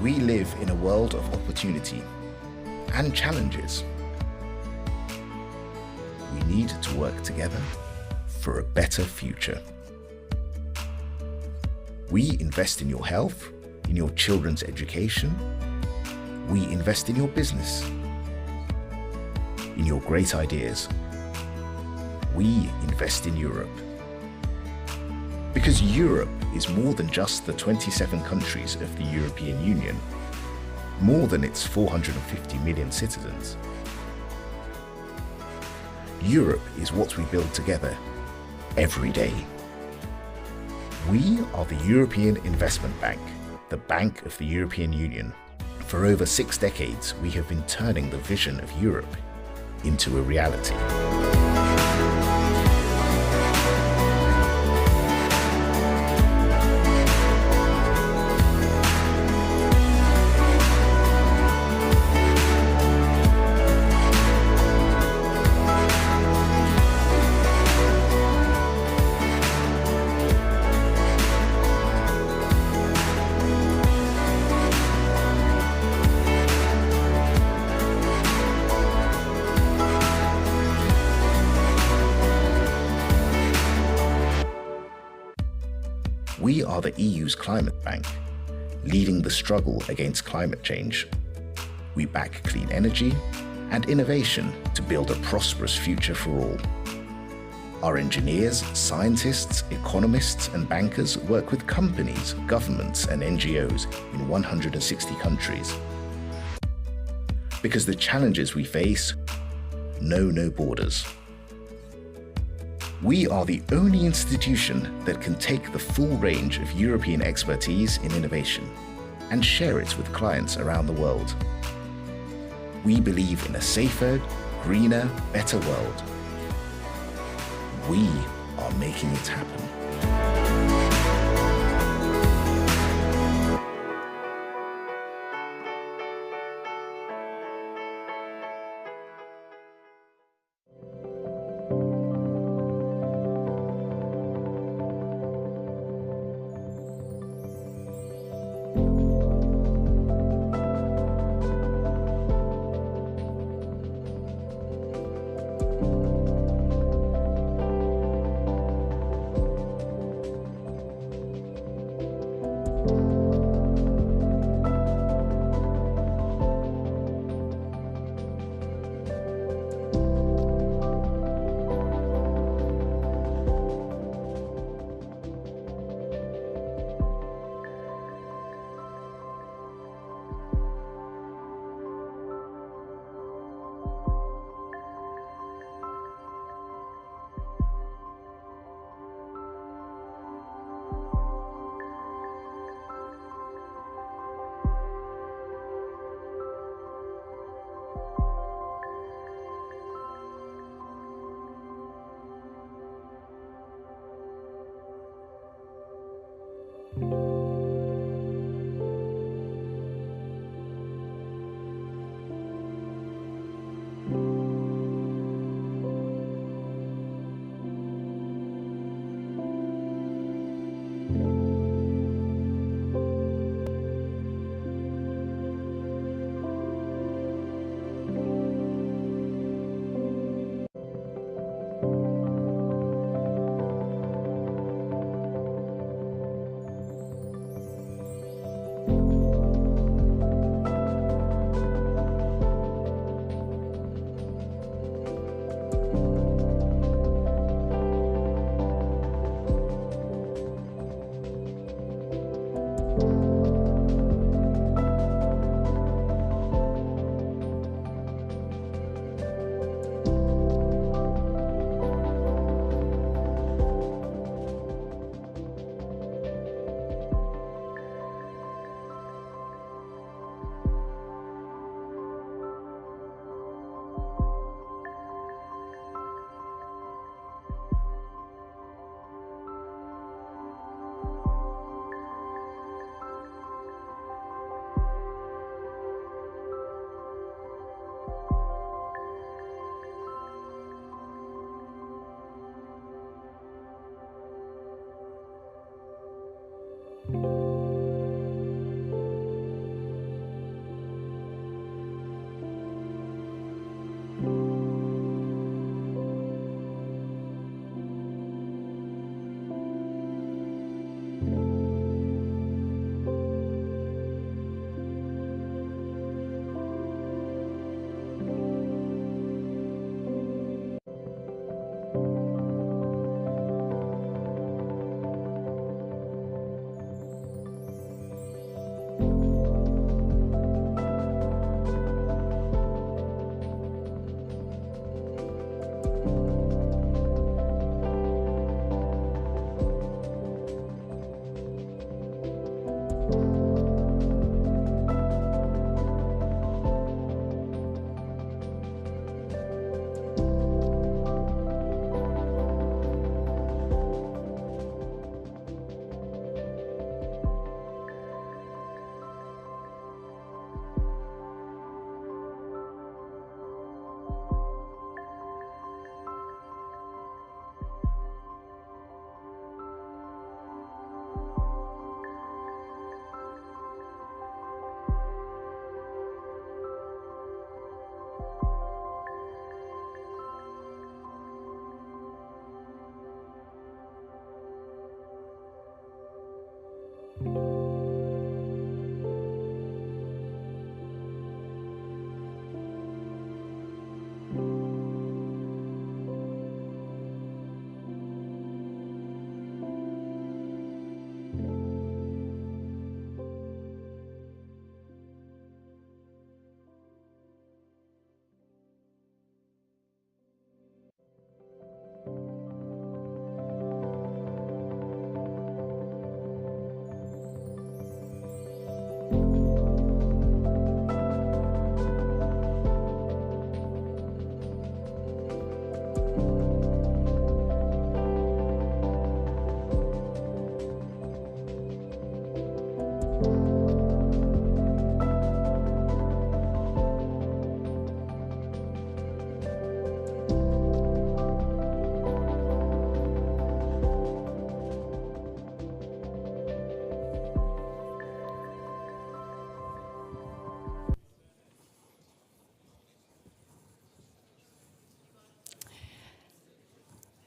We live in a world of opportunity and challenges. We need to work together for a better future. We invest in your health, in your children's education. We invest in your business, in your great ideas. We invest in Europe. Because Europe is more than just the 27 countries of the European Union, more than its 450 million citizens. Europe is what we build together every day. We are the European Investment Bank, the Bank of the European Union. For over 6 decades, we have been turning the vision of Europe into a reality. We are the EU's climate bank, leading the struggle against climate change. We back clean energy and innovation to build a prosperous future for all. Our engineers, scientists, economists and bankers work with companies, governments and NGOs in 160 countries. Because the challenges we face know no borders. We are the only institution that can take the full range of European expertise in innovation and share it with clients around the world. We believe in a safer, greener, better world. We are making it happen.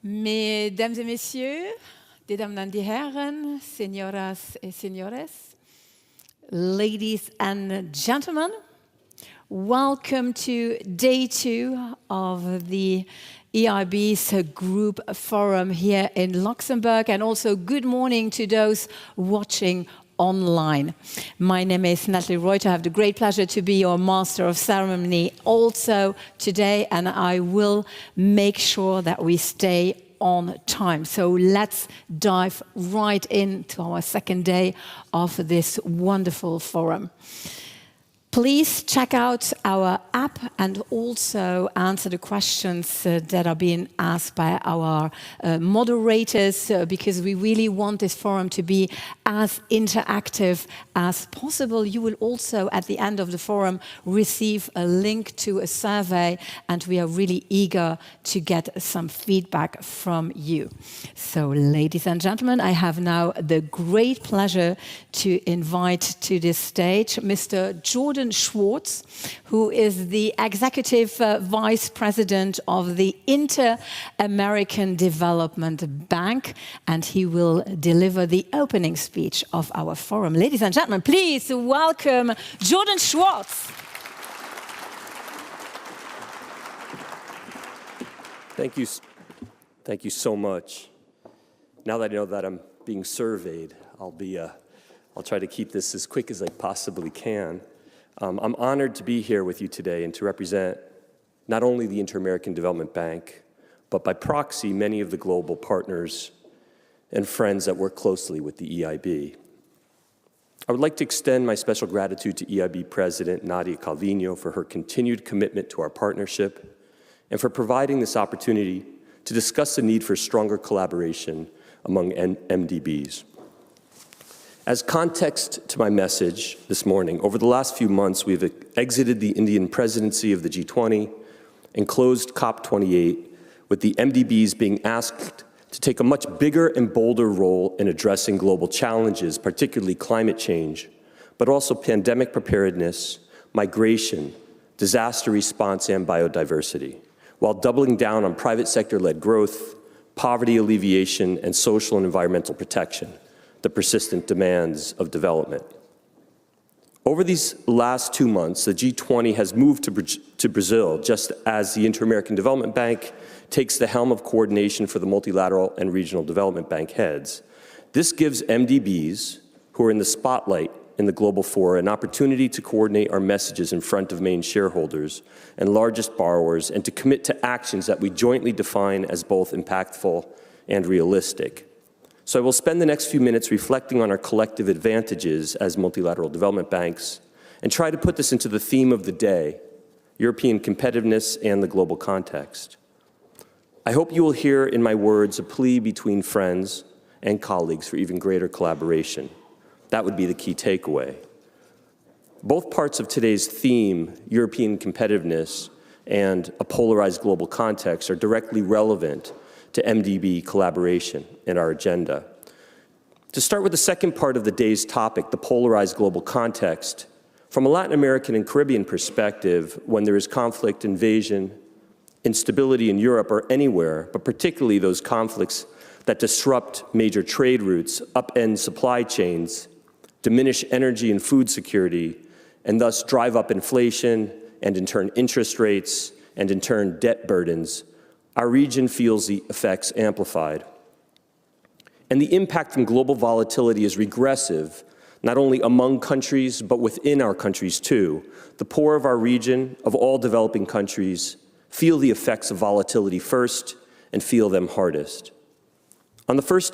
Mesdames et messieurs, die Damen und die Herren, Señoras y Señores, ladies and gentlemen, welcome to day 2 of the EIB's Group Forum here in Luxembourg, and also good morning to those watching online. My name is Natalie Reuter. I have the great pleasure to be your Master of Ceremony also today, and I will make sure that we stay on time. So let's dive right into our second day of this wonderful forum. Please check out our app and also answer the questions that are being asked by our moderators, because we really want this forum to be as interactive as possible. You will also, at the end of the forum, receive a link to a survey, and we are really eager to get some feedback from you. So, ladies and gentlemen, I have now the great pleasure to invite to this stage Mr. Jordan Schwartz, who is the Executive Vice President of the Inter-American Development Bank, and he will deliver the opening speech of our forum. Ladies and gentlemen, please welcome Jordan Schwartz. Thank you so much. Now that I know that I'm being surveyed, I'll try to keep this as quick as I possibly can. I'm honored to be here with you today and to represent not only the Inter-American Development Bank, but by proxy, many of the global partners and friends that work closely with the EIB. I would like to extend my special gratitude to EIB President Nadia Calvino for her continued commitment to our partnership and for providing this opportunity to discuss the need for stronger collaboration among MDBs. As context to my message this morning, over the last few months, we've exited the Indian presidency of the G20 and closed COP28, with the MDBs being asked to take a much bigger and bolder role in addressing global challenges, particularly climate change, but also pandemic preparedness, migration, disaster response, and biodiversity, while doubling down on private sector-led growth, poverty alleviation, and social and environmental protection, the persistent demands of development. Over these last 2 months, the G20 has moved to Brazil, just as the Inter-American Development Bank takes the helm of coordination for the multilateral and regional development bank heads. This gives MDBs, who are in the spotlight in the global fora, an opportunity to coordinate our messages in front of main shareholders and largest borrowers, and to commit to actions that we jointly define as both impactful and realistic. So I will spend the next few minutes reflecting on our collective advantages as multilateral development banks and try to put this into the theme of the day, European competitiveness and the global context. I hope you will hear in my words a plea between friends and colleagues for even greater collaboration. That would be the key takeaway. Both parts of today's theme, European competitiveness and a polarized global context, are directly relevant to MDB collaboration in our agenda. To start with the second part of the day's topic, the polarized global context, from a Latin American and Caribbean perspective, when there is conflict, invasion, instability in Europe or anywhere, but particularly those conflicts that disrupt major trade routes, upend supply chains, diminish energy and food security, and thus drive up inflation and in turn interest rates and in turn debt burdens, our region feels the effects amplified. And the impact from global volatility is regressive, not only among countries, but within our countries too. The poor of our region, of all developing countries, feel the effects of volatility first and feel them hardest. On the first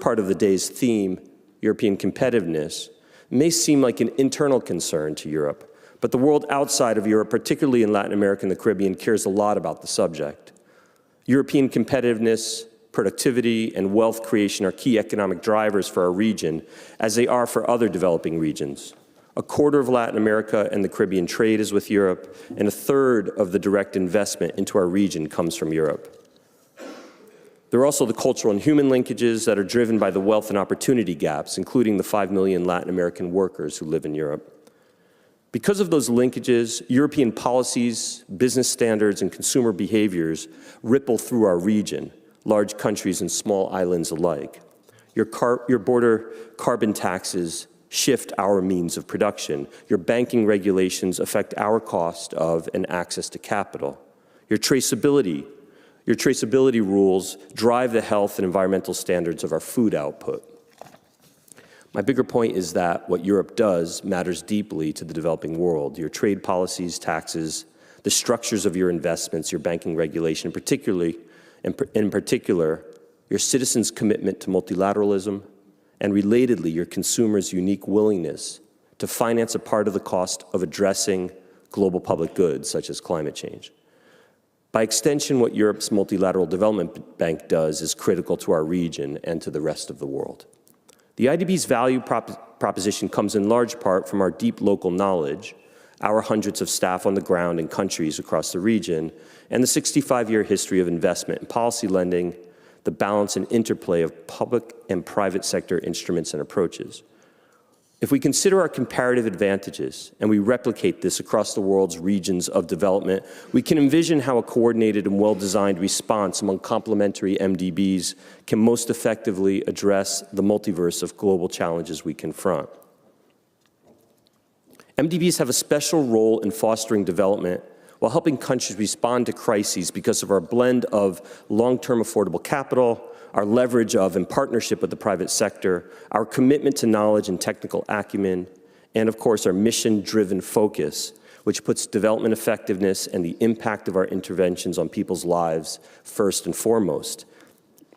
part of the day's theme, European competitiveness, it may seem like an internal concern to Europe, but the world outside of Europe, particularly in Latin America and the Caribbean, cares a lot about the subject. European competitiveness, productivity, and wealth creation are key economic drivers for our region, as they are for other developing regions. A quarter of Latin America and the Caribbean trade is with Europe, and a third of the direct investment into our region comes from Europe. There are also the cultural and human linkages that are driven by the wealth and opportunity gaps, including the 5 million Latin American workers who live in Europe. Because of those linkages, European policies, business standards, and consumer behaviors ripple through our region, large countries and small islands alike. Your border carbon taxes shift our means of production. Your banking regulations affect our cost of and access to capital. Your traceability rules drive the health and environmental standards of our food output. My bigger point is that what Europe does matters deeply to the developing world. Your trade policies, taxes, the structures of your investments, your banking regulation, in particular, your citizens' commitment to multilateralism, and relatedly, your consumers' unique willingness to finance a part of the cost of addressing global public goods, such as climate change. By extension, what Europe's Multilateral Development Bank does is critical to our region and to the rest of the world. The IDB's value proposition comes in large part from our deep local knowledge, our hundreds of staff on the ground in countries across the region, and the 65-year history of investment and policy lending, the balance and interplay of public and private sector instruments and approaches. If we consider our comparative advantages and we replicate this across the world's regions of development, we can envision how a coordinated and well-designed response among complementary MDBs can most effectively address the multiverse of global challenges we confront. MDBs have a special role in fostering development while helping countries respond to crises because of our blend of long-term affordable capital, our leverage of and partnership with the private sector, our commitment to knowledge and technical acumen, and of course our mission-driven focus, which puts development effectiveness and the impact of our interventions on people's lives first and foremost.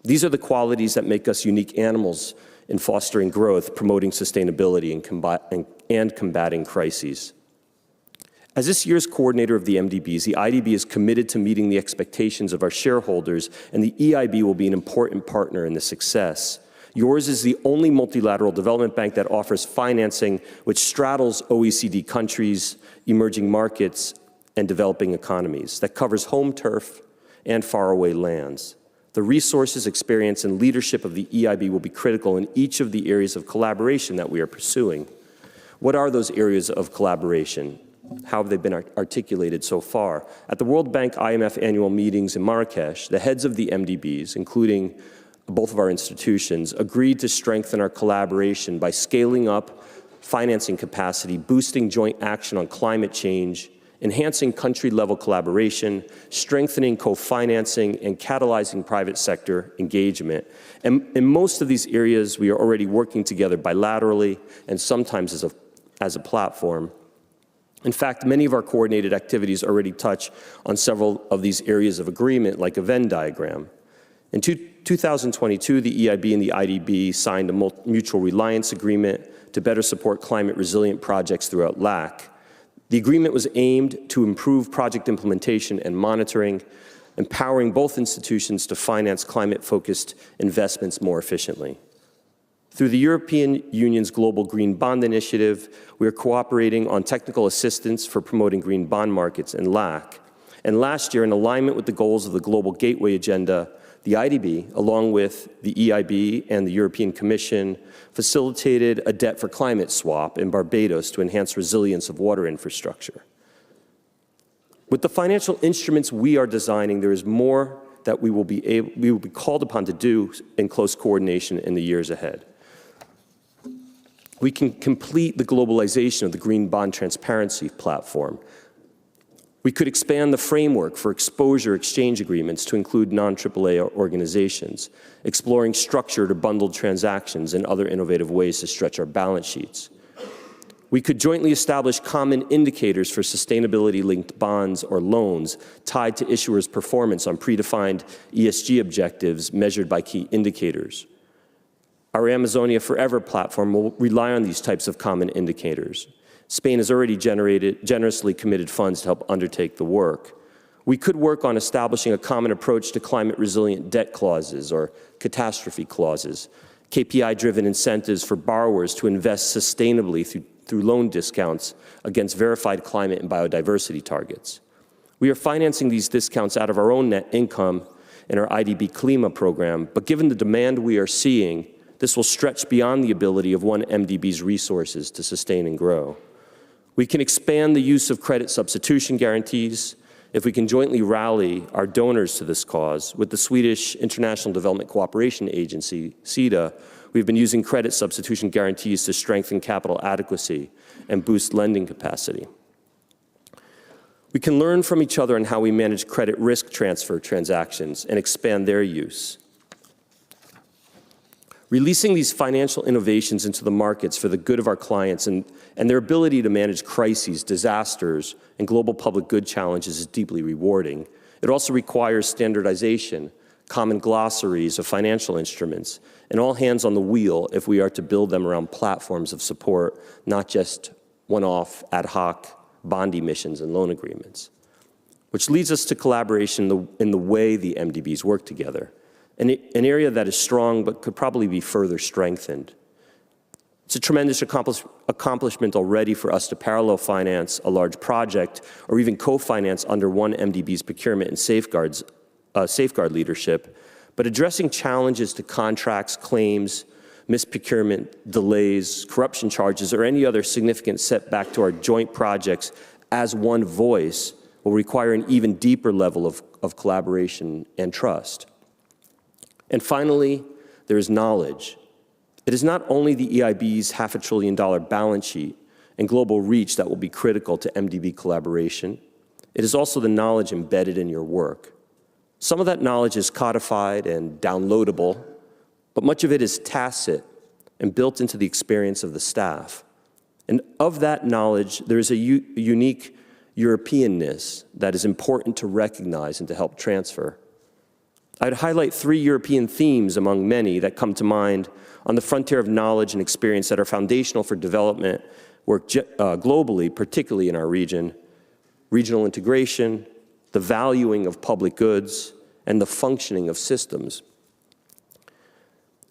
These are the qualities that make us unique animals in fostering growth, promoting sustainability, and combating crises. As this year's coordinator of the MDBs, the IDB is committed to meeting the expectations of our shareholders, and the EIB will be an important partner in this success. Yours is the only multilateral development bank that offers financing which straddles OECD countries, emerging markets, and developing economies, that covers home turf and faraway lands. The resources, experience, and leadership of the EIB will be critical in each of the areas of collaboration that we are pursuing. What are those areas of collaboration? How have they been articulated so far? At the World Bank IMF annual meetings in Marrakesh, the heads of the MDBs, including both of our institutions, agreed to strengthen our collaboration by scaling up financing capacity, boosting joint action on climate change, enhancing country-level collaboration, strengthening co-financing, and catalyzing private sector engagement. And in most of these areas, we are already working together bilaterally and sometimes as a platform. In fact, many of our coordinated activities already touch on several of these areas of agreement, like a Venn diagram. In 2022, the EIB and the IDB signed a mutual reliance agreement to better support climate-resilient projects throughout LAC. The agreement was aimed to improve project implementation and monitoring, empowering both institutions to finance climate-focused investments more efficiently. Through the European Union's Global Green Bond Initiative, we are cooperating on technical assistance for promoting green bond markets in LAC. And last year, in alignment with the goals of the Global Gateway Agenda, the IDB, along with the EIB and the European Commission, facilitated a debt for climate swap in Barbados to enhance resilience of water infrastructure. With the financial instruments we are designing, there is more that we will be called upon to do in close coordination in the years ahead. We can complete the globalization of the Green Bond Transparency Platform. We could expand the framework for exposure exchange agreements to include non-AAA organizations, exploring structured or bundled transactions and other innovative ways to stretch our balance sheets. We could jointly establish common indicators for sustainability-linked bonds or loans tied to issuers' performance on predefined ESG objectives measured by key indicators. Our Amazonia Forever platform will rely on these types of common indicators. Spain has already generously committed funds to help undertake the work. We could work on establishing a common approach to climate-resilient debt clauses or catastrophe clauses, KPI-driven incentives for borrowers to invest sustainably through loan discounts against verified climate and biodiversity targets. We are financing these discounts out of our own net income in our IDB Klima program, but given the demand we are seeing, this will stretch beyond the ability of one MDB's resources to sustain and grow. We can expand the use of credit substitution guarantees, if we can jointly rally our donors to this cause. With the Swedish International Development Cooperation Agency, SIDA, we've been using credit substitution guarantees to strengthen capital adequacy and boost lending capacity. We can learn from each other on how we manage credit risk transfer transactions and expand their use. Releasing these financial innovations into the markets for the good of our clients and their ability to manage crises, disasters, and global public good challenges is deeply rewarding. It also requires standardization, common glossaries of financial instruments, and all hands on the wheel if we are to build them around platforms of support, not just one-off, ad hoc bond emissions and loan agreements. Which leads us to collaboration in the way the MDBs work together, an area that is strong but could probably be further strengthened. It's a tremendous accomplishment already for us to parallel finance a large project or even co-finance under one MDB's procurement and safeguard leadership, but addressing challenges to contracts, claims, misprocurement, delays, corruption charges, or any other significant setback to our joint projects as one voice will require an even deeper level of collaboration and trust. And finally, there is knowledge. It is not only the EIB's $500 billion balance sheet and global reach that will be critical to MDB collaboration. It is also the knowledge embedded in your work. Some of that knowledge is codified and downloadable, but much of it is tacit and built into the experience of the staff. And of that knowledge, there is a unique Europeanness that is important to recognize and to help transfer. I'd highlight 3 European themes among many that come to mind on the frontier of knowledge and experience that are foundational for development work globally, particularly in our region: regional integration, the valuing of public goods, and the functioning of systems.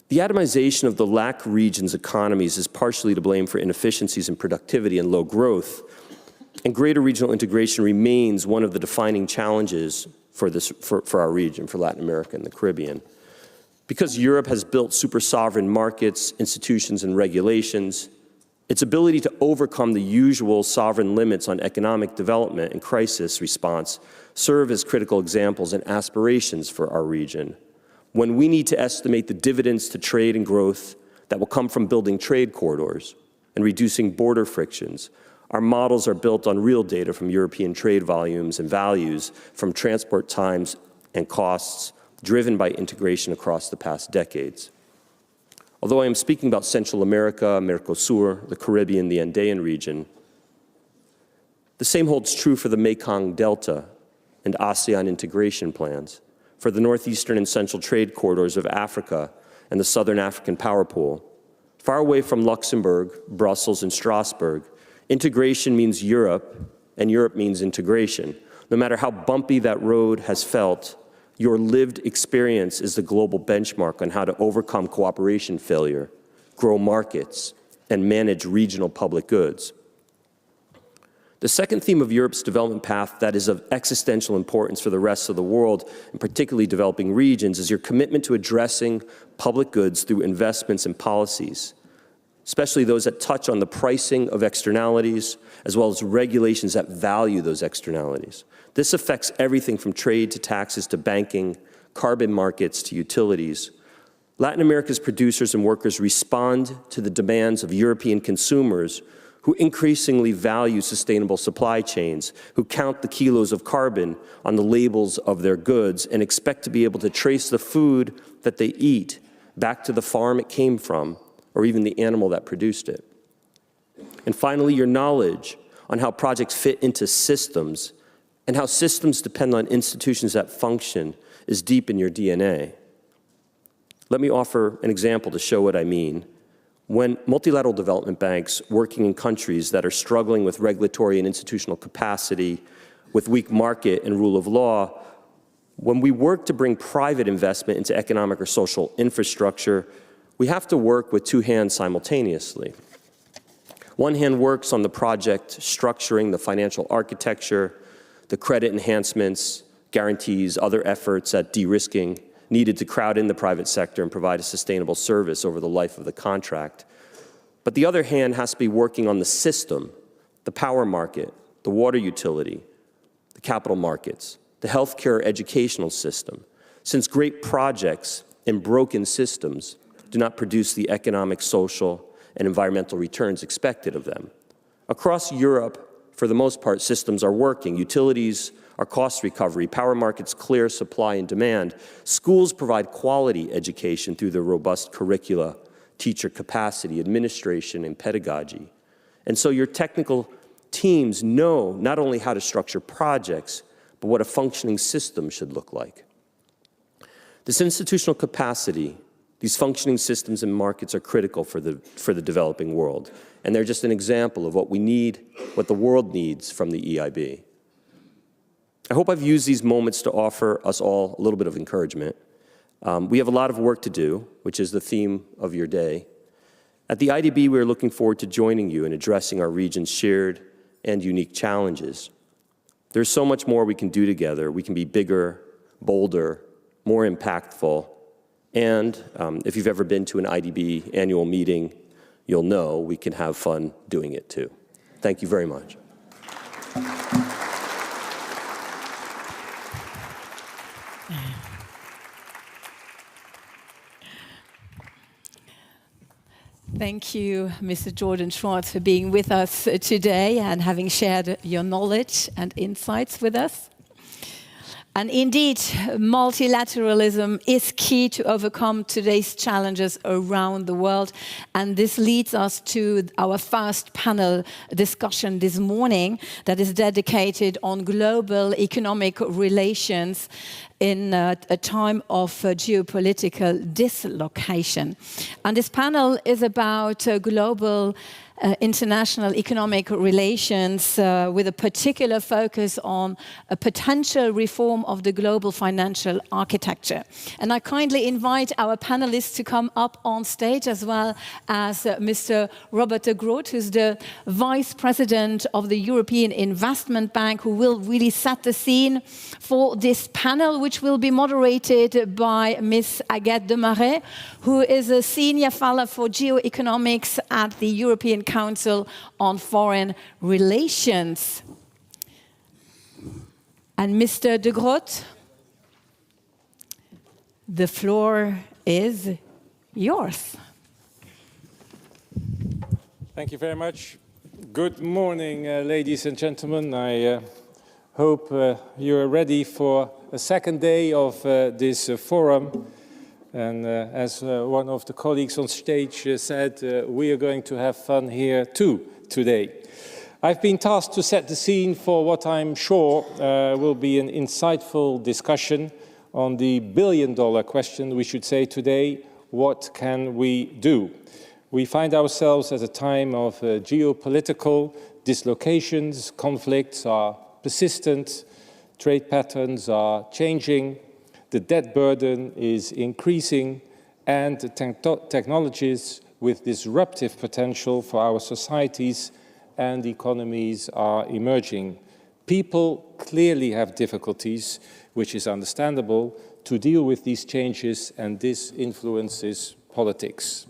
The atomization of the LAC region's economies is partially to blame for inefficiencies in productivity and low growth, and greater regional integration remains one of the defining challenges for our region, for Latin America and the Caribbean. Because Europe has built super sovereign markets, institutions, and regulations, its ability to overcome the usual sovereign limits on economic development and crisis response serve as critical examples and aspirations for our region. When we need to estimate the dividends to trade and growth that will come from building trade corridors and reducing border frictions, our models are built on real data from European trade volumes and values, from transport times and costs, driven by integration across the past decades. Although I am speaking about Central America, Mercosur, the Caribbean, the Andean region, the same holds true for the Mekong Delta and ASEAN integration plans, for the northeastern and central trade corridors of Africa and the Southern African Power Pool. Far away from Luxembourg, Brussels, and Strasbourg, integration means Europe, and Europe means integration. No matter how bumpy that road has felt, your lived experience is the global benchmark on how to overcome cooperation failure, grow markets, and manage regional public goods. The second theme of Europe's development path that is of existential importance for the rest of the world, and particularly developing regions, is your commitment to addressing public goods through investments and policies, especially those that touch on the pricing of externalities, as well as regulations that value those externalities. This affects everything from trade to taxes to banking, carbon markets to utilities. Latin America's producers and workers respond to the demands of European consumers who increasingly value sustainable supply chains, who count the kilos of carbon on the labels of their goods and expect to be able to trace the food that they eat back to the farm it came from, or even the animal that produced it. And finally, your knowledge on how projects fit into systems and how systems depend on institutions that function is deep in your DNA. Let me offer an example to show what I mean. When multilateral development banks working in countries that are struggling with regulatory and institutional capacity, with weak market and rule of law, when we work to bring private investment into economic or social infrastructure, we have to work with 2 hands simultaneously. One hand works on the project structuring, the financial architecture, the credit enhancements, guarantees, other efforts at de-risking needed to crowd in the private sector and provide a sustainable service over the life of the contract. But the other hand has to be working on the system, the power market, the water utility, the capital markets, the healthcare educational system, since great projects and broken systems do not produce the economic, social, and environmental returns expected of them. Across Europe, for the most part, systems are working. Utilities are cost recovery, power markets clear supply and demand. Schools provide quality education through their robust curricula, teacher capacity, administration, and pedagogy. And so your technical teams know not only how to structure projects, but what a functioning system should look like. This institutional capacity, these functioning systems and markets are critical for the developing world. And they're just an example of what we need, what the world needs from the EIB. I hope I've used these moments to offer us all a little bit of encouragement. We have a lot of work to do, which is the theme of your day. At the IDB, we are looking forward to joining you in addressing our region's shared and unique challenges. There's so much more we can do together. We can be bigger, bolder, more impactful. And if you've ever been to an IDB annual meeting, you'll know we can have fun doing it too. Thank you very much. Thank you, Mr. Jordan Schwartz, for being with us today and having shared your knowledge and insights with us. And indeed, multilateralism is key to overcome today's challenges around the world. And this leads us to our first panel discussion this morning that is dedicated on global economic relations in a time of geopolitical dislocation. And this panel is about global international economic relations with a particular focus on a potential reform of the global financial architecture. And I kindly invite our panelists to come up on stage, as well as Mr. Robert de Groot, who's the Vice President of the European Investment Bank, who will really set the scene for this panel, which will be moderated by Ms. Agathe de Marais, who is a Senior Fellow for Geoeconomics at the European Council on Foreign Relations. And Mr. de Groot, the floor is yours. Thank you very much. Good morning, ladies and gentlemen. I hope you're ready for a second day of this forum. And as one of the colleagues on stage said, we are going to have fun here too today. I've been tasked to set the scene for what I'm sure will be an insightful discussion on the billion-dollar question, we should say today: what can we do? We find ourselves at a time of geopolitical dislocations. Conflicts are persistent, trade patterns are changing, the debt burden is increasing, and the technologies with disruptive potential for our societies and economies are emerging. People clearly have difficulties, which is understandable, to deal with these changes, and this influences politics.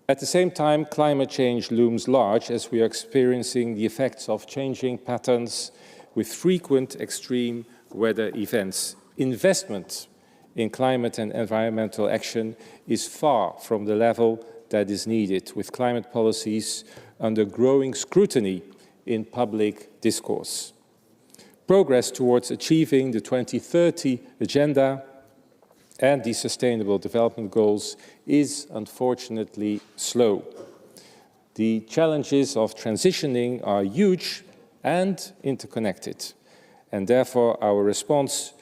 At the same time, climate change looms large as we are experiencing the effects of changing patterns with frequent extreme weather events. Investment in climate and environmental action is far from the level that is needed, with climate policies under growing scrutiny in public discourse. Progress towards achieving the 2030 Agenda and the Sustainable Development Goals is unfortunately slow. The challenges of transitioning are huge and interconnected, and therefore our response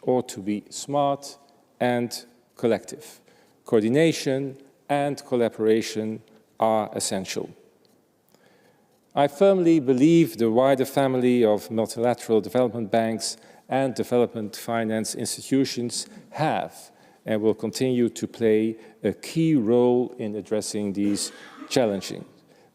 ought to be smart and collective. Coordination and collaboration are essential. I firmly believe the wider family of multilateral development banks and development finance institutions have and will continue to play a key role in addressing these challenges.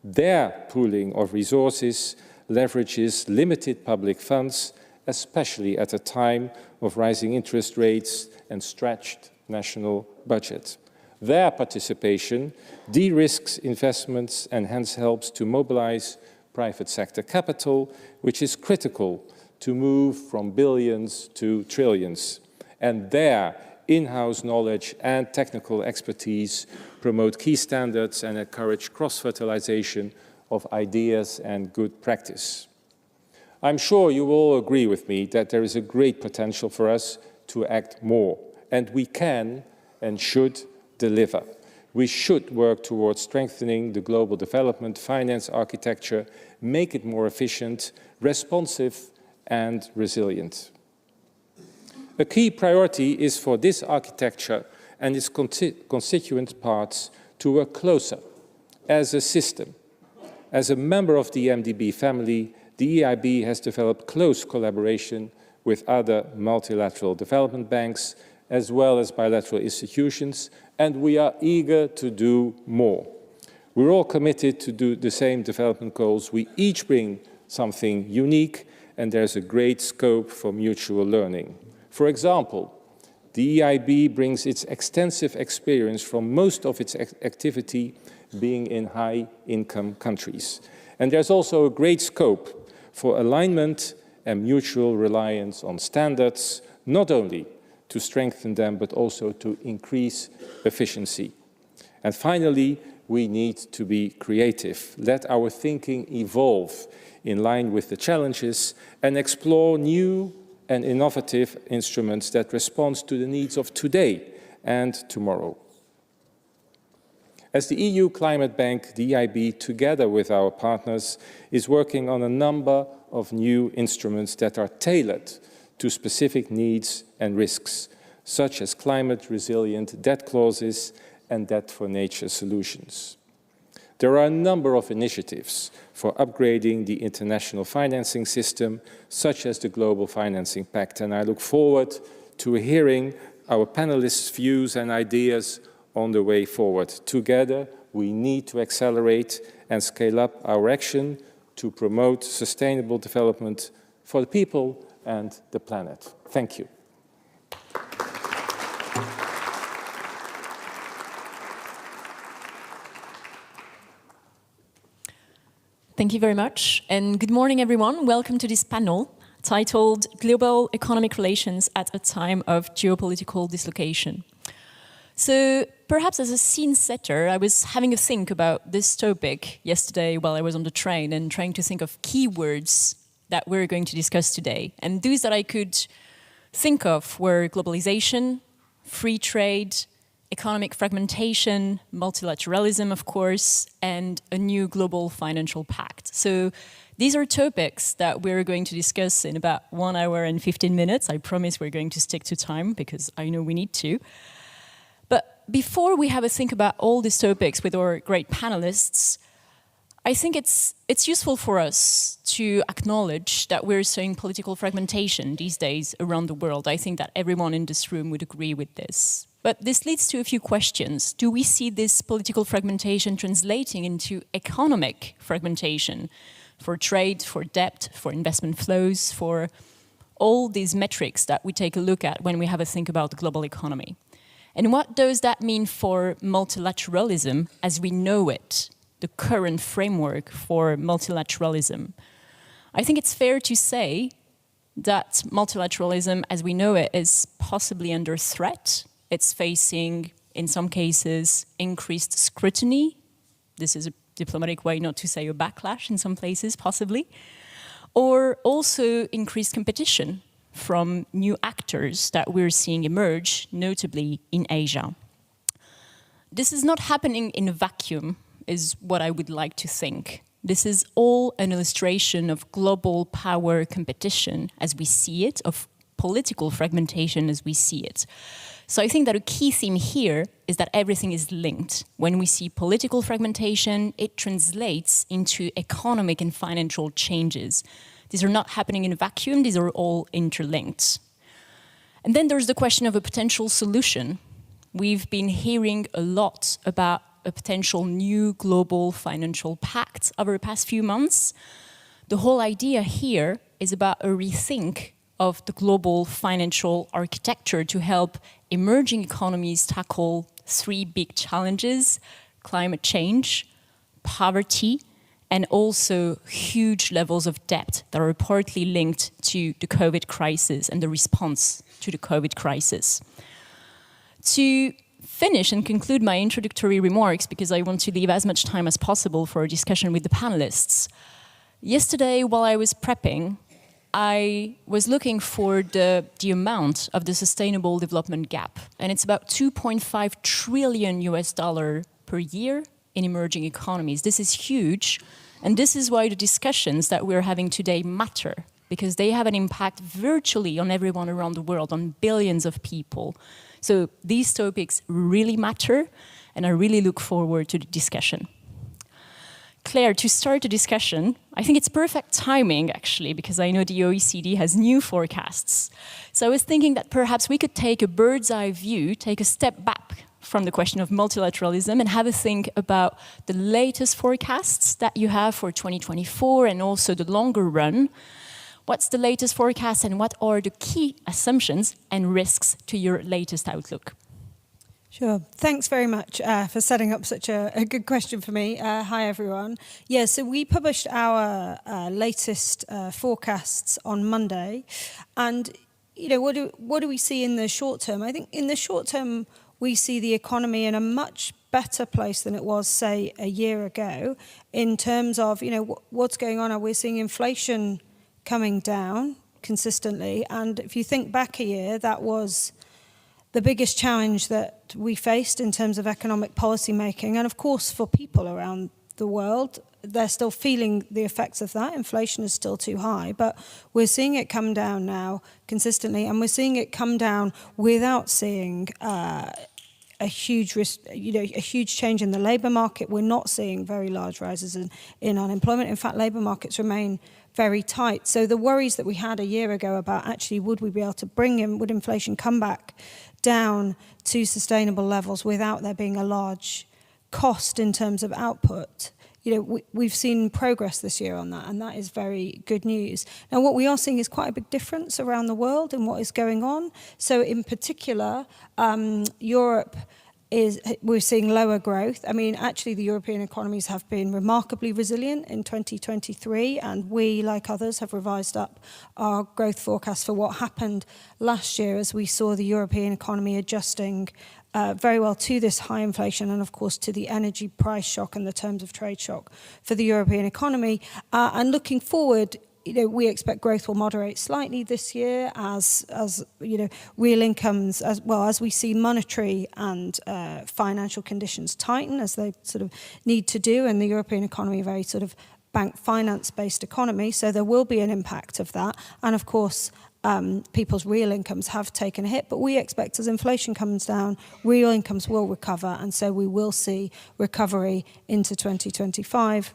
Their pooling of resources leverages limited public funds, especially at a time of rising interest rates and stretched national budgets. Their participation de-risks investments and hence helps to mobilize private sector capital, which is critical to move from billions to trillions. And their in-house knowledge and technical expertise promote key standards and encourage cross-fertilization of ideas and good practice. I'm sure you all agree with me that there is a great potential for us to act more, and we can and should deliver. We should work towards strengthening the global development finance architecture, make it more efficient, responsive, and resilient. A key priority is for this architecture and its constituent parts to work closer as a system. As a member of the MDB family, the EIB has developed close collaboration with other multilateral development banks as well as bilateral institutions, and we are eager to do more. We're all committed to do the same development goals. We each bring something unique, and there's a great scope for mutual learning. For example, the EIB brings its extensive experience from most of its activity being in high-income countries. And there's also a great scope for alignment and mutual reliance on standards, not only to strengthen them, but also to increase efficiency. And finally, we need to be creative. Let our thinking evolve in line with the challenges and explore new and innovative instruments that respond to the needs of today and tomorrow. As the EU Climate Bank, the EIB, together with our partners, is working on a number of new instruments that are tailored to specific needs and risks, such as climate-resilient debt clauses and debt-for-nature solutions. There are a number of initiatives for upgrading the international financing system, such as the Global Financing Pact, and I look forward to hearing our panelists' views and ideas on the way forward. Together, we need to accelerate and scale up our action to promote sustainable development for the people and the planet. Thank you. Thank you very much, and good morning, everyone. Welcome to this panel titled Global Economic Relations at a Time of Geopolitical Dislocation. So perhaps as a scene setter, I was having a think about this topic yesterday while I was on the train and trying to think of keywords that we're going to discuss today. And those that I could think of were globalization, free trade, economic fragmentation, multilateralism, of course, and a new global financial pact. So these are topics that we're going to discuss in about 1 hour and 15 minutes. I promise we're going to stick to time because I know we need to. But before we have a think about all these topics with our great panelists, I think it's useful for us to acknowledge that we're seeing political fragmentation these days around the world. I think that everyone in this room would agree with this. But this leads to a few questions. Do we see this political fragmentation translating into economic fragmentation for trade, for debt, for investment flows, for all these metrics that we take a look at when we have a think about the global economy? And what does that mean for multilateralism as we know it, the current framework for multilateralism? I think it's fair to say that multilateralism as we know it is possibly under threat. It's facing, in some cases, increased scrutiny. This is a diplomatic way not to say a backlash in some places, possibly. Or also increased competition from new actors that we're seeing emerge, notably in Asia. This is not happening in a vacuum, is what I would like to think. This is all an illustration of global power competition as we see it, of political fragmentation as we see it. So I think that a key theme here is that everything is linked. When we see political fragmentation, it translates into economic and financial changes. These are not happening in a vacuum, these are all interlinked. And then there's the question of a potential solution. We've been hearing a lot about a potential new global financial pact over the past few months. The whole idea here is about a rethink of the global financial architecture to help emerging economies tackle 3 big challenges: climate change, poverty, and also huge levels of debt that are partly linked to the COVID crisis and the response to the COVID crisis. To finish and conclude my introductory remarks, because I want to leave as much time as possible for a discussion with the panelists, yesterday while I was prepping, I was looking for the amount of the sustainable development gap, and it's about 2.5 trillion US dollar per year in emerging economies. This is huge, and this is why the discussions that we're having today matter, because they have an impact virtually on everyone around the world, on billions of people. So these topics really matter, and I really look forward to the discussion. Claire, to start the discussion, I think it's perfect timing, actually, because I know the OECD has new forecasts. So I was thinking that perhaps we could take a bird's eye view, take a step back from the question of multilateralism and have a think about the latest forecasts that you have for 2024 and also the longer run. What's the latest forecast and what are the key assumptions and risks to your latest outlook? Sure. Thanks very much for setting up such a good question for me. Hi, everyone. Yeah, so we published our latest forecasts on Monday. And, you know, what do we see in the short term? I think in the short term, we see the economy in a much better place than it was, say, a year ago in terms of, you know, what's going on. We're seeing inflation coming down consistently. And if you think back a year, that was the biggest challenge that we faced in terms of economic policy making. And of course, for people around the world, they're still feeling the effects of that. Inflation is still too high, but we're seeing it come down now consistently, and we're seeing it come down without seeing a huge risk, you know, a huge change in the labour market. We're not seeing very large rises in unemployment. In fact, labour markets remain very tight. So the worries that we had a year ago about actually would we be able to would inflation come back down to sustainable levels without there being a large cost in terms of output, you know, we've seen progress this year on that, and that is very good news. Now, what we are seeing is quite a big difference around the world in what is going on. So in particular, Europe, we're seeing lower growth. I mean, actually, the European economies have been remarkably resilient in 2023, and we, like others, have revised up our growth forecast for what happened last year as we saw the European economy adjusting very well to this high inflation and, of course, to the energy price shock and the terms of trade shock for the European economy. And looking forward, you know, we expect growth will moderate slightly this year as you know, real incomes, as well as we see monetary and financial conditions tighten as they sort of need to do, and the European economy very sort of bank finance-based economy, so there will be an impact of that. And of course, people's real incomes have taken a hit, but we expect as inflation comes down, real incomes will recover, and so we will see recovery into 2025.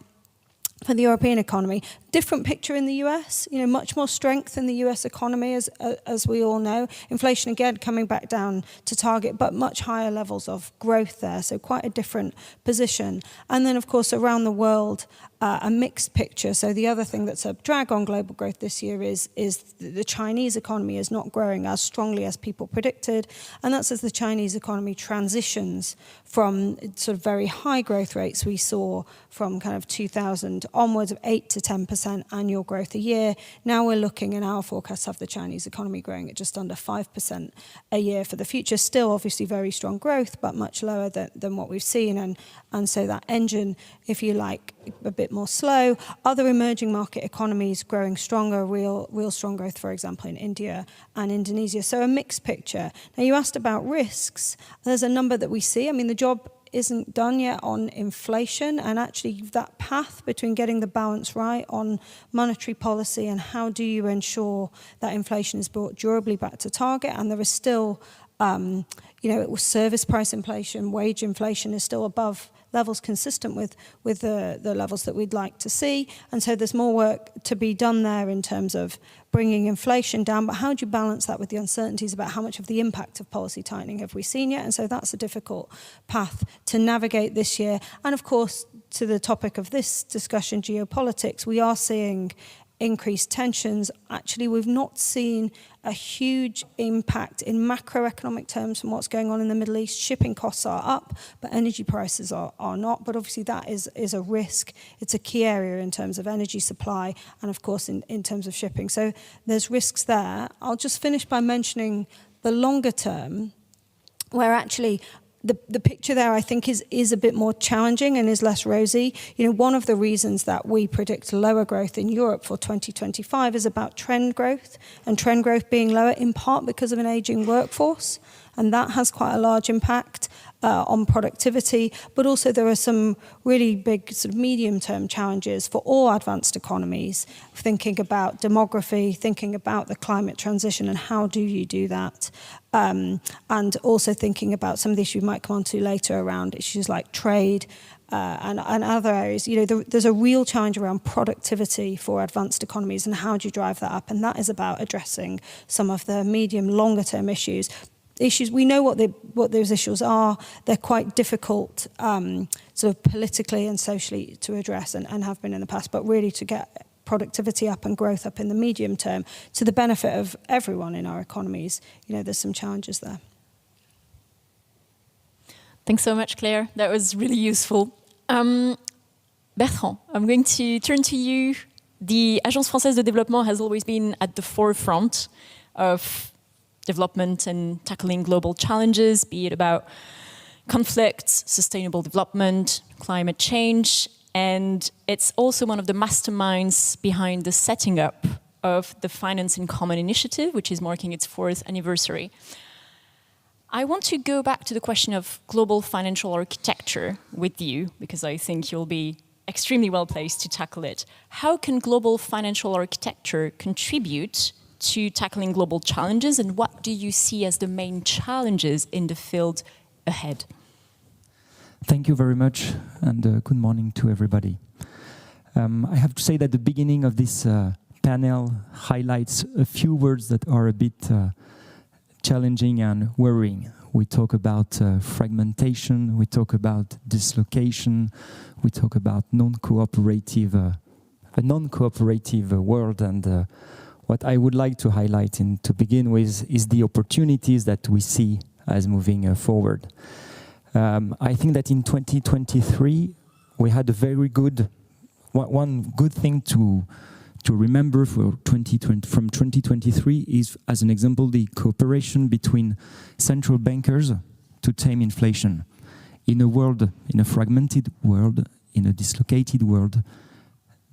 For the European economy, different picture in the US, you know, much more strength in the US economy as we all know. Inflation again coming back down to target, but much higher levels of growth there, so quite a different position. And then of course around the world, a mixed picture. So the other thing that's a drag on global growth this year is the Chinese economy is not growing as strongly as people predicted, and that's as the Chinese economy transitions from sort of very high growth rates we saw from kind of 2000 onwards of 8 to 10% annual growth a year. Now we're looking, and our forecasts have the Chinese economy growing at just under 5% a year for the future. Still obviously very strong growth, but much lower than what we've seen, and so that engine, if you like, a bit more slow. Other emerging market economies growing stronger, real strong growth, for example, in India and Indonesia. So a mixed picture. Now you asked about risks. There's a number that we see. I mean, the job isn't done yet on inflation, and actually that path between getting the balance right on monetary policy and how do you ensure that inflation is brought durably back to target, and there is still you know, it was service price inflation, wage inflation is still above levels consistent with the levels that we'd like to see. And so there's more work to be done there in terms of bringing inflation down. But how do you balance that with the uncertainties about how much of the impact of policy tightening have we seen yet? And so that's a difficult path to navigate this year. And of course, to the topic of this discussion, geopolitics, we are seeing increased tensions. Actually, we've not seen a huge impact in macroeconomic terms from what's going on in the Middle East. Shipping costs are up, but energy prices are not. But obviously that is a risk. It's a key area in terms of energy supply and, of course, in terms of shipping. So there's risks there. I'll just finish by mentioning the longer term, where actually the picture there, I think, is a bit more challenging and is less rosy. You know, one of the reasons that we predict lower growth in Europe for 2025 is about trend growth, and trend growth being lower in part because of an aging workforce, and that has quite a large impact on productivity. But also there are some really big sort of medium-term challenges for all advanced economies, thinking about demography, thinking about the climate transition and how do you do that. And also thinking about some of the issues we might come on to later around issues like trade and other areas. You know, there's a real challenge around productivity for advanced economies and how do you drive that up? And that is about addressing some of the medium, longer term issues. We know what those issues are. They're quite difficult sort of politically and socially to address and have been in the past, but really to get productivity up and growth up in the medium term to the benefit of everyone in our economies. You know, there's some challenges there. Thanks so much, Claire. That was really useful. Bertrand, I'm going to turn to you. The Agence Française de Développement has always been at the forefront of development and tackling global challenges, be it about conflicts, sustainable development, climate change, and it's also one of the masterminds behind the setting up of the Finance in Common initiative, which is marking its 4th anniversary. I want to go back to the question of global financial architecture with you, because I think you'll be extremely well placed to tackle it. How can global financial architecture contribute to tackling global challenges, and what do you see as the main challenges in the field ahead? Thank you very much, and good morning to everybody. I have to say that the beginning of this panel highlights a few words that are a bit challenging and worrying. We talk about fragmentation, we talk about dislocation, we talk about a non-cooperative world, and what I would like to highlight to begin with is the opportunities that we see as moving forward. I think that in 2023, we had a very good, one good thing to remember from 2023 is, as an example, the cooperation between central bankers to tame inflation. In a fragmented world, in a dislocated world,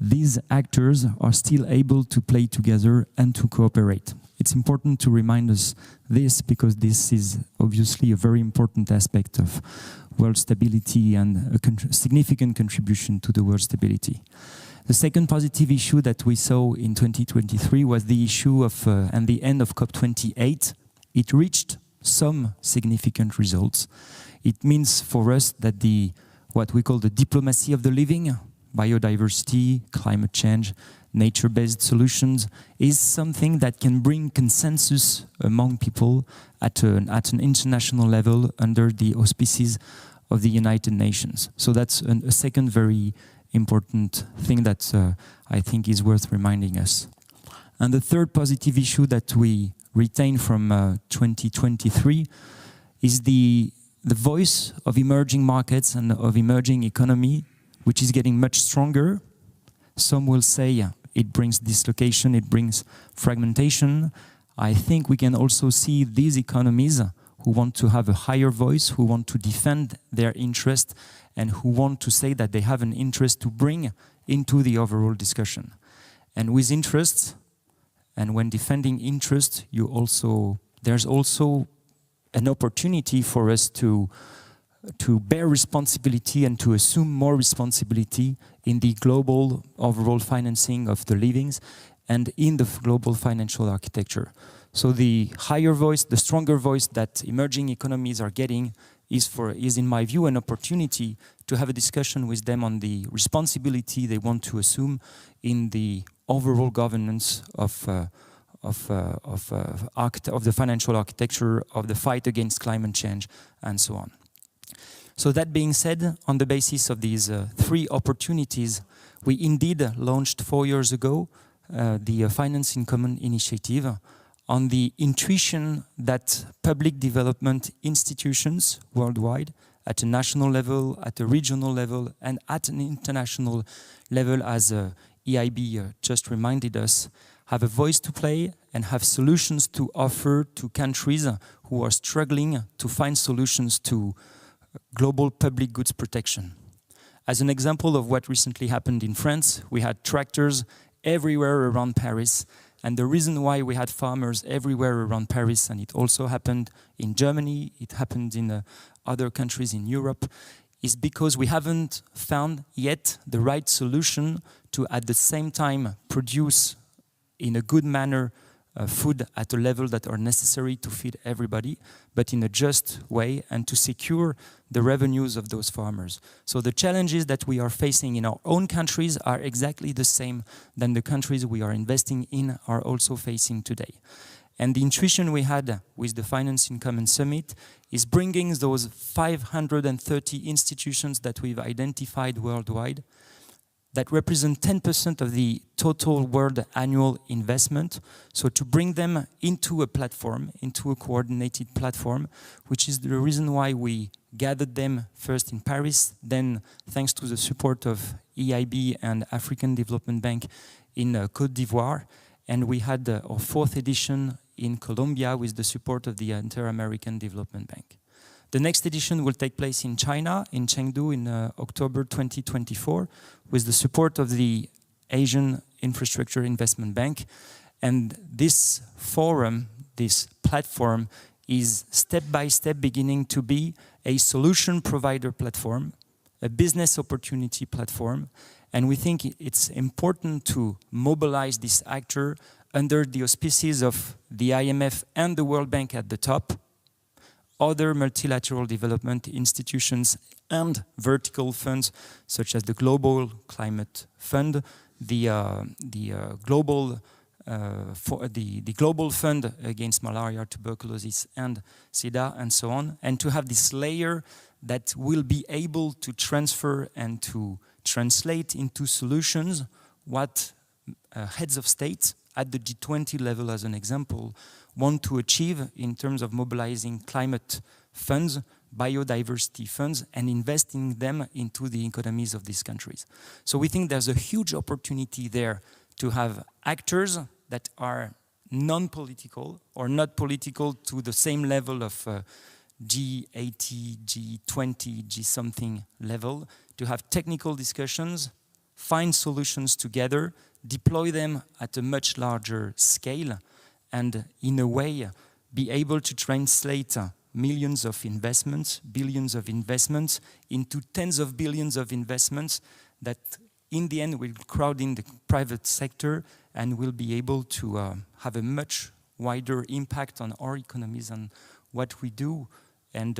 these actors are still able to play together and to cooperate. It's important to remind us this because this is obviously a very important aspect of world stability and a significant contribution to the world stability. The second positive issue that we saw in 2023 was the issue of and the end of COP28. It reached some significant results. It means for us that what we call the diplomacy of the living, biodiversity, climate change, nature-based solutions, is something that can bring consensus among people at an international level under the auspices of the United Nations. So that's a second very important thing that I think is worth reminding us. And the third positive issue that we retain from 2023 is the voice of emerging markets and of emerging economy, which is getting much stronger. Some will say it brings dislocation, it brings fragmentation. I think we can also see these economies who want to have a higher voice, who want to defend their interest, and who want to say that they have an interest to bring into the overall discussion. And with interests, and when defending interest, there's also an opportunity for us to bear responsibility and to assume more responsibility in the global overall financing of the livings and in the global financial architecture. So the higher voice, the stronger voice that emerging economies are getting is in my view an opportunity to have a discussion with them on the responsibility they want to assume in the overall governance of the financial architecture, of the fight against climate change, and so on. So that being said, on the basis of these three opportunities, we indeed launched 4 years ago the Finance in Common initiative on the intuition that public development institutions worldwide, at a national level, at a regional level, and at an international level, as EIB just reminded us, have a voice to play and have solutions to offer to countries who are struggling to find solutions to global public goods protection. As an example of what recently happened in France, we had tractors everywhere around Paris. And the reason why we had farmers everywhere around Paris, and it also happened in Germany, it happened in other countries in Europe, is because we haven't found yet the right solution to, at the same time, produce in a good manner food at a level that are necessary to feed everybody, but in a just way, and to secure the revenues of those farmers. So the challenges that we are facing in our own countries are exactly the same than the countries we are investing in are also facing today. And the intuition we had with the Finance in Common Summit is bringing those 530 institutions that we've identified worldwide that represent 10% of the total world annual investment. So to bring them into a platform, into a coordinated platform, which is the reason why we gathered them first in Paris, then thanks to the support of EIB and African Development Bank in Côte d'Ivoire. And we had our 4th edition in Colombia with the support of the Inter-American Development Bank. The next edition will take place in China, in Chengdu, in October 2024, with the support of the Asian Infrastructure Investment Bank. And this forum, this platform, is step by step beginning to be a solution provider platform, a business opportunity platform. And we think it's important to mobilize this actor under the auspices of the IMF and the World Bank at the top, other multilateral development institutions and vertical funds such as the Global Climate Fund, the Global Fund against malaria, tuberculosis and SIDA and so on, and to have this layer that will be able to transfer and to translate into solutions what heads of state at the G20 level, as an example, want to achieve in terms of mobilizing climate funds, biodiversity funds, and investing them into the economies of these countries. So we think there's a huge opportunity there to have actors that are non-political or not political to the same level of G80, G20, G-something level, to have technical discussions, find solutions together, deploy them at a much larger scale, and in a way be able to translate millions of investments, billions of investments into tens of billions of investments that in the end will crowd in the private sector and will be able to have a much wider impact on our economies and what we do and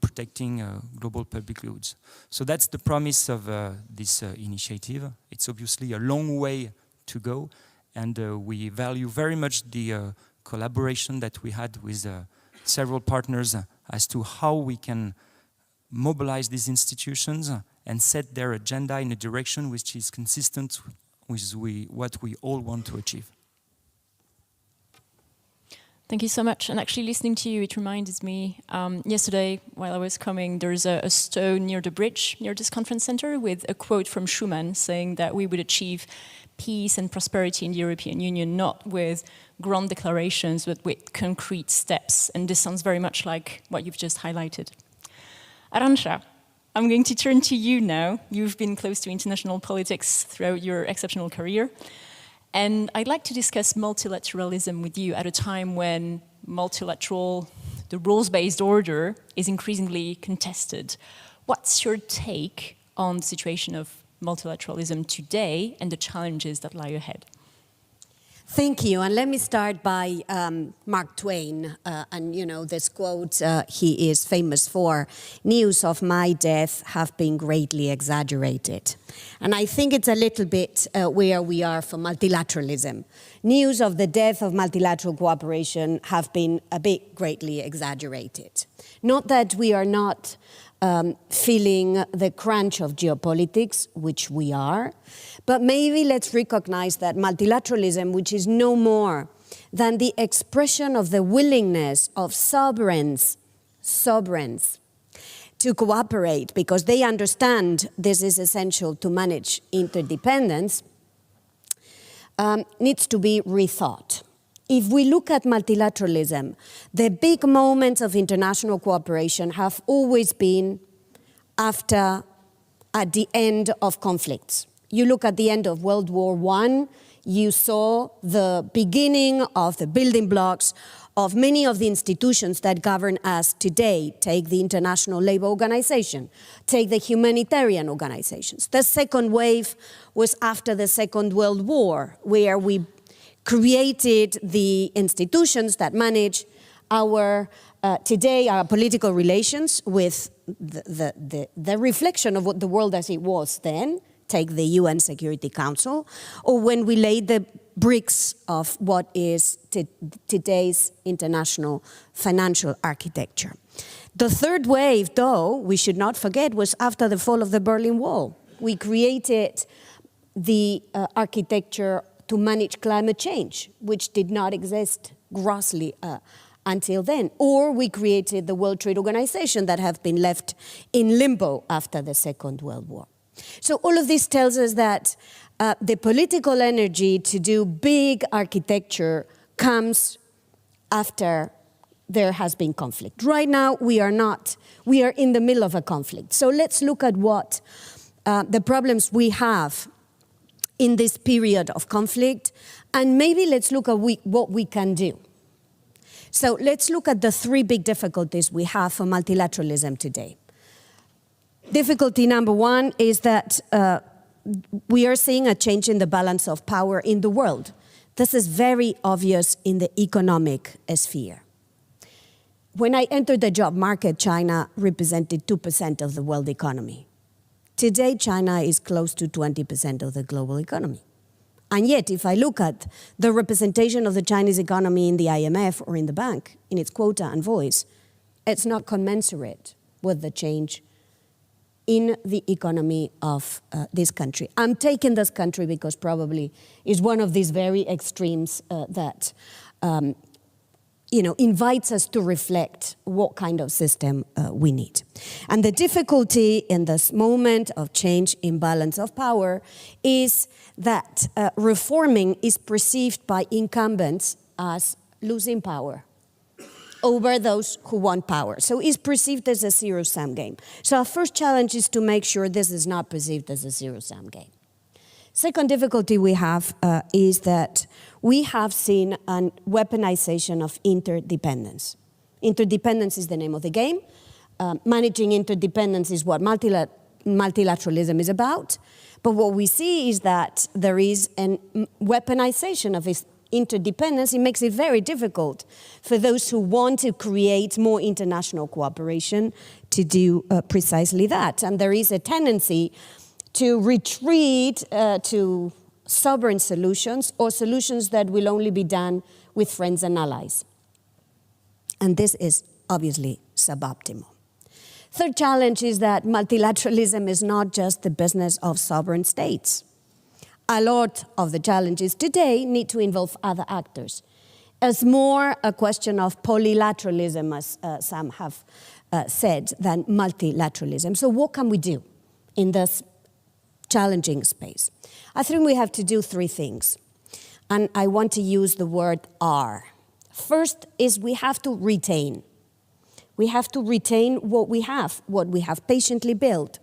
protecting global public goods. So that's the promise of this initiative. It's obviously a long way to go, and we value very much the collaboration that we had with several partners as to how we can mobilize these institutions and set their agenda in a direction which is consistent with what we all want to achieve. Thank you so much. And actually listening to you, it reminds me, yesterday while I was coming, there's a stone near the bridge, near this conference center, with a quote from Schuman saying that we would achieve peace and prosperity in the European Union, not with grand declarations, but with concrete steps. And this sounds very much like what you've just highlighted. Arantxa, I'm going to turn to you now. You've been close to international politics throughout your exceptional career. And I'd like to discuss multilateralism with you at a time when the rules-based order is increasingly contested. What's your take on the situation of multilateralism today and the challenges that lie ahead? Thank you, and let me start by Mark Twain, and you know this quote he is famous for, "News of my death have been greatly exaggerated." And I think it's a little bit where we are for multilateralism. News of the death of multilateral cooperation have been a bit greatly exaggerated. Not that we are not feeling the crunch of geopolitics, which we are. But maybe let's recognize that multilateralism, which is no more than the expression of the willingness of sovereigns to cooperate because they understand this is essential to manage interdependence, needs to be rethought. If we look at multilateralism, the big moments of international cooperation have always been at the end of conflicts. You look at the end of World War I, you saw the beginning of the building blocks of many of the institutions that govern us today. Take the International Labour Organization, take the humanitarian organizations. The second wave was after the Second World War, where we created the institutions that manage today our political relations with the reflection of what the world as it was then. Take the UN Security Council, or when we laid the bricks of what is today's international financial architecture. The third wave, though, we should not forget, was after the fall of the Berlin Wall. We created the architecture to manage climate change, which did not exist grossly until then. Or we created the World Trade Organization that have been left in limbo after the Second World War. So all of this tells us that the political energy to do big architecture comes after there has been conflict. Right now, we are in the middle of a conflict. So let's look at what the problems we have in this period of conflict, and maybe let's look at what we can do. So let's look at the three big difficulties we have for multilateralism today. Difficulty number one is that we are seeing a change in the balance of power in the world. This is very obvious in the economic sphere. When I entered the job market, China represented 2% of the world economy. Today, China is close to 20% of the global economy. And yet, if I look at the representation of the Chinese economy in the IMF or in the bank, in its quota and voice, it's not commensurate with the change in the economy of this country. I'm taking this country because probably is one of these very extremes that invites us to reflect what kind of system we need. And the difficulty in this moment of change in balance of power is that reforming is perceived by incumbents as losing power over those who want power. So it's perceived as a zero-sum game. So our first challenge is to make sure this is not perceived as a zero-sum game. Second difficulty we have is that we have seen a weaponization of interdependence. Interdependence is the name of the game. Managing interdependence is what multilateralism is about. But what we see is that there is a weaponization of interdependence. It makes it very difficult for those who want to create more international cooperation to do precisely that. And there is a tendency to retreat to sovereign solutions or solutions that will only be done with friends and allies. And this is obviously suboptimal. Third challenge is that multilateralism is not just the business of sovereign states. A lot of the challenges today need to involve other actors. It's more a question of polylateralism, as some have said, than multilateralism. So what can we do in this challenging space? I think we have to do three things. And I want to use the word R. First is we have to retain. We have to retain what we have patiently built.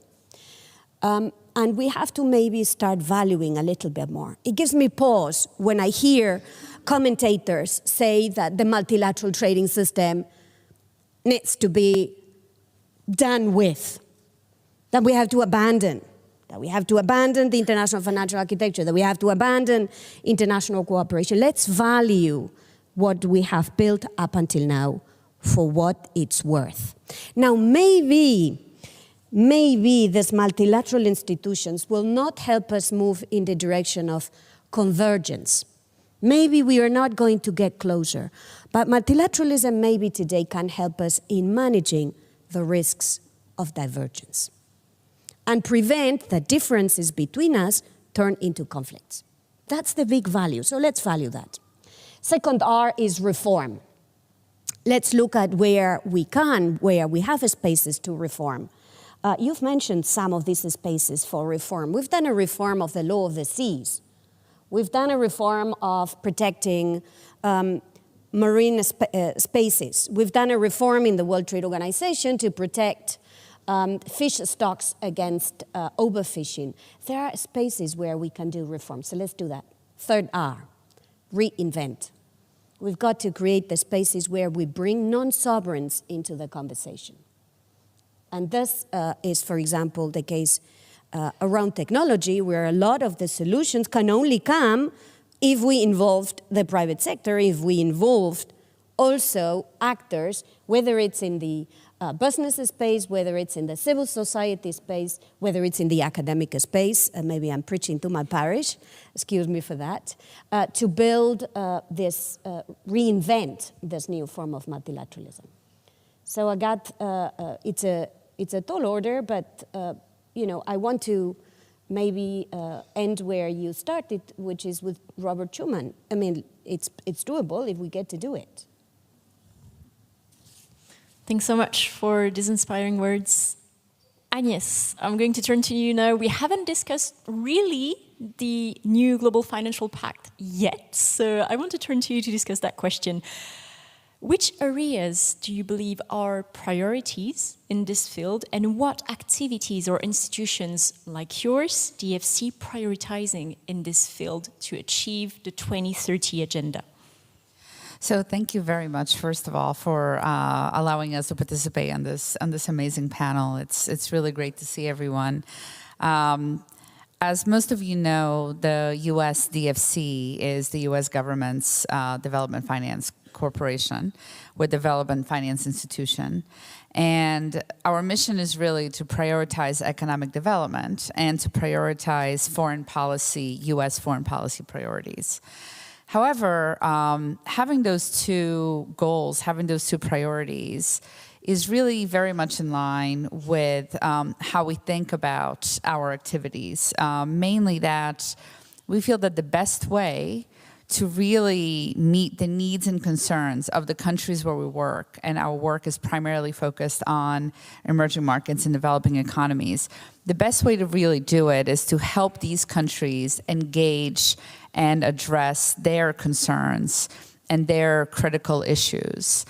And we have to maybe start valuing a little bit more. It gives me pause when I hear commentators say that the multilateral trading system needs to be done with, that we have to abandon the international financial architecture, that we have to abandon international cooperation. Let's value what we have built up until now for what it's worth. Now, maybe these multilateral institutions will not help us move in the direction of convergence. Maybe we are not going to get closer, but multilateralism maybe today can help us in managing the risks of divergence and prevent that differences between us turn into conflicts. That's the big value, so let's value that. Second R is reform. Let's look at where we have spaces to reform. You've mentioned some of these spaces for reform. We've done a reform of the law of the seas. We've done a reform of protecting marine spaces. We've done a reform in the World Trade Organization to protect fish stocks against overfishing. There are spaces where we can do reform, so let's do that. Third R, reinvent. We've got to create the spaces where we bring non-sovereigns into the conversation. And this is, for example, the case around technology, where a lot of the solutions can only come if we involved the private sector, if we involved also actors, whether it's in the business space, whether it's in the civil society space, whether it's in the academic space, maybe I'm preaching to my parish, excuse me for that, to build reinvent this new form of multilateralism. So I got, it's a tall order, but I want to maybe end where you started, which is with Robert Schuman. I mean, it's doable if we get to do it. Thanks so much for these inspiring words. Agnes, I'm going to turn to you now. We haven't discussed really the new Global Financial Pact yet, so I want to turn to you to discuss that question. Which areas do you believe are priorities in this field, and what activities or institutions like yours, DFC, prioritizing in this field to achieve the 2030 agenda? So thank you very much, first of all, for allowing us to participate on this amazing panel. It's really great to see everyone. As most of you know, the U.S. DFC is the U.S. government's development finance corporation, or development finance institution. And our mission is really to prioritize economic development and to prioritize foreign policy, U.S. foreign policy priorities. However, having those two goals, having those two priorities is really very much in line with how we think about our activities. Mainly that we feel that the best way to really meet the needs and concerns of the countries where we work, and our work is primarily focused on emerging markets and developing economies, the best way to really do it is to help these countries engage and address their concerns and their critical issues.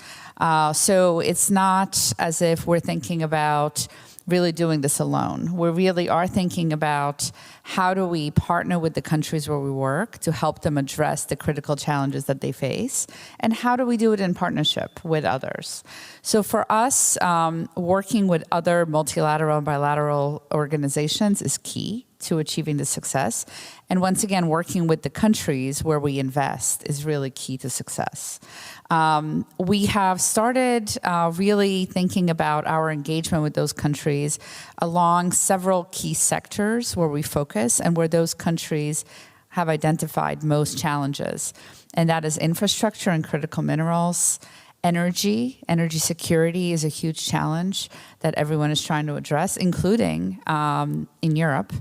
So it's not as if we're thinking about really doing this alone. We really are thinking about how do we partner with the countries where we work to help them address the critical challenges that they face, and how do we do it in partnership with others. So for us, working with other multilateral and bilateral organizations is key to achieving the success. And once again, working with the countries where we invest is really key to success. We have started really thinking about our engagement with those countries along several key sectors where we focus and where those countries have identified most challenges. And that is infrastructure and critical minerals. Energy security is a huge challenge that everyone is trying to address, including in Europe,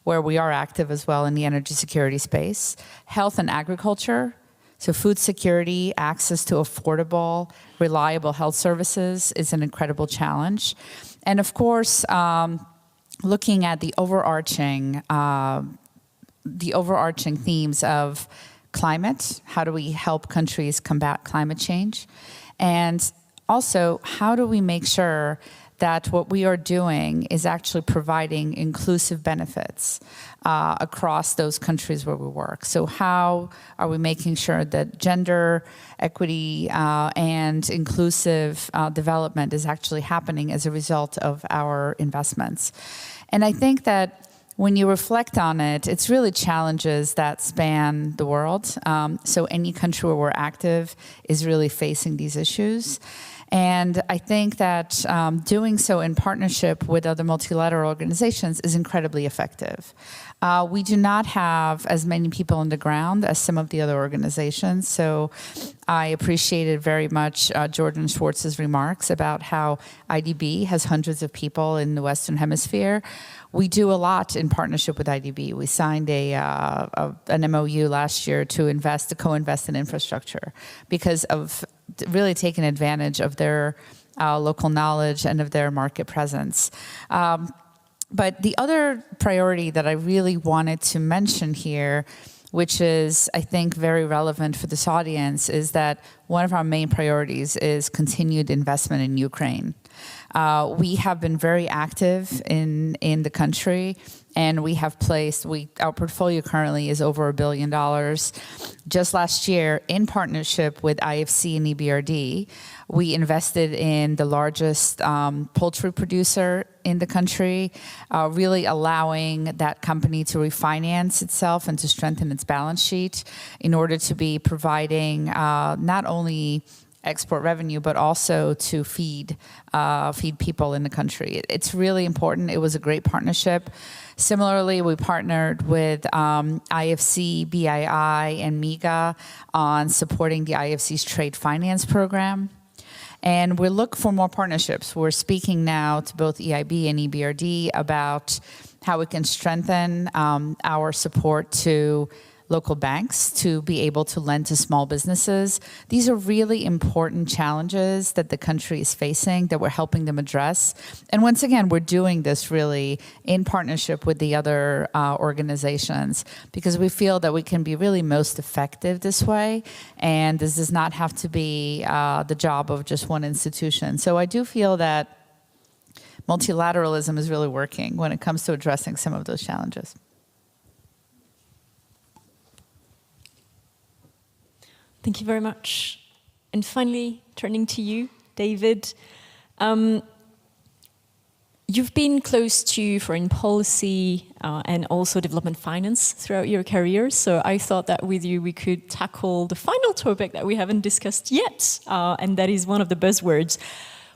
where we are active as well in the energy security space. Health and agriculture, so food security, access to affordable, reliable health services is an incredible challenge. And of course, looking at the overarching themes of climate, how do we help countries combat climate change? And also, how do we make sure that what we are doing is actually providing inclusive benefits across those countries where we work? So how are we making sure that gender equity and inclusive development is actually happening as a result of our investments? And I think that when you reflect on it, it's really challenges that span the world. So any country where we're active is really facing these issues. And I think that doing so in partnership with other multilateral organizations is incredibly effective. We do not have as many people on the ground as some of the other organizations, so I appreciated very much Jordan Schwartz's remarks about how IDB has hundreds of people in the Western Hemisphere. We do a lot in partnership with IDB. We signed an MOU last year to co-invest in infrastructure because of really taking advantage of their local knowledge and of their market presence. But the other priority that I really wanted to mention here, which is, I think, very relevant for this audience, is that one of our main priorities is continued investment in Ukraine. We have been very active in the country, and we have our portfolio currently is over $1 billion. Just last year, in partnership with IFC and EBRD, we invested in the largest poultry producer in the country, really allowing that company to refinance itself and to strengthen its balance sheet in order to be providing not only export revenue, but also to feed people in the country. It's really important. It was a great partnership. Similarly, we partnered with IFC, BII, and MIGA on supporting the IFC's trade finance program. And we look for more partnerships. We're speaking now to both EIB and EBRD about how we can strengthen our support to local banks to be able to lend to small businesses. These are really important challenges that the country is facing that we're helping them address. And once again, we're doing this really in partnership with the other organizations because we feel that we can be really most effective this way. And this does not have to be the job of just one institution. So I do feel that multilateralism is really working when it comes to addressing some of those challenges. Thank you very much. And finally, turning to you, David. You've been close to foreign policy and also development finance throughout your career. So I thought that with you, we could tackle the final topic that we haven't discussed yet, and that is one of the buzzwords.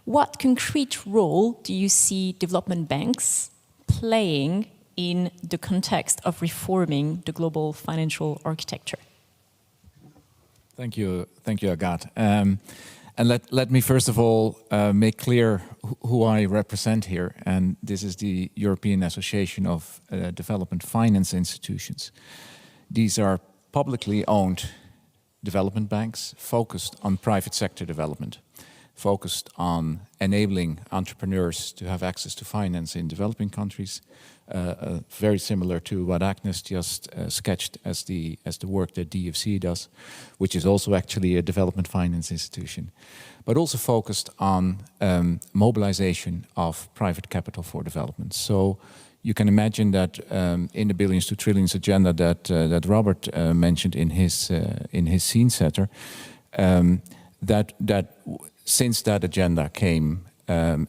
What concrete role do you see development banks playing in the context of reforming the global financial architecture? Thank you, Agathe. And let me first of all make clear who I represent here, and this is the European Association of Development Finance Institutions. These are publicly owned development banks focused on private sector development, focused on enabling entrepreneurs to have access to finance in developing countries, very similar to what Agnes just sketched as the work that DFC does, which is also actually a development finance institution, but also focused on mobilization of private capital for development. So you can imagine that in the billions to trillions agenda that Robert mentioned in his scene setter, that since that agenda came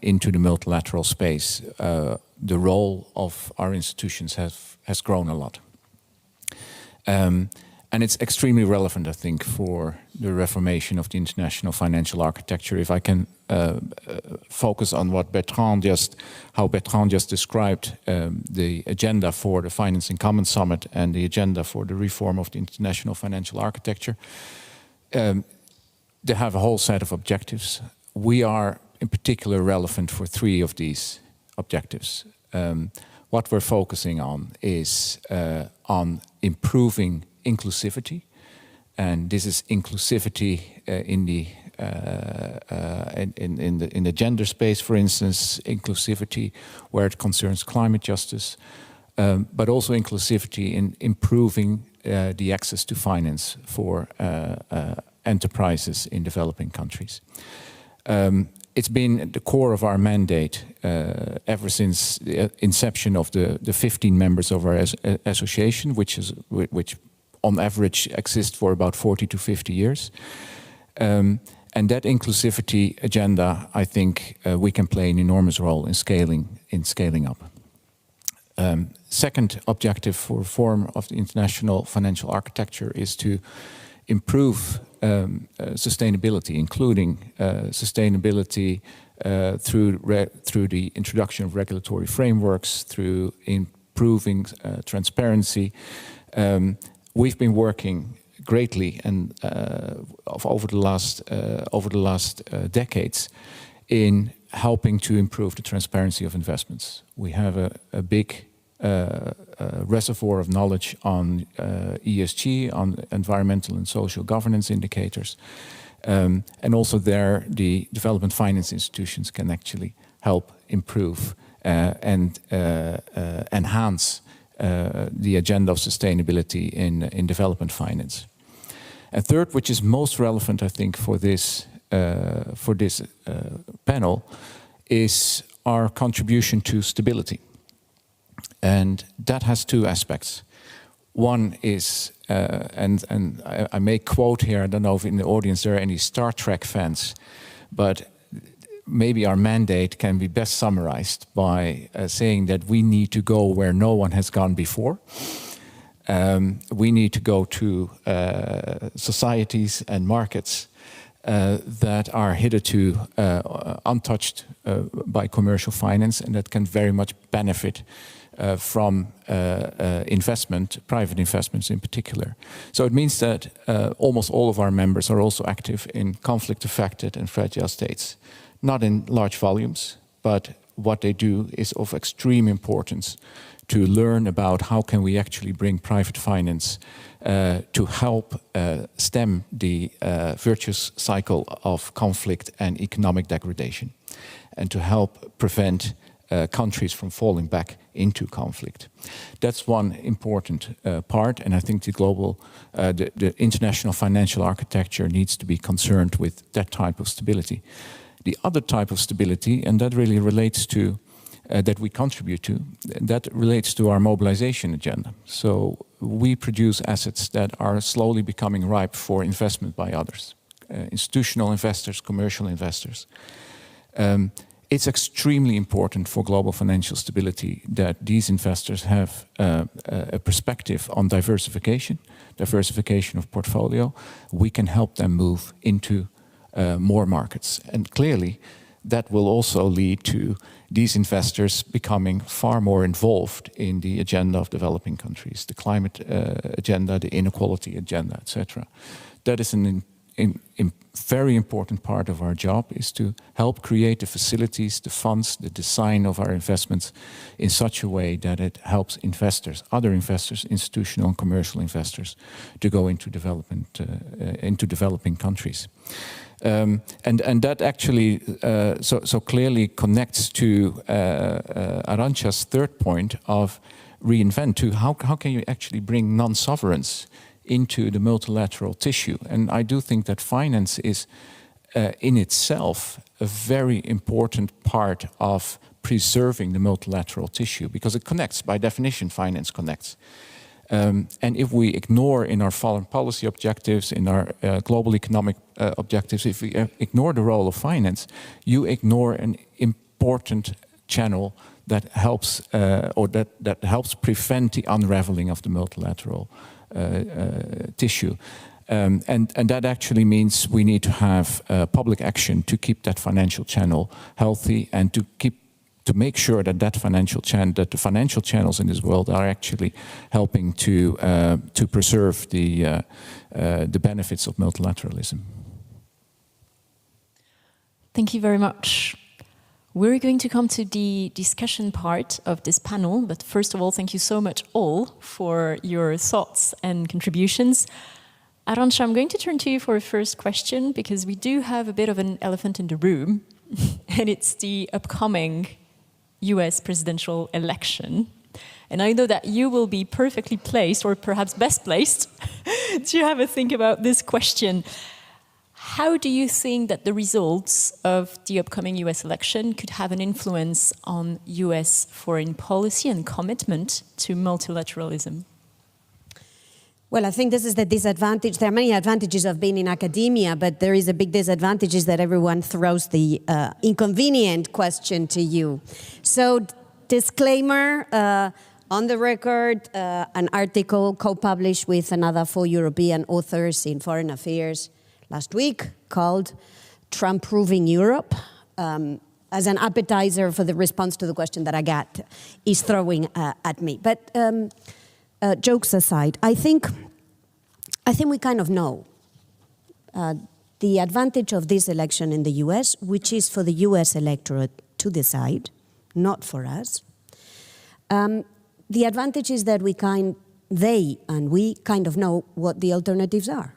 into the multilateral space, the role of our institutions has grown a lot. And it's extremely relevant, I think, for the reformation of the international financial architecture. If I can focus on how Bertrand just described the agenda for the Finance in Common Summit and the agenda for the reform of the international financial architecture, they have a whole set of objectives. We are in particular relevant for three of these objectives. What we're focusing on is on improving inclusivity, and this is inclusivity in the gender space, for instance, inclusivity where it concerns climate justice, but also inclusivity in improving the access to finance for enterprises in developing countries. It's been at the core of our mandate ever since the inception of the 15 members of our association, which on average exists for about 40 to 50 years. And that inclusivity agenda, I think, we can play an enormous role in scaling up. Second objective for reform of the international financial architecture is to improve sustainability, including sustainability through the introduction of regulatory frameworks, through improving transparency. We've been working greatly and over the last decades in helping to improve the transparency of investments. We have a big reservoir of knowledge on ESG, on environmental and social governance indicators. And also there, the development finance institutions can actually help improve and enhance the agenda of sustainability in development finance. And third, which is most relevant, I think, for this panel, is our contribution to stability. And that has two aspects. One is, and I may quote here, I don't know if in the audience there are any Star Trek fans, but maybe our mandate can be best summarized by saying that we need to go where no one has gone before. We need to go to societies and markets that are hitherto untouched by commercial finance and that can very much benefit from investment, private investments in particular. So it means that almost all of our members are also active in conflict-affected and fragile states. Not in large volumes, but what they do is of extreme importance to learn about how can we actually bring private finance to help stem the virtuous cycle of conflict and economic degradation, and to help prevent countries from falling back into conflict. That's one important part, and I think the international financial architecture needs to be concerned with that type of stability. The other type of stability, and that really relates to, that we contribute to, that relates to our mobilization agenda. So we produce assets that are slowly becoming ripe for investment by others, institutional investors, commercial investors. It's extremely important for global financial stability that these investors have a perspective on diversification of portfolio. We can help them move into more markets. And clearly, that will also lead to these investors becoming far more involved in the agenda of developing countries, the climate agenda, the inequality agenda, etc. That is a very important part of our job, is to help create the facilities, the funds, the design of our investments in such a way that it helps investors, other investors, institutional and commercial investors, to go into development, into developing countries. And that actually so clearly connects to Arantxa's third point of reinvent, to how can you actually bring non-sovereigns into the multilateral tissue. And I do think that finance is in itself a very important part of preserving the multilateral tissue, because it connects, by definition finance connects. And if we ignore in our foreign policy objectives, in our global economic objectives, if we ignore the role of finance, you ignore an important channel that helps that helps prevent the unraveling of the multilateral tissue. And that actually means we need to have public action to keep that financial channel healthy, and to make sure that the financial channels in this world are actually helping to preserve the benefits of multilateralism. Thank you very much. We're going to come to the discussion part of this panel, but first of all, thank you so much all for your thoughts and contributions. Arantxa, I'm going to turn to you for a first question, because we do have a bit of an elephant in the room, and it's the upcoming US presidential election. And I know that you will be perfectly placed, or perhaps best placed, to have a think about this question. How do you think that the results of the upcoming US election could have an influence on US foreign policy and commitment to multilateralism? Well, I think this is the disadvantage. There are many advantages of being in academia, but there is a big disadvantage, is that everyone throws the inconvenient question to you. So, disclaimer, on the record, an article co-published with another 4 European authors in Foreign Affairs, last week called Trump-proving Europe, as an appetizer for the response to the question that Agathe is throwing at me. But jokes aside, I think we kind of know the advantage of this election in the US, which is for the US electorate to decide, not for us. The advantage is that they and we kind of know what the alternatives are,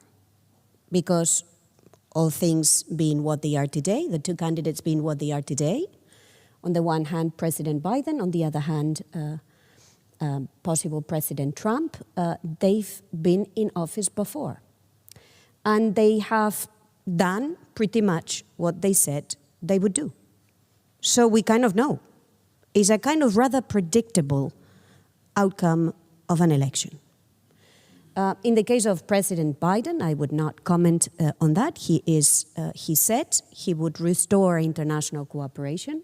because all things being what they are today, the two candidates being what they are today, on the one hand, President Biden, on the other hand, possible President Trump, they've been in office before. And they have done pretty much what they said they would do. So we kind of know. It's a kind of rather predictable outcome of an election. In the case of President Biden, I would not comment on that. He said he would restore international cooperation.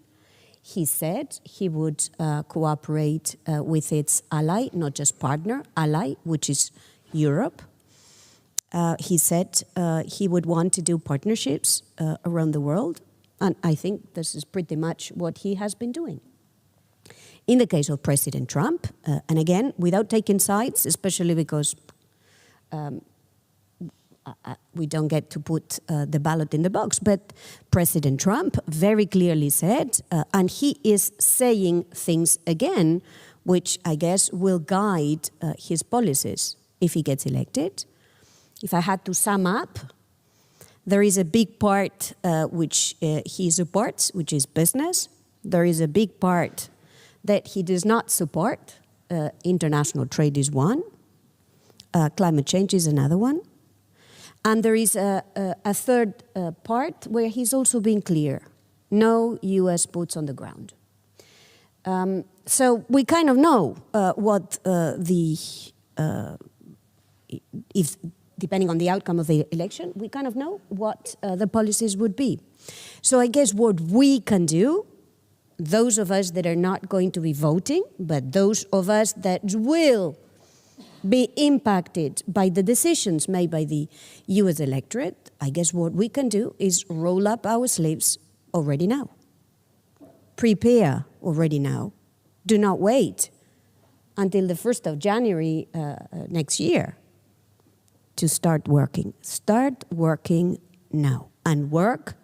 He said he would cooperate with its ally, not just partner, ally, which is Europe. He said he would want to do partnerships around the world. And I think this is pretty much what he has been doing. In the case of President Trump, and again, without taking sides, especially because we don't get to put the ballot in the box, but President Trump very clearly said, and he is saying things again, which I guess will guide his policies if he gets elected. If I had to sum up, there is a big part which he supports, which is business. There is a big part that he does not support. International trade is one. Climate change is another one. And there is a third part where he's also being clear. No US boots on the ground. So we kind of know what if depending on the outcome of the election, we kind of know what the policies would be. So I guess what we can do, those of us that are not going to be voting, but those of us that will be impacted by the decisions made by the US electorate, I guess what we can do is roll up our sleeves already now. Prepare already now. Do not wait until the 1st of January next year to start working. Start working now and work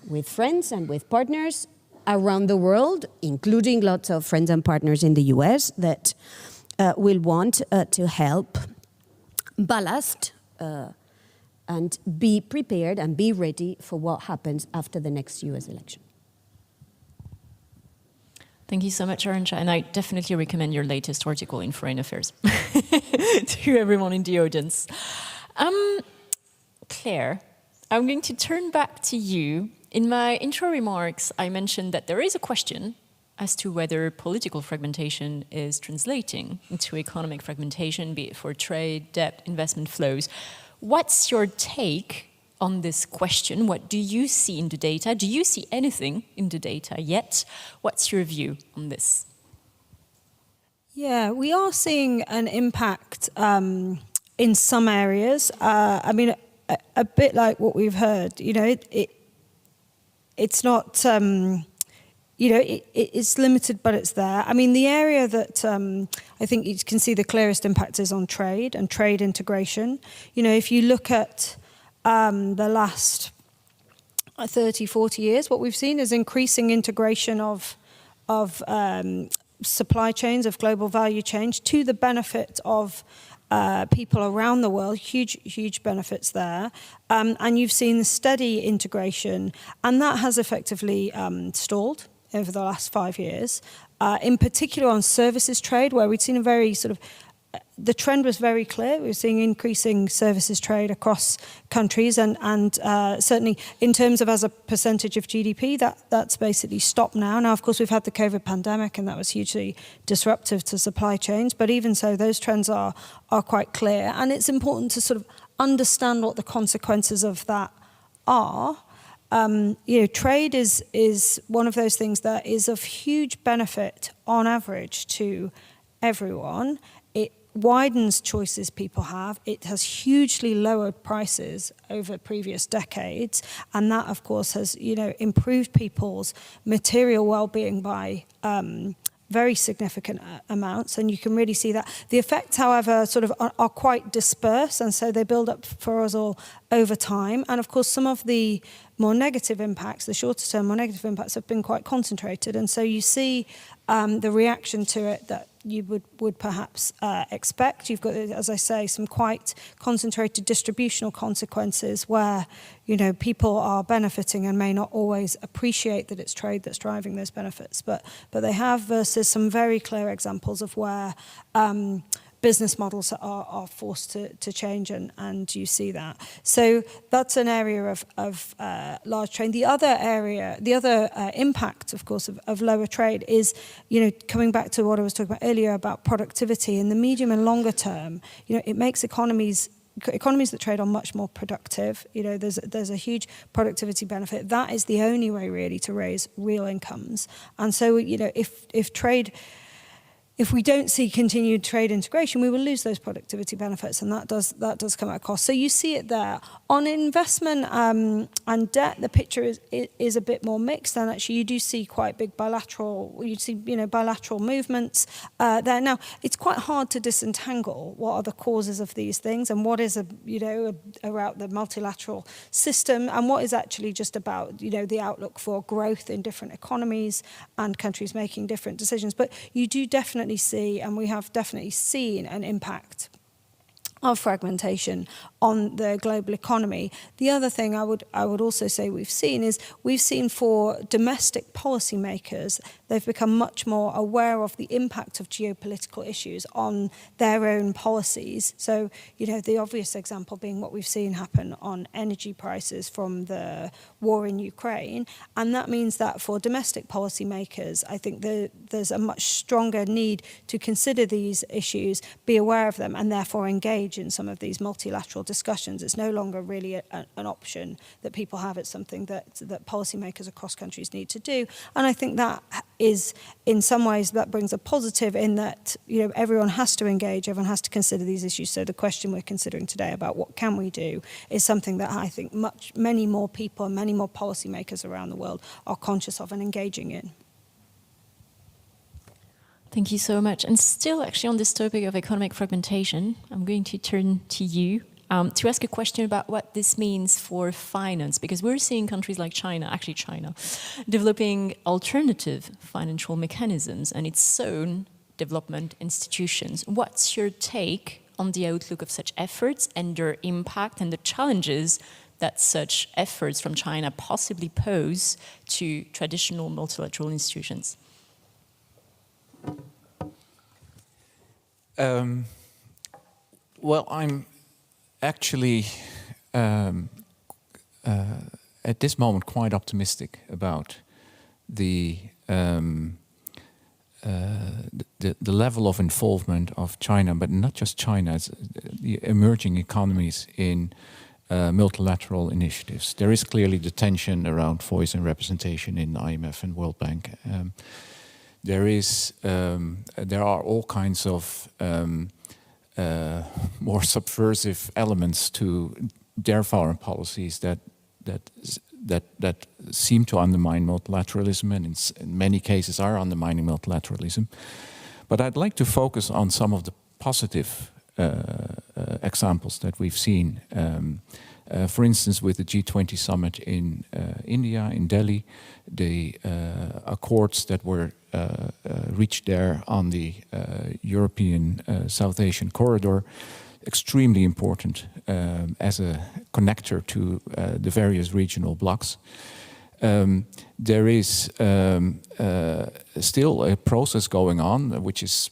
with friends and with partners around the world, including lots of friends and partners in the US that will want to help ballast and be prepared and be ready for what happens after the next US election. Thank you so much, Arantxa, and I definitely recommend your latest article in Foreign Affairs to everyone in the audience. Claire, I'm going to turn back to you. In my intro remarks, I mentioned that there is a question as to whether political fragmentation is translating into economic fragmentation, be it for trade, debt, investment flows. What's your take on this question? What do you see in the data? Do you see anything in the data yet? What's your view on this? Yeah, we are seeing an impact in some areas. I mean, a bit like what we've heard, you know, it's not, you know, it's limited, but it's there. I mean, the area that I think you can see the clearest impact is on trade and trade integration. You know, if you look at the last 30, 40 years, what we've seen is increasing integration of supply chains, of global value chains to the benefit of people around the world, huge benefits there. And you've seen steady integration, and that has effectively stalled over the last 5 years, in particular on services trade, where we'd seen a very sort of, the trend was very clear. We were seeing increasing services trade across countries, and certainly in terms of as a percentage of GDP, that's basically stopped now. Now, of course, we've had the COVID pandemic, and that was hugely disruptive to supply chains. But even so, those trends are quite clear, and it's important to sort of understand what the consequences of that are. You know, trade is one of those things that is of huge benefit on average to everyone. widens choices people have. It has hugely lowered prices over previous decades, and that, of course, has improved people's material well-being by very significant amounts, and you can really see that. The effects, however, sort of are quite dispersed, and so they build up for us all over time. And of course, some of the more negative impacts, the shorter term more negative impacts, have been quite concentrated, and so you see the reaction to it that you would perhaps expect. You've got, as I say, some quite concentrated distributional consequences where, people are benefiting and may not always appreciate that it's trade that's driving those benefits. But they have, versus some very clear examples of where business models are forced to change, and you see that. So that's an area of large trade. The other area, the other impact, of course, of lower trade is, coming back to what I was talking about earlier about productivity. In the medium and longer term, it makes economies that trade are much more productive. There's a huge productivity benefit. That is the only way really to raise real incomes. And so, if we don't see continued trade integration, we will lose those productivity benefits, and that does come at a cost. So you see it there. On investment and debt, the picture is a bit more mixed, and actually you do see quite big bilateral movements there. Now, it's quite hard to disentangle what are the causes of these things and what is about the multilateral system, and what is actually just about the outlook for growth in different economies and countries making different decisions. But you do definitely see, and we have definitely seen, an impact of fragmentation on the global economy. The other thing I would also say we've seen for domestic policymakers, they've become much more aware of the impact of geopolitical issues on their own policies. So, the obvious example being what we've seen happen on energy prices from the war in Ukraine. And that means that for domestic policymakers, I think there's a much stronger need to consider these issues, be aware of them, and therefore engage in some of these multilateral discussions. It's no longer really an option that people have. It's something that policymakers across countries need to do. And I think that is, in some ways, that brings a positive in that, everyone has to engage, everyone has to consider these issues. So the question we're considering today about what can we do is something that I think many more people and many more policymakers around the world are conscious of and engaging in. Thank you so much. And still actually on this topic of economic fragmentation, I'm going to turn to you to ask a question about what this means for finance, because we're seeing countries like China, developing alternative financial mechanisms and its own development institutions. What's your take on the outlook of such efforts and their impact and the challenges that such efforts from China possibly pose to traditional multilateral institutions? Well, I'm actually at this moment quite optimistic about the level of involvement of China, but not just China, it's the emerging economies in multilateral initiatives. There is clearly the tension around voice and representation in IMF and World Bank. There are all kinds of more subversive elements to their foreign policies that seem to undermine multilateralism, and in many cases are undermining multilateralism. But I'd like to focus on some of the positive examples that we've seen. For instance, with the G20 summit in India, in Delhi, the accords that were reached there on the European South Asian corridor, extremely important as a connector to the various regional blocs. There is still a process going on, which is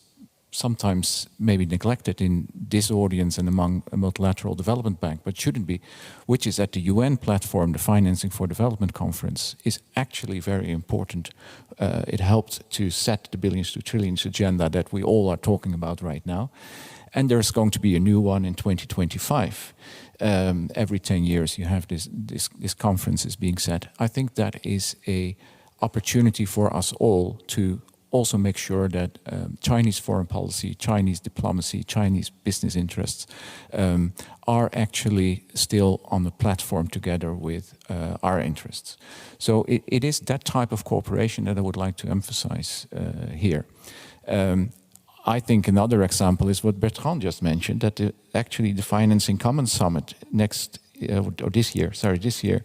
sometimes maybe neglected in this audience and among a multilateral development bank, but shouldn't be, which is at the UN platform, the Financing for Development Conference, is actually very important. It helped to set the billions to trillions agenda that we all are talking about right now. And there's going to be a new one in 2025. Every 10 years you have this conference is being set. I think that is an opportunity for us all to also make sure that Chinese foreign policy, Chinese diplomacy, Chinese business interests are actually still on the platform together with our interests. So it is that type of cooperation that I would like to emphasize here. I think another example is what Bertrand just mentioned, that actually the Financing Commons Summit this year,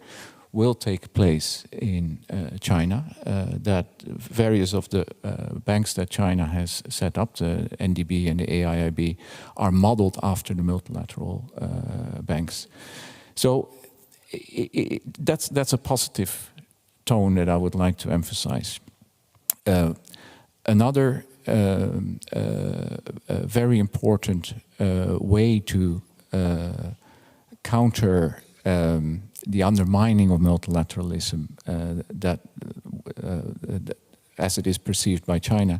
will take place in China, that various of the banks that China has set up, the NDB and the EIB, are modeled after the multilateral banks. So that's a positive tone that I would like to emphasize. Another very important way to counter the undermining of multilateralism as it is perceived by China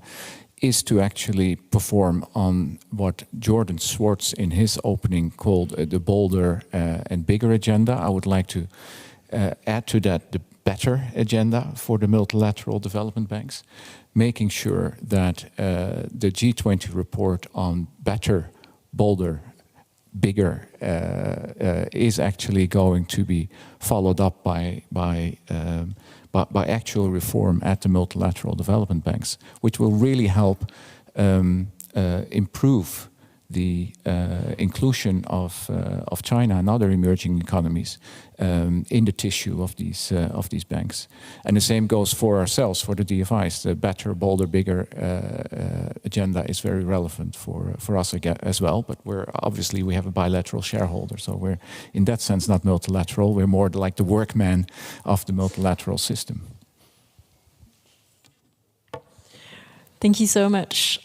is to actually perform on what Jordan Swartz in his opening called the bolder and bigger agenda. I would like to add to that the better agenda for the multilateral development banks, making sure that the G20 report on better, bolder, bigger is actually going to be followed up by actual reform at the multilateral development banks, which will really help improve the inclusion of China and other emerging economies in the tissue of these banks. And the same goes for ourselves, for the DFIs. The better, bolder, bigger agenda is very relevant for us as well. But we have a bilateral shareholder, so we're in that sense not multilateral. We're more like the workman of the multilateral system. Thank you so much.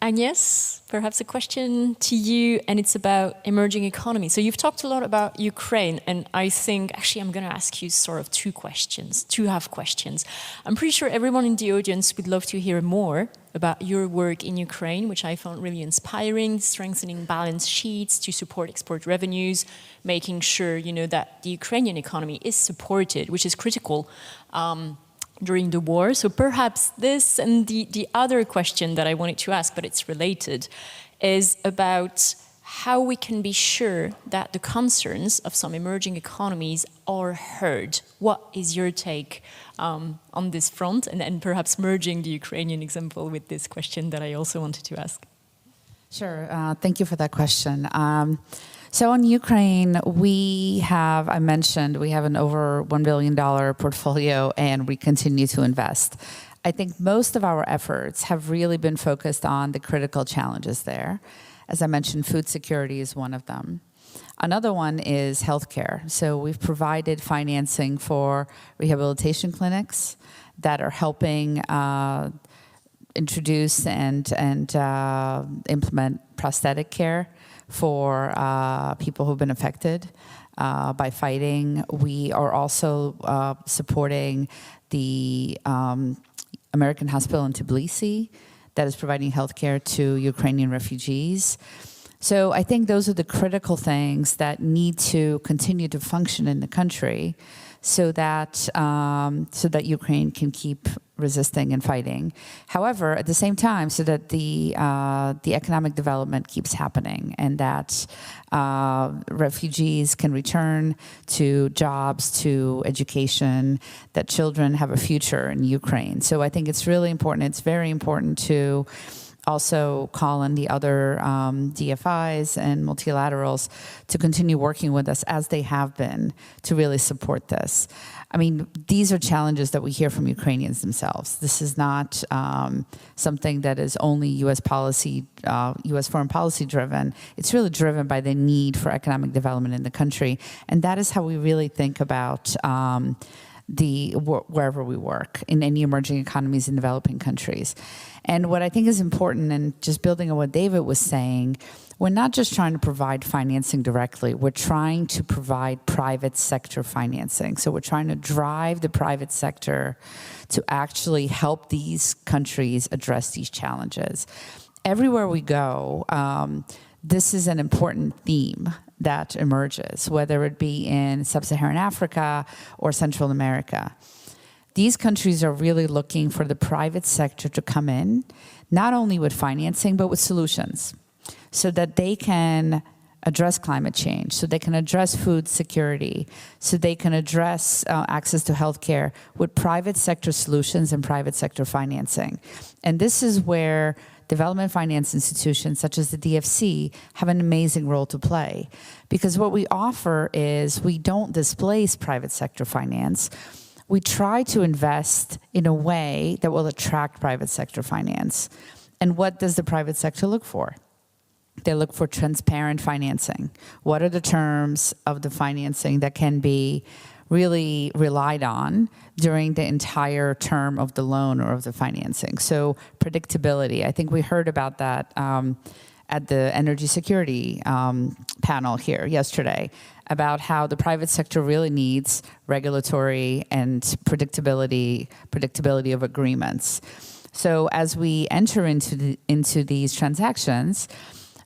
Agnes, perhaps a question to you, and it's about emerging economies. So you've talked a lot about Ukraine, and I think actually I'm going to ask you sort of two half questions. I'm pretty sure everyone in the audience would love to hear more about your work in Ukraine, which I found really inspiring, strengthening balance sheets to support export revenues, making sure, that the Ukrainian economy is supported, which is critical during the war. So perhaps this, and the other question that I wanted to ask, but it's related, is about how we can be sure that the concerns of some emerging economies are heard. What is your take on this front? And perhaps merging the Ukrainian example with this question that I also wanted to ask. Sure, thank you for that question. So in Ukraine, we have an over $1 billion portfolio, and we continue to invest. I think most of our efforts have really been focused on the critical challenges there. As I mentioned, food security is one of them. Another one is healthcare. So we've provided financing for rehabilitation clinics that are helping introduce and implement prosthetic care for people who've been affected by fighting. We are also supporting the American hospital in Tbilisi that is providing healthcare to Ukrainian refugees. So I think those are the critical things that need to continue to function in the country so that Ukraine can keep resisting and fighting. However, at the same time, so that the economic development keeps happening and that refugees can return to jobs, to education, that children have a future in Ukraine. So I think it's really important. It's very important to also call on the other DFIs and multilaterals to continue working with us as they have been to really support this. I mean, these are challenges that we hear from Ukrainians themselves. This is not something that is only U.S. policy, U.S. foreign policy driven. It's really driven by the need for economic development in the country. And that is how we really think about wherever we work, in any emerging economies in developing countries. And what I think is important, and just building on what David was saying, we're not just trying to provide financing directly, we're trying to provide private sector financing. So we're trying to drive the private sector to actually help these countries address these challenges. Everywhere we go, this is an important theme that emerges, whether it be in sub-Saharan Africa or Central America. these countries are really looking for the private sector to come in, not only with financing, but with solutions, so that they can address climate change, so they can address food security, so they can address access to healthcare with private sector solutions and private sector financing. And this is where development finance institutions such as the DFC have an amazing role to play. Because what we offer is we don't displace private sector finance. We try to invest in a way that will attract private sector finance. And what does the private sector look for? They look for transparent financing. What are the terms of the financing that can be really relied on during the entire term of the loan or of the financing? So predictability, I think we heard about that at the energy security panel here yesterday, about how the private sector really needs regulatory and predictability of agreements. So as we enter into these transactions,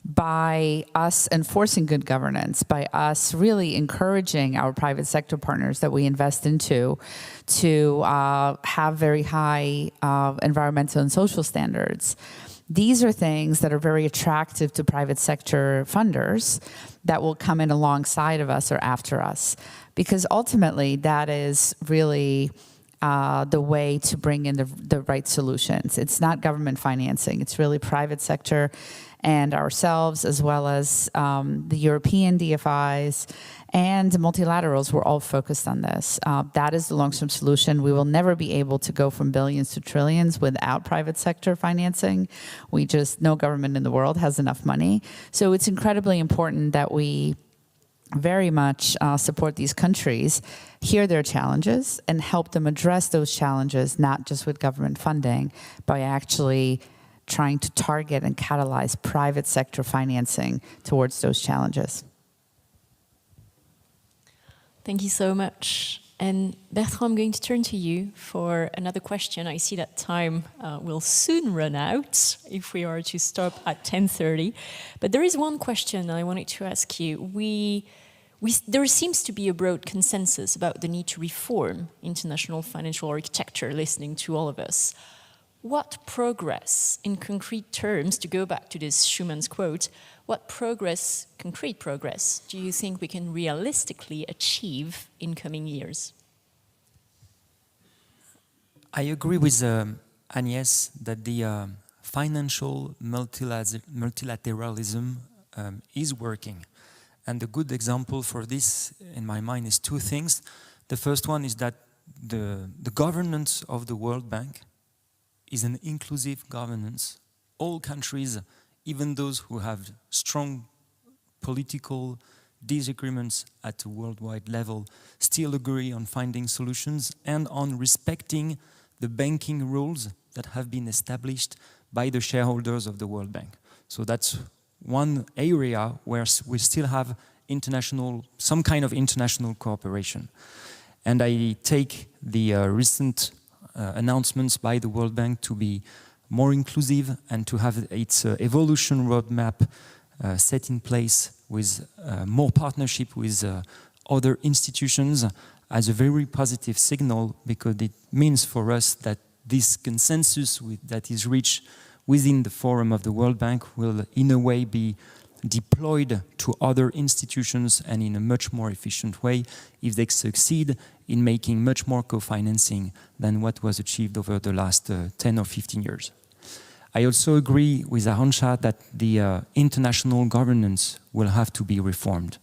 by us enforcing good governance, by us really encouraging our private sector partners that we invest into to have very high environmental and social standards, these are things that are very attractive to private sector funders that will come in alongside of us or after us. Because ultimately, that is really the way to bring in the right solutions. It's not government financing. It's really private sector and ourselves, as well as the European DFIs and the multilaterals. We're all focused on this. That is the long-term solution. We will never be able to go from billions to trillions without private sector financing. No government in the world has enough money. So it's incredibly important that we very much support these countries, hear their challenges, and help them address those challenges, not just with government funding, by actually trying to target and catalyze private sector financing towards those challenges. Thank you so much. And Bertrand, I'm going to turn to you for another question. I see that time will soon run out if we are to stop at 10:30. But there is one question I wanted to ask you. There seems to be a broad consensus about the need to reform international financial architecture, listening to all of us. What progress, in concrete terms, to go back to this Schumann's quote, what progress, concrete progress, do you think we can realistically achieve in coming years? I agree with Agnès that the financial multilateralism is working. And the good example for this, in my mind, is two things. The first one is that the governance of the World Bank is an inclusive governance. All countries, even those who have strong political disagreements at a worldwide level, still agree on finding solutions and on respecting the banking rules that have been established by the shareholders of the World Bank. So that's one area where we still have some kind of international cooperation. And I take the recent announcements by the World Bank to be more inclusive and to have its evolution roadmap set in place with more partnership with other institutions as a very positive signal, because it means for us that this consensus that is reached within the forum of the World Bank will in a way be deployed to other institutions and in a much more efficient way if they succeed in making much more co-financing than what was achieved over the last 10 or 15 years. I also agree with Arantxa that the international governance will have to be reformed.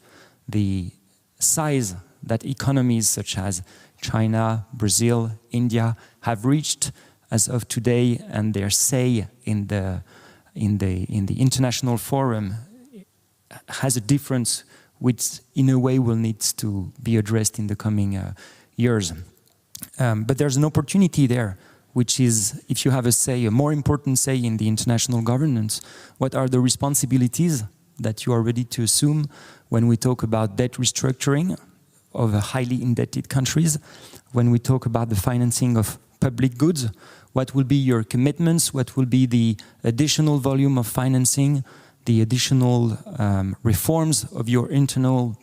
The size that economies such as China, Brazil, India have reached as of today, and their say in the international forum has a difference which in a way will need to be addressed in the coming years. But there's an opportunity there, which is, if you have a more important say in the international governance, what are the responsibilities that you are ready to assume when we talk about debt restructuring of highly indebted countries, when we talk about the financing of public goods? What will be your commitments? What will be the additional volume of financing, the additional reforms of your internal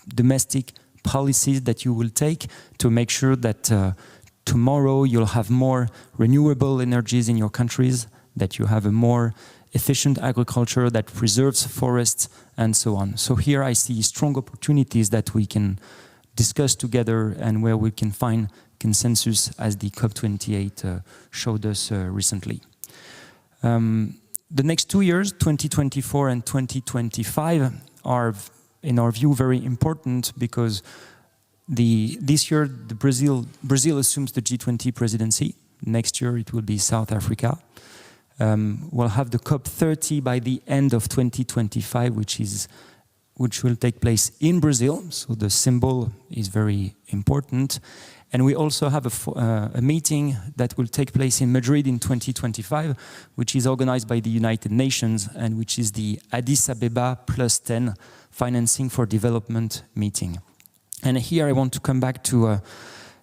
domestic policies that you will take to make sure that tomorrow you'll have more renewable energies in your countries, that you have a more efficient agriculture that preserves forests, and so on. So here I see strong opportunities that we can discuss together and where we can find consensus, as the COP28 showed us recently. The next 2 years, 2024 and 2025, are, in our view, very important because this year Brazil assumes the G20 presidency. Next year it will be South Africa. We'll have the COP30 by the end of 2025, which will take place in Brazil. So the symbol is very important. And we also have a meeting that will take place in Madrid in 2025, which is organized by the United Nations and which is the Addis Abeba +10 Financing for Development meeting. And here I want to come back to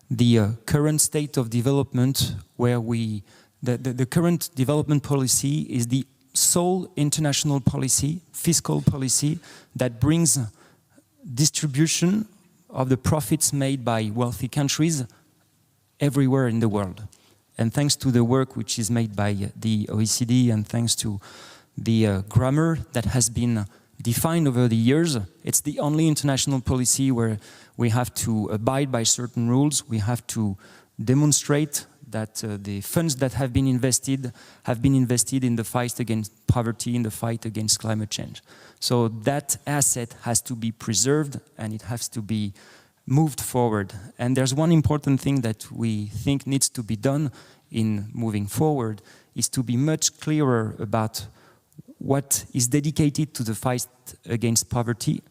the current state of development, where the current development policy is the sole international policy, fiscal policy, that brings distribution of the profits made by wealthy countries everywhere in the world. And thanks to the work which is made by the OECD and thanks to the grammar that has been defined over the years, it's the only international policy where we have to abide by certain rules. We have to demonstrate that the funds that have been invested in the fight against poverty, in the fight against climate change. So that asset has to be preserved and it has to be moved forward. And there's one important thing that we think needs to be done in moving forward, is to be much clearer about what is dedicated to the fight against poverty,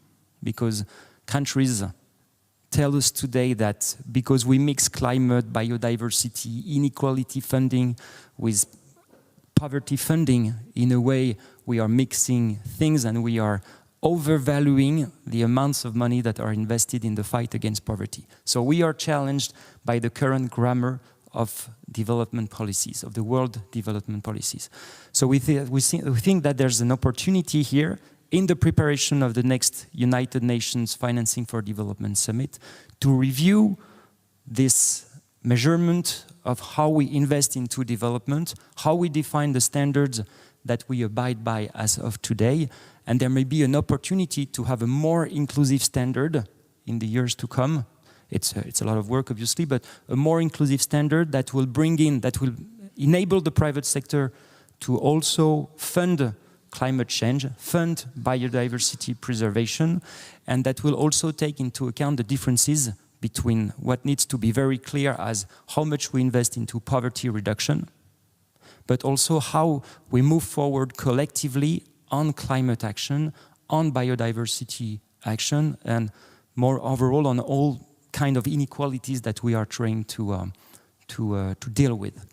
because countries tell us today that because we mix climate, biodiversity, inequality funding with poverty funding, in a way we are mixing things and we are overvaluing the amounts of money that are invested in the fight against poverty. So we are challenged by the current grammar of development policies, of the world development policies. So we think that there's an opportunity here in the preparation of the next United Nations Financing for Development Summit to review this measurement of how we invest into development, how we define the standards that we abide by as of today, and there may be an opportunity to have a more inclusive standard in the years to come. It's a lot of work, obviously, but a more inclusive standard that will enable the private sector to also fund climate change, fund biodiversity preservation, and that will also take into account the differences between what needs to be very clear as how much we invest into poverty reduction, but also how we move forward collectively on climate action, on biodiversity action, and more overall on all kind of inequalities that we are trying to deal with.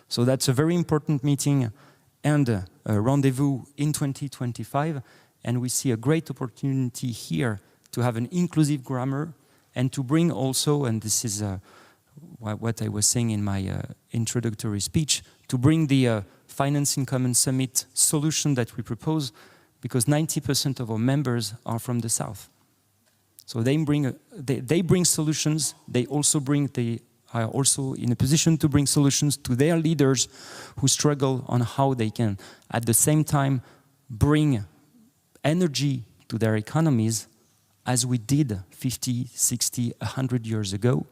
So that's a very important meeting and a rendezvous in 2025, and we see a great opportunity here to have an inclusive grammar and to bring also, and this is what I was saying in my introductory speech, to bring the Finance in Common Summit solution that we propose, because 90% of our members are from the South. So they bring solutions, they are also in a position to bring solutions to their leaders who struggle on how they can, at the same time, bring energy to their economies as we did 50, 60, 100 years ago,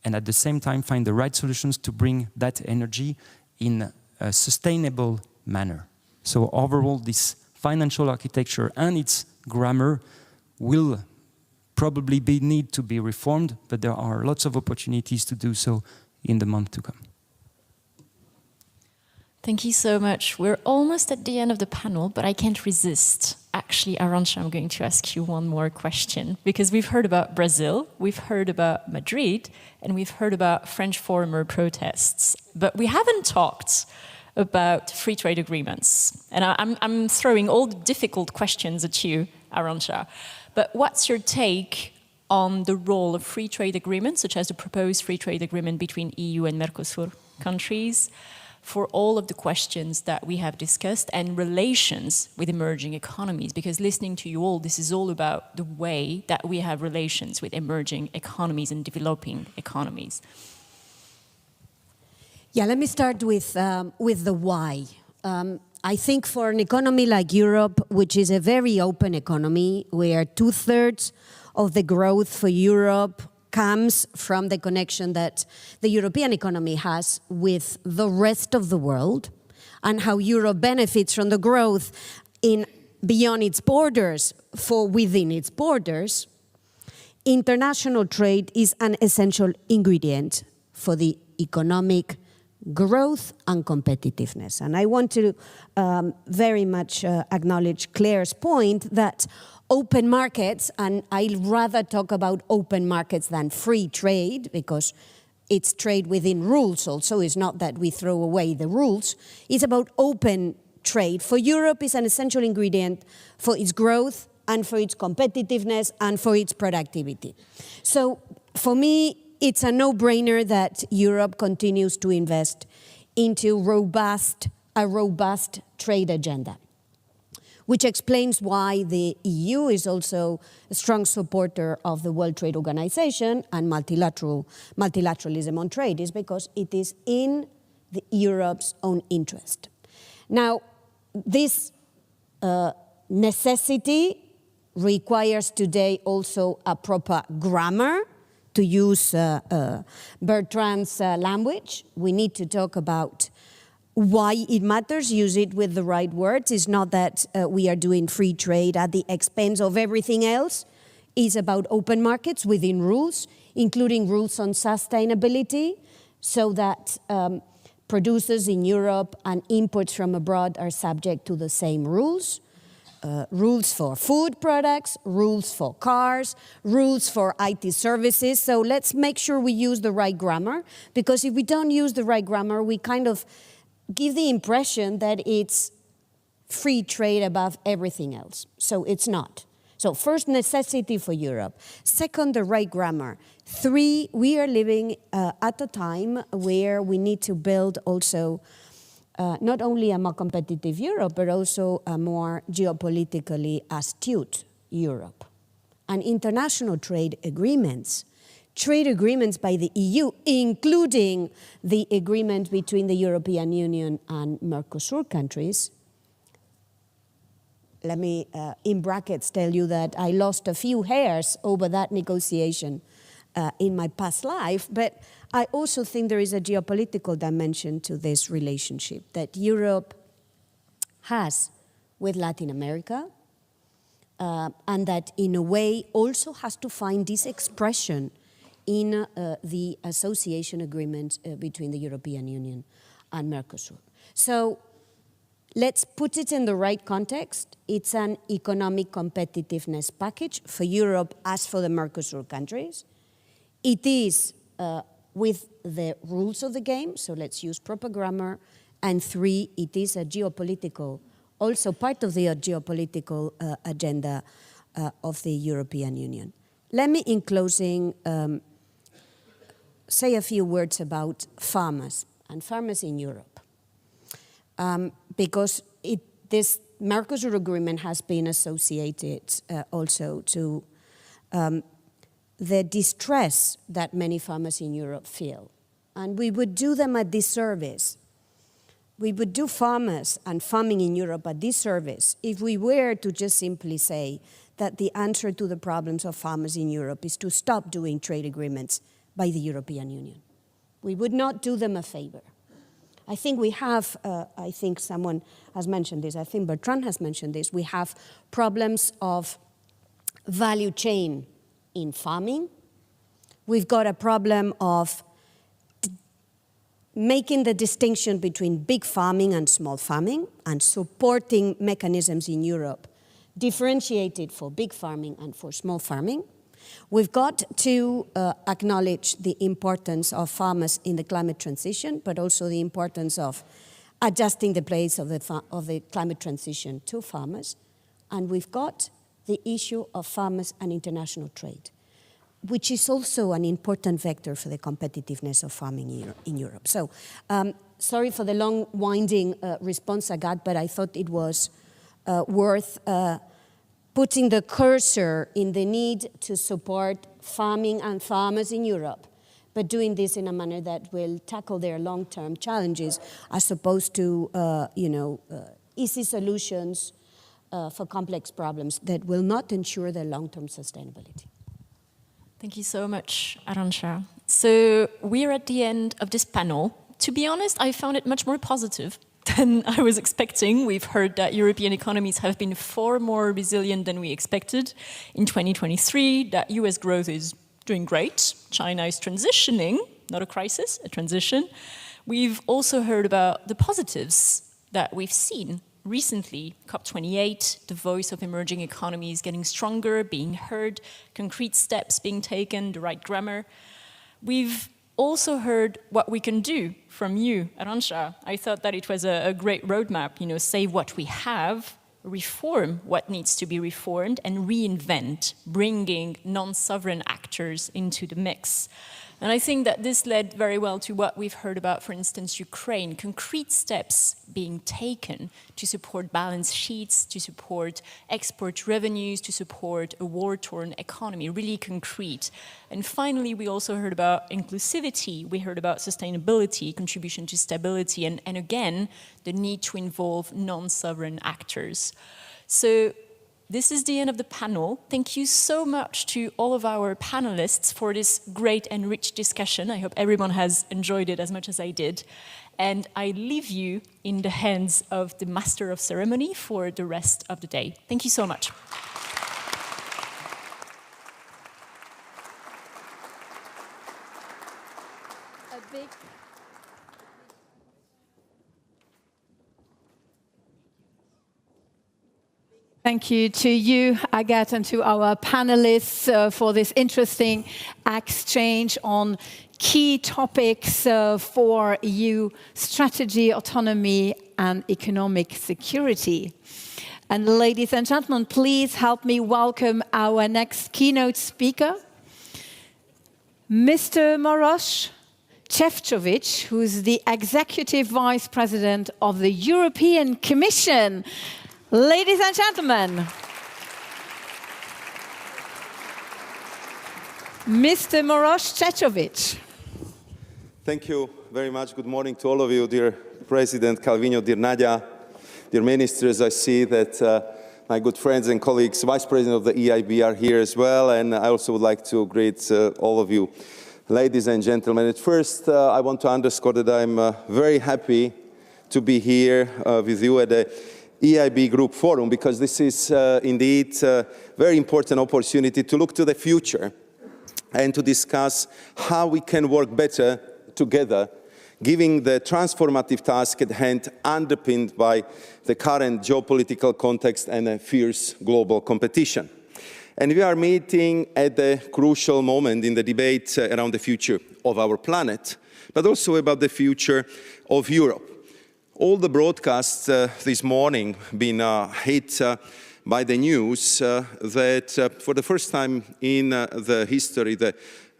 and at the same time find the right solutions to bring that energy in a sustainable manner. So overall, this financial architecture and its grammar will probably need to be reformed, but there are lots of opportunities to do so in the month to come. Thank you so much. We're almost at the end of the panel, but I can't resist. Actually, Arantxa, I'm going to ask you one more question, because we've heard about Brazil, we've heard about Madrid, and we've heard about French farmer protests, but we haven't talked about free trade agreements. And I'm throwing all the difficult questions at you, Arantxa. But what's your take on the role of free trade agreements, such as the proposed free trade agreement between EU and Mercosur countries, for all of the questions that we have discussed and relations with emerging economies? Because listening to you all, this is all about the way that we have relations with emerging economies and developing economies. Yeah, let me start with the why. I think for an economy like Europe, which is a very open economy, where 2/3 of the growth for Europe comes from the connection that the European economy has with the rest of the world, and how Europe benefits from the growth beyond its borders for within its borders, international trade is an essential ingredient for the economic growth and competitiveness. And I want to very much acknowledge Claire's point that open markets, and I'd rather talk about open markets than free trade, because it's trade within rules also. It's not that we throw away the rules. It's about open trade. For Europe, is an essential ingredient for its growth and for its competitiveness and for its productivity. So for me, it's a no-brainer that Europe continues to invest into a robust trade agenda, which explains why the EU is also a strong supporter of the World Trade Organization and multilateralism on trade, is because it is in Europe's own interest. Now, this necessity requires today also a proper grammar. To use Bertrand's language, we need to talk about why it matters, use it with the right words. It's not that we are doing free trade at the expense of everything else. It's about open markets within rules, including rules on sustainability, so that producers in Europe and imports from abroad are subject to the same rules. Rules for food products, rules for cars, rules for IT services. So let's make sure we use the right grammar, because if we don't use the right grammar, we kind of give the impression that it's free trade above everything else. So it's not. So first, necessity for Europe. Second, the right grammar. 3, we are living at a time where we need to build also not only a more competitive Europe, but also a more geopolitically astute Europe. And international trade agreements by the EU, including the agreement between the European Union and Mercosur countries. Let me, in brackets, tell you that I lost a few hairs over that negotiation in my past life, but I also think there is a geopolitical dimension to this relationship that Europe has with Latin America, and that in a way also has to find this expression in the association agreement between the European Union and Mercosur. So let's put it in the right context. It's an economic competitiveness package for Europe as for the Mercosur countries. It is with the rules of the game, so let's use proper grammar. And 3, it is a geopolitical, also part of the geopolitical agenda of the European Union. Let me, in closing, say a few words about farmers and farmers in Europe. Because this Mercosur agreement has been associated also to the distress that many farmers in Europe feel. And we would do them a disservice. We would do farmers and farming in Europe a disservice if we were to just simply say that the answer to the problems of farmers in Europe is to stop doing trade agreements by the European Union. We would not do them a favor. I think we have, I think someone has mentioned this, I think Bertrand has mentioned this, we have problems of value chain in farming. We've got a problem of making the distinction between big farming and small farming, and supporting mechanisms in Europe differentiated for big farming and for small farming. We've got to acknowledge the importance of farmers in the climate transition, but also the importance of adjusting the place of the climate transition to farmers. And we've got the issue of farmers and international trade, which is also an important vector for the competitiveness of farming in Europe. So, sorry for the long, winding response I got, but I thought it was worth putting the cursor in the need to support farming and farmers in Europe, but doing this in a manner that will tackle their long-term challenges as opposed to, easy solutions for complex problems that will not ensure their long-term sustainability. Thank you so much, Arantxa. So we're at the end of this panel. To be honest, I found it much more positive than I was expecting. We've heard that European economies have been far more resilient than we expected in 2023, that US growth is doing great. China is transitioning, not a crisis, a transition. We've also heard about the positives that we've seen recently. COP28, the voice of emerging economies getting stronger, being heard, concrete steps being taken, the right grammar. We've also heard what we can do from you, Arantxa. I thought that it was a great roadmap, save what we have, reform what needs to be reformed, and reinvent, bringing non-sovereign actors into the mix. And I think that this led very well to what we've heard about, for instance, Ukraine, concrete steps being taken to support balance sheets, to support export revenues, to support a war-torn economy, really concrete. And finally, we also heard about inclusivity, we heard about sustainability, contribution to stability, and again, the need to involve non-sovereign actors. So this is the end of the panel. Thank you so much to all of our panelists for this great and rich discussion. I hope everyone has enjoyed it as much as I did. And I leave you in the hands of the Master of Ceremony for the rest of the day. Thank you so much. Thank you to you, Agathe, and to our panelists for this interesting exchange on key topics for EU strategy, autonomy, and economic security. And ladies and gentlemen, please help me welcome our next keynote speaker, Mr. Maroš Šefčovič, who's the Executive Vice President of the European Commission. Ladies and gentlemen, Mr. Maroš Šefčovič. Thank you very much. Good morning to all of you, dear President Calvino, dear Nadia, dear ministers. I see that my good friends and colleagues, Vice President of the EIB are here as well, and I also would like to greet all of you, ladies and gentlemen. At first, I want to underscore that I'm very happy to be here with you at the EIB Group Forum, because this is indeed a very important opportunity to look to the future and to discuss how we can work better together, given the transformative task at hand underpinned by the current geopolitical context and a fierce global competition. And we are meeting at a crucial moment in the debate around the future of our planet, but also about the future of Europe. All the broadcasts this morning been hit by the news that for the first time in the history, the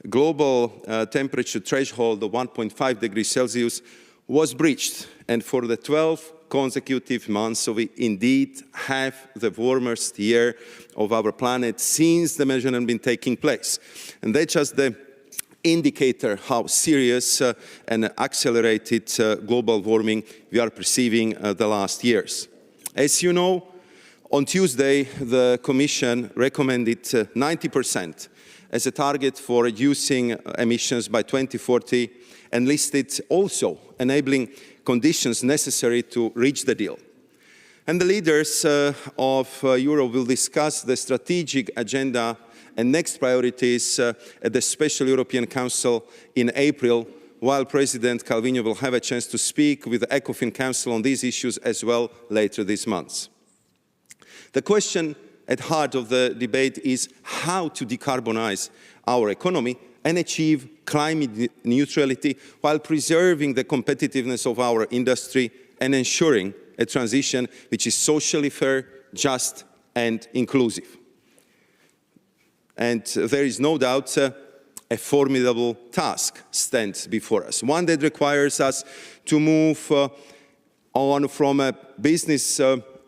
global temperature threshold of 1.5 degrees Celsius was breached. And for the 12 consecutive months, so we indeed have the warmest year of our planet since the measurement been taking place. And that's just the indicator how serious and accelerated global warming we are perceiving the last years. As you know, on Tuesday, the Commission recommended 90% as a target for reducing emissions by 2040 and listed also enabling conditions necessary to reach the deal. And the leaders of Europe will discuss the strategic agenda and next priorities at the Special European Council in April, while President Calvino will have a chance to speak with the ECOFIN Council on these issues as well later this month. The question at heart of the debate is how to decarbonize our economy and achieve climate neutrality while preserving the competitiveness of our industry and ensuring a transition which is socially fair, just, and inclusive. And there is no doubt a formidable task stands before us, one that requires us to move on from a business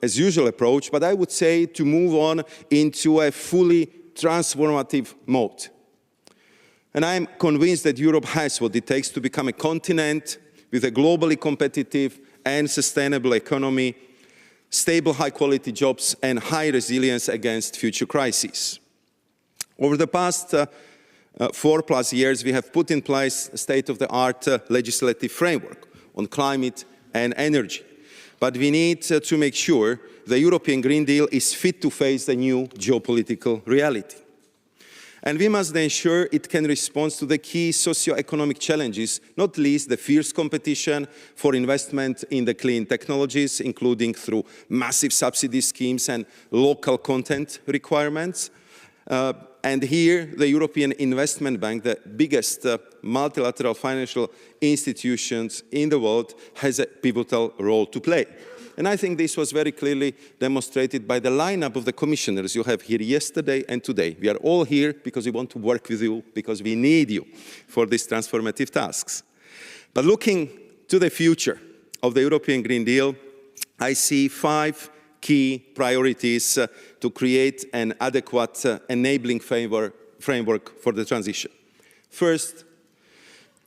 as usual approach, but I would say to move on into a fully transformative mode. And I am convinced that Europe has what it takes to become a continent with a globally competitive and sustainable economy, stable high-quality jobs, and high resilience against future crises. Over the past 4+ years, we have put in place a state-of-the-art legislative framework on climate and energy. But we need to make sure the European Green Deal is fit to face the new geopolitical reality. And we must ensure it can respond to the key socio-economic challenges, not least the fierce competition for investment in the clean technologies, including through massive subsidy schemes and local content requirements. And here, the European Investment Bank, the biggest multilateral financial institutions in the world, has a pivotal role to play. And I think this was very clearly demonstrated by the lineup of the commissioners you have here yesterday and today. We are all here because we want to work with you, because we need you for these transformative tasks. But looking to the future of the European Green Deal, I see 5 key priorities to create an adequate enabling framework for the transition. First,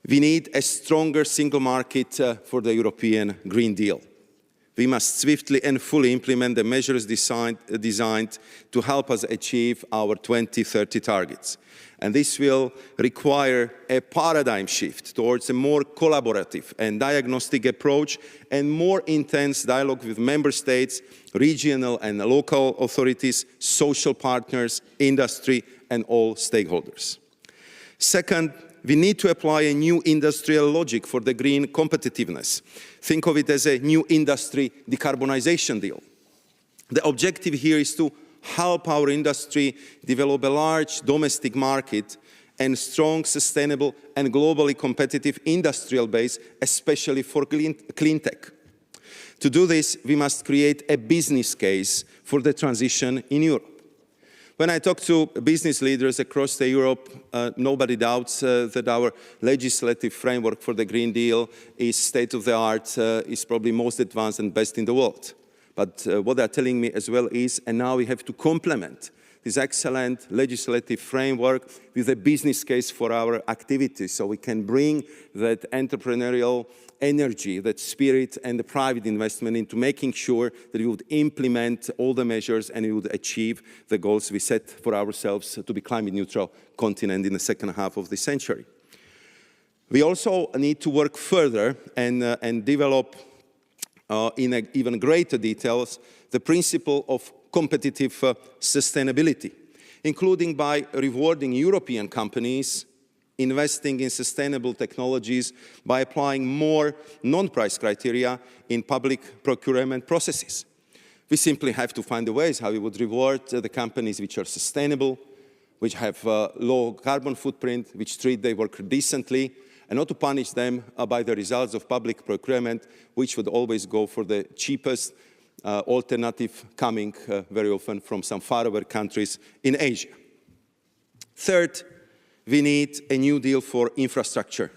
we need a stronger single market for the European Green Deal. We must swiftly and fully implement the measures designed to help us achieve our 2030 targets. And this will require a paradigm shift towards a more collaborative and diagnostic approach and more intense dialogue with member states, regional and local authorities, social partners, industry, and all stakeholders. Second, we need to apply a new industrial logic for the green competitiveness. Think of it as a new industry decarbonization deal. The objective here is to help our industry develop a large domestic market and strong, sustainable, and globally competitive industrial base, especially for clean tech. To do this, we must create a business case for the transition in Europe. When I talk to business leaders across Europe, nobody doubts that our legislative framework for the Green Deal is state-of-the-art, is probably most advanced and best in the world. But what they're telling me as well is, and now we have to complement this excellent legislative framework with a business case for our activities, so we can bring that entrepreneurial energy, that spirit, and the private investment into making sure that we would implement all the measures and we would achieve the goals we set for ourselves to be climate neutral continent in the second half of the century. We also need to work further and develop in even greater details the principle of competitive sustainability, including by rewarding European companies investing in sustainable technologies by applying more non-price criteria in public procurement processes. We simply have to find the ways how we would reward the companies which are sustainable, which have low carbon footprint, which treat their work decently, and not to punish them by the results of public procurement, which would always go for the cheapest alternative coming very often from some faraway countries in Asia. Third, we need a new deal for infrastructure,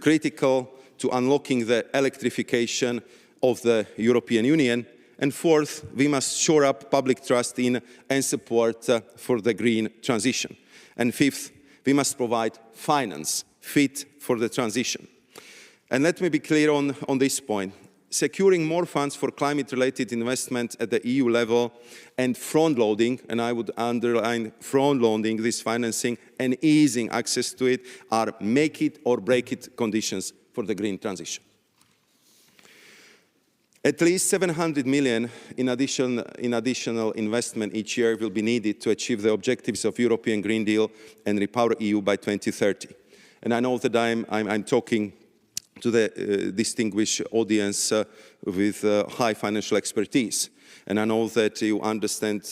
critical to unlocking the electrification of the European Union. And fourth, we must shore up public trust in and support for the green transition. And fifth, we must provide finance fit for the transition. And let me be clear on this point. Securing more funds for climate-related investment at the EU level and front-loading, and I would underline front-loading this financing and easing access to it, are make-it-or-break-it conditions for the green transition. At least 700 million in additional investment each year will be needed to achieve the objectives of European Green Deal and Repower EU by 2030. And I know that I'm talking to the distinguished audience with high financial expertise. And I know that you understand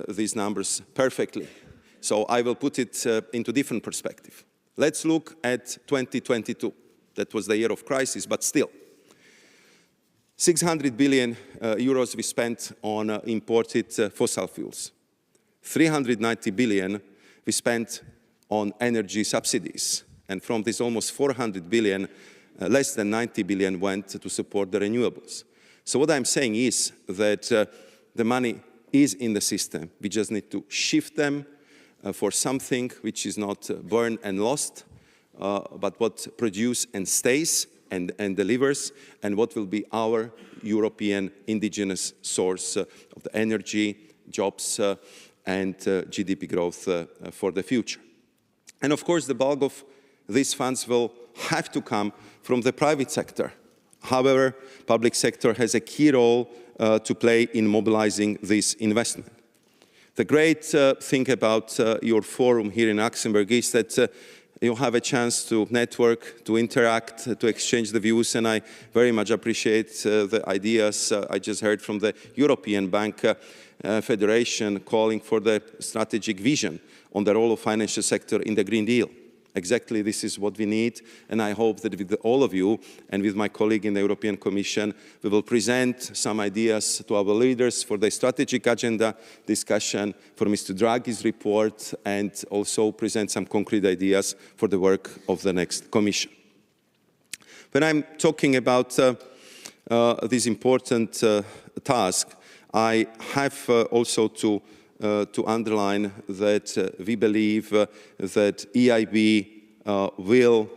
these numbers perfectly. So I will put it into different perspective. Let's look at 2022. That was the year of crisis, but still. 600 billion euros we spent on imported fossil fuels. 390 billion we spent on energy subsidies. And from this almost 400 billion, less than 90 billion went to support the renewables. So what I'm saying is that the money is in the system. We just need to shift them for something which is not born and lost, but what produces and stays and delivers, and what will be our European indigenous source of the energy, jobs, and GDP growth for the future. And of course, the bulk of these funds will have to come from the private sector. However, public sector has a key role to play in mobilizing this investment. The great thing about your forum here in Luxembourg is that you have a chance to network, to interact, to exchange the views, and I very much appreciate the ideas I just heard from the European Bank Federation calling for the strategic vision on the role of financial sector in the Green Deal. Exactly this is what we need, and I hope that with all of you and with my colleague in the European Commission, we will present some ideas to our leaders for the strategic agenda discussion, for Mr. Draghi's report, and also present some concrete ideas for the work of the next Commission. When I'm talking about this important task, I have also to underline that we believe that EIB will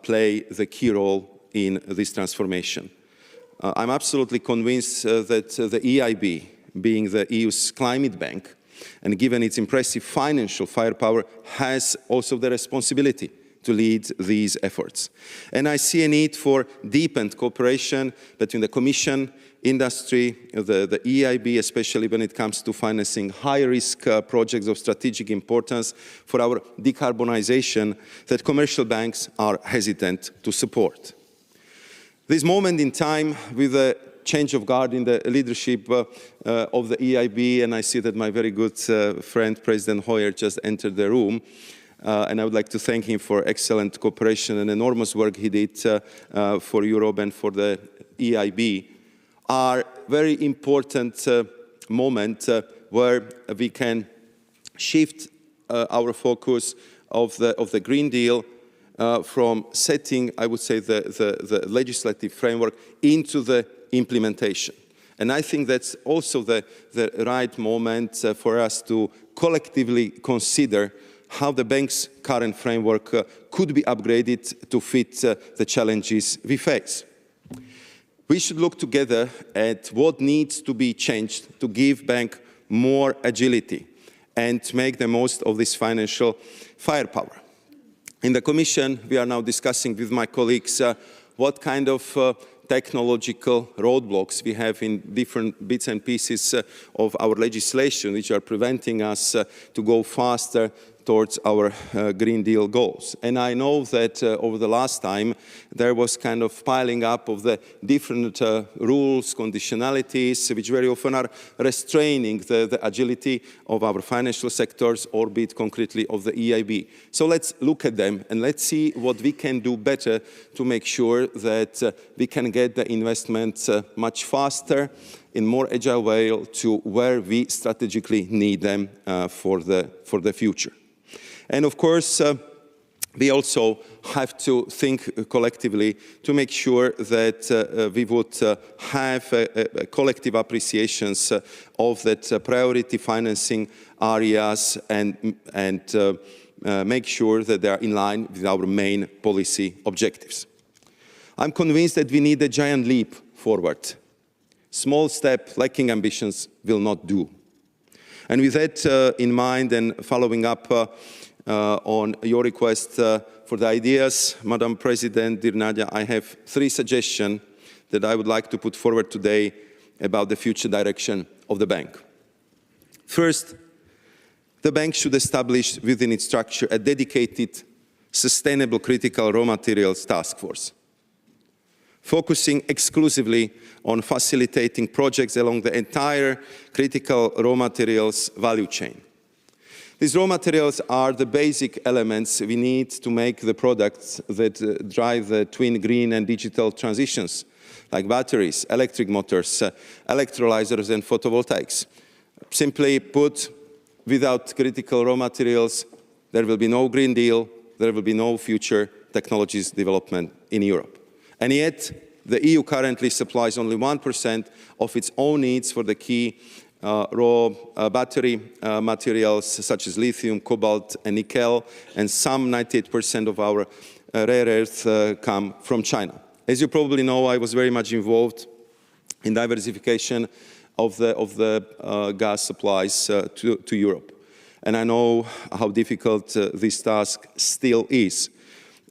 play the key role in this transformation. I'm absolutely convinced that the EIB, being the EU's climate bank, and given its impressive financial firepower, has also the responsibility to lead these efforts. And I see a need for deepened cooperation between the Commission, industry, the EIB, especially when it comes to financing high-risk projects of strategic importance for our decarbonization that commercial banks are hesitant to support. This moment in time, with a change of guard in the leadership of the EIB, and I see that my very good friend, President Hoyer, just entered the room, and I would like to thank him for excellent cooperation and enormous work he did for Europe and for the EIB, are very important moment where we can shift our focus of the Green Deal from setting, I would say, the legislative framework into the implementation. And I think that's also the right moment for us to collectively consider how the bank's current framework could be upgraded to fit the challenges we face. We should look together at what needs to be changed to give bank more agility and to make the most of this financial firepower. In the Commission, we are now discussing with my colleagues what kind of technological roadblocks we have in different bits and pieces of our legislation which are preventing us to go faster towards our Green Deal goals. And I know that over the last time there was kind of piling up of the different rules, conditionalities, which very often are restraining the agility of our financial sectors, or be it concretely of the EIB. So let's look at them and let's see what we can do better to make sure that we can get the investments much faster, in more agile way to where we strategically need them for the future. And of course, we also have to think collectively to make sure that we would have collective appreciations of that priority financing areas and make sure that they are in line with our main policy objectives. I'm convinced that we need a giant leap forward. Small step, lacking ambitions, will not do. And with that in mind, and following up on your request for the ideas, Madam President, dear Nadia, I have 3 suggestions that I would like to put forward today about the future direction of the bank. First, the bank should establish within its structure a dedicated, sustainable critical raw materials task force, focusing exclusively on facilitating projects along the entire critical raw materials value chain. These raw materials are the basic elements we need to make the products that drive the twin green and digital transitions, like batteries, electric motors, electrolyzers, and photovoltaics. Simply put, without critical raw materials, there will be no Green Deal, there will be no future technologies development in Europe. And yet, the EU currently supplies only 1% of its own needs for the key raw battery materials such as lithium, cobalt, and nickel, and some 98% of our rare earths come from China. As you probably know, I was very much involved in diversification of the gas supplies to Europe. And I know how difficult this task still is.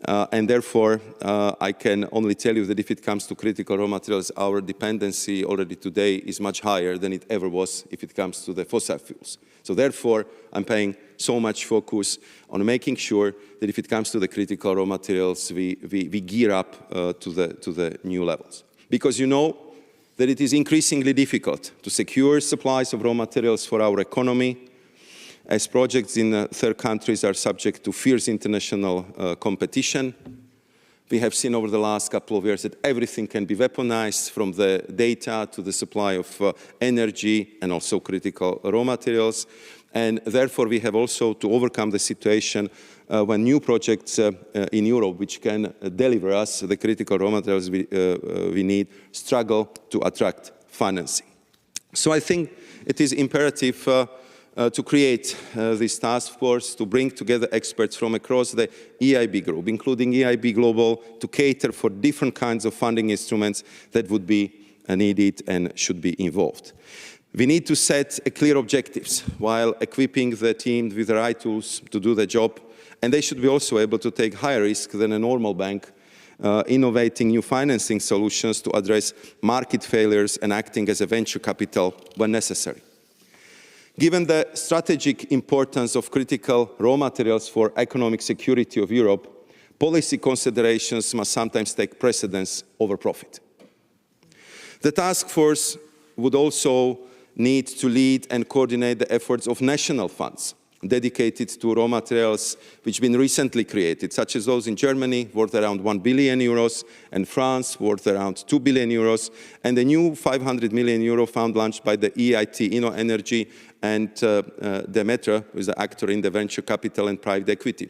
And therefore, I can only tell you that if it comes to critical raw materials, our dependency already today is much higher than it ever was if it comes to the fossil fuels. So therefore, I'm paying so much focus on making sure that if it comes to the critical raw materials, we gear up to the new levels. Because you know that it is increasingly difficult to secure supplies of raw materials for our economy, as projects in third countries are subject to fierce international competition. We have seen over the last couple of years that everything can be weaponized, from the data to the supply of energy and also critical raw materials. And therefore, we have also to overcome the situation when new projects in Europe, which can deliver us the critical raw materials we need, struggle to attract financing. So I think it is imperative to create this task force, to bring together experts from across the EIB Group, including EIB Global, to cater for different kinds of funding instruments that would be needed and should be involved. We need to set clear objectives while equipping the team with the right tools to do the job, and they should be also able to take higher risk than a normal bank, innovating new financing solutions to address market failures and acting as a venture capital when necessary. Given the strategic importance of critical raw materials for economic security of Europe, policy considerations must sometimes take precedence over profit. The task force would also need to lead and coordinate the efforts of national funds dedicated to raw materials which have been recently created, such as those in Germany, worth around 1 billion euros, and France, worth around 2 billion euros, and the new 500 million euro fund launched by the EIT, InnoEnergy, and Demetra, who is the actor in the venture capital and private equity.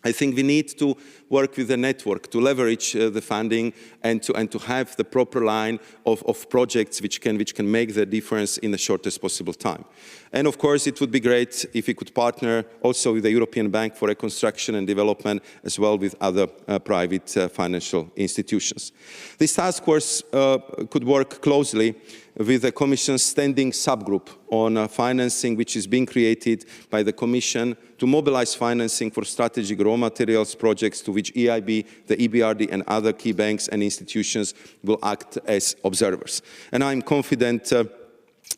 I think we need to work with the network to leverage the funding and to have the proper line of projects which can make the difference in the shortest possible time. And of course, it would be great if we could partner also with the European Bank for Reconstruction and Development, as well with other private financial institutions. This task force could work closely with the Commission's standing subgroup on financing, which is being created by the Commission to mobilize financing for strategic raw materials projects to which EIB, the EBRD, and other key banks and institutions will act as observers. And I'm confident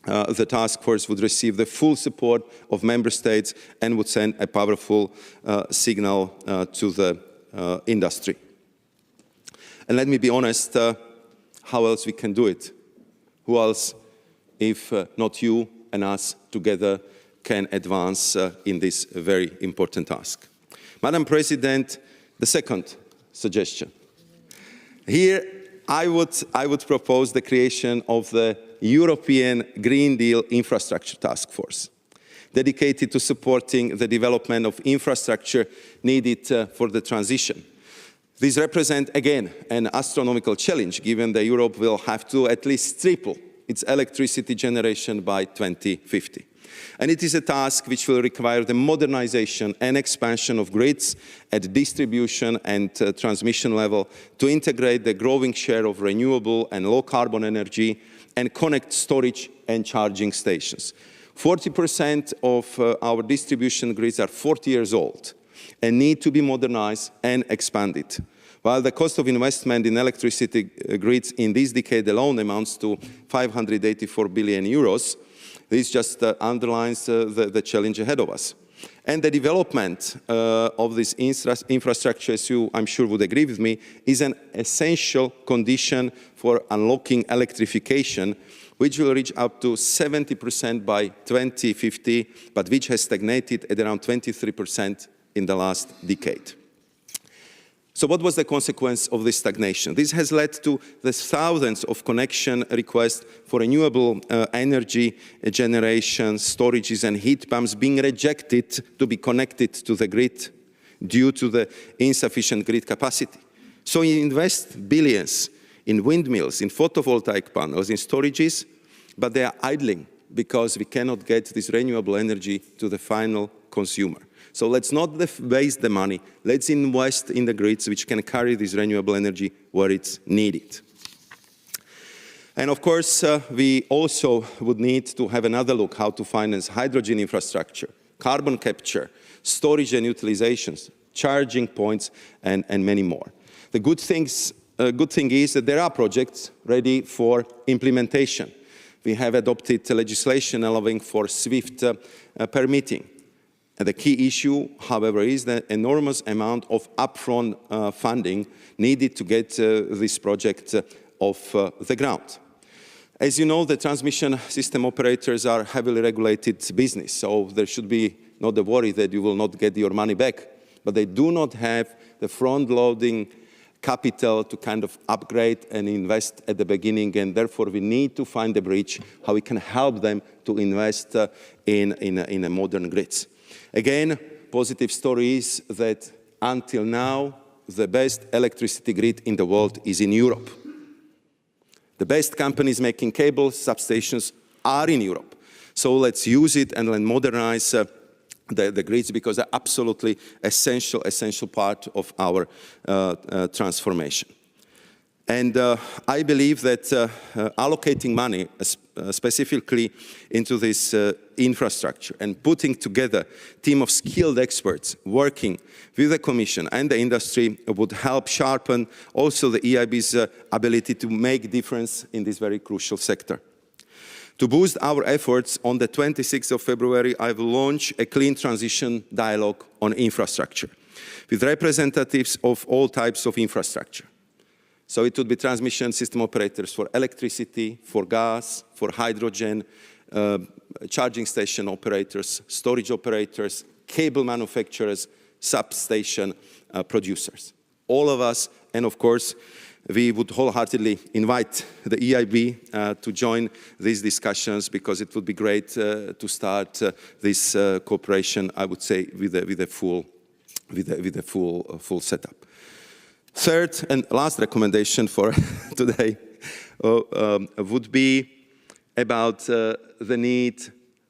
the task force would receive the full support of member states and would send a powerful signal to the industry. And let me be honest, how else we can do it? Who else, if not you and us together, can advance in this very important task? Madam President, the second suggestion. Here, I would propose the creation of the European Green Deal Infrastructure Task Force, dedicated to supporting the development of infrastructure needed for the transition. These represent, again, an astronomical challenge, given that Europe will have to at least triple its electricity generation by 2050. And it is a task which will require the modernization and expansion of grids at distribution and transmission level to integrate the growing share of renewable and low-carbon energy and connect storage and charging stations. 40% of our distribution grids are 40 years old and need to be modernized and expanded. While the cost of investment in electricity grids in this decade alone amounts to 584 billion euros, this just underlines the challenge ahead of us. And the development of this infrastructure, as you, I'm sure, would agree with me, is an essential condition for unlocking electrification, which will reach up to 70% by 2050, but which has stagnated at around 23% in the last decade. So what was the consequence of this stagnation? This has led to the thousands of connection requests for renewable energy generation, storages and heat pumps being rejected to be connected to the grid due to the insufficient grid capacity. So you invest billions in windmills, in photovoltaic panels, in storages, but they are idling because we cannot get this renewable energy to the final consumer. So let's not waste the money. Let's invest in the grids which can carry this renewable energy where it's needed. And of course, we also would need to have another look how to finance hydrogen infrastructure, carbon capture, storage and utilizations, charging points, and many more. The good thing is that there are projects ready for implementation. We have adopted legislation allowing for swift permitting. And the key issue, however, is the enormous amount of upfront funding needed to get this project off the ground. As you know, the transmission system operators are heavily regulated business, so there should be not the worry that you will not get your money back. But they do not have the front-loading capital to kind of upgrade and invest at the beginning, and therefore we need to find a bridge how we can help them to invest in a modern grids. Again, positive story is that until now, the best electricity grid in the world is in Europe. The best companies making cables, substations are in Europe. So let's use it and then modernize the grids, because they're absolutely essential part of our transformation. And I believe that allocating money specifically into this infrastructure and putting together a team of skilled experts working with the Commission and the industry would help sharpen also the EIB's ability to make a difference in this very crucial sector. To boost our efforts, on the 26th of February, I will launch a clean transition dialogue on infrastructure with representatives of all types of infrastructure. So it would be transmission system operators for electricity, for gas, for hydrogen, charging station operators, storage operators, cable manufacturers, substation producers. All of us, and of course, we would wholeheartedly invite the EIB to join these discussions, because it would be great to start this cooperation, I would say, with a full setup. Third and last recommendation for today would be about the need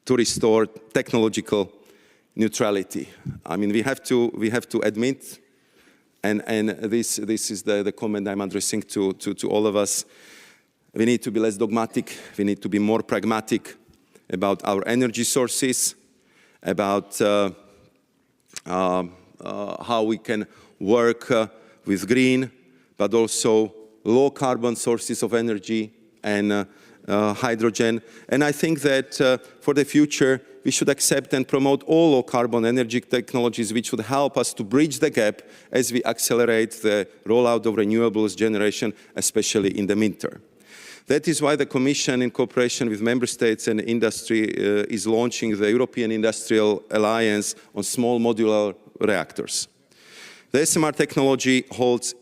to restore technological neutrality. I mean, we have to admit, and this is the comment I'm addressing to all of us, we need to be less dogmatic, we need to be more pragmatic about our energy sources, about how we can work with green, but also low carbon sources of energy and hydrogen. And I think that for the future, we should accept and promote all low carbon energy technologies which would help us to bridge the gap as we accelerate the rollout of renewables generation, especially in the midterm. That is why the Commission, in cooperation with Member States and industry, is launching the European Industrial Alliance on Small Modular Reactors. The SMR technology holds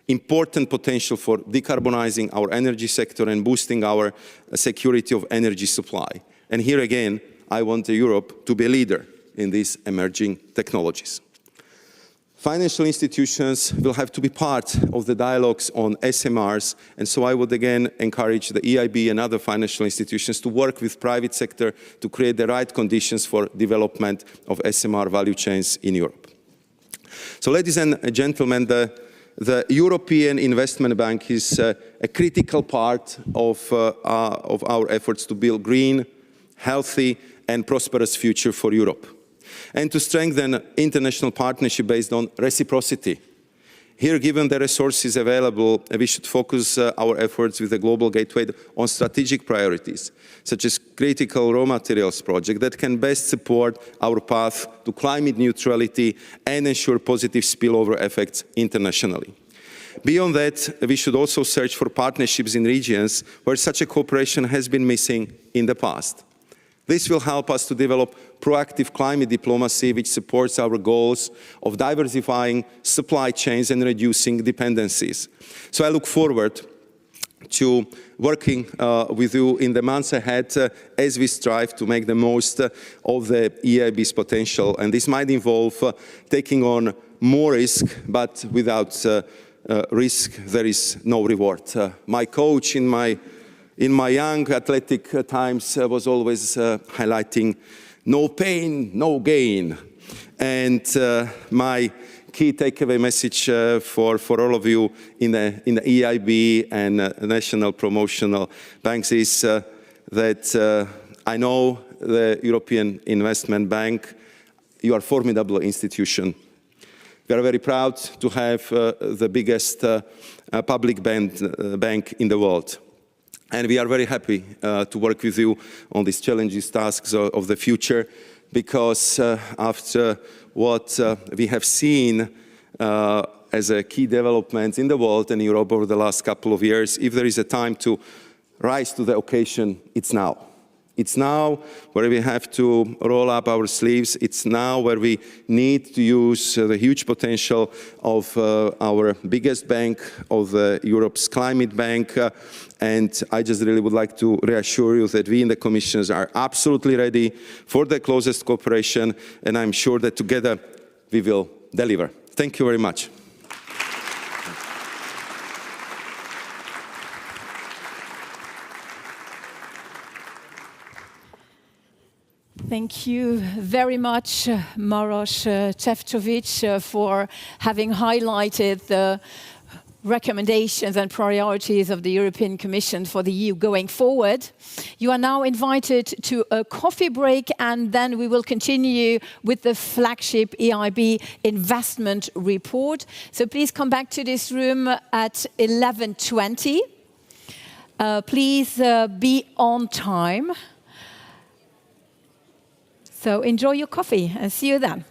important potential for decarbonizing our energy sector and boosting our security of energy supply. And here again, I want Europe to be a leader in these emerging technologies. Financial institutions will have to be part of the dialogues on SMRs, and so I would again encourage the EIB and other financial institutions to work with private sector to create the right conditions for development of SMR value chains in Europe. So, ladies and gentlemen, the European Investment Bank is a critical part of our efforts to build green, healthy, and prosperous future for Europe, and to strengthen international partnership based on reciprocity. Here, given the resources available, we should focus our efforts with the Global Gateway on strategic priorities, such as critical raw materials projects that can best support our path to climate neutrality and ensure positive spillover effects internationally. Beyond that, we should also search for partnerships in regions where such a cooperation has been missing in the past. This will help us to develop proactive climate diplomacy which supports our goals of diversifying supply chains and reducing dependencies. So I look forward to working with you in the months ahead as we strive to make the most of the EIB's potential. And this might involve taking on more risk, but without risk there is no reward. My coach in my in my young athletic times was always highlighting no pain, no gain. And my key takeaway message for all of you in the EIB and national promotional banks is that I know the European Investment Bank, you are a formidable institution. We are very proud to have the biggest public bank in the world. And we are very happy to work with you on these challenges, tasks of the future, because after what we have seen as a key development in the world and Europe over the last couple of years, if there is a time to rise to the occasion, it's now. It's now where we have to roll up our sleeves. It's now where we need to use the huge potential of our biggest bank, of Europe's climate bank. And I just really would like to reassure you that we in the Commission are absolutely ready for the closest cooperation. And I'm sure that together we will deliver. Thank you very much. Thank you very much, Maroš Šefčovič, for having highlighted the recommendations and priorities of the European Commission for the EU going forward. You are now invited to a coffee break, and then we will continue with the flagship EIB investment report. So please come back to this room at 11:20. Please be on time. So enjoy your coffee and see you then.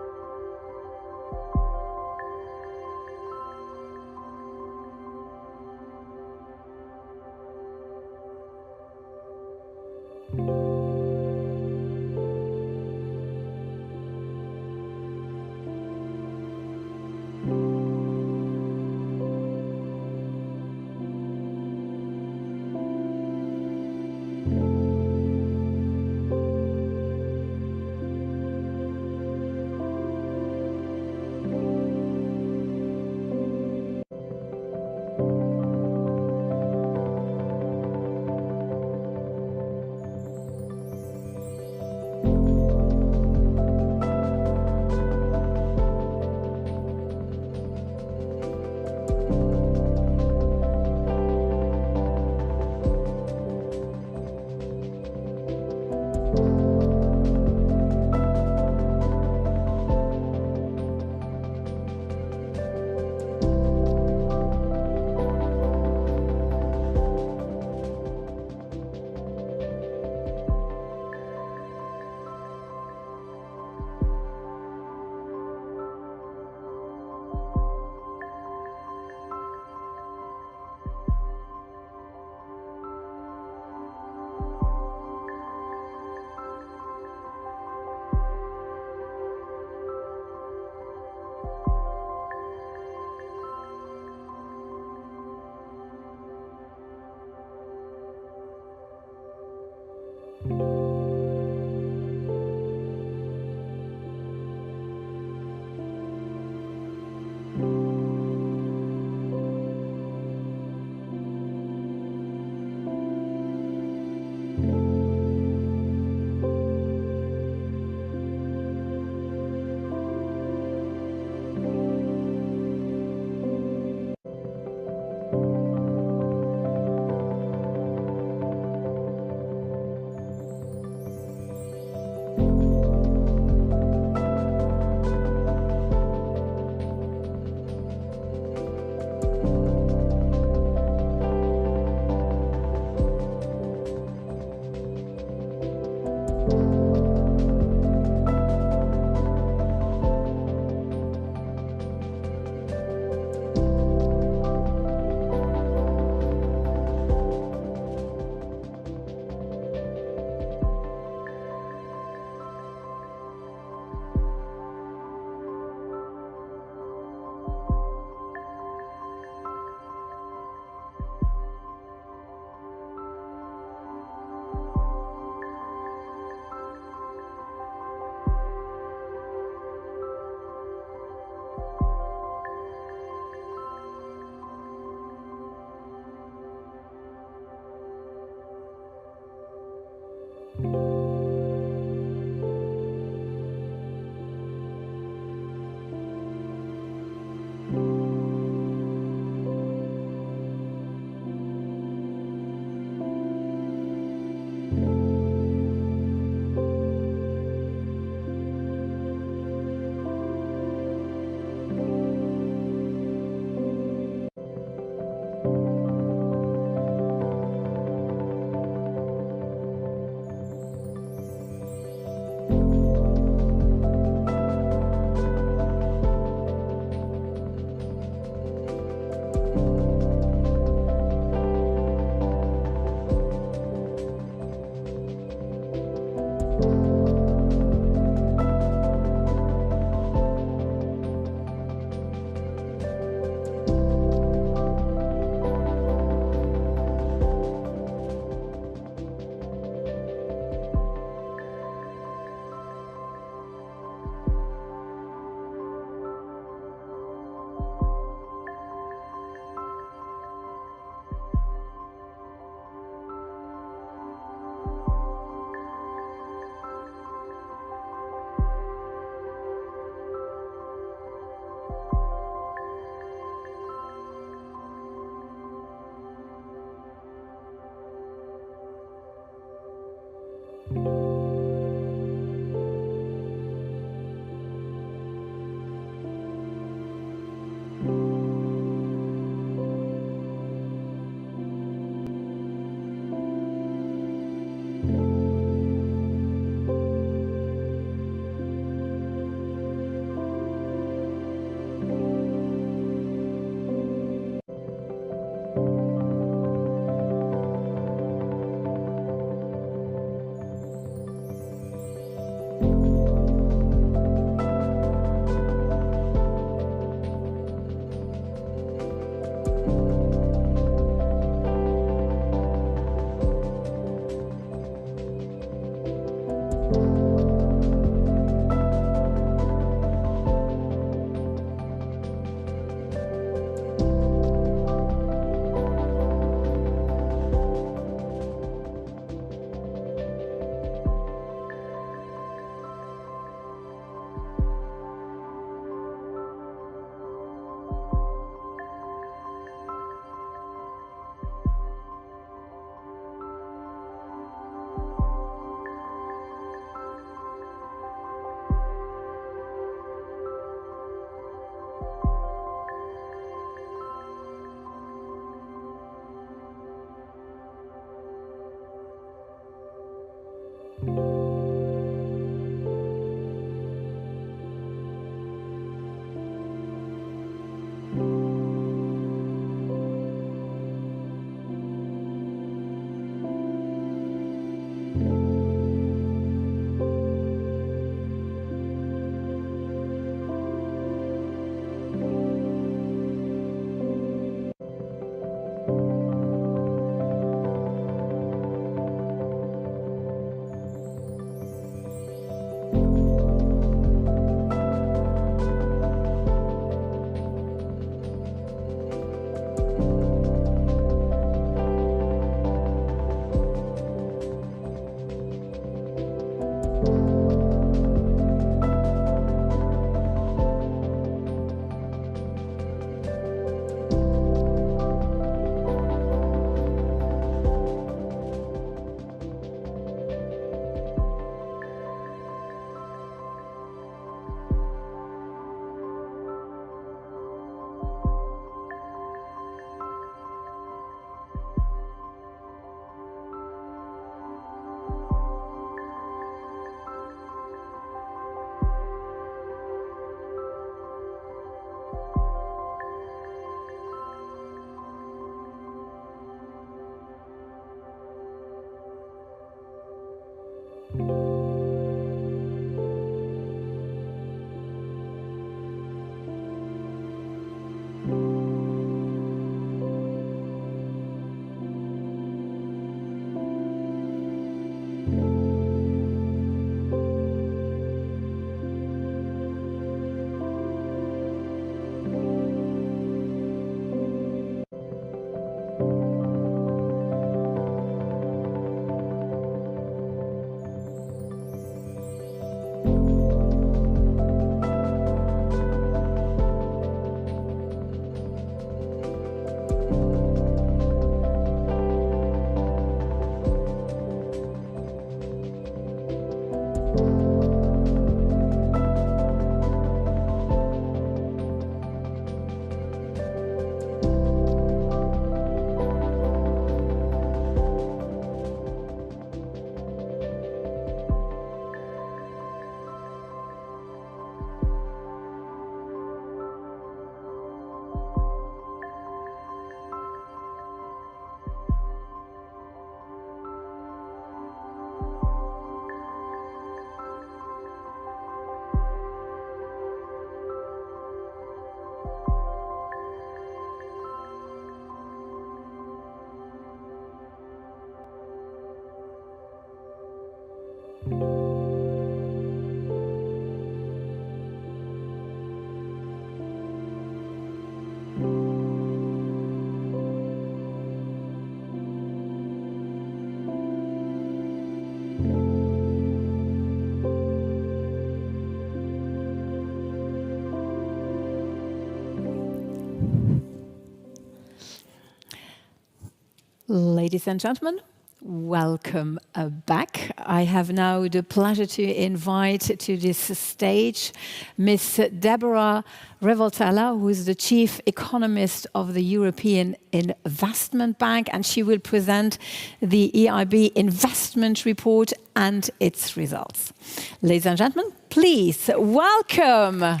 Ladies and gentlemen, welcome back. I have now the pleasure to invite to this stage Ms. Deborah Revoltella, who is the Chief Economist of the European Investment Bank, and she will present the EIB Investment Report and its results. Ladies and gentlemen, please welcome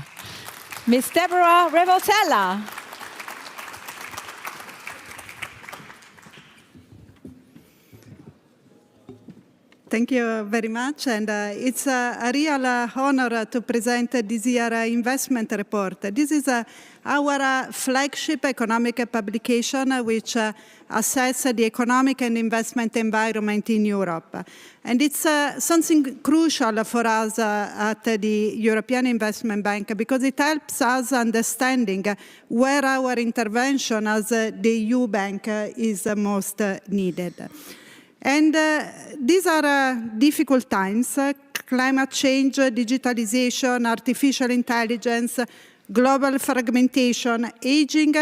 Ms. Deborah Revoltella. Thank you very much, and it's a real honor to present this year's investment report. This is our flagship economic publication which assesses the economic and investment environment in Europe. And it's something crucial for us at the European Investment Bank because it helps us understanding where our intervention as the EU bank is most needed. And these are difficult times: climate change, digitalization, artificial intelligence, global fragmentation, aging,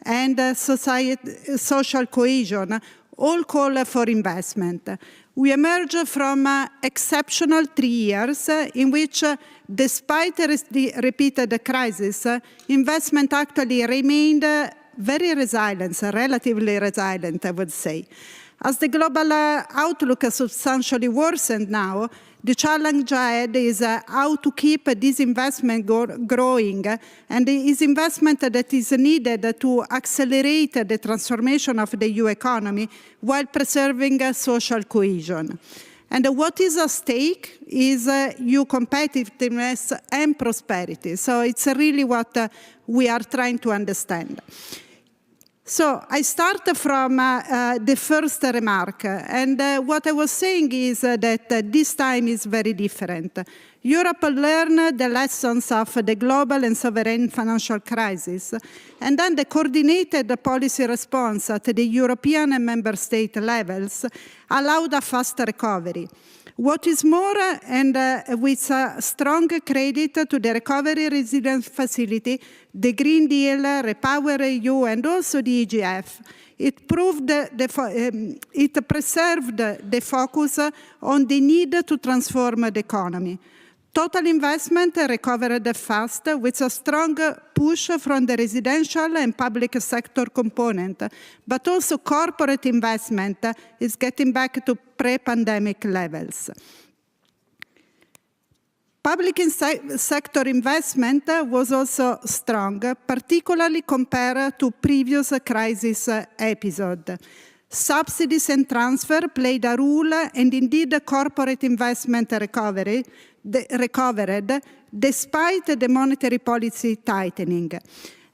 and social cohesion all call for investment. We emerge from exceptional 3 years in which, despite the repeated crisis, investment actually remained very resilient, relatively resilient, I would say. As the global outlook has substantially worsened now, the challenge ahead is how to keep this investment growing, and is investment that is needed to accelerate the transformation of the EU economy while preserving social cohesion. And what is at stake is EU competitiveness and prosperity. So it's really what we are trying to understand. So I start from the first remark, and what I was saying is that this time is very different. Europe learned the lessons of the global and sovereign financial crisis, and then the coordinated policy response at the European and member state levels allowed a fast recovery. What is more, and with a strong credit to the Recovery Resilience Facility, the Green Deal, REPowerEU, and also the EGF, it preserved the focus on the need to transform the economy. Total investment recovered fast, with a strong push from the residential and public sector component, but also corporate investment is getting back to pre-pandemic levels. Public sector investment was also strong, particularly compared to previous crisis episodes. Subsidies and transfer played a role, and indeed corporate investment recovered despite the monetary policy tightening.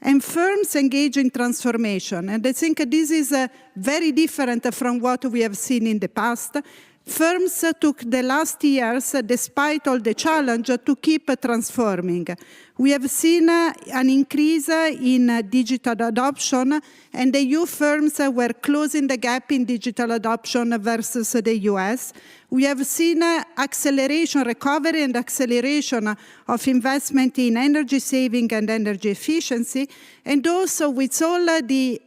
And firms engage in transformation. And I think this is very different from what we have seen in the past. Firms took the last years, despite all the challenge, to keep transforming. We have seen an increase in digital adoption, and the EU firms were closing the gap in digital adoption versus the US. We have seen acceleration, recovery and acceleration of investment in energy saving and energy efficiency, and also with all the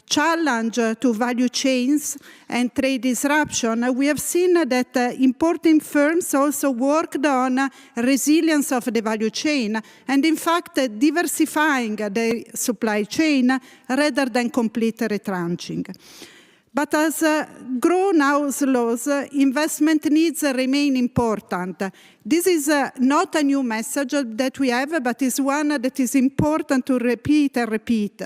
challenge to value chains and trade disruption, we have seen that important firms also worked on resilience of the value chain and, in fact, diversifying the supply chain rather than complete retrenching. But as growth now slows, investment needs remain important. This is not a new message that we have, but is one that is important to repeat and repeat.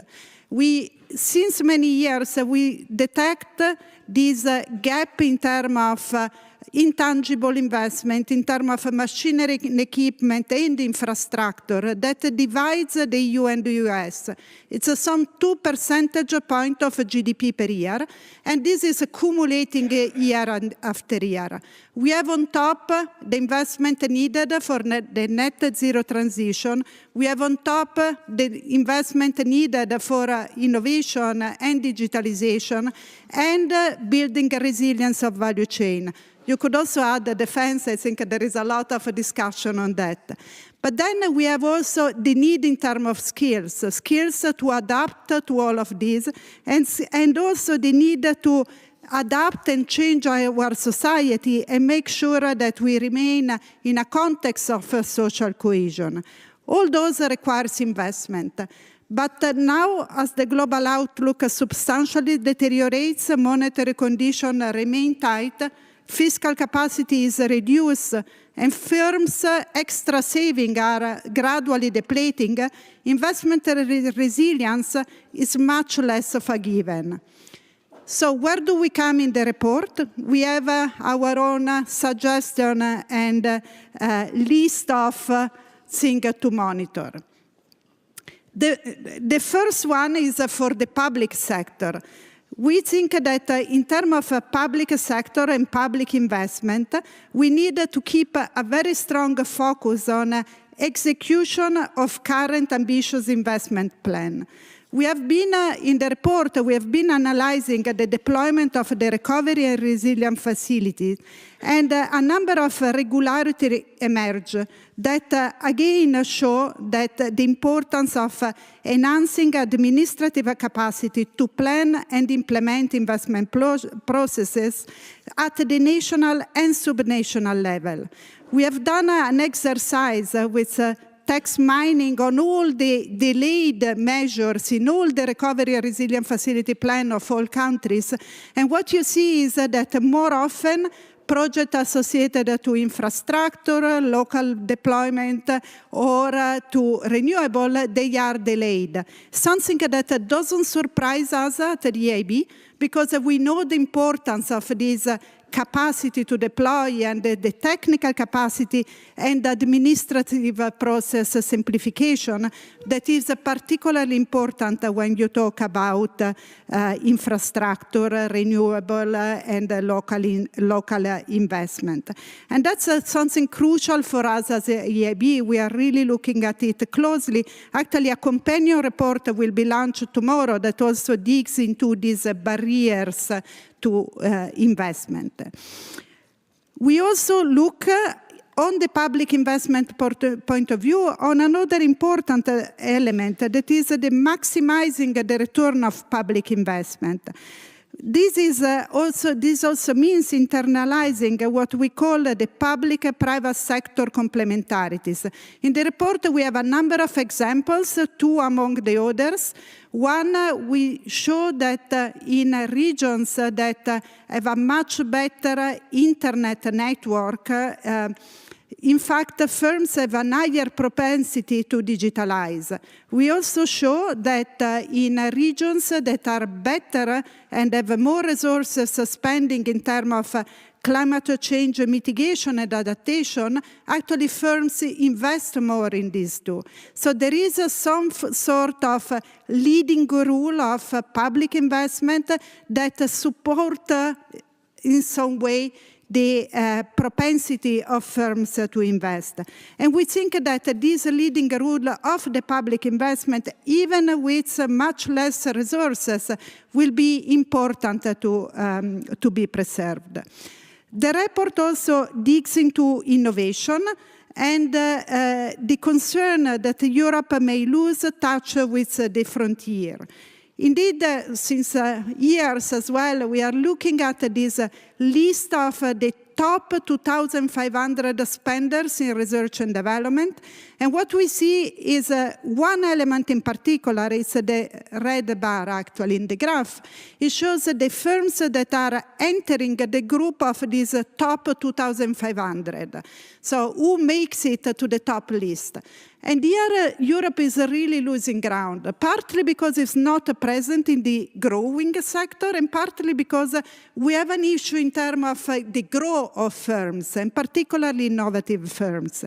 Since many years, we detect this gap in terms of intangible investment, in terms of machinery and equipment and infrastructure that divides the EU and the US. It's some 2 percentage points of GDP per year, and this is accumulating year after year. We have on top the investment needed for the net zero transition. We have on top the investment needed for innovation and digitalization and building a resilience of value chain. You could also add the defense. I think there is a lot of discussion on that. But then we have also the need in terms of skills to adapt to all of these, and also the need to adapt and change our society and make sure that we remain in a context of social cohesion. All those requires investment. But now, as the global outlook substantially deteriorates, monetary conditions remain tight, fiscal capacity is reduced, and firms' extra savings are gradually depleting, investment resilience is much less of a given. So where do we come in the report? We have our own suggestion and list of things to monitor. The first one is for the public sector. We think that in terms of public sector and public investment, we need to keep a very strong focus on execution of current ambitious investment plan. We have been, in the report, we have been analyzing the deployment of the recovery and resilience facilities, and a number of regularities emerge that again show that the importance of enhancing administrative capacity to plan and implement investment processes at the national and subnational level. We have done an exercise with tax mining on all the delayed measures in all the recovery and resilience facility plan of all countries. And what you see is that more often projects associated to infrastructure, local deployment, or to renewable, they are delayed. Something that doesn't surprise us at the EIB, because we know the importance of this capacity to deploy and the technical capacity and administrative process simplification that is particularly important when you talk about infrastructure, renewable, and local investment. And that's something crucial for us as a EIB. We are really looking at it closely. Actually, a companion report will be launched tomorrow that also digs into these barriers to investment. We also look on the public investment point of view on another important element, that is the maximizing the return of public investment. This also means internalizing what we call the public-private sector complementarities. In the report, we have a number of examples, two among the others. One, we show that in regions that have a much better internet network, in fact, firms have a higher propensity to digitalize. We also show that in regions that are better and have more resources spending in terms of climate change mitigation and adaptation, actually firms invest more in these two. So there is some sort of leading rule of public investment that support in some way the propensity of firms to invest. And we think that this leading rule of the public investment, even with much less resources, will be important to be preserved. The report also digs into innovation and the concern that Europe may lose touch with the frontier. Indeed, since years as well, we are looking at this list of the top 2,500 spenders in research and development. And what we see is one element in particular, it's the red bar actually in the graph. It shows the firms that are entering the group of these top 2,500. So who makes it to the top list? And here, Europe is really losing ground, partly because it's not present in the growing sector, and partly because we have an issue in terms of the growth of firms, and particularly innovative firms.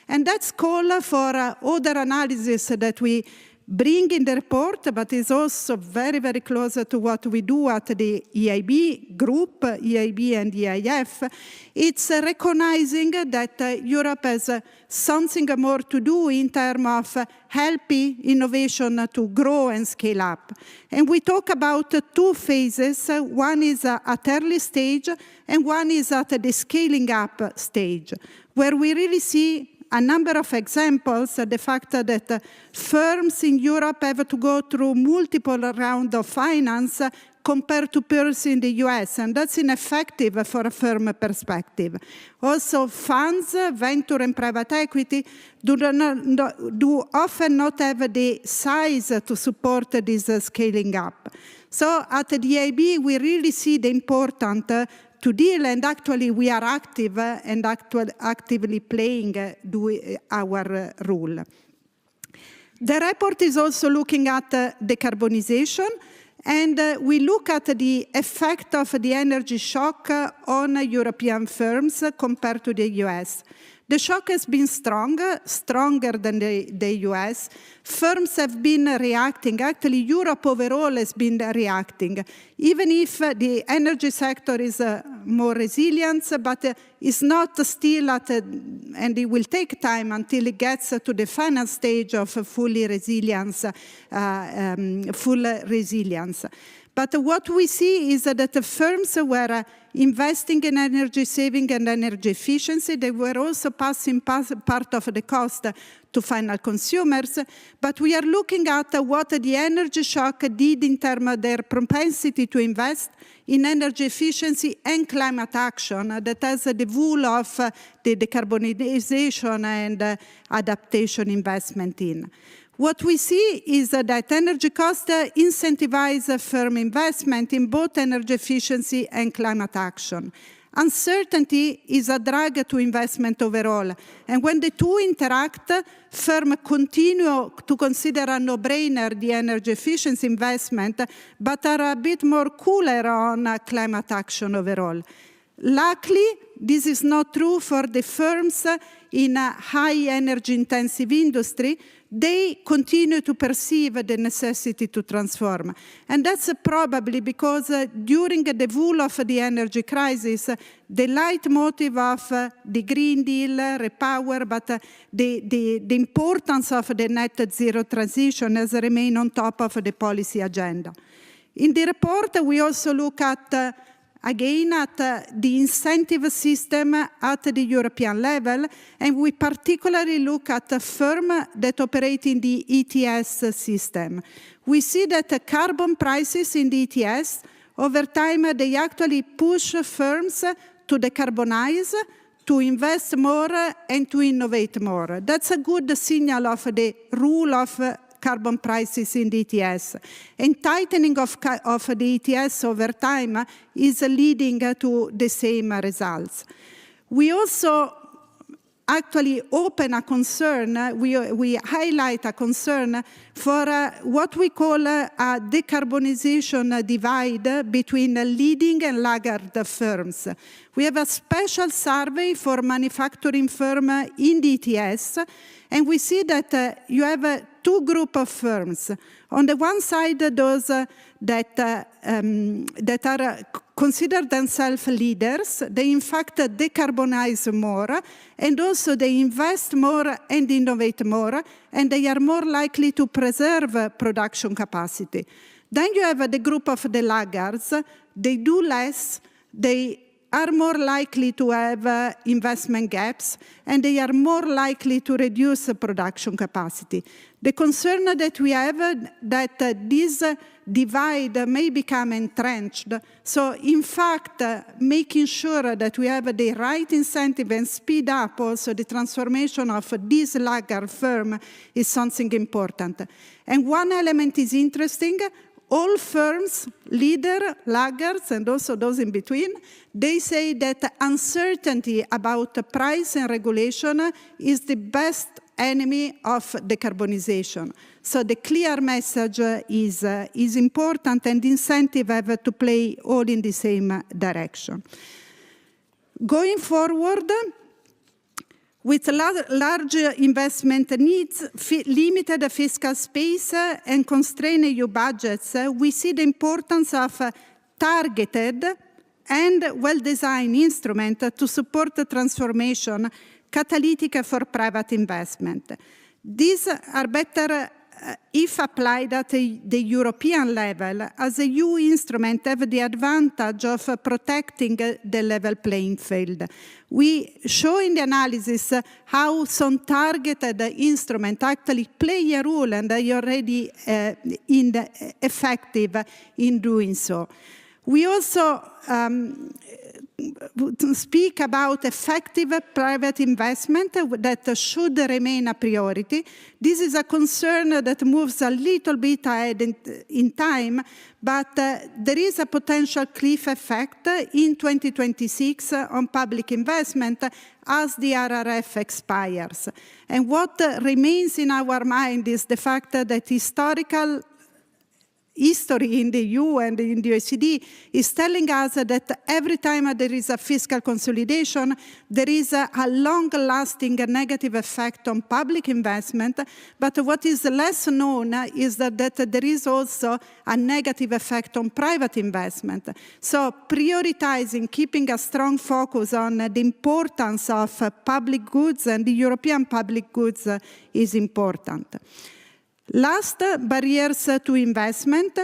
And that's call for other analysis that we bring in the report, but is also very, very close to what we do at the EIB Group, EIB and EIF. It's recognizing that Europe has something more to do in terms of helping innovation to grow and scale up. And we talk about two phases. One is at early stage, and one is at the scaling up stage, where we really see a number of examples, the fact that firms in Europe have to go through multiple rounds of finance compared to peers in the US, and that's ineffective for a firm perspective. Also, funds, venture and private equity, do often not have the size to support this scaling up. So at the EIB, we really see the importance to deal, and actually we are active and actively playing our role. The report is also looking at decarbonization, and we look at the effect of the energy shock on European firms compared to the US. The shock has been stronger than the US. Firms have been reacting. Actually, Europe overall has been reacting. Even if the energy sector is more resilient, but it's not still and it will take time until it gets to the final stage of full resilience. But what we see is that the firms were investing in energy saving and energy efficiency. They were also passing part of the cost to final consumers. But we are looking at what the energy shock did in terms of their propensity to invest in energy efficiency and climate action that has the role of the decarbonization and adaptation investment in. What we see is that energy costs incentivize firm investment in both energy efficiency and climate action. Uncertainty is a drag to investment overall. And when the two interact, firms continue to consider a no-brainer the energy efficiency investment, but are a bit more cooler on climate action overall. Luckily, this is not true for the firms in a high energy intensive industry. They continue to perceive the necessity to transform. And that's probably because during the whole of the energy crisis, the leitmotif of the Green Deal, Repower, but the importance of the net zero transition has remained on top of the policy agenda. In the report, we also look at again at the incentive system at the European level, and we particularly look at a firm that operate in the ETS system. We see that carbon prices in the ETS, over time, they actually push firms to decarbonize, to invest more, and to innovate more. That's a good signal of the rule of carbon prices in the ETS. And tightening of the ETS over time is leading to the same results. We also actually open a concern, we highlight a concern for what we call a decarbonization divide between leading and laggard firms. We have a special survey for manufacturing firms in the ETS, and we see that you have two groups of firms. On the one side, those that are consider themselves leaders. They in fact decarbonize more, and also they invest more and innovate more, and they are more likely to preserve production capacity. Then you have the group of the laggards. They do less, they are more likely to have investment gaps, and they are more likely to reduce production capacity. The concern that we have that this divide may become entrenched. So in fact, making sure that we have the right incentive and speed up also the transformation of this laggard firm is something important. And one element is interesting. All firms, leader, laggards, and also those in between, they say that uncertainty about price and regulation is the best enemy of decarbonization. So the clear message is important, and incentive have to play all in the same direction. Going forward, With large investment needs, limited fiscal space, and constrained EU budgets, we see the importance of targeted and well-designed instruments to support the transformation, catalytic for private investment. These are better if applied at the European level, as a EU instrument have the advantage of protecting the level playing field. We show in the analysis how some targeted instruments actually play a role, and are already effective in doing so. We also speak about effective private investment that should remain a priority. This is a concern that moves a little bit ahead in time, but there is a potential cliff effect in 2026 on public investment as the RRF expires. And what remains in our mind is the fact that historical history in the EU and in the OECD is telling us that every time there is a fiscal consolidation, there is a long-lasting negative effect on public investment. But what is less known is that there is also a negative effect on private investment. So prioritizing, keeping a strong focus on the importance of public goods and the European public goods is important. Last, barriers to investment.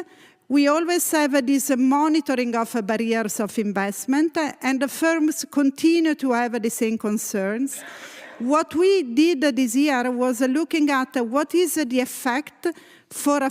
We always have this monitoring of barriers of investment, and the firms continue to have the same concerns. What we did this year was looking at what is the effect for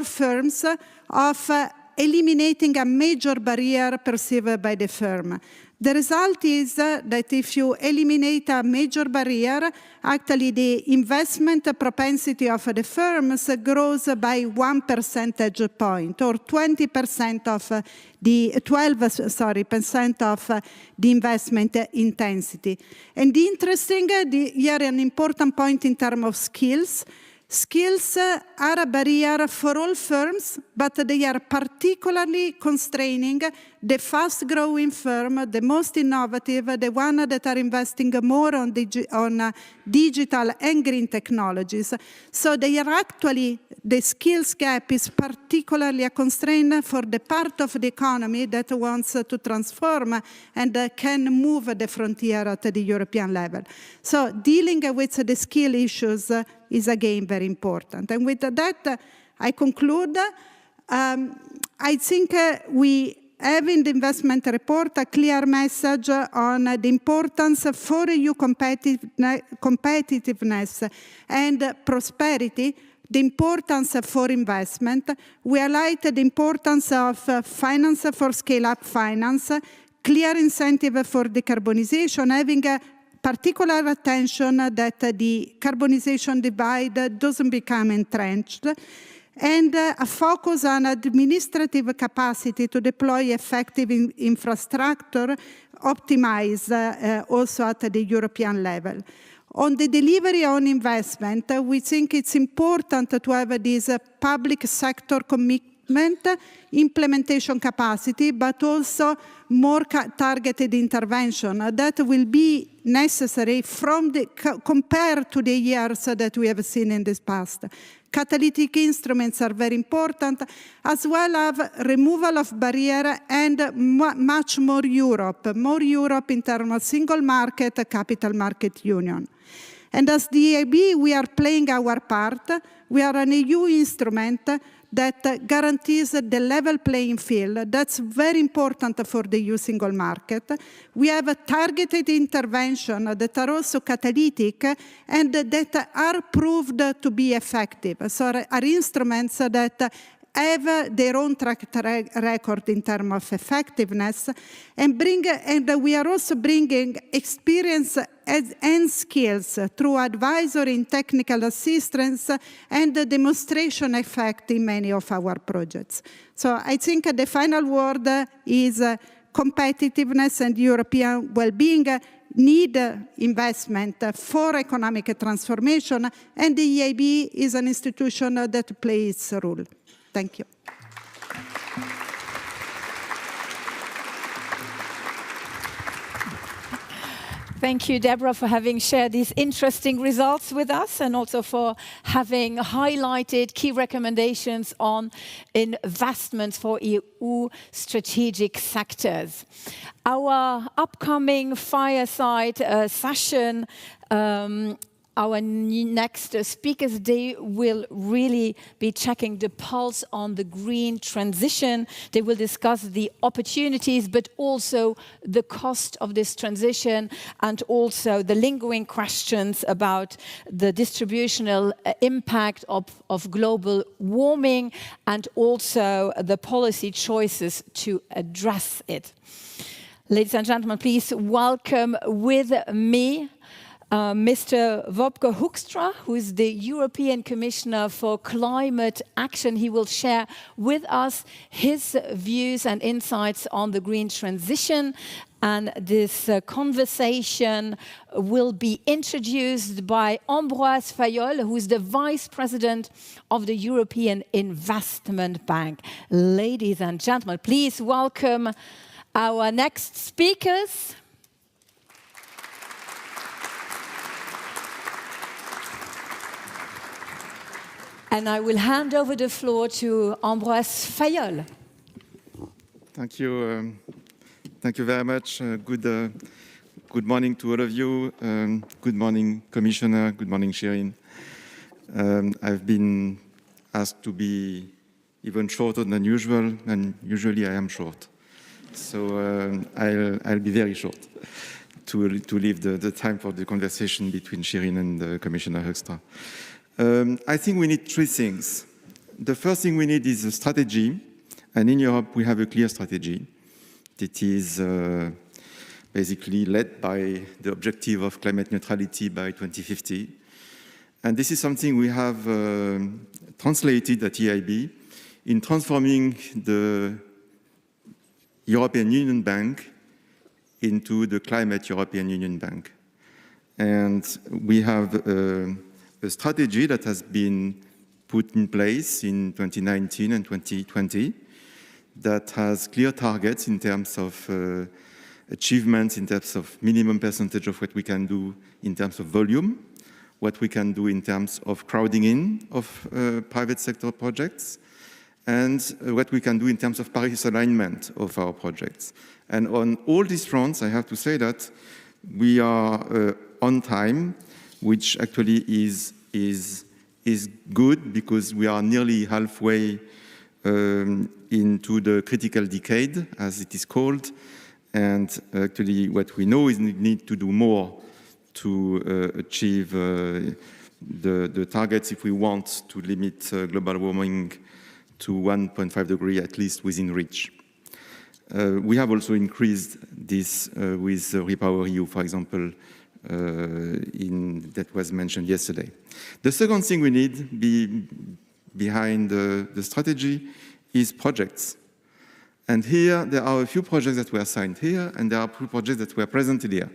firms of eliminating a major barrier perceived by the firm. The result is that if you eliminate a major barrier, actually the investment propensity of the firms grows by 1 percentage point, or 20% of the 12% of the investment intensity. And interesting, here an important point in terms of skills. Skills are a barrier for all firms, but they are particularly constraining the fast-growing firm, the most innovative, the one that are investing more on digital and green technologies. So they are actually, the skills gap is particularly a constraint for the part of the economy that wants to transform and can move the frontier at the European level. So dealing with the skill issues is again very important. And with that, I conclude. I think we have in the investment report a clear message on the importance for EU competitiveness and prosperity, the importance for investment. We highlight the importance of finance for scale-up finance, clear incentive for decarbonization, having a particular attention that the carbonization divide doesn't become entrenched, and a focus on administrative capacity to deploy effective infrastructure, optimize also at the European level. On the delivery on investment, we think it's important to have this public sector commitment, implementation capacity, but also more targeted intervention that will be necessary compared to the years that we have seen in this past. Catalytic instruments are very important, as well as removal of barrier and much more Europe in terms of single market, capital market union. And as the EIB, we are playing our part. We are an EU instrument that guarantees the level playing field. That's very important for the EU single market. We have a targeted intervention that are also catalytic and that are proved to be effective. So are instruments that have their own track record in terms of effectiveness, and we are also bringing experience and skills through advisory and technical assistance and the demonstration effect in many of our projects. So I think the final word is competitiveness, and European well-being need investment for economic transformation, and the EIB is an institution that plays a role. Thank you. Thank you, Deborah, for having shared these interesting results with us and also for having highlighted key recommendations on investments for EU strategic sectors. Our upcoming fireside session, our next Speakers Day will really be checking the pulse on the green transition. They will discuss the opportunities, but also the cost of this transition and also the lingering questions about the distributional impact of global warming and also the policy choices to address it. Ladies and gentlemen, please welcome with me Mr. Wopke Hoekstra, who is the European Commissioner for Climate Action. He will share with us his views and insights on the green transition. And this conversation will be introduced by Ambroise Fayol, who is the Vice President of the European Investment Bank. Ladies and gentlemen, please welcome our next speakers. And I will hand over the floor to Ambroise Fayol. Thank you. Thank you very much. Good morning to all of you. Good morning, Commissioner. Good morning, Shirin. I've been asked to be even shorter than usual, and usually I am short. So I'll be very short to leave the time for the conversation between Shirin and Commissioner Hoekstra. I think we need three things. The first thing we need is a strategy, and in Europe we have a clear strategy that is basically led by the objective of climate neutrality by 2050. And this is something we have translated at EIB in transforming the European Union Bank into the Climate European Union Bank. And we have a strategy that has been put in place in 2019 and 2020 that has clear targets in terms of achievements, in terms of minimum percentage of what we can do in terms of volume, what we can do in terms of crowding in of private sector projects, and what we can do in terms of Paris alignment of our projects. And on all these fronts, I have to say that we are on time, which actually is good because we are nearly halfway into the critical decade, as it is called. And actually what we know is we need to do more to achieve the targets if we want to limit global warming to 1.5 degrees, at least within reach. We have also increased this with REPowerEU, for example, that was mentioned yesterday. The second thing we need behind the strategy is projects. And here, there are a few projects that were signed here, and there are a few projects that were presented here.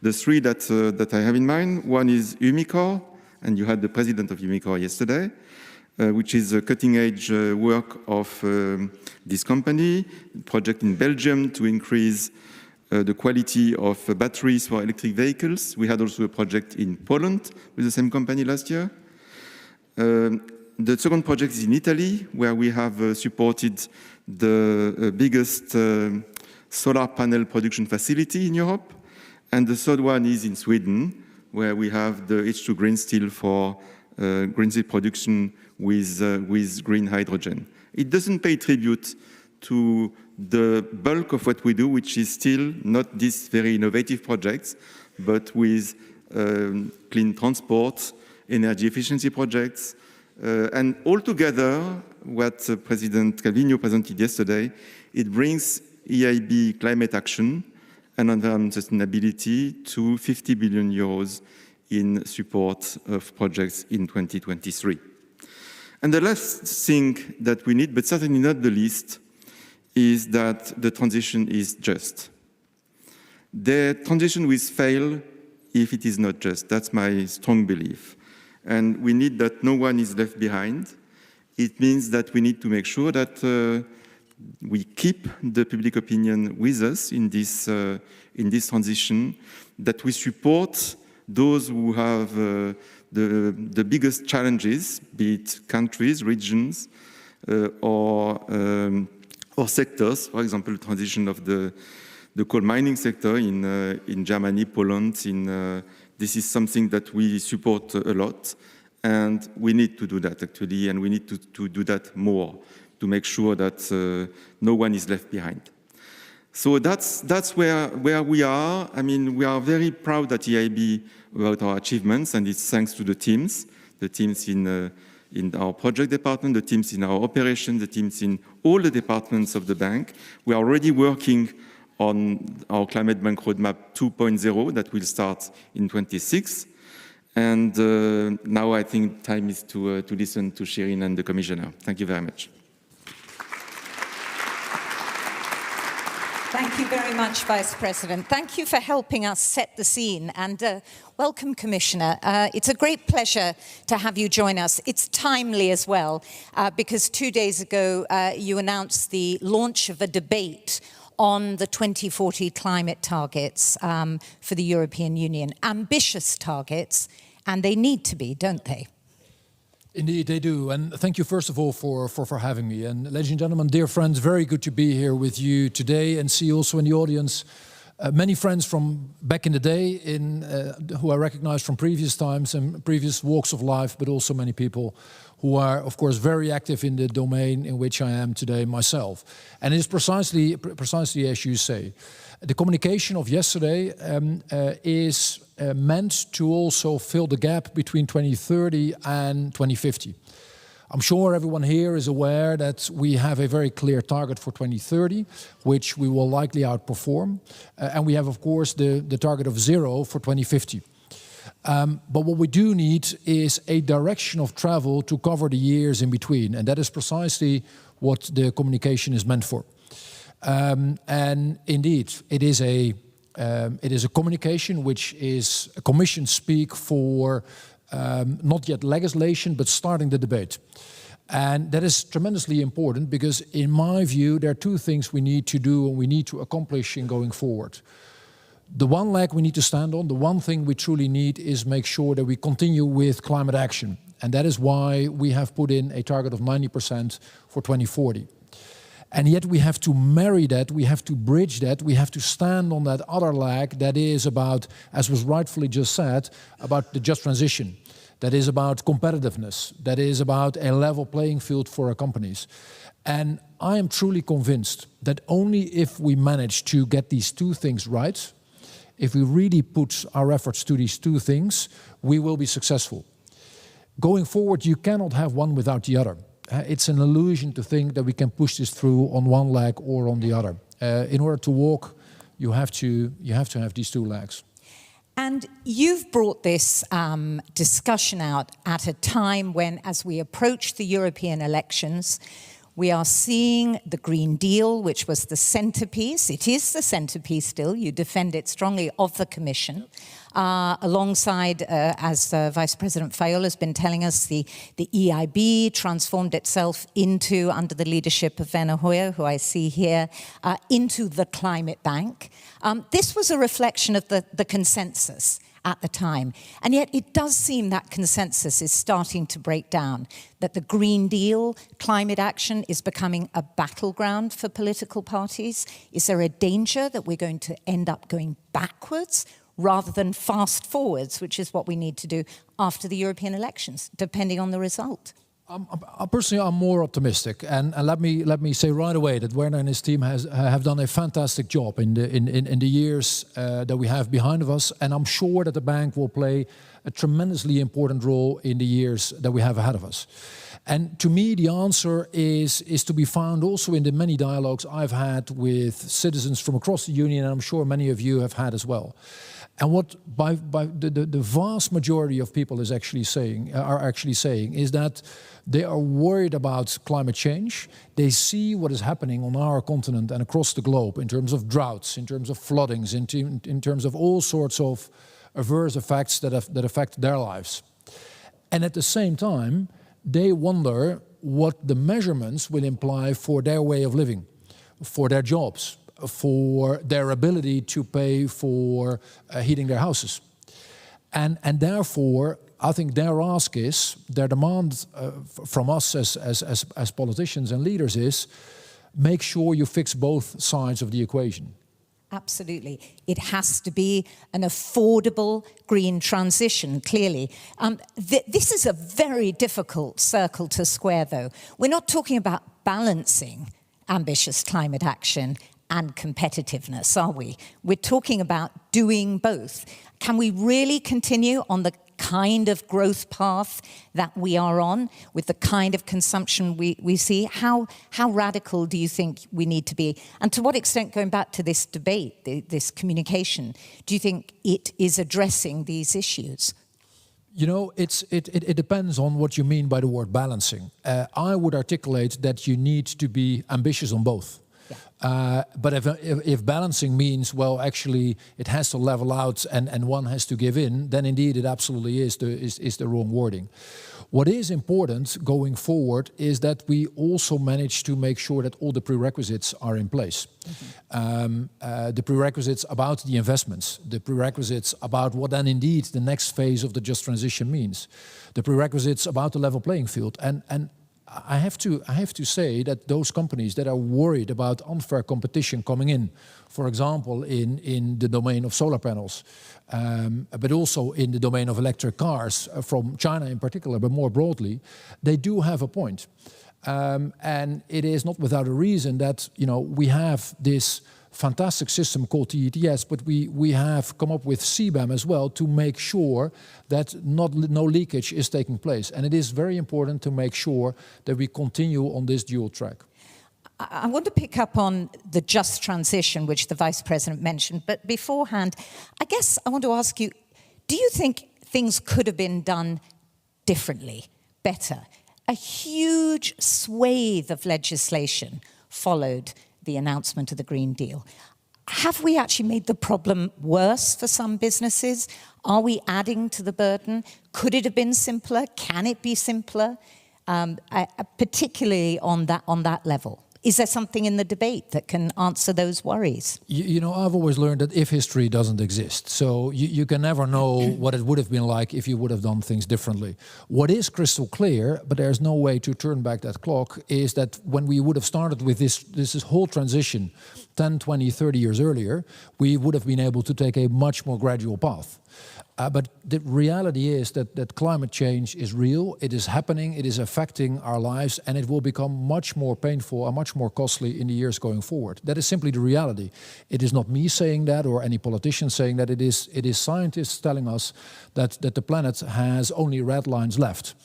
The three that I have in mind, one is Umicore, and you had the president of Umicore yesterday, which is a cutting-edge work of this company, project in Belgium to increase the quality of batteries for electric vehicles. We had also a project in Poland with the same company last year. The second project is in Italy, where we have supported the biggest solar panel production facility in Europe. And the third one is in Sweden, where we have the H2 green steel for green steel production with green hydrogen. It doesn't pay tribute to the bulk of what we do, which is still not these very innovative projects, but with clean transport, energy efficiency projects, and altogether, what President Calvino presented yesterday, it brings EIB climate action and environment sustainability to 50 billion euros in support of projects in 2023. And the last thing that we need, but certainly not the least, is that the transition is just. The transition will fail if it is not just. That's my strong belief. And we need that no one is left behind. It means that we need to make sure that we keep the public opinion with us in this transition, that we support those who have the biggest challenges, be it countries, regions, or sectors. For example, transition of the coal mining sector in Germany, Poland. This is something that we support a lot, and we need to do that actually, and we need to do that more to make sure that no one is left behind. So that's where we are. I mean, we are very proud at EIB about our achievements, and it's thanks to the teams in our project department, the teams in our operations, the teams in all the departments of the bank. We are already working on our Climate Bank Roadmap 2.0 that will start in 26. And now I think time is to listen to Shirin and the Commissioner. Thank you very much. Thank you very much, Vice President. Thank you for helping us set the scene. And welcome, Commissioner. It's a great pleasure to have you join us. It's timely as well, because 2 days ago, you announced the launch of a debate on the 2040 climate targets for the European Union. Ambitious targets, and they need to be, don't they? Indeed, they do. And thank you, first of all, for having me. And ladies and gentlemen, dear friends, very good to be here with you today and see also in the audience many friends from back in the day who I recognize from previous times and previous walks of life, but also many people who are, of course, very active in the domain in which I am today myself. And it is precisely as you say. The communication of yesterday is meant to also fill the gap between 2030 and 2050. I'm sure everyone here is aware that we have a very clear target for 2030, which we will likely outperform. And we have, of course, the target of 0 for 2050. But what we do need is a direction of travel to cover the years in between. And that is precisely what the communication is meant for. And indeed, it is a communication which is a commission speak for not yet legislation, but starting the debate. And that is tremendously important because, in my view, there are two things we need to do and we need to accomplish in going forward. The one leg we need to stand on, the one thing we truly need is make sure that we continue with climate action. And that is why we have put in a target of 90% for 2040. And yet we have to marry that, we have to bridge that, we have to stand on that other leg that is about, as was rightfully just said, about the just transition. That is about competitiveness. That is about a level playing field for our companies. And I am truly convinced that only if we manage to get these two things right, if we really put our efforts to these two things, we will be successful. Going forward, you cannot have one without the other. It's an illusion to think that we can push this through on one leg or on the other. In order to walk, you have to have these two legs. And you've brought this discussion out at a time when, as we approach the European elections, we are seeing the Green Deal, which was the centerpiece. It is the centerpiece still. You defend it strongly of the Commission. Alongside, as Vice President Fayolle has been telling us, the EIB transformed itself into, under the leadership of Werner Hoyer, who I see here, into the Climate Bank. This was a reflection of the consensus at the time. And yet it does seem that consensus is starting to break down, that the Green Deal, climate action, is becoming a battleground for political parties. Is there a danger that we're going to end up going backwards rather than fast forwards, which is what we need to do after the European elections, depending on the result? Personally, I'm more optimistic, and let me say right away that Werner and his team have done a fantastic job in the years that we have behind of us, and I'm sure that the bank will play a tremendously important role in the years that we have ahead of us. And to me, the answer is to be found also in the many dialogues I've had with citizens from across the Union, and I'm sure many of you have had as well. And what by the vast majority of people are actually saying is that they are worried about climate change. They see what is happening on our continent and across the globe in terms of droughts, in terms of floodings, in terms of all sorts of adverse effects that affect their lives. And at the same time, they wonder what the measurements will imply for their way of living, for their jobs, for their ability to pay for heating their houses. And therefore, I think their ask is, their demand from us as politicians and leaders is, make sure you fix both sides of the equation. Absolutely. It has to be an affordable green transition, clearly. This is a very difficult circle to square, though. We're not talking about balancing ambitious climate action and competitiveness, are we? We're talking about doing both. Can we really continue on the kind of growth path that we are on, with the kind of consumption we see? How radical do you think we need to be? And to what extent, going back to this debate, this communication, do you think it is addressing these issues? You know, it depends on what you mean by the word balancing. I would articulate that you need to be ambitious on both. But if balancing means, well, actually it has to level out and one has to give in, then indeed it absolutely is the wrong wording. What is important going forward is that we also manage to make sure that all the prerequisites are in place. The prerequisites about the investments, the prerequisites about what then indeed the next phase of the just transition means, the prerequisites about the level playing field. And I have to say that those companies that are worried about unfair competition coming in, for example, in the domain of solar panels, but also in the domain of electric cars, from China in particular, but more broadly, they do have a point. And it is not without a reason that, you know, we have this fantastic system called ETS, but we have come up with CBAM as well to make sure that no leakage is taking place. And it is very important to make sure that we continue on this dual track. I want to pick up on the just transition, which the Vice President mentioned, but beforehand, I guess I want to ask you, do you think things could have been done differently, better? A huge swathe of legislation followed the announcement of the Green Deal. Have we actually made the problem worse for some businesses? Are we adding to the burden? Could it have been simpler? Can it be simpler? Particularly on that level. Is there something in the debate that can answer those worries? You know, I've always learned that if history doesn't exist, so you can never know what it would have been like if you would have done things differently. What is crystal clear, but there's no way to turn back that clock, is that when we would have started with this whole transition 10, 20, 30 years earlier, we would have been able to take a much more gradual path. But the reality is that climate change is real, it is happening, it is affecting our lives, and it will become much more painful and much more costly in the years going forward. That is simply the reality. It is not me saying that or any politician saying that, it is scientists telling us that the planet has only red lines left.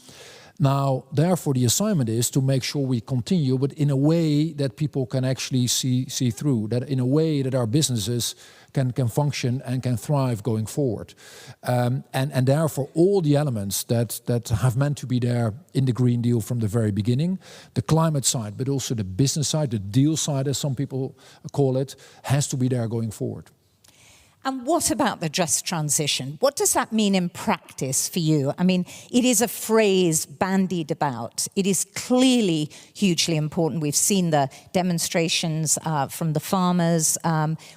Now, therefore, the assignment is to make sure we continue, but in a way that people can actually see through, that in a way that our businesses can function and can thrive going forward. And therefore, all the elements that have meant to be there in the Green Deal from the very beginning, the climate side, but also the business side, the deal side, as some people call it, has to be there going forward. And what about the just transition? What does that mean in practice for you? I mean, it is a phrase bandied about. It is clearly hugely important. We've seen the demonstrations from the farmers.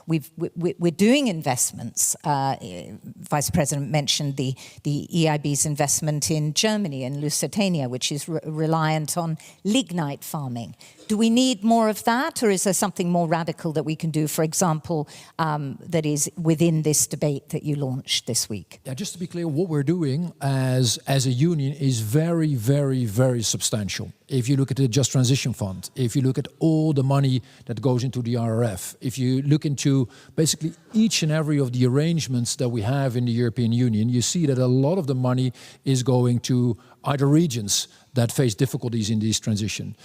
We're doing investments. Vice President mentioned the EIB's investment in Germany, in Lusitania, which is reliant on lignite farming. Do we need more of that, or is there something more radical that we can do, for example, that is within this debate that you launched this week? Yeah, just to be clear, what we're doing as a union is very, very, very substantial. If you look at the Just Transition Fund, if you look at all the money that goes into the RRF, if you look into basically each and every of the arrangements that we have in the European Union, you see that a lot of the money is going to either regions that face difficulties in this transition,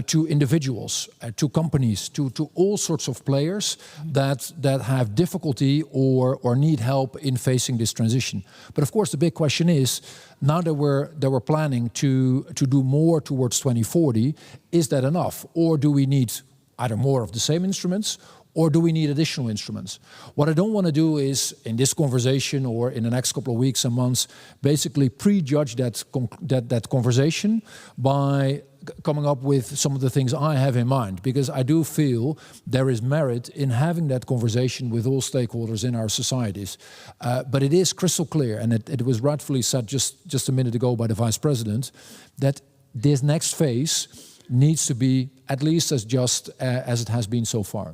to individuals, to companies, to all sorts of players that have difficulty or need help in facing this transition. But of course, the big question is, now that we're planning to do more towards 2040, is that enough? Or do we need either more of the same instruments, Or do we need additional instruments? What I don't want to do is, in this conversation or in the next couple of weeks and months, basically prejudge that conversation by coming up with some of the things I have in mind, because I do feel there is merit in having that conversation with all stakeholders in our societies. But it is crystal clear, and it was rightfully said just a minute ago by the Vice President, that this next phase needs to be at least as just as it has been so far.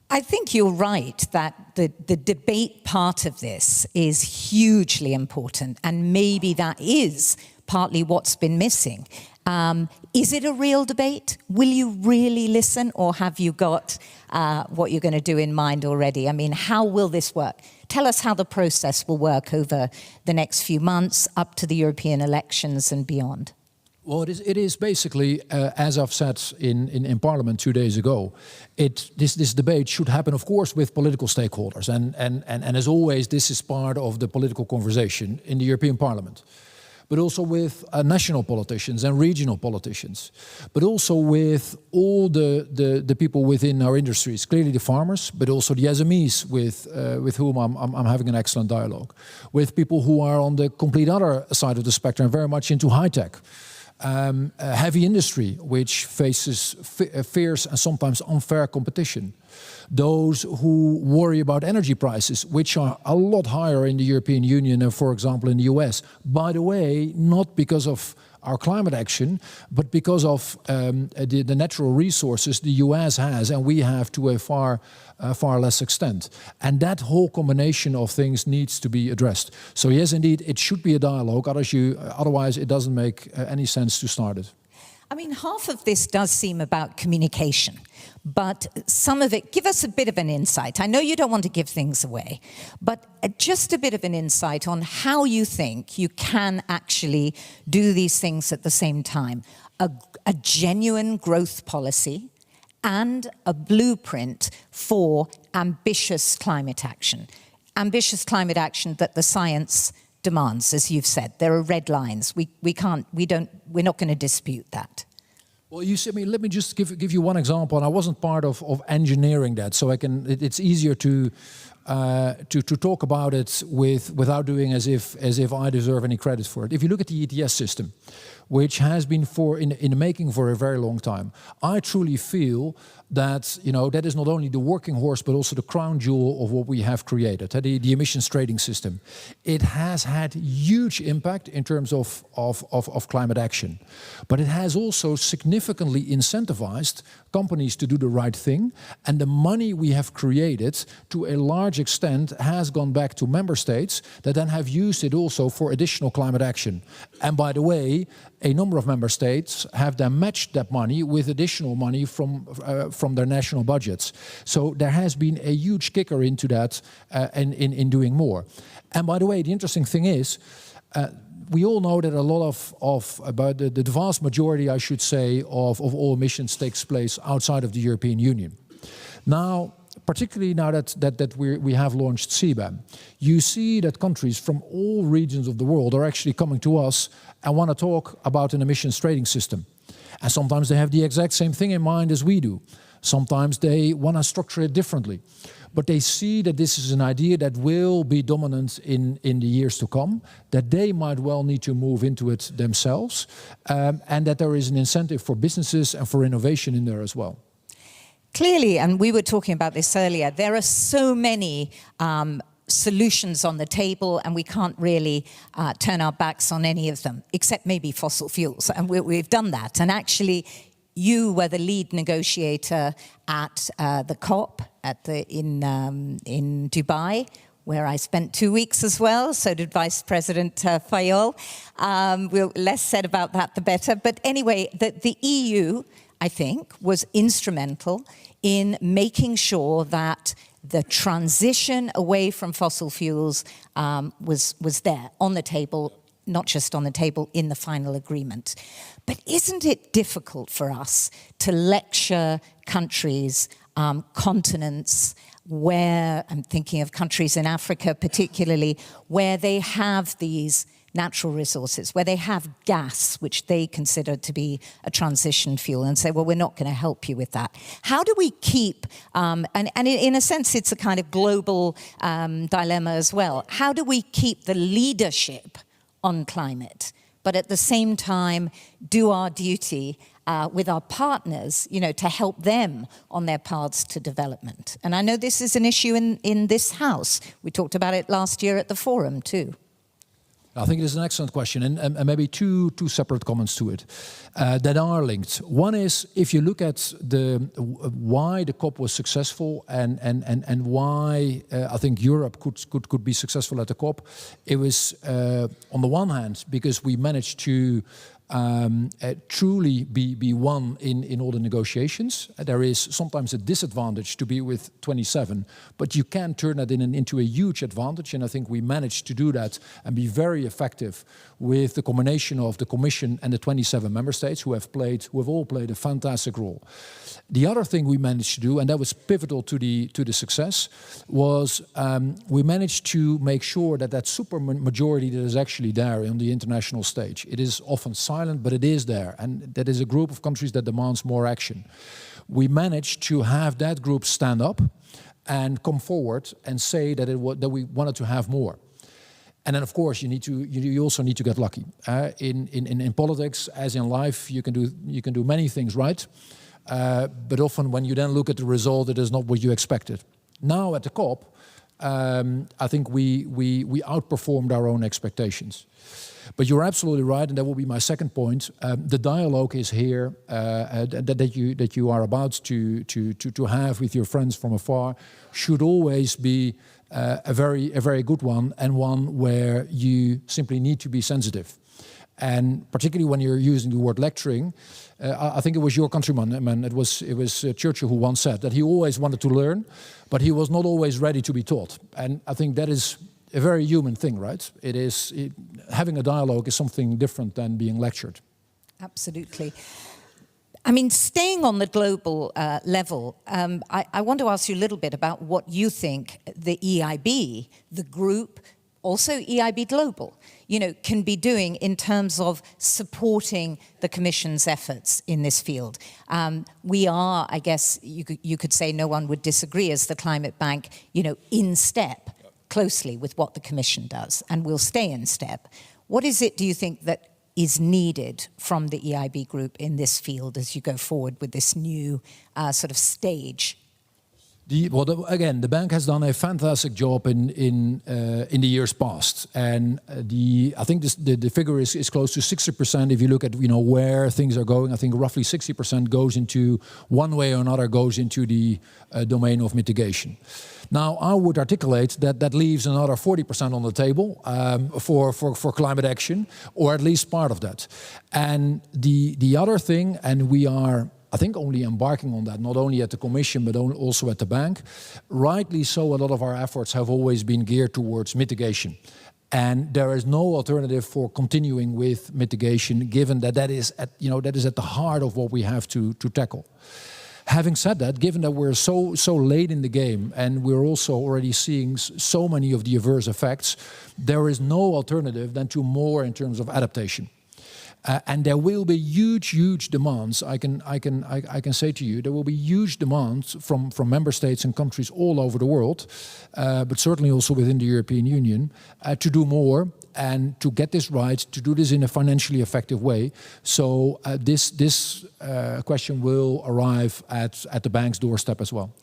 I think you're right that the debate part of this is hugely important, and maybe that is partly what's been missing. Is it a real debate? Will you really listen, or have you got what you're going to do in mind already? I mean, how will this work? Tell us how the process will work over the next few months up to the European elections and beyond. Well, it is basically, as I've said in Parliament 2 days ago, this debate should happen, of course, with political stakeholders. And as always, this is part of the political conversation in the European Parliament. But also with national politicians and regional politicians, but also with all the people within our industries, clearly the farmers, but also the SMEs with whom I'm having an excellent dialogue, with people who are on the complete other side of the spectrum, very much into high-tech. Heavy industry, which faces fierce and sometimes unfair competition. Those who worry about energy prices, which are a lot higher in the European Union than, for example, in the US. By the way, not because of our climate action, but because of the natural resources the US has and we have to a far less extent. And that whole combination of things needs to be addressed. So yes, indeed, it should be a dialogue, otherwise it doesn't make any sense to start it. I mean, half of this does seem about communication, but some of it, give us a bit of an insight. I know you don't want to give things away, but just a bit of an insight on how you think you can actually do these things at the same time. A genuine growth policy and a blueprint for ambitious climate action. Ambitious climate action that the science demands, as you've said. There are red lines. We're not going to dispute that. Well, you see, I mean, let me just give you one example, and I wasn't part of engineering that, so it's easier to talk about it without doing as if I deserve any credit for it. If you look at the ETS system, which has been in the making for a very long time, I truly feel that that is not only the working horse but also the crown jewel of what we have created, the emissions trading system. It has had huge impact in terms of climate action, but it has also significantly incentivized companies to do the right thing, and the money we have created to a large extent has gone back to member states that then have used it also for additional climate action. And by the way, a number of member states have then matched that money with additional money from their national budgets. So there has been a huge kicker into that in doing more. And by the way, the interesting thing is, we all know that a lot about the vast majority, I should say, of all emissions takes place outside of the European Union. Now, particularly now that we have launched CBAM, you see that countries from all regions of the world are actually coming to us and want to talk about an emissions trading system. And sometimes they have the exact same thing in mind as we do. Sometimes they want to structure it differently. But they see that this is an idea that will be dominant in the years to come, that they might well need to move into it themselves, and that there is an incentive for businesses and for innovation in there as well. Clearly, and we were talking about this earlier, there are so many solutions on the table, and we can't really turn our backs on any of them, except maybe fossil fuels, and we've done that. And actually, you were the lead negotiator at the COP in Dubai, where I spent 2 weeks as well. So did Vice President Fayol. Less said about that, the better. But anyway, the EU, I think, was instrumental in making sure that the transition away from fossil fuels was there on the table, not just on the table, in the final agreement. But isn't it difficult for us to lecture countries, continents, where, I'm thinking of countries in Africa particularly, where they have these natural resources, where they have gas, which they consider to be a transition fuel, and say, well, we're not going to help you with that. How do we keep, and in a sense, it's a kind of global dilemma as well. How do we keep the leadership on climate, but at the same time do our duty with our partners, to help them on their paths to development? And I know this is an issue in this House. We talked about it last year at the Forum too. I think it is an excellent question, and maybe two separate comments to it that are linked. One is, if you look at why the COP was successful and why I think Europe could be successful at the COP, it was on the one hand because we managed to truly be one in all the negotiations. There is sometimes a disadvantage to be with 27, but you can turn that into a huge advantage, and I think we managed to do that and be very effective with the combination of the Commission and the 27 member states who have all played a fantastic role. The other thing we managed to do, and that was pivotal to the success, was we managed to make sure that super majority that is actually there on the international stage. It is often silent, but it is there, and that is a group of countries that demands more action. We managed to have that group stand up and come forward and say that we wanted to have more. And then, of course, you also need to get lucky. In politics, as in life, you can do many things right. But often when you then look at the result, it is not what you expected. Now at the COP, I think we outperformed our own expectations. But you're absolutely right, and that will be my second point. The dialogue is here that you are about to have with your friends from afar should always be a very good one, and one where you simply need to be sensitive. And particularly when you're using the word lecturing, I think it was your countryman, it was Churchill who once said that he always wanted to learn, but he was not always ready to be taught. And I think that is a very human thing, right? Having a dialogue is something different than being lectured. Absolutely. I mean, staying on the global level, I want to ask you a little bit about what you think the EIB, the group, also EIB Global, can be doing in terms of supporting the Commission's efforts in this field. We are, I guess, you could say no one would disagree as the Climate Bank, in step closely with what the Commission does, and will stay in step. What is it, do you think, that is needed from the EIB Group in this field as you go forward with this new sort of stage? Again, the bank has done a fantastic job in the years past, and I think the figure is close to 60%. If you look at where things are going, I think roughly 60% goes into one way or another goes into the domain of mitigation. Now, I would articulate that leaves another 40% on the table for climate action, or at least part of that. And the other thing, and we are, I think, only embarking on that, not only at the Commission, but also at the bank. Rightly so, a lot of our efforts have always been geared towards mitigation. And there is no alternative for continuing with mitigation, given that is at the heart of what we have to tackle. Having said that, given that we're so late in the game and we're also already seeing so many of the adverse effects, there is no alternative than to more in terms of adaptation. And there will be huge demands. I can say to you, there will be huge demands from member states and countries all over the world, but certainly also within the European Union, to do more and to get this right, to do this in a financially effective way. So this question will arrive at the bank's doorstep as well.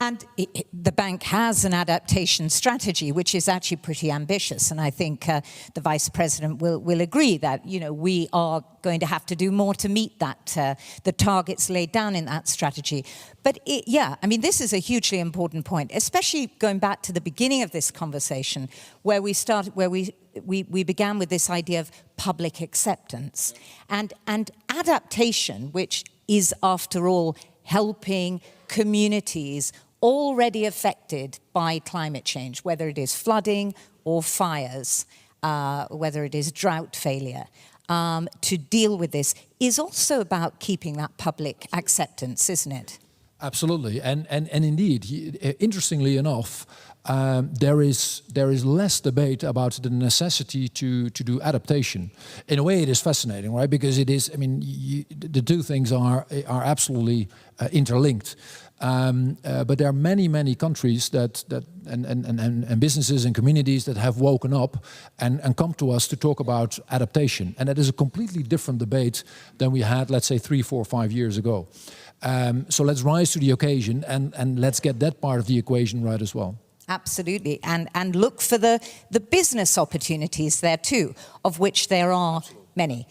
And the bank has an adaptation strategy, which is actually pretty ambitious. And I think the Vice President will agree that, we are going to have to do more to meet that, the targets laid down in that strategy. But this is a hugely important point, especially going back to the beginning of this conversation, where we began with this idea of public acceptance and adaptation, which is, after all, helping communities already affected by climate change, whether it is flooding or fires, whether it is drought failure, to deal with this is also about keeping that public acceptance, isn't it? Absolutely, and indeed, interestingly enough, there is less debate about the necessity to do adaptation. In a way, it is fascinating, right? Because it is, I mean, the two things are absolutely interlinked. But there are many countries and businesses and communities that have woken up and come to us to talk about adaptation. And that is a completely different debate than we had, let's say, 3, 4, 5 years ago. So let's rise to the occasion and let's get that part of the equation right as well. Absolutely, and look for the business opportunities there too, of which there are many.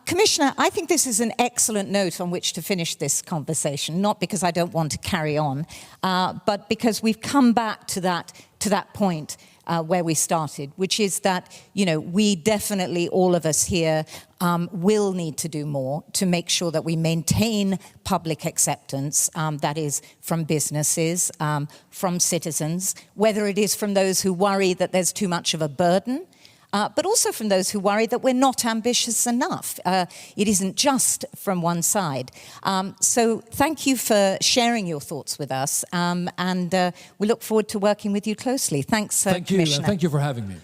Commissioner, I think this is an excellent note on which to finish this conversation, not because I don't want to carry on, but because we've come back to that point where we started, which is that, you know, we definitely, all of us here, will need to do more to make sure that we maintain public acceptance, that is from businesses, from citizens, whether it is from those who worry that there's too much of a burden, but also from those who worry that we're not ambitious enough. It isn't just from one side. So thank you for sharing your thoughts with us, and we look forward to working with you closely. Thanks, thank you, Commissioner. Thank you for having me.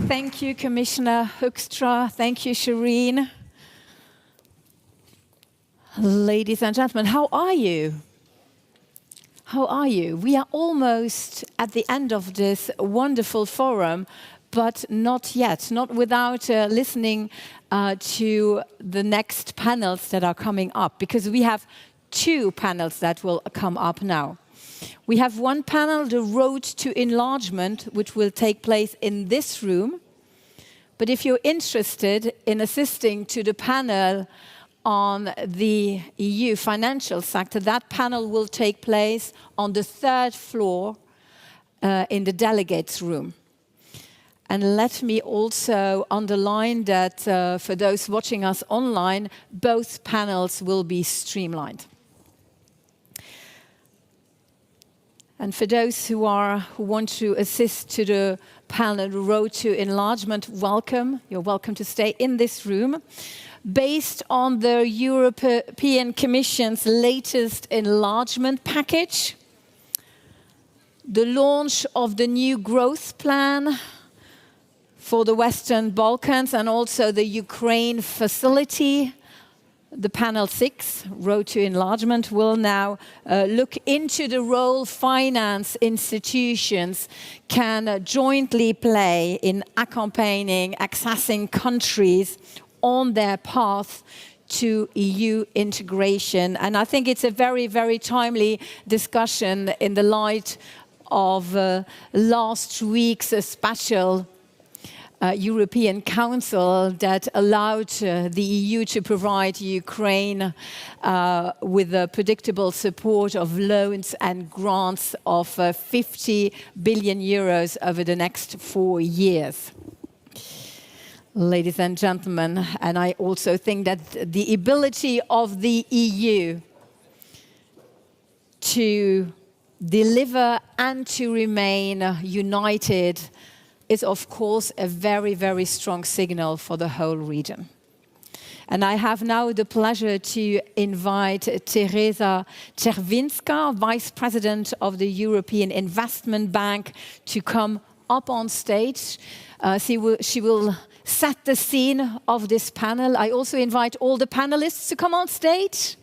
Thank you, Commissioner Hoekstra. Thank you, Shireen. Ladies and gentlemen, how are you? How are you? We are almost at the end of this wonderful forum, but not yet, not without listening to the next panels that are coming up, because we have 2 panels that will come up now. We have one panel, The Road to Enlargement, which will take place in this room. But if you're interested in assisting to the panel on the EU financial sector, that panel will take place on the 3rd floor in the delegates room. And let me also underline that for those watching us online, both panels will be streamlined. And for those who want to assist to the panel Road to Enlargement, welcome. You're welcome to stay in this room. Based on the European Commission's latest enlargement package, the launch of the new growth plan for the Western Balkans and also the Ukraine facility, the panel 6, Road to Enlargement, will now look into the role finance institutions can jointly play in accompanying, accessing countries on their path to EU integration. And I think it's a very, very timely discussion in the light of last week's special European Council that allowed the EU to provide Ukraine with a predictable support of loans and grants of 50 billion euros over the next 4 years. Ladies and gentlemen, and I also think that the ability of the EU to deliver and to remain united is, of course, a very, very strong signal for the whole region. And I have now the pleasure to invite Teresa Czerwinska, Vice President of the European Investment Bank, to come up on stage. She will set the scene of this panel. I also invite all the panelists to come on stage.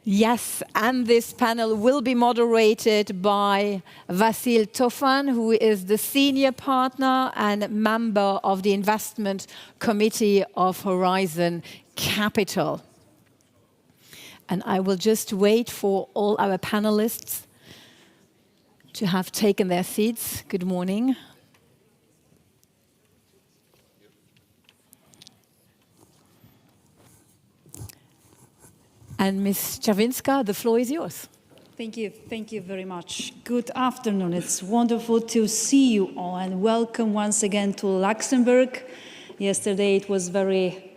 Yes, and this panel will be moderated by Vasil Tofan, who is the senior partner and member of the investment committee of Horizon Capital. And I will just wait for all our panelists to have taken their seats. Good morning. And Ms. Czerwinska, the floor is yours. Thank you very much. Good afternoon. It's wonderful to see you all and welcome once again to Luxembourg. Yesterday it was very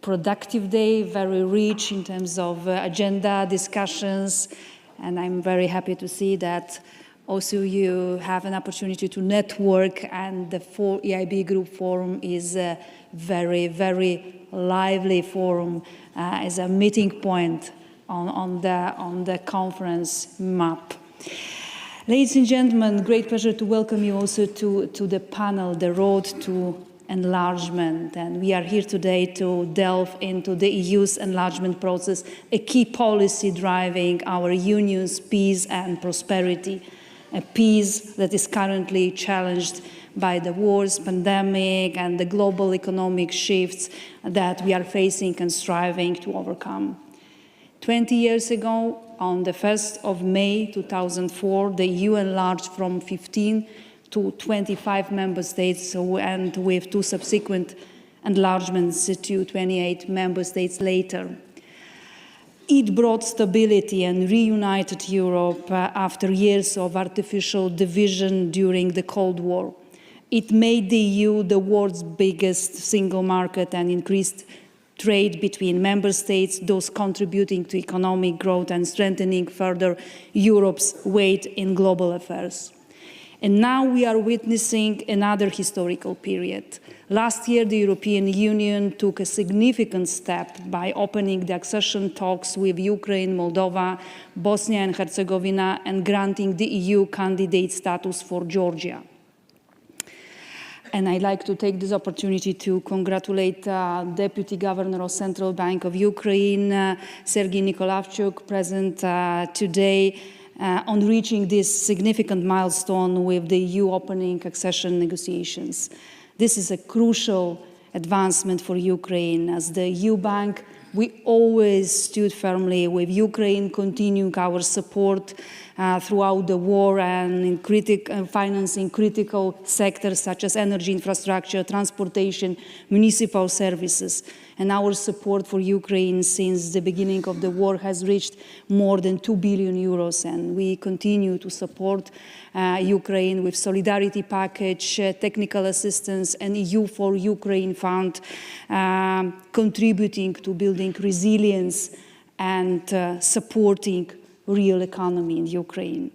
productive day, very rich in terms of agenda, discussions, and I'm very happy to see that also you have an opportunity to network, and the EIB Group Forum is very, very lively forum as a meeting point on the conference map. Ladies and gentlemen, great pleasure to welcome you also to the panel, The Road to Enlargement. And we are here today to delve into the EU's enlargement process, a key policy driving our union's peace and prosperity, a peace that is currently challenged by the wars, pandemic, and the global economic shifts that we are facing and striving to overcome. 20 years ago, on the 1st of May 2004, the EU enlarged from 15 to 25 member states, and with 2 subsequent enlargements to 28 member states later. It brought stability and reunited Europe after years of artificial division during the Cold War. It made the EU the world's biggest single market and increased trade between member states, thus contributing to economic growth and strengthening further Europe's weight in global affairs. And now we are witnessing another historical period. Last year, the European Union took a significant step by opening the accession talks with Ukraine, Moldova, Bosnia and Herzegovina, and granting the EU candidate status for Georgia. And I'd like to take this opportunity to congratulate Deputy Governor of Central Bank of Ukraine, Sergei Nikolavchuk, present today, on reaching this significant milestone with the EU opening accession negotiations. This is a crucial advancement for Ukraine. As the EU Bank, we always stood firmly with Ukraine, continuing our support throughout the war and in financing critical sectors such as energy infrastructure, transportation, municipal services. And our support for Ukraine since the beginning of the war has reached more than 2 billion euros, and we continue to support Ukraine with solidarity package, technical assistance, and EU for Ukraine fund, contributing to building resilience and supporting real economy in Ukraine.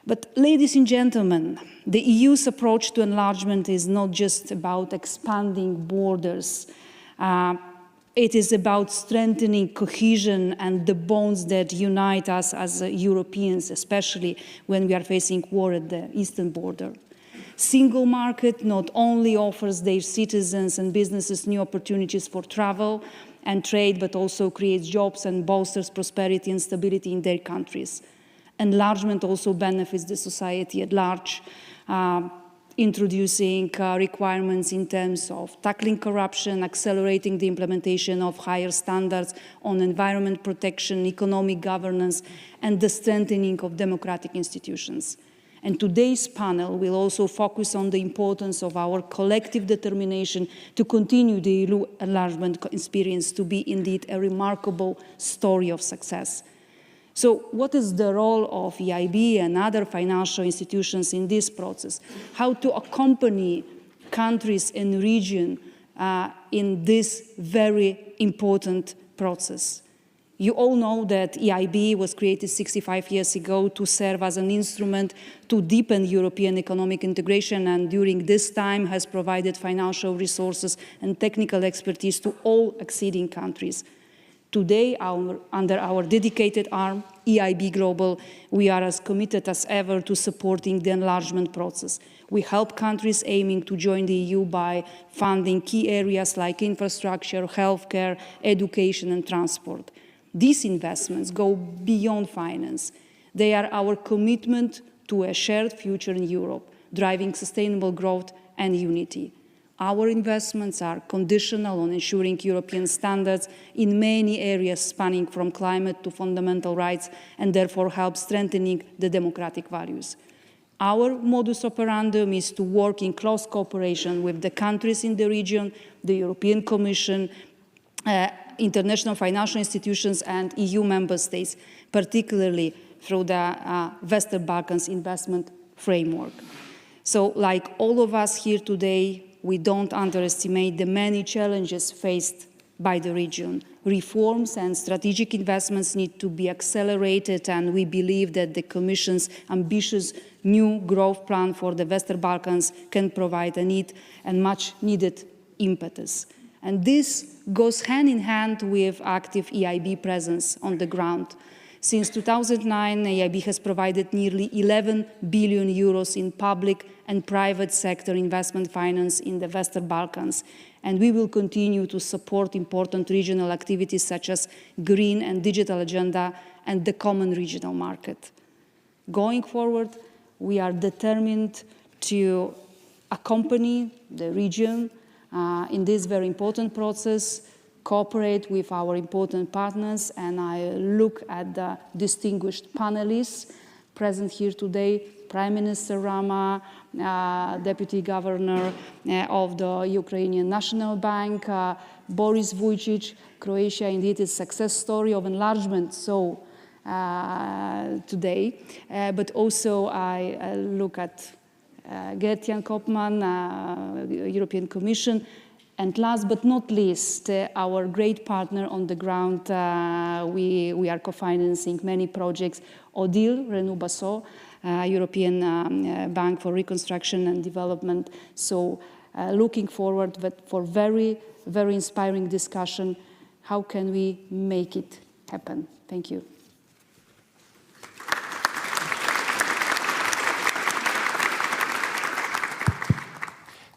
But ladies and gentlemen, the EU's approach to enlargement is not just about expanding borders. It is about strengthening cohesion and the bonds that unite us as Europeans, especially when we are facing war at the eastern border. Single market not only offers their citizens and businesses new opportunities for travel and trade, but also creates jobs and bolsters prosperity and stability in their countries. Enlargement also benefits the society at large, introducing requirements in terms of tackling corruption, accelerating the implementation of higher standards on environment protection, economic governance, and the strengthening of democratic institutions. And today's panel will also focus on the importance of our collective determination to continue the EU enlargement experience to be indeed a remarkable story of success. So what is the role of EIB and other financial institutions in this process? How to accompany countries in the region in this very important process? You all know that EIB was created 65 years ago to serve as an instrument to deepen European economic integration, and during this time has provided financial resources and technical expertise to all acceding countries. Today, under our dedicated arm, EIB Global, we are as committed as ever to supporting the enlargement process. We help countries aiming to join the EU by funding key areas like infrastructure, healthcare, education, and transport. These investments go beyond finance. They are our commitment to a shared future in Europe, driving sustainable growth and unity. Our investments are conditional on ensuring European standards in many areas spanning from climate to fundamental rights, and therefore help strengthening the democratic values. Our modus operandi is to work in close cooperation with the countries in the region, the European Commission, international financial institutions and EU member states, particularly through the Western Balkans investment framework. So like all of us here today, we don't underestimate the many challenges faced by the region. Reforms and strategic investments need to be accelerated, and we believe that the Commission's ambitious new growth plan for the Western Balkans can provide a much needed impetus. And this goes hand in hand with active EIB presence on the ground. Since 2009, EIB has provided nearly 11 billion euros in public and private sector investment finance in the Western Balkans. And we will continue to support important regional activities such as green and digital agenda and the common regional market. Going forward, we are determined to accompany the region in this very important process, cooperate with our important partners, and I look at the distinguished panelists present here today, Prime Minister Rama, Deputy Governor of the Ukrainian National Bank, Boris Vujicic. Croatia indeed is a success story of enlargement, so today, but also I look at Gert-Jan Koopman, European Commission, and last but not least, our great partner on the ground. We are co-financing many projects. Odile Renaud-Bassot, European Bank for Reconstruction and Development. So looking forward for very, very inspiring discussion. How can we make it happen? Thank you.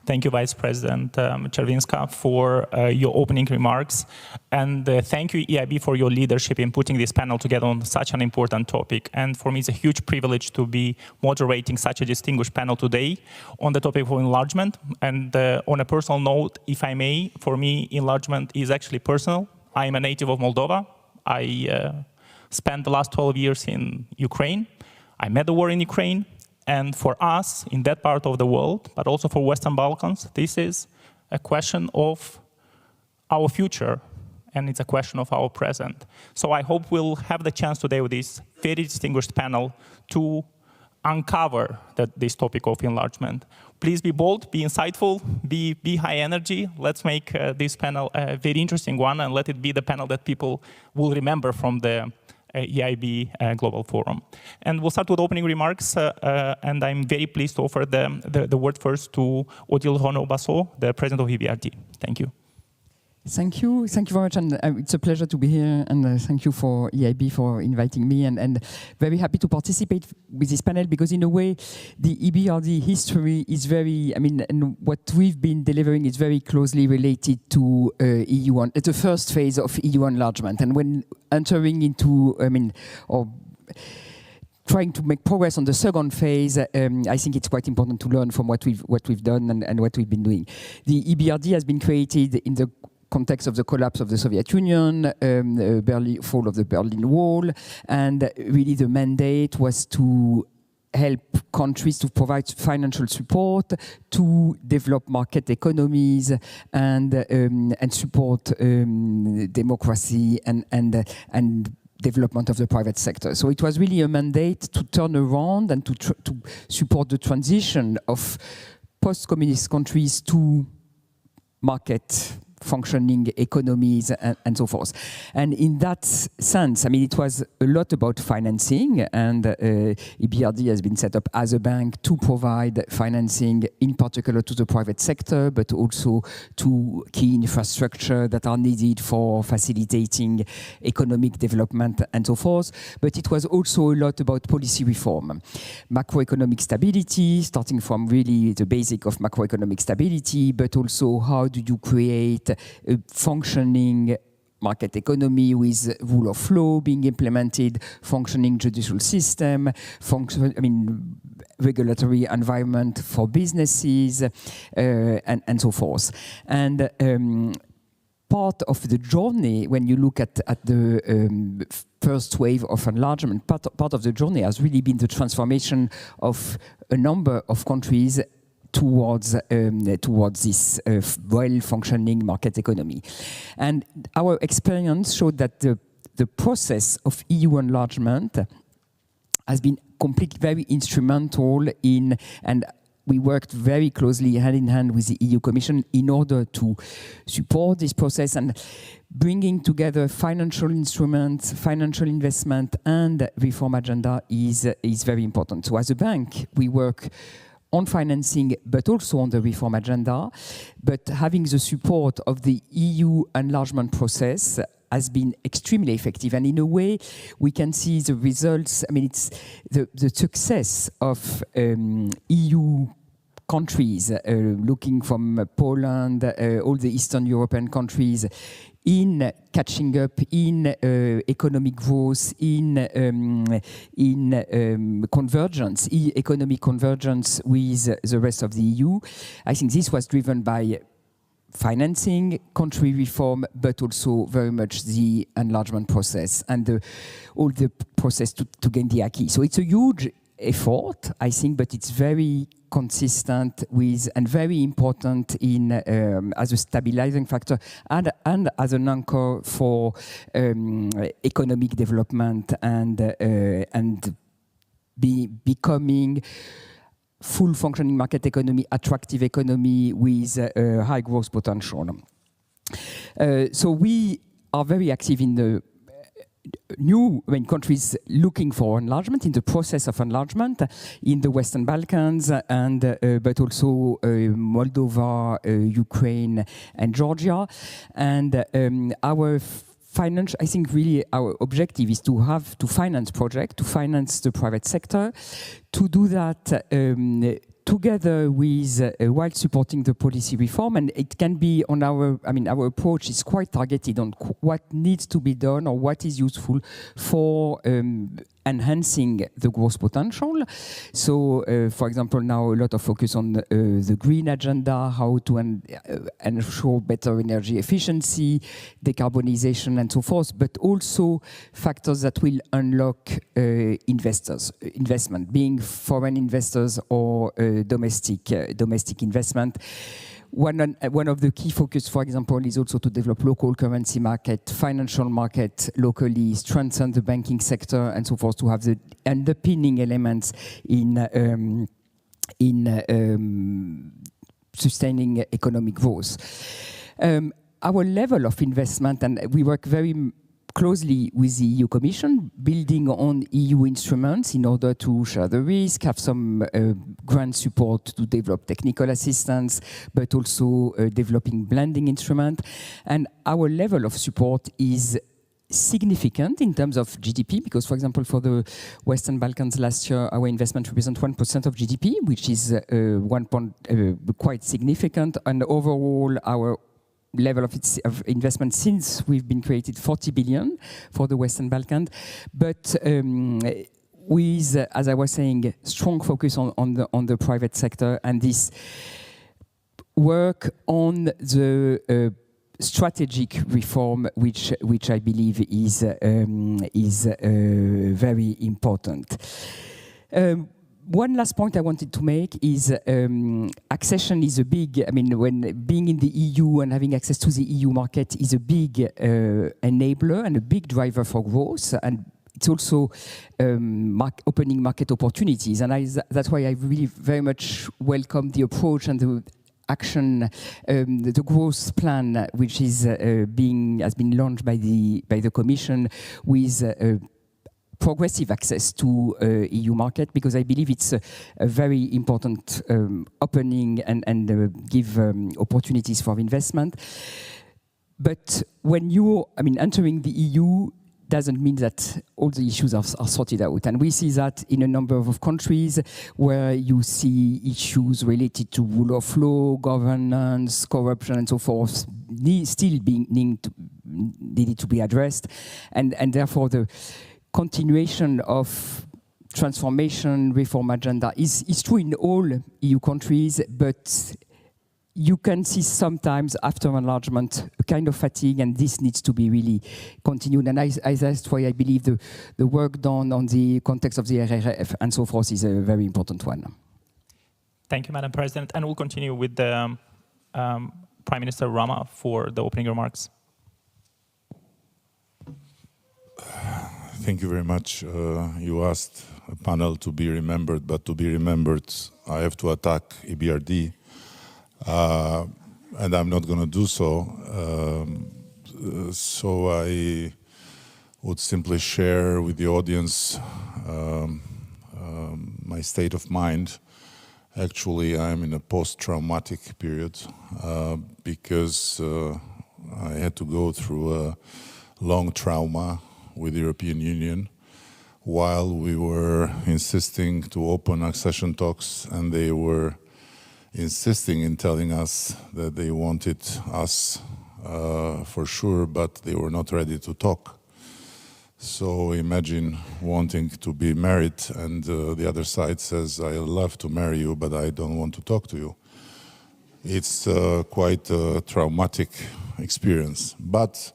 Thank you, Vice President Czerwinska, for your opening remarks. And thank you, EIB, for your leadership in putting this panel together on such an important topic. And for me, it's a huge privilege to be moderating such a distinguished panel today on the topic of enlargement. And on a personal note, if I may, for me, enlargement is actually personal. I am a native of Moldova. I spent the last 12 years in Ukraine. I met the war in Ukraine. And for us, in that part of the world, but also for Western Balkans, this is a question of our future, and it's a question of our present. So I hope we'll have the chance today with this very distinguished panel to uncover this topic of enlargement. Please be bold, be insightful, be high energy. Let's make this panel a very interesting one, and let it be the panel that people will remember from the EIB Global Forum. And we'll start with opening remarks, and I'm very pleased to offer the word first to Odile Renaud-Bassot, the President of EBRD. Thank you. Thank you very much, and it's a pleasure to be here, and thank you for EIB for inviting me, and very happy to participate with this panel, because in a way, the EBRD history is very, and what we've been delivering is very closely related to the first phase of EU enlargement, and when entering into, or trying to make progress on the second phase, I think it's quite important to learn from what we've done and what we've been doing. The EBRD has been created in the context of the collapse of the Soviet Union, fall of the Berlin Wall, and really the mandate was to help countries to provide financial support to develop market economies and support democracy and development of the private sector. So it was really a mandate to turn around and to support the transition of post-communist countries to market functioning economies and so forth. And in that sense, it was a lot about financing, and EBRD has been set up as a bank to provide financing, in particular to the private sector, but also to key infrastructure that are needed for facilitating economic development and so forth. But it was also a lot about policy reform, macroeconomic stability, starting from really the basic of macroeconomic stability, but also how do you create a functioning market economy with rule of law being implemented, functioning judicial system, regulatory environment for businesses, and so forth. And part of the journey, when you look at the first wave of enlargement, part of the journey has really been the transformation of a number of countries towards this well-functioning market economy. And our experience showed that the process of EU enlargement has been very instrumental in, and we worked very closely hand in hand with the EU Commission in order to support this process, and bringing together financial instruments, financial investment, and reform agenda is very important. So as a bank, we work on financing, but also on the reform agenda. But having the support of the EU enlargement process has been extremely effective. And in a way, we can see the results. I mean, it's the success of EU countries, looking from Poland, all the Eastern European countries, in catching up in economic growth, in convergence, economic convergence with the rest of the EU. I think this was driven by financing, country reform, but also very much the enlargement process and all the process to gain the acquis. So it's a huge effort, I think, but it's very consistent with and very important in as a stabilizing factor and as an anchor for economic development and becoming full functioning market economy, attractive economy with high growth potential. So we are very active in the countries looking for enlargement, in the process of enlargement, in the Western Balkans, and but also Moldova, Ukraine, and Georgia. And our financial, I think really our objective is to finance projects, to finance the private sector, to do that together with while supporting the policy reform. And it can be on our approach is quite targeted on what needs to be done or what is useful for enhancing the growth potential. So, for example, now a lot of focus on the green agenda, how to ensure better energy efficiency, decarbonization, and so forth, but also factors that will unlock investment, being foreign investors or domestic investment. One of the key focus, for example, is also to develop local currency market, financial market locally, strengthen the banking sector, and so forth, to have the underpinning elements in sustaining economic growth. Our level of investment, and we work very closely with the EU Commission, building on EU instruments in order to share the risk, have some grant support to develop technical assistance, but also developing blending instrument. And our level of support is significant in terms of GDP, because, for example, for the Western Balkans last year, our investment represents 1% of GDP, which is quite significant. And overall, our level of investment since we've been created 40 billion for the Western Balkans, but with, as I was saying, strong focus on the private sector, and this work on the strategic reform, which I believe is very important. One last point I wanted to make is accession is a big, when being in the EU and having access to the EU market is a big enabler and a big driver for growth. And it's also opening market opportunities. And that's why I really very much welcome the approach and the action, the growth plan, which is has been launched by the Commission with progressive access to EU market, because I believe it's a very important opening and give opportunities for investment. But when entering the EU doesn't mean that all the issues are sorted out. And we see that in a number of countries where you see issues related to rule of law, governance, corruption, and so forth, still needed to be addressed. And therefore the continuation of transformation reform agenda is true in all EU countries, but you can see sometimes after enlargement a kind of fatigue, and this needs to be really continued. And that's why I believe the work done on the context of the RRF and so forth is a very important one. Thank you, Madam President. And we'll continue with the Prime Minister Rama for the opening remarks. Thank you very much. You asked a panel to be remembered, but to be remembered, I have to attack EBRD, and I'm not going to do so. So I would simply share with the audience my state of mind Actually, I'm in a post-traumatic period because I had to go through a long trauma with the European Union while we were insisting to open accession talks, and they were insisting in telling us that they wanted us for sure, but they were not ready to talk. So imagine wanting to be married and the other side says, I love to marry you, but I don't want to talk to you. It's quite a traumatic experience. But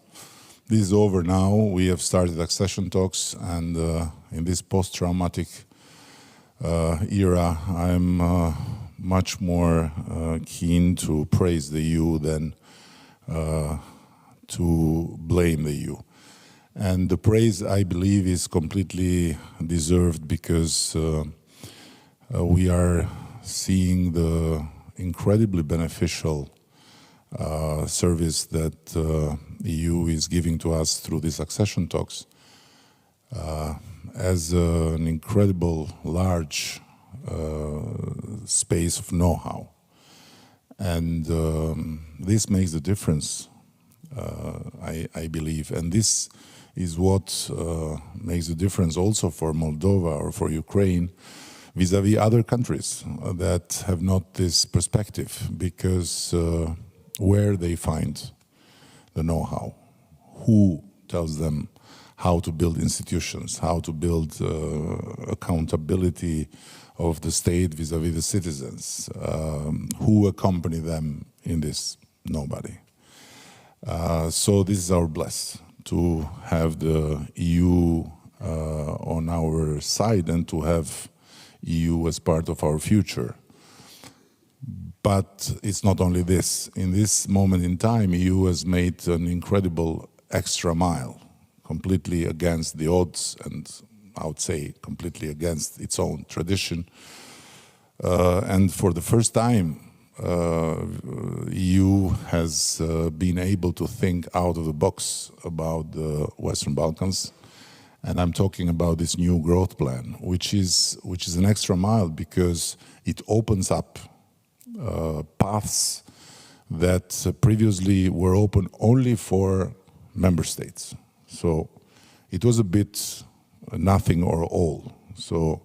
this is over now. We have started accession talks, and in this post-traumatic era, I'm much more keen to praise the EU than to blame the EU. And the praise, I believe, is completely deserved because we are seeing the incredibly beneficial service that the EU is giving to us through these accession talks as an incredible large space of know-how. And this makes a difference, I believe. And this is what makes a difference also for Moldova or for Ukraine vis-à-vis other countries that have not this perspective, because where they find the know-how, who tells them how to build institutions, how to build accountability of the state vis-à-vis the citizens, who accompany them in this? Nobody. So this is our bless, to have the EU on our side and to have EU as part of our future. But it's not only this. In this moment in time, EU has made an incredible extra mile, completely against the odds, and I would say completely against its own tradition. And for the first time, EU has been able to think out of the box about the Western Balkans, and I'm talking about this new growth plan, which is an extra mile because it opens up paths that previously were open only for member states. So it was a bit nothing or all. So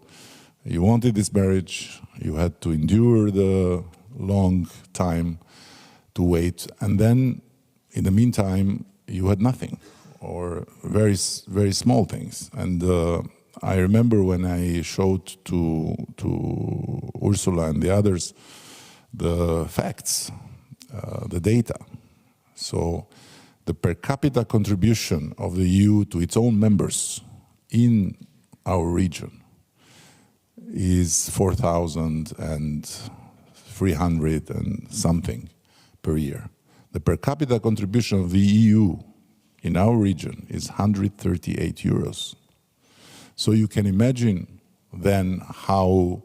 you wanted this marriage, you had to endure the long time to wait, and then in the meantime you had nothing or very small things. And I remember when I showed to Ursula and the others the facts, the data. So the per capita contribution of the EU to its own members in our region is 4,300 and something per year. The per capita contribution of the EU in our region is 138 euros. So you can imagine then how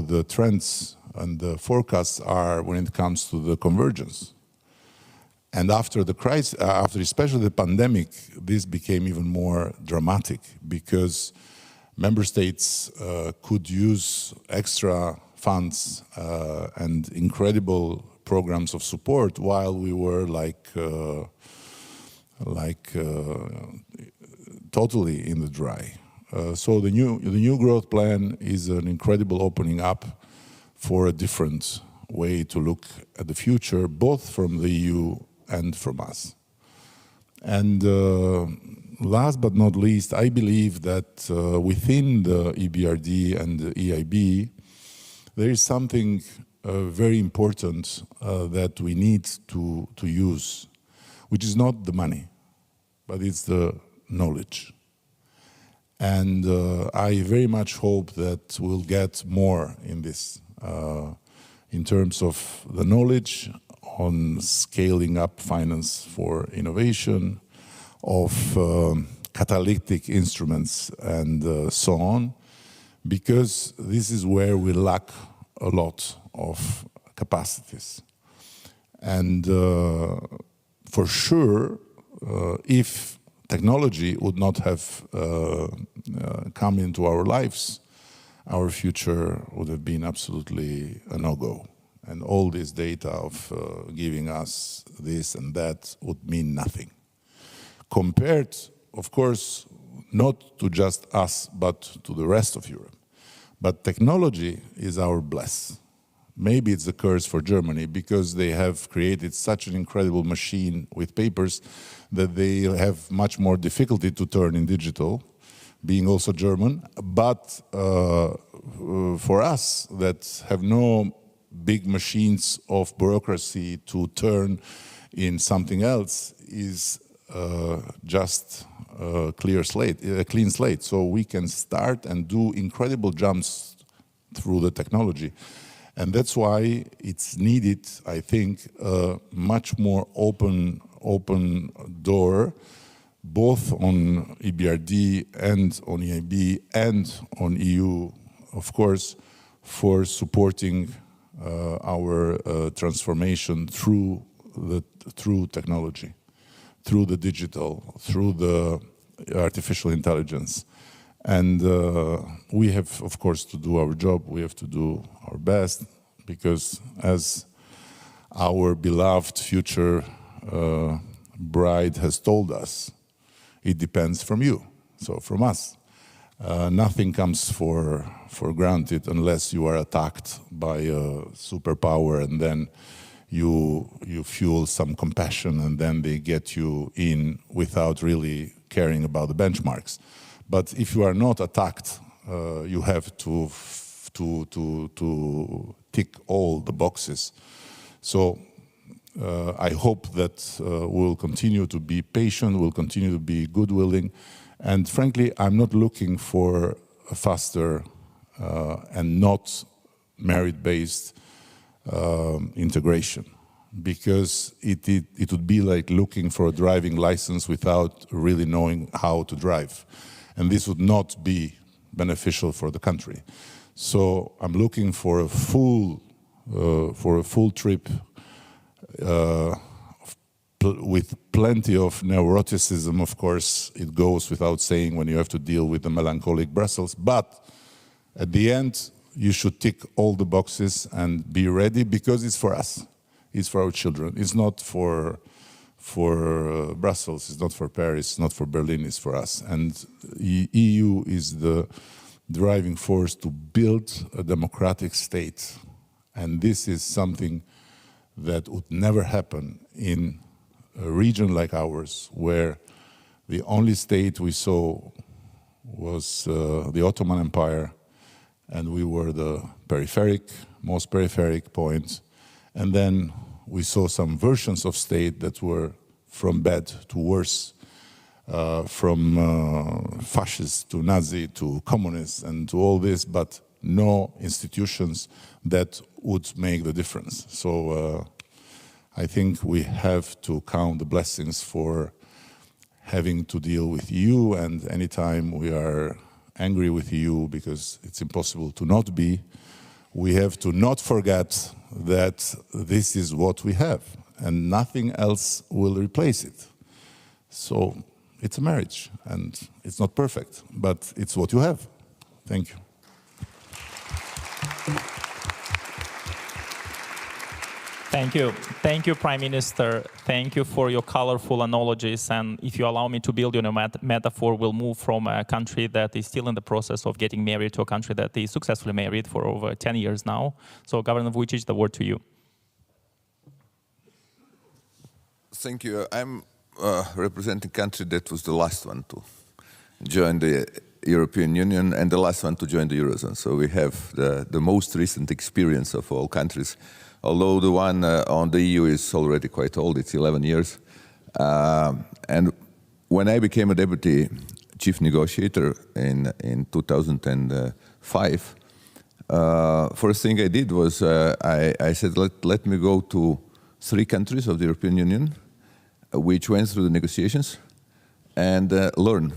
the trends and the forecasts are when it comes to the convergence. And after the crisis, after especially the pandemic, this became even more dramatic because member states could use extra funds and incredible programs of support while we were totally in the dry. So the new growth plan is an incredible opening up for a different way to look at the future, both from the EU and from us. And last but not least, I believe that within the EBRD and the EIB, there is something very important that we need to use, which is not the money, but it's the knowledge. And I very much hope that we'll get more in this, in terms of the knowledge on scaling up finance for innovation, of catalytic instruments and so on, because this is where we lack a lot of capacities. And for sure, if technology would not have come into our lives, our future would have been absolutely a no-go. And all this data of giving us this and that would mean nothing. Compared, of course, not to just us, but to the rest of Europe. But technology is our bless. Maybe it's a curse for Germany because they have created such an incredible machine with papers that they have much more difficulty to turn in digital, being also German. But for us that have no big machines of bureaucracy to turn in something else is just a clean slate. So we can start and do incredible jumps through the technology. And that's why it's needed, I think, a much more open door, both on EBRD and on EIB and on EU, of course, for supporting our transformation through technology, through the digital, through the artificial intelligence. And we have, of course, to do our job. We have to do our best because, as our beloved future bride has told us, it depends from you, so from us. Nothing comes for granted unless you are attacked by a superpower and then you fuel some compassion and then they get you in without really caring about the benchmarks. But if you are not attacked, you have to tick all the boxes. So I hope that we'll continue to be patient, we'll continue to be good-willing, and frankly, I'm not looking for a faster and not merit-based integration, because it would be like looking for a driving license without really knowing how to drive. And this would not be beneficial for the country. So I'm looking for a full trip with plenty of neuroticism. Of course, it goes without saying when you have to deal with the melancholic Brussels. But at the end, you should tick all the boxes and be ready, because it's for us. It's for our children. It's not for Brussels, it's not for Paris, it's not for Berlin, it's for us. And the EU is the driving force to build a democratic state. And this is something that would never happen in a region like ours, where the only state we saw was the Ottoman Empire, and we were the most peripheric point. And then we saw some versions of state that were from bad to worse, from fascist to Nazi to communist and to all this, but no institutions that would make the difference. So I think we have to count the blessings for having to deal with EU, and anytime we are angry with EU, because it's impossible to not be, we have to not forget that this is what we have, and nothing else will replace it. So it's a marriage, and it's not perfect, but it's what you have. Thank you. Thank you. Thank you, Prime Minister. Thank you for your colorful analogies. And if you allow me to build on a metaphor, we'll move from a country that is still in the process of getting married to a country that is successfully married for over 10 years now. So, Governor Vučić, the word to you. Thank you. I'm representing a country that was the last one to join the European Union and the last one to join the Eurozone. So we have the most recent experience of all countries. Although the one on the EU is already quite old, it's 11 years. And when I became a deputy chief negotiator in 2005, first thing I did was I said, let me go to 3 countries of the European Union, which went through the negotiations, and learn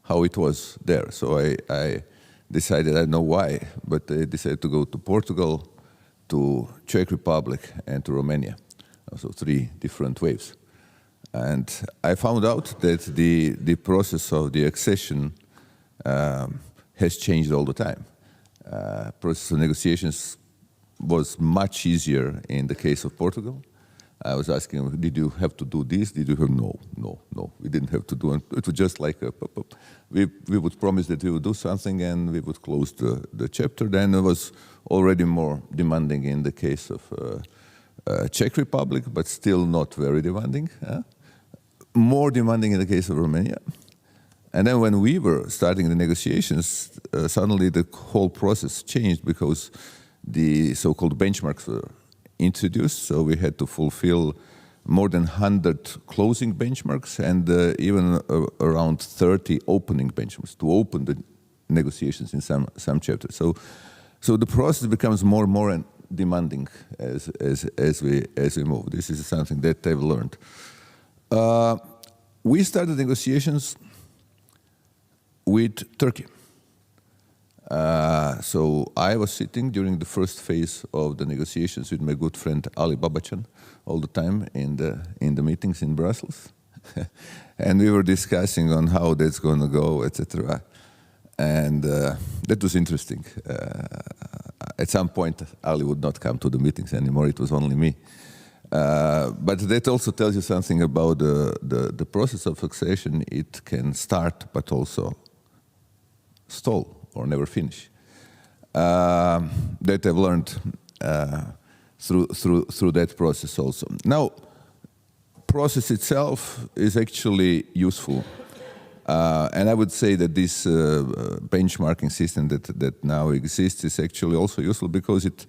how it was there. So I decided, I don't know why, but I decided to go to Portugal, to Czech Republic, and to Romania. So 3 different waves. And I found out that the process of the accession has changed all the time. process of negotiations was much easier in the case of Portugal. I was asking, did you have to do this? Did you have, no, we didn't have to do it. It was just like, we would promise that we would do something and we would close the chapter. Then it was already more demanding in the case of Czech Republic, but still not very demanding. More demanding in the case of Romania. And then when we were starting the negotiations, suddenly the whole process changed because the so-called benchmarks were introduced. So we had to fulfill more than 100 closing benchmarks and even around 30 opening benchmarks to open the negotiations in some chapters. So the process becomes more and more demanding as we move. This is something that I've learned. We started negotiations with Turkey. So I was sitting during the first phase of the negotiations with my good friend Ali Babacan all the time in the meetings in Brussels. And we were discussing on how that's going to go, etc. And that was interesting. At some point, Ali would not come to the meetings anymore. It was only me. But that also tells you something about the process of succession. It can start, but also stall or never finish. That I've learned through that process also. Now, process itself is actually useful. And I would say that this benchmarking system that now exists is actually also useful because it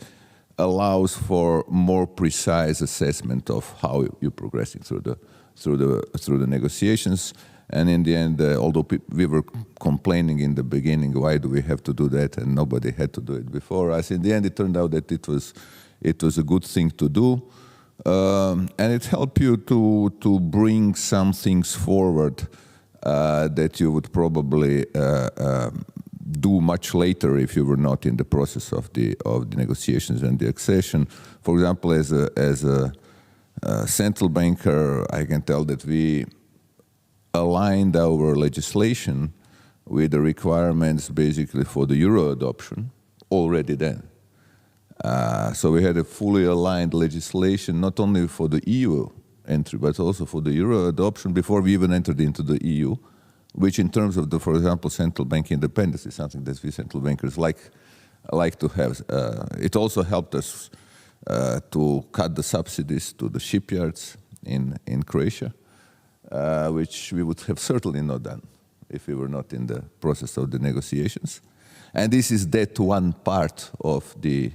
allows for more precise assessment of how you're progressing through the negotiations. And in the end, although we were complaining in the beginning, why do we have to do that, and nobody had to do it before us, in the end it turned out that it was a good thing to do. And it helped you to bring some things forward that you would probably do much later if you were not in the process of the negotiations and the accession. For example, as a central banker, I can tell that we aligned our legislation with the requirements basically for the euro adoption already then. So we had a fully aligned legislation not only for the EU entry but also for the euro adoption before we even entered into the EU, which in terms of for example, central bank independence is something that we central bankers like to have. It also helped us to cut the subsidies to the shipyards in Croatia. Which we would have certainly not done if we were not in the process of the negotiations. And this is that one part of the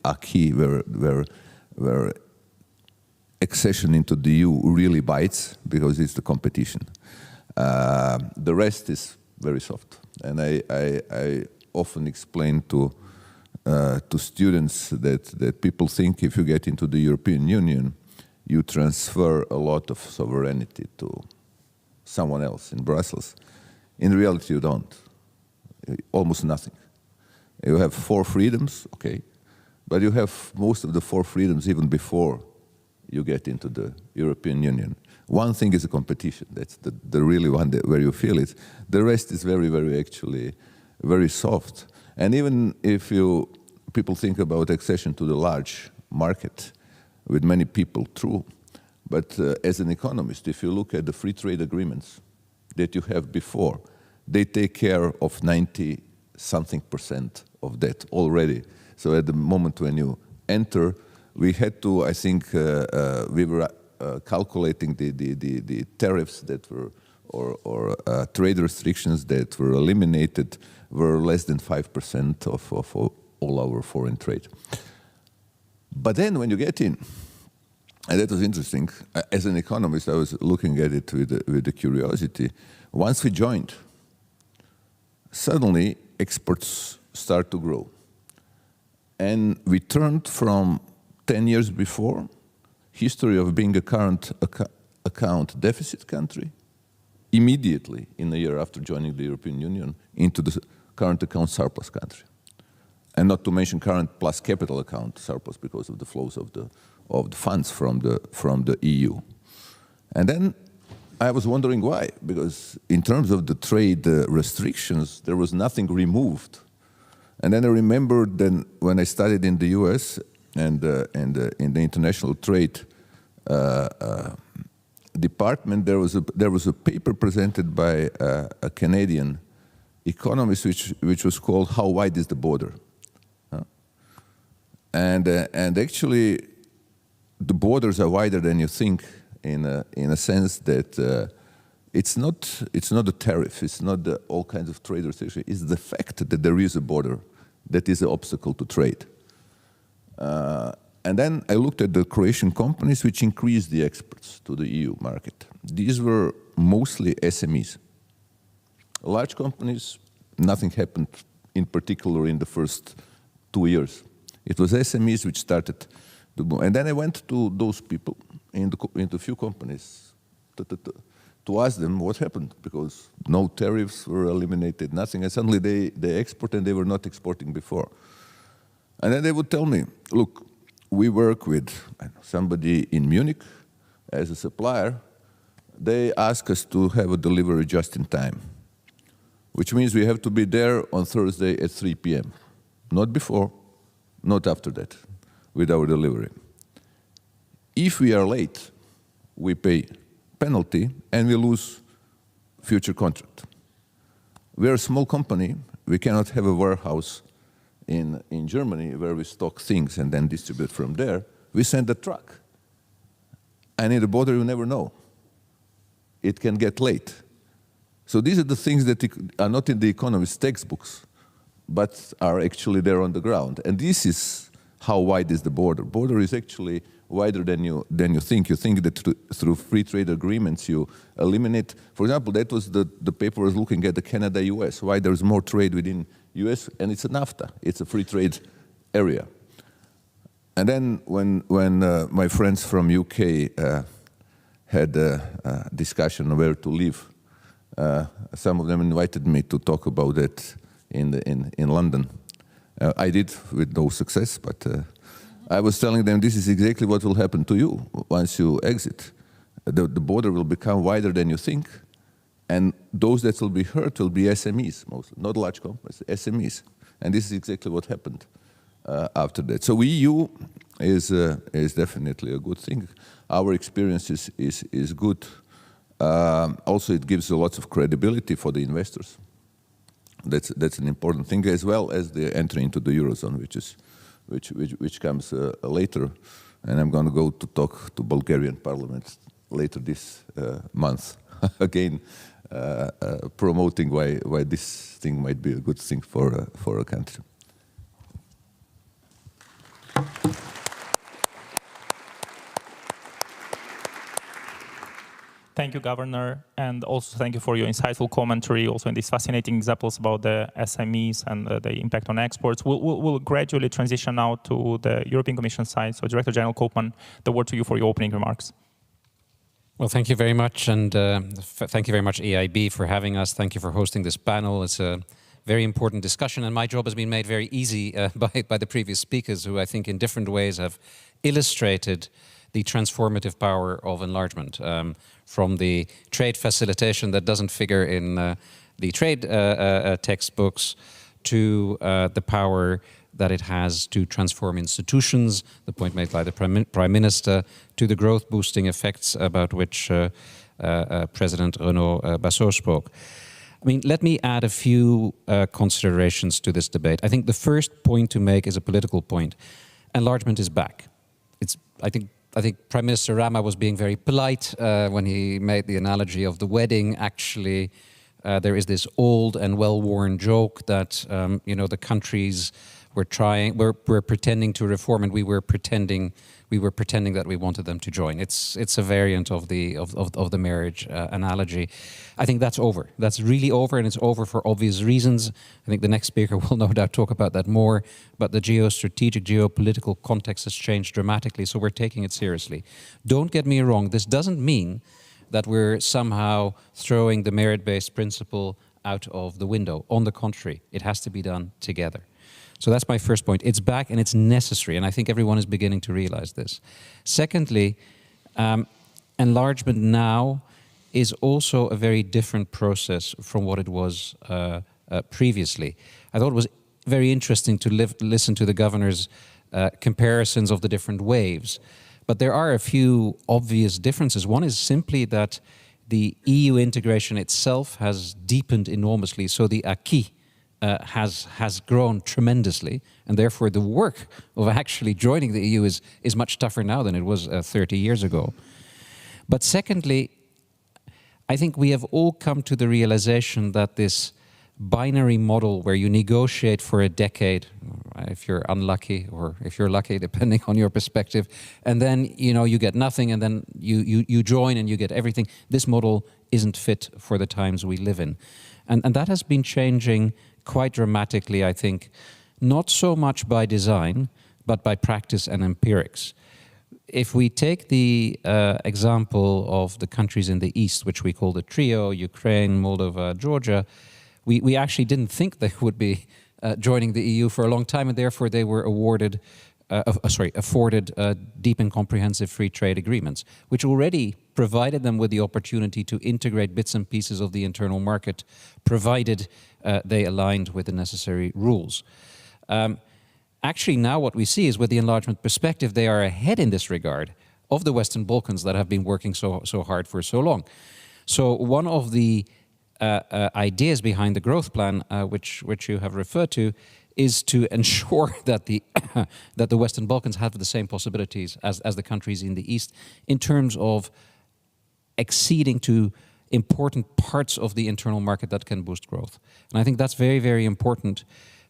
acquis where accession into the EU really bites because it's the competition. The rest is very soft. And I often explain to students that people think if you get into the European Union, you transfer a lot of sovereignty to someone else in Brussels. In reality, you don't. Almost nothing. You have 4 freedoms, okay, but you have most of the 4 freedoms even before you get into the European Union. One thing is a competition. That's the really one where you feel it. The rest is very, very actually very soft. And even if people think about accession to the large market, with many people, true. But as an economist, if you look at the free trade agreements that you have before, they take care of 90-something% of that already. So at the moment when you enter, we had to, I think, we were calculating the tariffs that were, or trade restrictions that were eliminated were less than 5% of all our foreign trade. But then when you get in, and that was interesting, as an economist I was looking at it with the curiosity. Once we joined, suddenly exports start to grow. And we turned from 10 years before, history of being a current account deficit country, immediately in a year after joining the European Union, into the current account surplus country. And not to mention current plus capital account surplus because of the flows of the funds from the EU. And then I was wondering why, because in terms of the trade restrictions, there was nothing removed And then I remembered then when I studied in the US and in the international trade department, there was a paper presented by a Canadian economist which was called "How Wide is the Border?" And actually, the borders are wider than you think, in a sense that it's not a tariff, it's not all kinds of trade restrictions, it's the fact that there is a border that is an obstacle to trade. And then I looked at the Croatian companies which increased the exports to the EU market. These were mostly SMEs. Large companies, nothing happened in particular in the first 2 years. It was SMEs which started to boom. And then I went to those people into a few companies to ask them what happened, because no tariffs were eliminated, nothing, and suddenly they export and they were not exporting before. And then they would tell me, look, we work with somebody in Munich as a supplier. They ask us to have a delivery just in time, which means we have to be there on Thursday at 3 p.m. Not before, not after that, with our delivery. If we are late, we pay penalty and we lose future contract. We are a small company. We cannot have a warehouse in Germany where we stock things and then distribute from there. We send a truck. And in the border, you never know. It can get late. So these are the things that are not in the economist textbooks, but are actually there on the ground. And this is how wide is the border. Border is actually wider than you think. You think that through free trade agreements you eliminate. For example, that was the paper was looking at the Canada-US, why there's more trade within US, and it's a NAFTA. It's a free trade area. And then when my friends from UK had a discussion on where to live, some of them invited me to talk about that in London. I did with no success, but I was telling them this is exactly what will happen to you once you exit. The border will become wider than you think, and those that will be hurt will be SMEs, mostly, not large companies, SMEs. And this is exactly what happened after that. So EU is definitely a good thing. Our experience is good. Also, it gives a lot of credibility for the investors. That's an important thing, as well as the entry into the Eurozone, which comes later. And I'm going to go to talk to Bulgarian Parliament later this month, again, promoting why this thing might be a good thing for a country. Thank you, Governor, and also thank you for your insightful commentary, also in these fascinating examples about the SMEs and the impact on exports. We'll gradually transition now to the European Commission side. So Director General Koopman, the word to you for your opening remarks. Well, thank you very much, and thank you very much, EIB, for having us. Thank you for hosting this panel. It's a very important discussion, and my job has been made very easy by the previous speakers, who I think in different ways have illustrated the transformative power of enlargement, from the trade facilitation that doesn't figure in the trade textbooks to the power that it has to transform institutions, the point made by the Prime Minister, to the growth-boosting effects about which President Renaud Bassot spoke. I mean, let me add a few considerations to this debate. I think the first point to make is a political point. Enlargement is back. I think Prime Minister Rama was being very polite when he made the analogy of the wedding. Actually, there is this old and well-worn joke that the countries were pretending to reform, and we were pretending that we wanted them to join. It's a variant of the marriage analogy. I think that's over. That's really over, and it's over for obvious reasons. I think the next speaker will no doubt talk about that more, but the geostrategic, geopolitical context has changed dramatically, so we're taking it seriously. Don't get me wrong, this doesn't mean that we're somehow throwing the merit-based principle out of the window. On the contrary, it has to be done together. So that's my first point. It's back and it's necessary, and I think everyone is beginning to realize this. Secondly, enlargement now is also a very different process from what it was previously. I thought it was very interesting to listen to the governor's comparisons of the different waves. But there are a few obvious differences. One is simply that the EU integration itself has deepened enormously, so the acquis has grown tremendously, and therefore the work of actually joining the EU is much tougher now than it was 30 years ago. But secondly, I think we have all come to the realization that this binary model where you negotiate for a decade, if you're unlucky, or if you're lucky, depending on your perspective, and then you get nothing, and then you join and you get everything. This model isn't fit for the times we live in. And that has been changing quite dramatically, I think, not so much by design, but by practice and empirics. If we take the example of the countries in the East, which we call the trio, Ukraine, Moldova, Georgia, we actually didn't think they would be joining the EU for a long time, and therefore they were afforded deep and comprehensive free trade agreements, which already provided them with the opportunity to integrate bits and pieces of the internal market, provided they aligned with the necessary rules. Actually, now what we see is with the enlargement perspective, they are ahead in this regard of the Western Balkans that have been working so hard for so long. So one of the ideas behind the growth plan, which you have referred to, is to ensure that the Western Balkans have the same possibilities as the countries in the East in terms of acceding to important parts of the internal market that can boost growth. And I think that's very, very important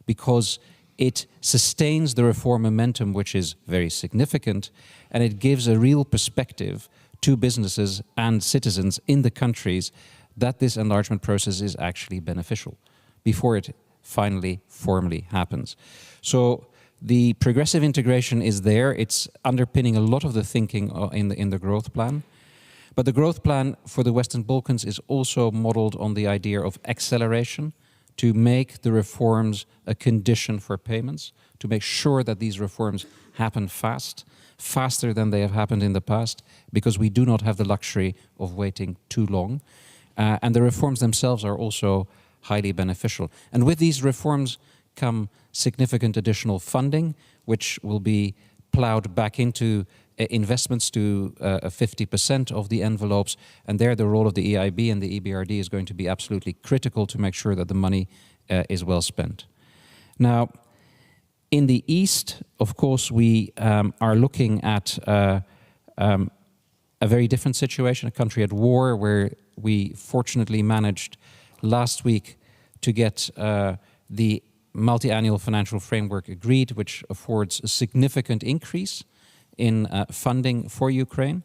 because it sustains the reform momentum, which is very significant, and it gives a real perspective to businesses and citizens in the countries that this enlargement process is actually beneficial before it finally formally happens. So the progressive integration is there. It's underpinning a lot of the thinking in the growth plan. But the growth plan for the Western Balkans is also modeled on the idea of acceleration, to make the reforms a condition for payments, to make sure that these reforms happen faster than they have happened in the past, because we do not have the luxury of waiting too long. And the reforms themselves are also highly beneficial. And with these reforms come significant additional funding, which will be plowed back into investments to 50% of the envelopes. And there the role of the EIB and the EBRD is going to be absolutely critical to make sure that the money is well spent. Now, in the East, of course, we are looking at a very different situation, a country at war, where we fortunately managed last week to get the multi-annual financial framework agreed, which affords a significant increase in funding for Ukraine.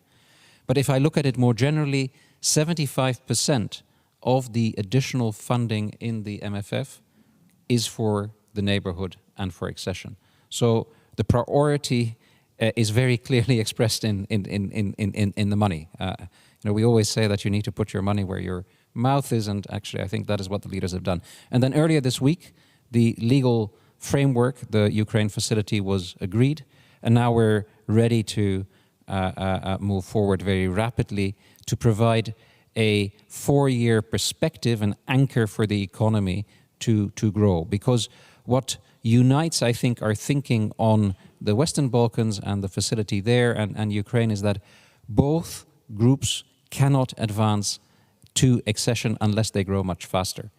But if I look at it more generally, 75% of the additional funding in the MFF is for the neighborhood and for accession. So the priority is very clearly expressed in the money. We always say that you need to put your money where your mouth is, and actually I think that is what the leaders have done. And then earlier this week, the legal framework, the Ukraine facility, was agreed, and now we're ready to move forward very rapidly to provide a 4-year perspective, an anchor for the economy to grow. Because what unites, I think, our thinking on the Western Balkans and the facility there and Ukraine is that both groups cannot advance to accession unless they grow much faster.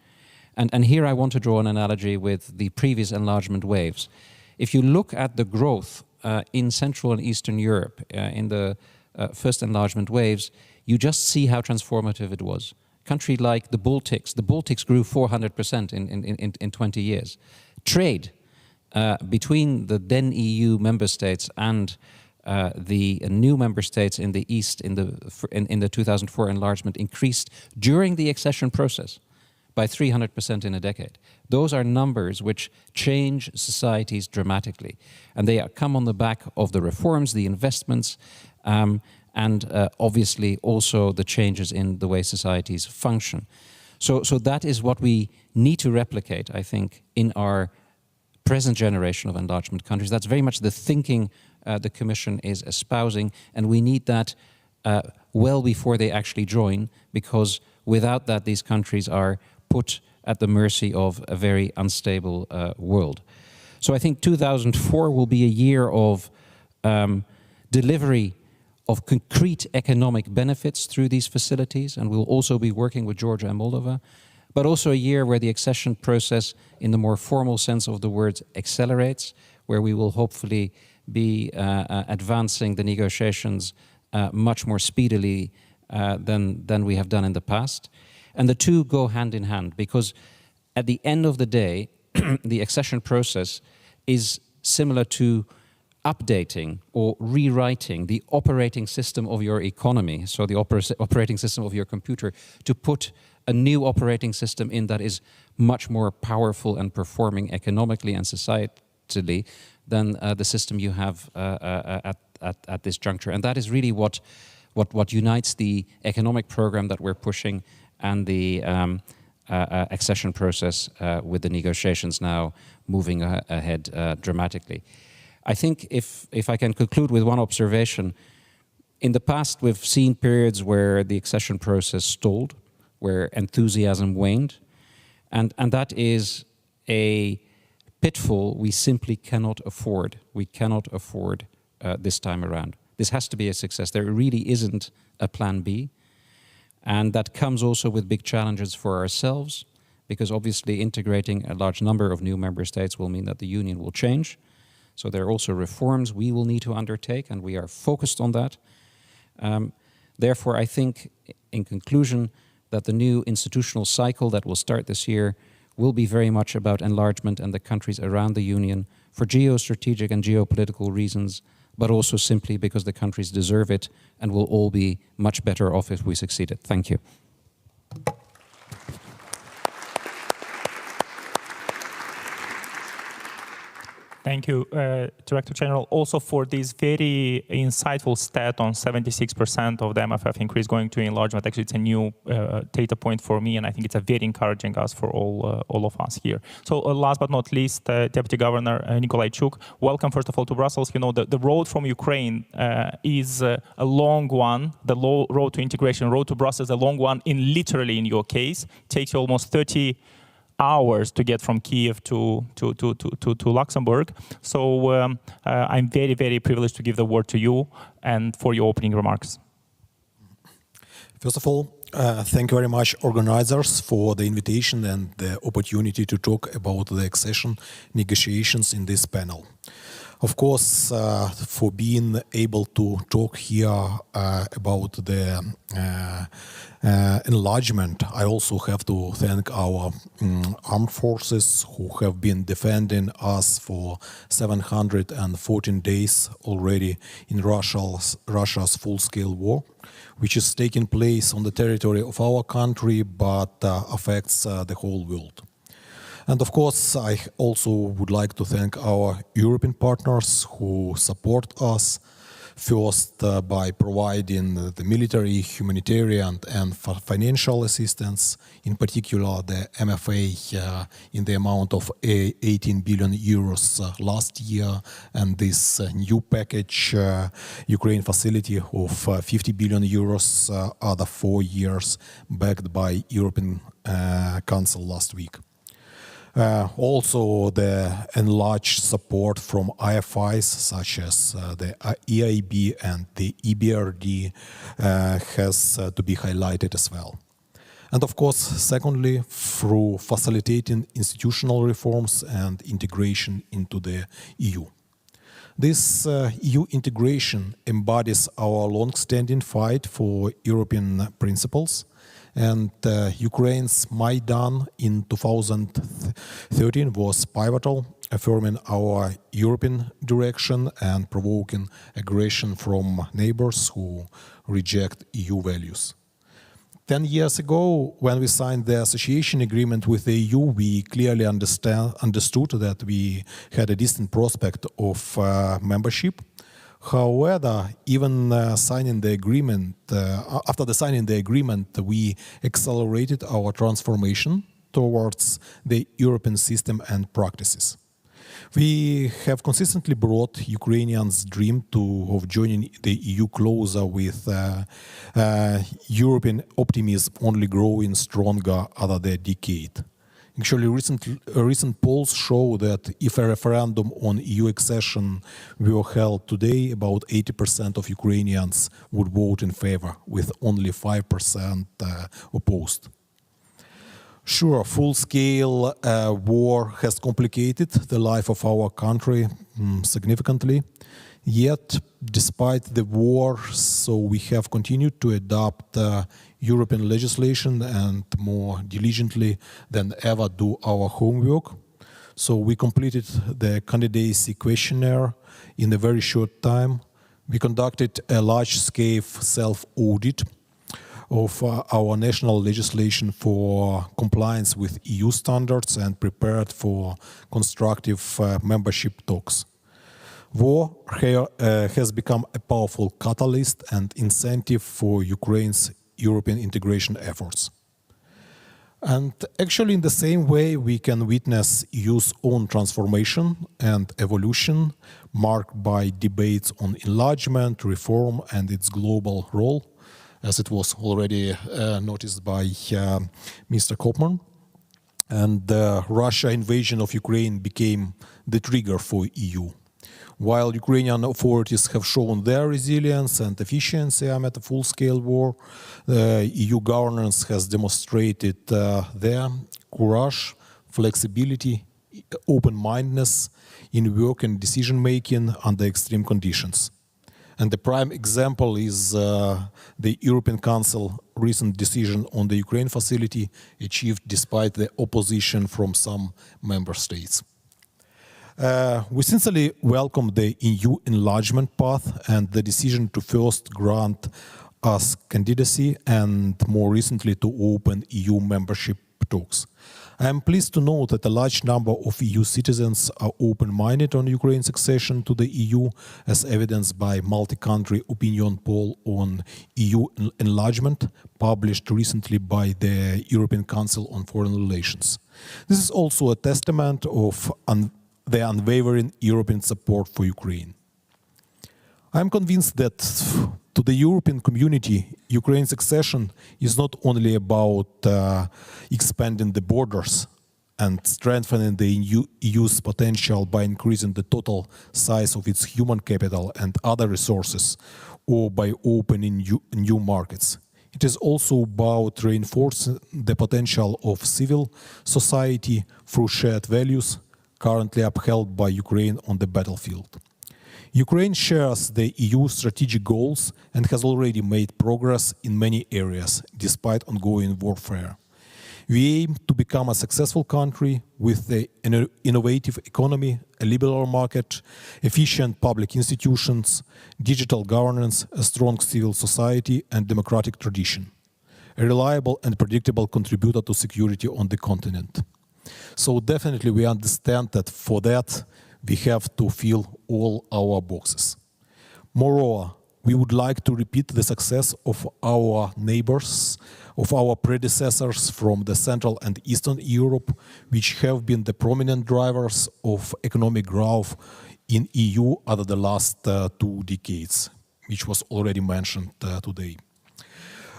And here I want to draw an analogy with the previous enlargement waves. If you look at the growth in Central and Eastern Europe in the first enlargement waves, you just see how transformative it was. Country like the Baltics grew 400% in 20 years. Trade between the then EU member states and the new member states in the East in the 2004 enlargement increased during the accession process by 300% in a decade. Those are numbers which change societies dramatically. And they come on the back of the reforms, the investments, and obviously also the changes in the way societies function. So that is what we need to replicate, I think, in our present generation of enlargement countries. That's very much the thinking the Commission is espousing, and we need that well before they actually join, because without that, these countries are put at the mercy of a very unstable world. So I think 2004 will be a year of delivery of concrete economic benefits through these facilities, and we'll also be working with Georgia and Moldova, but also a year where the accession process, in the more formal sense of the word, accelerates, where we will hopefully be advancing the negotiations much more speedily than we have done in the past. And the two go hand in hand, because at the end of the day, the accession process is similar to updating or rewriting the operating system of your economy, so the operating system of your computer, to put a new operating system in that is much more powerful and performing economically and societally than the system you have at this juncture. And that is really what unites the economic program that we're pushing and the accession process with the negotiations now moving ahead dramatically. I think if I can conclude with one observation, in the past we've seen periods where the accession process stalled, where enthusiasm waned, and that is a pitfall we simply cannot afford. We cannot afford this time around. This has to be a success. There really isn't a plan B, and that comes also with big challenges for ourselves, because obviously integrating a large number of new member states will mean that the union will change. So there are also reforms we will need to undertake, and we are focused on that. Therefore, I think, in conclusion, that the new institutional cycle that will start this year will be very much about enlargement and the countries around the union for geostrategic and geopolitical reasons, but also simply because the countries deserve it and will all be much better off if we succeeded. Thank you. Thank you, Director General, also for this very insightful stat on 76% of the MFF increase going to enlargement. Actually, it's a new data point for me, and I think it's a very encouraging us for all of us here. So last but not least, Deputy Governor Nikolaichuk, welcome first of all to Brussels. You know, the road from Ukraine is a long one. The road to integration, road to Brussels, a long one. Literally in your case, it takes you almost 30 hours to get from Kiev to Luxembourg. So I'm very, very privileged to give the word to you and for your opening remarks. First of all, thank you very much, organizers, for the invitation and the opportunity to talk about the accession negotiations in this panel. Of course, for being able to talk here about the enlargement, I also have to thank our armed forces who have been defending us for 714 days already in Russia's full-scale war, which is taking place on the territory of our country but affects the whole world. And of course, I also would like to thank our European partners who support us, first by providing the military, humanitarian and financial assistance, in particular the MFA in the amount of 18 billion euros last year, and this new package, Ukraine facility of 50 billion euros other 4 years, backed by European Council last week. Also, the enlarged support from IFIs such as the EIB and the EBRD has to be highlighted as well. And of course, secondly, through facilitating institutional reforms and integration into the EU. This EU integration embodies our long-standing fight for European principles, and Ukraine's Maidan in 2013 was pivotal, affirming our European direction and provoking aggression from neighbors who reject EU values. 10 years ago, when we signed the association agreement with the EU, we clearly understood that we had a distant prospect of membership. However, even signing the agreement, after signing the agreement, we accelerated our transformation towards the European system and practices. We have consistently brought Ukrainians' dream of joining the EU closer, with European optimism only growing stronger over the decade. Actually, recent polls show that if a referendum on EU accession were held today, about 80% of Ukrainians would vote in favor, with only 5% opposed. Sure, full-scale war has complicated the life of our country significantly. Yet, despite the war, so we have continued to adopt European legislation and more diligently than ever do our homework. So we completed the candidacy questionnaire in a very short time. We conducted a large-scale self-audit of our national legislation for compliance with EU standards and prepared for constructive membership talks. War has become a powerful catalyst and incentive for Ukraine's European integration efforts. And actually, in the same way, we can witness EU's own transformation and evolution, marked by debates on enlargement, reform, and its global role, as it was already noticed by Mr. Koopman. And the Russia invasion of Ukraine became the trigger for EU. While Ukrainian authorities have shown their resilience and efficiency amid a full-scale war, EU governance has demonstrated their courage, flexibility, open-mindedness in work and decision-making under extreme conditions. And the prime example is the European Council recent decision on the Ukraine facility, achieved despite the opposition from some member states. We sincerely welcome the EU enlargement path and the decision to first grant us candidacy and more recently to open EU membership talks. I am pleased to note that a large number of EU citizens are open-minded on Ukraine's accession to the EU, as evidenced by multi-country opinion poll on EU enlargement published recently by the European Council on Foreign Relations. This is also a testament of the unwavering European support for Ukraine. I am convinced that to the European community, Ukraine's accession is not only about expanding the borders and strengthening the EU's potential by increasing the total size of its human capital and other resources, or by opening new markets. It is also about reinforcing the potential of civil society through shared values currently upheld by Ukraine on the battlefield. Ukraine shares the EU strategic goals and has already made progress in many areas, despite ongoing warfare. We aim to become a successful country with an innovative economy, a liberal market, efficient public institutions, digital governance, a strong civil society and democratic tradition, a reliable and predictable contributor to security on the continent. So definitely we understand that for that we have to fill all our boxes. Moreover, we would like to repeat the success of our neighbors, of our predecessors from the Central and Eastern Europe, which have been the prominent drivers of economic growth in EU over the last 2 decades, which was already mentioned today.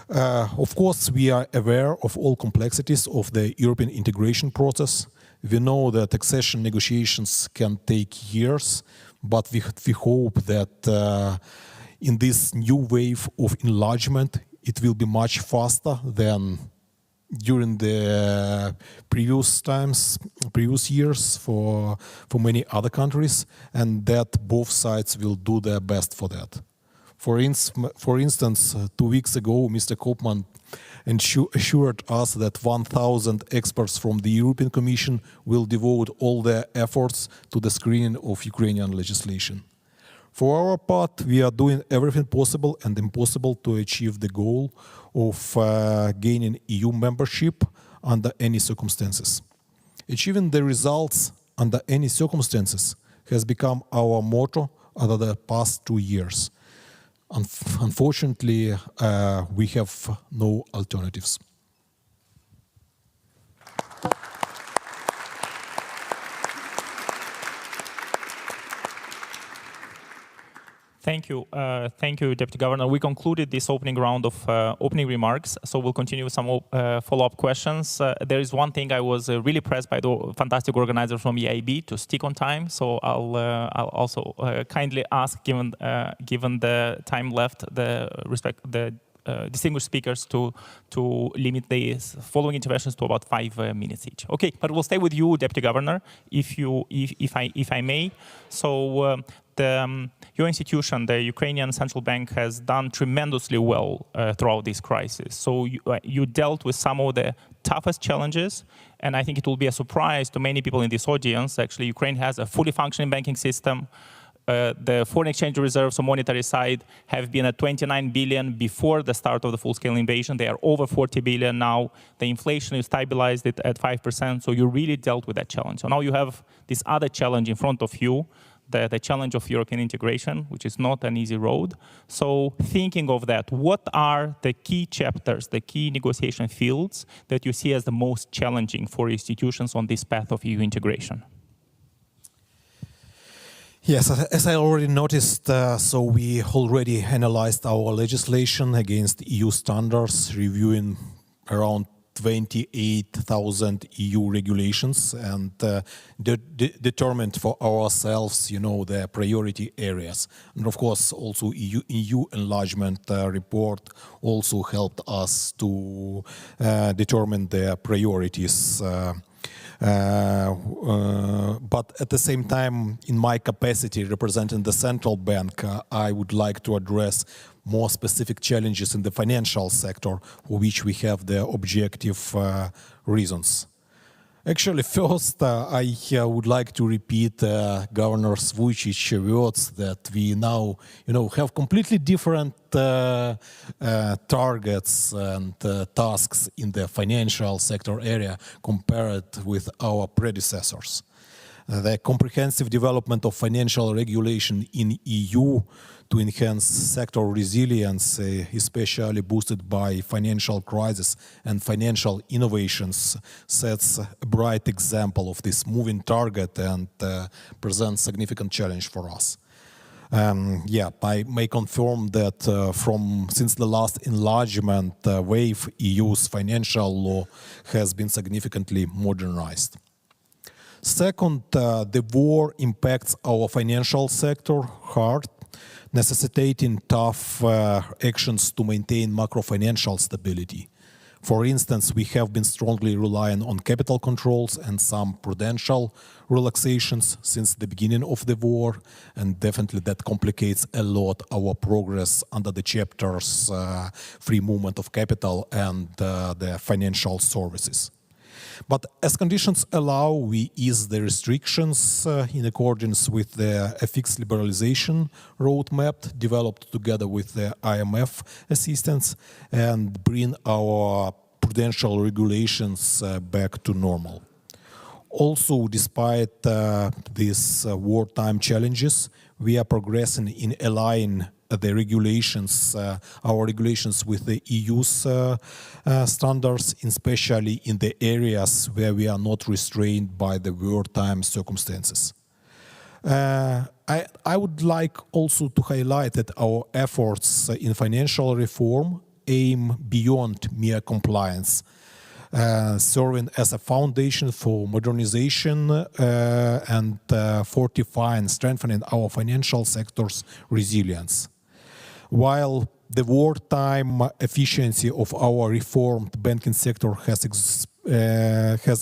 Of course, we are aware of all complexities of the European integration process. We know that accession negotiations can take years, but we hope that in this new wave of enlargement, it will be much faster than during the previous years for many other countries, and that both sides will do their best for that. For instance, 2 weeks ago, Mr. Koopman assured us that 1,000 experts from the European Commission will devote all their efforts to the screening of Ukrainian legislation. For our part, we are doing everything possible and impossible to achieve the goal of gaining EU membership under any circumstances. Achieving the results under any circumstances has become our motto over the past 2 years. Unfortunately, we have no alternatives. Thank you, Deputy Governor. We concluded this opening round of opening remarks, so we'll continue with some follow-up questions. There is one thing I was really impressed by the fantastic organizer from EIB to stick on time. So I'll also kindly ask, given the time left, the distinguished speakers to limit the following interventions to about 5 minutes each. Okay, but we'll stay with you, Deputy Governor, if I may. So your institution, the Ukrainian Central Bank, has done tremendously well throughout this crisis. So you dealt with some of the toughest challenges, and I think it will be a surprise to many people in this audience. Actually, Ukraine has a fully functioning banking system. The foreign exchange reserves on monetary side have been at 29 billion before the start of the full-scale invasion. They are over 40 billion now. The inflation is stabilized at 5%, so you really dealt with that challenge. So now you have this other challenge in front of you, the challenge of European integration, which is not an easy road. So thinking of that, what are the key chapters, the key negotiation fields that you see as the most challenging for institutions on this path of EU integration? Yes, as I already noticed, so we already analyzed our legislation against EU standards, reviewing around 28,000 EU regulations, and determined for ourselves, the priority areas. And of course, also EU enlargement report also helped us to determine the priorities. But at the same time, in my capacity representing the central bank, I would like to address more specific challenges in the financial sector, for which we have the objective reasons. Actually, first, I would like to repeat Governor Vujicic's words that we now, have completely different targets and tasks in the financial sector area compared with our predecessors. The comprehensive development of financial regulation in EU to enhance sector resilience, especially boosted by financial crisis and financial innovations, sets a bright example of this moving target and presents significant challenge for us. I may confirm that since the last enlargement wave, EU's financial law has been significantly modernized. Second, the war impacts our financial sector hard, necessitating tough actions to maintain macro-financial stability. For instance, we have been strongly relying on capital controls and some prudential relaxations since the beginning of the war, and definitely that complicates a lot our progress under the chapters free movement of capital and the financial services. But as conditions allow, we ease the restrictions in accordance with the FX liberalization roadmap developed together with the IMF assistance and bring our prudential regulations back to normal. Also, despite these wartime challenges, we are progressing in aligning the regulations, our regulations with the EU's standards, especially in the areas where we are not restrained by the wartime circumstances. I would like also to highlight that our efforts in financial reform aim beyond mere compliance, serving as a foundation for modernization and fortifying, strengthening our financial sector's resilience. While the wartime efficiency of our reformed banking sector has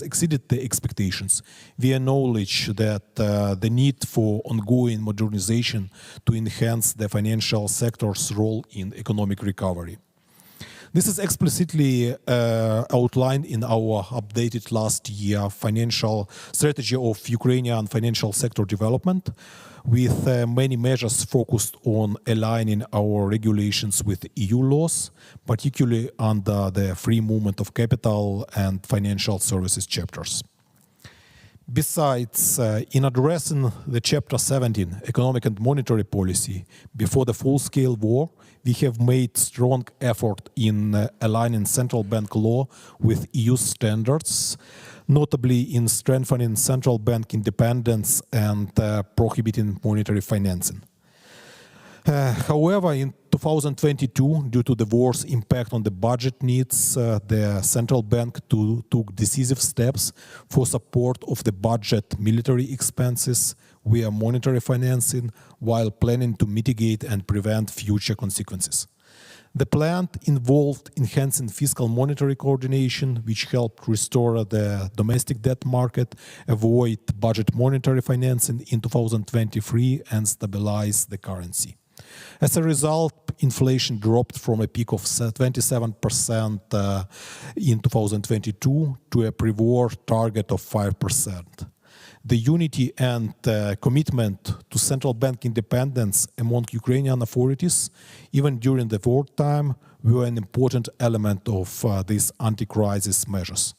exceeded the expectations, we acknowledge that the need for ongoing modernization to enhance the financial sector's role in economic recovery. This is explicitly outlined in our updated last year financial strategy of Ukrainian financial sector development, with many measures focused on aligning our regulations with EU laws, particularly under the free movement of capital and financial services chapters. Besides, in addressing the Chapter 17, Economic and Monetary Policy, before the full-scale war, we have made strong effort in aligning central bank law with EU standards, notably in strengthening central bank independence and prohibiting monetary financing. However, in 2022, due to the war's impact on the budget needs, the central bank took decisive steps for support of the budget military expenses via monetary financing, while planning to mitigate and prevent future consequences. The plan involved enhancing fiscal monetary coordination, which helped restore the domestic debt market, avoid budget monetary financing in 2023, and stabilize the currency. As a result, inflation dropped from a peak of 27% in 2022 to a pre-war target of 5%. The unity and commitment to central bank independence among Ukrainian authorities, even during the wartime, were an important element of these anti-crisis measures.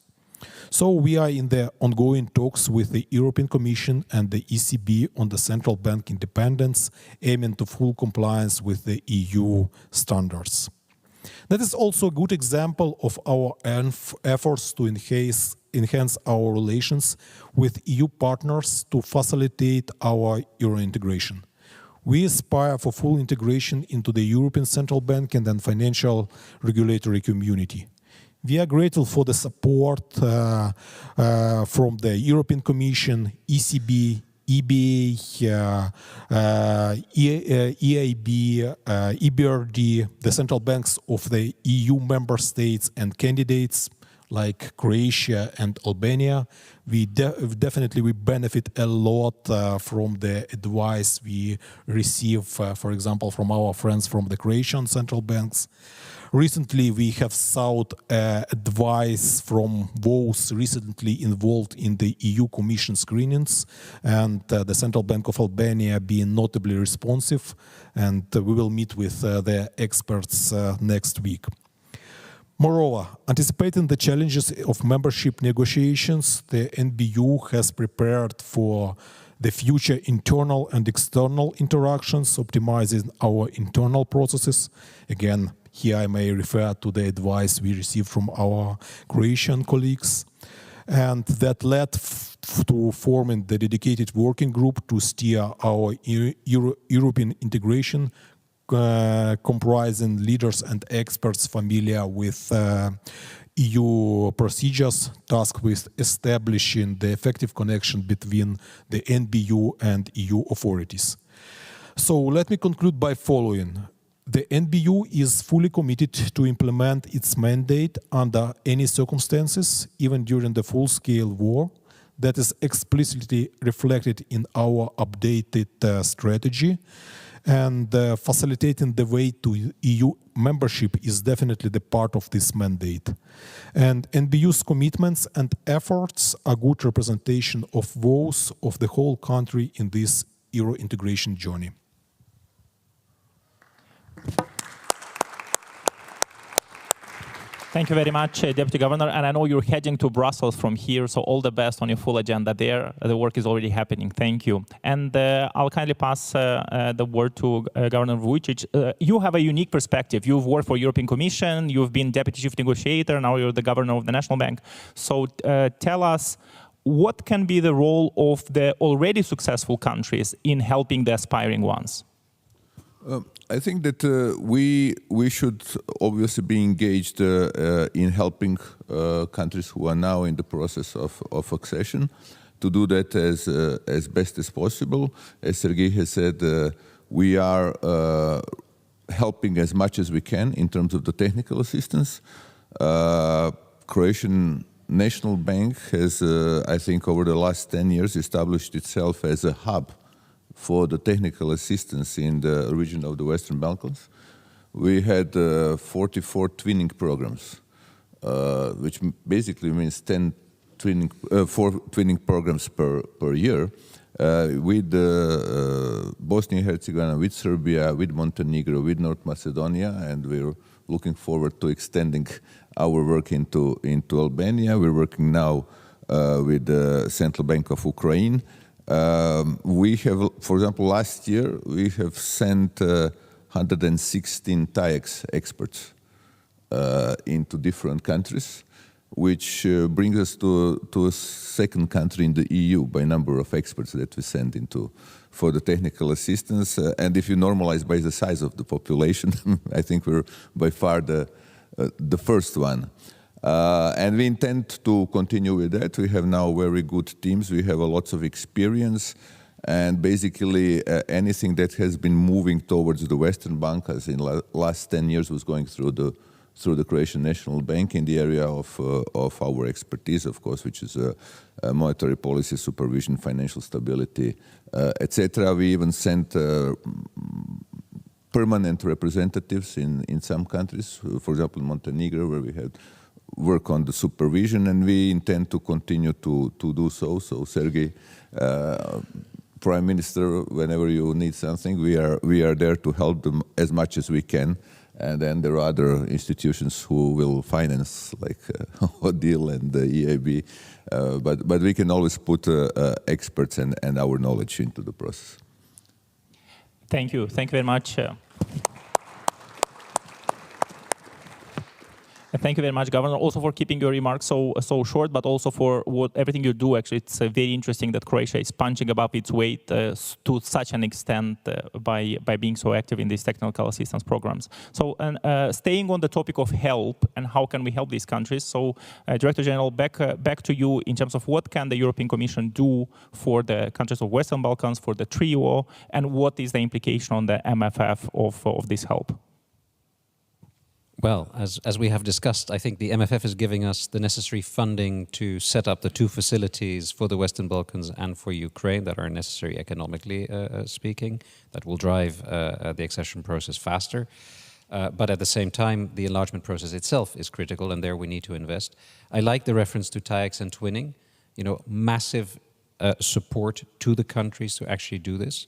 So we are in the ongoing talks with the European Commission and the ECB on the central bank independence, aiming to full compliance with the EU standards. That is also a good example of our efforts to enhance our relations with EU partners to facilitate our euro integration. We aspire for full integration into the European Central Bank and then financial regulatory community. We are grateful for the support from the European Commission, ECB, EBA, EIB, EBRD, the central banks of the EU member states and candidates like Croatia and Albania. We definitely benefit a lot from the advice we receive, for example, from our friends from the Croatian central banks. Recently, we have sought advice from those recently involved in the EU Commission screenings, and the Central Bank of Albania being notably responsive, and we will meet with the experts next week. Moreover, anticipating the challenges of membership negotiations, the NBU has prepared for the future internal and external interactions, optimizing our internal processes. Again, here I may refer to the advice we received from our Croatian colleagues, and that led to forming the dedicated working group to steer our European integration, comprising leaders and experts familiar with EU procedures, tasked with establishing the effective connection between the NBU and EU authorities. So let me conclude by following. The NBU is fully committed to implement its mandate under any circumstances, even during the full-scale war. That is explicitly reflected in our updated strategy. And facilitating the way to EU membership is definitely the part of this mandate. And NBU's commitments and efforts are good representation of those of the whole country in this Euro integration journey. Thank you very much, Deputy Governor. And I know you're heading to Brussels from here, so all the best on your full agenda there. The work is already happening. Thank you. And I'll kindly pass the word to Governor Vujicic. You have a unique perspective. You've worked for European Commission, you've been Deputy Chief Negotiator, now you're the Governor of the National Bank. So tell us, what can be the role of the already successful countries in helping the aspiring ones? I think that we should obviously be engaged in helping countries who are now in the process of accession to do that as best as possible. As Sergei has said, we are helping as much as we can in terms of the technical assistance. Croatian National Bank has, I think, over the last 10 years established itself as a hub for the technical assistance in the region of the Western Balkans. We had 44 twinning programs, which basically means 4 twinning programs per year, with Bosnia and Herzegovina, with Serbia, with Montenegro, with North Macedonia, and we're looking forward to extending our work into Albania. We're working now with the Central Bank of Ukraine. We have, for example, last year, we have sent 116 TAIEX experts into different countries. which brings us to a second country in the EU by number of experts that we send into for the technical assistance. And if you normalize by the size of the population, I think we're by far the first one. And we intend to continue with that. We have now very good teams. We have lots of experience. And basically, anything that has been moving towards the Western Balkans in the last 10 years was going through the Croatian National Bank in the area of our expertise, of course, which is monetary policy, supervision, financial stability, etc. We even sent permanent representatives in some countries, for example, Montenegro, where we had work on the supervision, and we intend to continue to do so. So, Sergei, Prime Minister, whenever you need something, we are there to help them as much as we can. And then there are other institutions who will finance, like ODIL and the EIB. But we can always put experts and our knowledge into the process. Thank you. Thank you very much. Thank you very much, Governor, also for keeping your remarks so short, but also for everything you do. Actually, it's very interesting that Croatia is punching above its weight to such an extent by being so active in these technical assistance programs. So, staying on the topic of help and how can we help these countries. So, Director General, back to you in terms of what can the European Commission do for the countries of Western Balkans, for the trio, and what is the implication on the MFF of this help? Well, as we have discussed, I think the MFF is giving us the necessary funding to set up the two facilities for the Western Balkans and for Ukraine that are necessary economically speaking, that will drive the accession process faster. But at the same time, the enlargement process itself is critical, and there we need to invest. I like the reference to TAIEX and twinning, massive support to the countries to actually do this.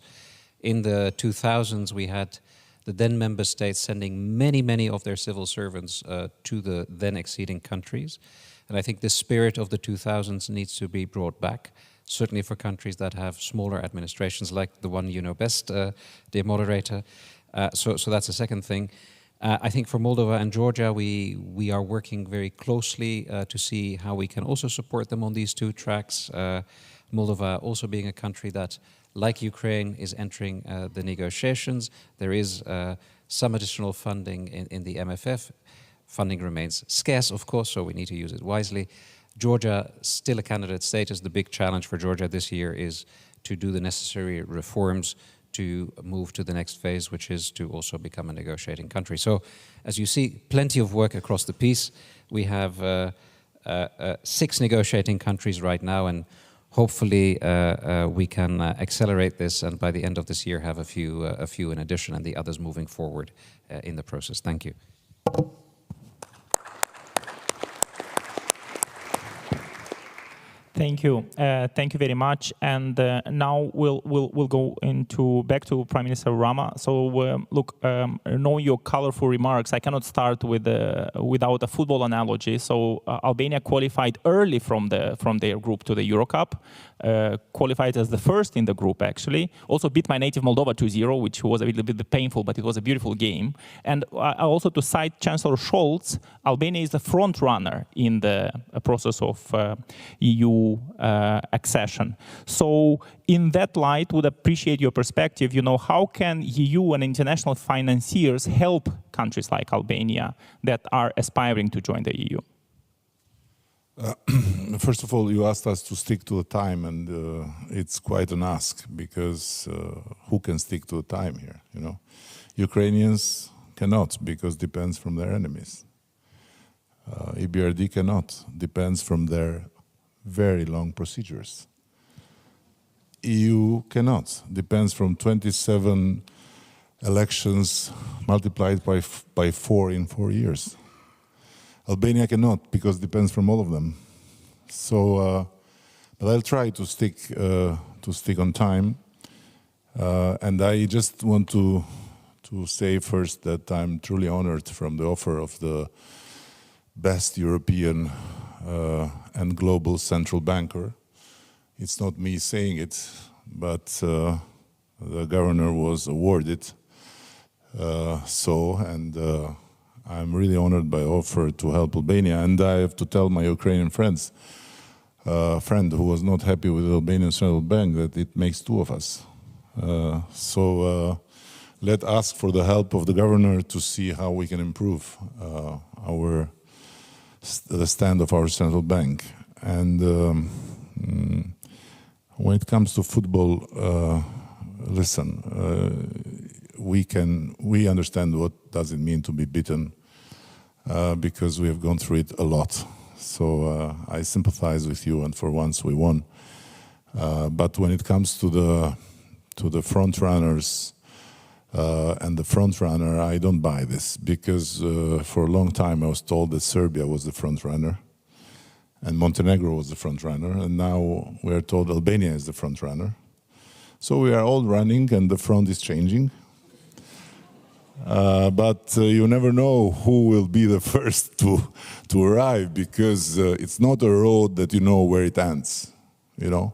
In the 2000s, we had the then member states sending many of their civil servants to the then acceding countries. And I think the spirit of the 2000s needs to be brought back, certainly for countries that have smaller administrations like the one you know best, dear moderator. So that's the second thing. I think for Moldova and Georgia, we are working very closely to see how we can also support them on these two tracks. Moldova also being a country that, like Ukraine, is entering the negotiations. There is some additional funding in the MFF. Funding remains scarce, of course, so we need to use it wisely. Georgia, still a candidate status. The big challenge for Georgia this year is to do the necessary reforms to move to the next phase, which is to also become a negotiating country. So, as you see, plenty of work across the piece. We have 6 negotiating countries right now, and hopefully we can accelerate this, and by the end of this year have a few in addition, and the others moving forward in the process. Thank you. Thank you. Thank you very much. And now we'll go back to Prime Minister Rama. So look, knowing your colorful remarks, I cannot start without a football analogy. So Albania qualified early from their group to the Euro Cup, qualified as the first in the group actually. Also beat my native Moldova 2-0, which was a little bit painful, but it was a beautiful game. And also to cite Chancellor Scholz, Albania is the front runner in the process of EU accession. So in that light, would appreciate your perspective, how can EU and international financiers help countries like Albania that are aspiring to join the EU? First of all, you asked us to stick to the time, and it's quite an ask, because who can stick to the time here, Ukrainians cannot, because depends from their enemies. EBRD cannot, depends from their very long procedures. EU cannot, depends from 27 elections multiplied by 4 in 4 years. Albania cannot, because depends from all of them. So, but I'll try to stick on time. And I just want to say first that I'm truly honored from the offer of the best European and global central banker. It's not me saying it, but the governor was awarded and I'm really honored by offer to help Albania, and I have to tell my Ukrainian friends, friend who was not happy with the Albanian Central Bank, that it makes two of us. So let's ask for the help of the governor to see how we can improve the stand of our central bank. And when it comes to football, listen, we understand what does it mean to be beaten because we have gone through it a lot. So I sympathize with you, and for once we won. But when it comes to the front runners and the front runner, I don't buy this, because for a long time I was told that Serbia was the front runner and Montenegro was the front runner, and now we are told Albania is the front runner. So we are all running and the front is changing. But you never know who will be the first to arrive, because it's not a road that you know where it ends, you know.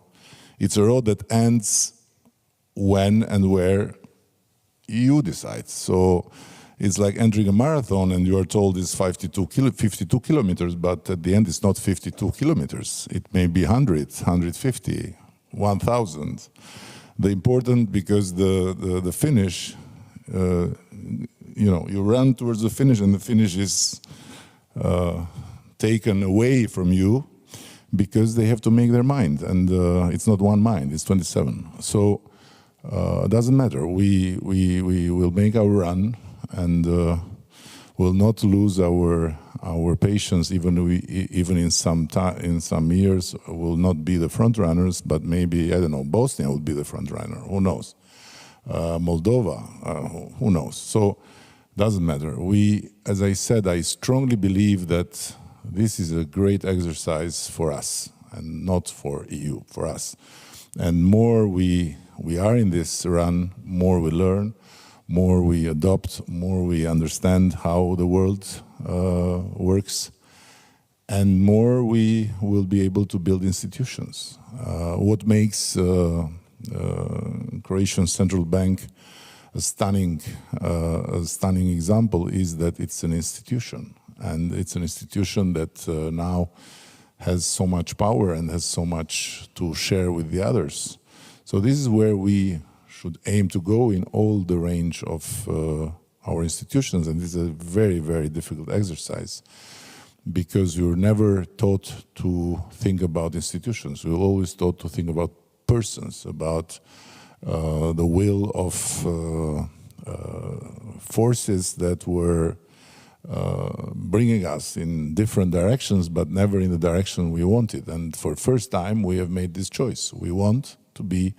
It's a road that ends when and where you decide. So it's like entering a marathon and you are told it's 52 kilometers, but at the end it's not 52 kilometers. It may be 100, 150, 1,000. The important, because the finish, you know, you run towards the finish and the finish is taken away from you because they have to make their mind, and it's not one mind, it's 27. So it doesn't matter. We will make our run, and will not lose our patience. Even in some years will not be the front runners, but maybe, I don't know, Bosnia will be the front runner. Who knows? Moldova, who knows? So doesn't matter. As I said, I strongly believe that this is a great exercise for us, and not for EU, for us. And more we are in this run, more we learn, more we adopt, more we understand how the world works, and more we will be able to build institutions. What makes Croatian Central Bank a stunning example is that it's an institution, and it's an institution that now has so much power and has so much to share with the others. So this is where we should aim to go in all the range of our institutions, and this is a very, very difficult exercise, because you're never taught to think about institutions. We're always taught to think about persons, about the will of forces that were bringing us in different directions, but never in the direction we wanted. And for the first time, we have made this choice. We want to be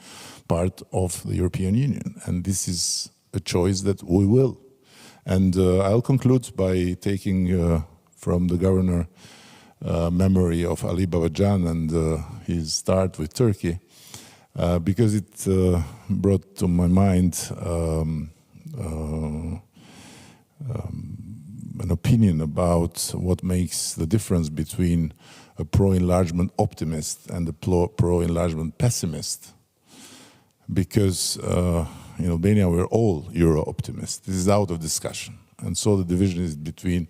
part of the European Union, and this is a choice that we will. And I'll conclude by taking from the governor memory of Ali Babacan and his start with Turkey, because it brought to my mind an opinion about what makes the difference between a pro-enlargement optimist and a pro-enlargement pessimist. Because in Albania we're all Euro-optimists. This is out of discussion. And so the division is between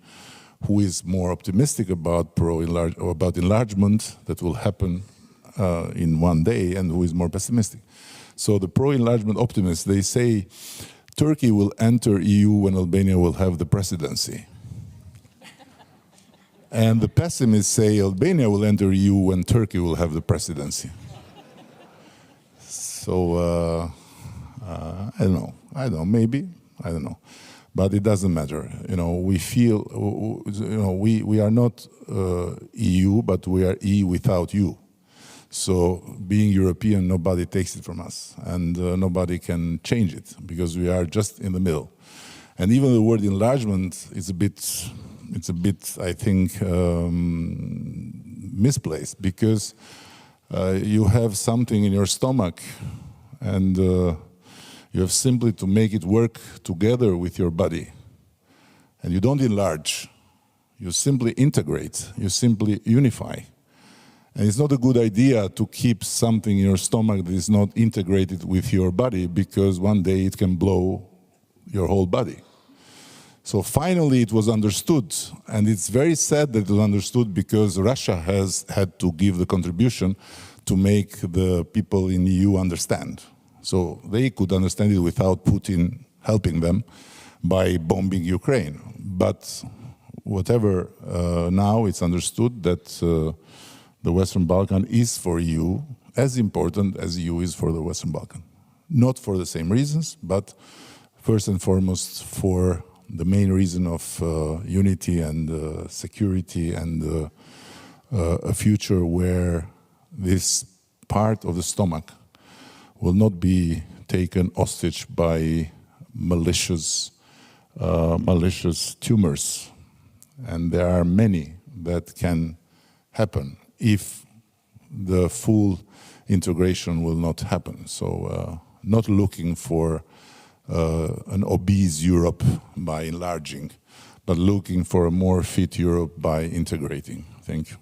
who is more optimistic about enlargement that will happen in one day, and who is more pessimistic. So the pro-enlargement optimists, they say Turkey will enter EU when Albania will have the presidency. And the pessimists say Albania will enter EU when Turkey will have the presidency. So I don't know, maybe, I don't know. But it doesn't matter. You know, we feel, you know, we are not EU, but we are E without you. So being European, nobody takes it from us, and nobody can change it, because we are just in the middle. And even the word enlargement is a bit, I think, misplaced, because you have something in your stomach, and you have simply to make it work together with your body. And you don't enlarge, you simply integrate, you simply unify. And it's not a good idea to keep something in your stomach that is not integrated with your body, because one day it can blow your whole body. So finally it was understood, and it's very sad that it was understood because Russia has had to give the contribution to make the people in the EU understand. So they could understand it without Putin helping them by bombing Ukraine. But whatever, now it's understood that the Western Balkan is for EU as important as EU is for the Western Balkan. Not for the same reasons, but first and foremost for the main reason of unity and security and a future where this part of the stomach will not be taken hostage by malicious tumors. And there are many that can happen if the full integration will not happen. So not looking for an obese Europe by enlarging, but looking for a more fit Europe by integrating. Thank you.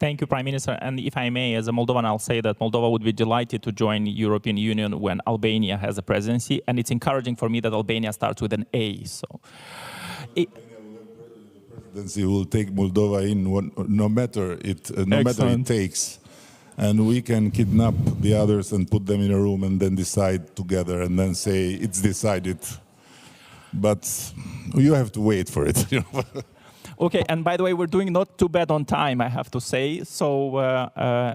Thank you, Prime Minister. And if I may, as a Moldovan, I'll say that Moldova would be delighted to join the European Union when Albania has a presidency. And it's encouraging for me that Albania starts with an A. So, the presidency will take Moldova in no matter it takes. And we can kidnap the others and put them in a room and then decide together and then say it's decided. But you have to wait for it. You know? Okay, and by the way, we're doing not too bad on time, I have to say. So,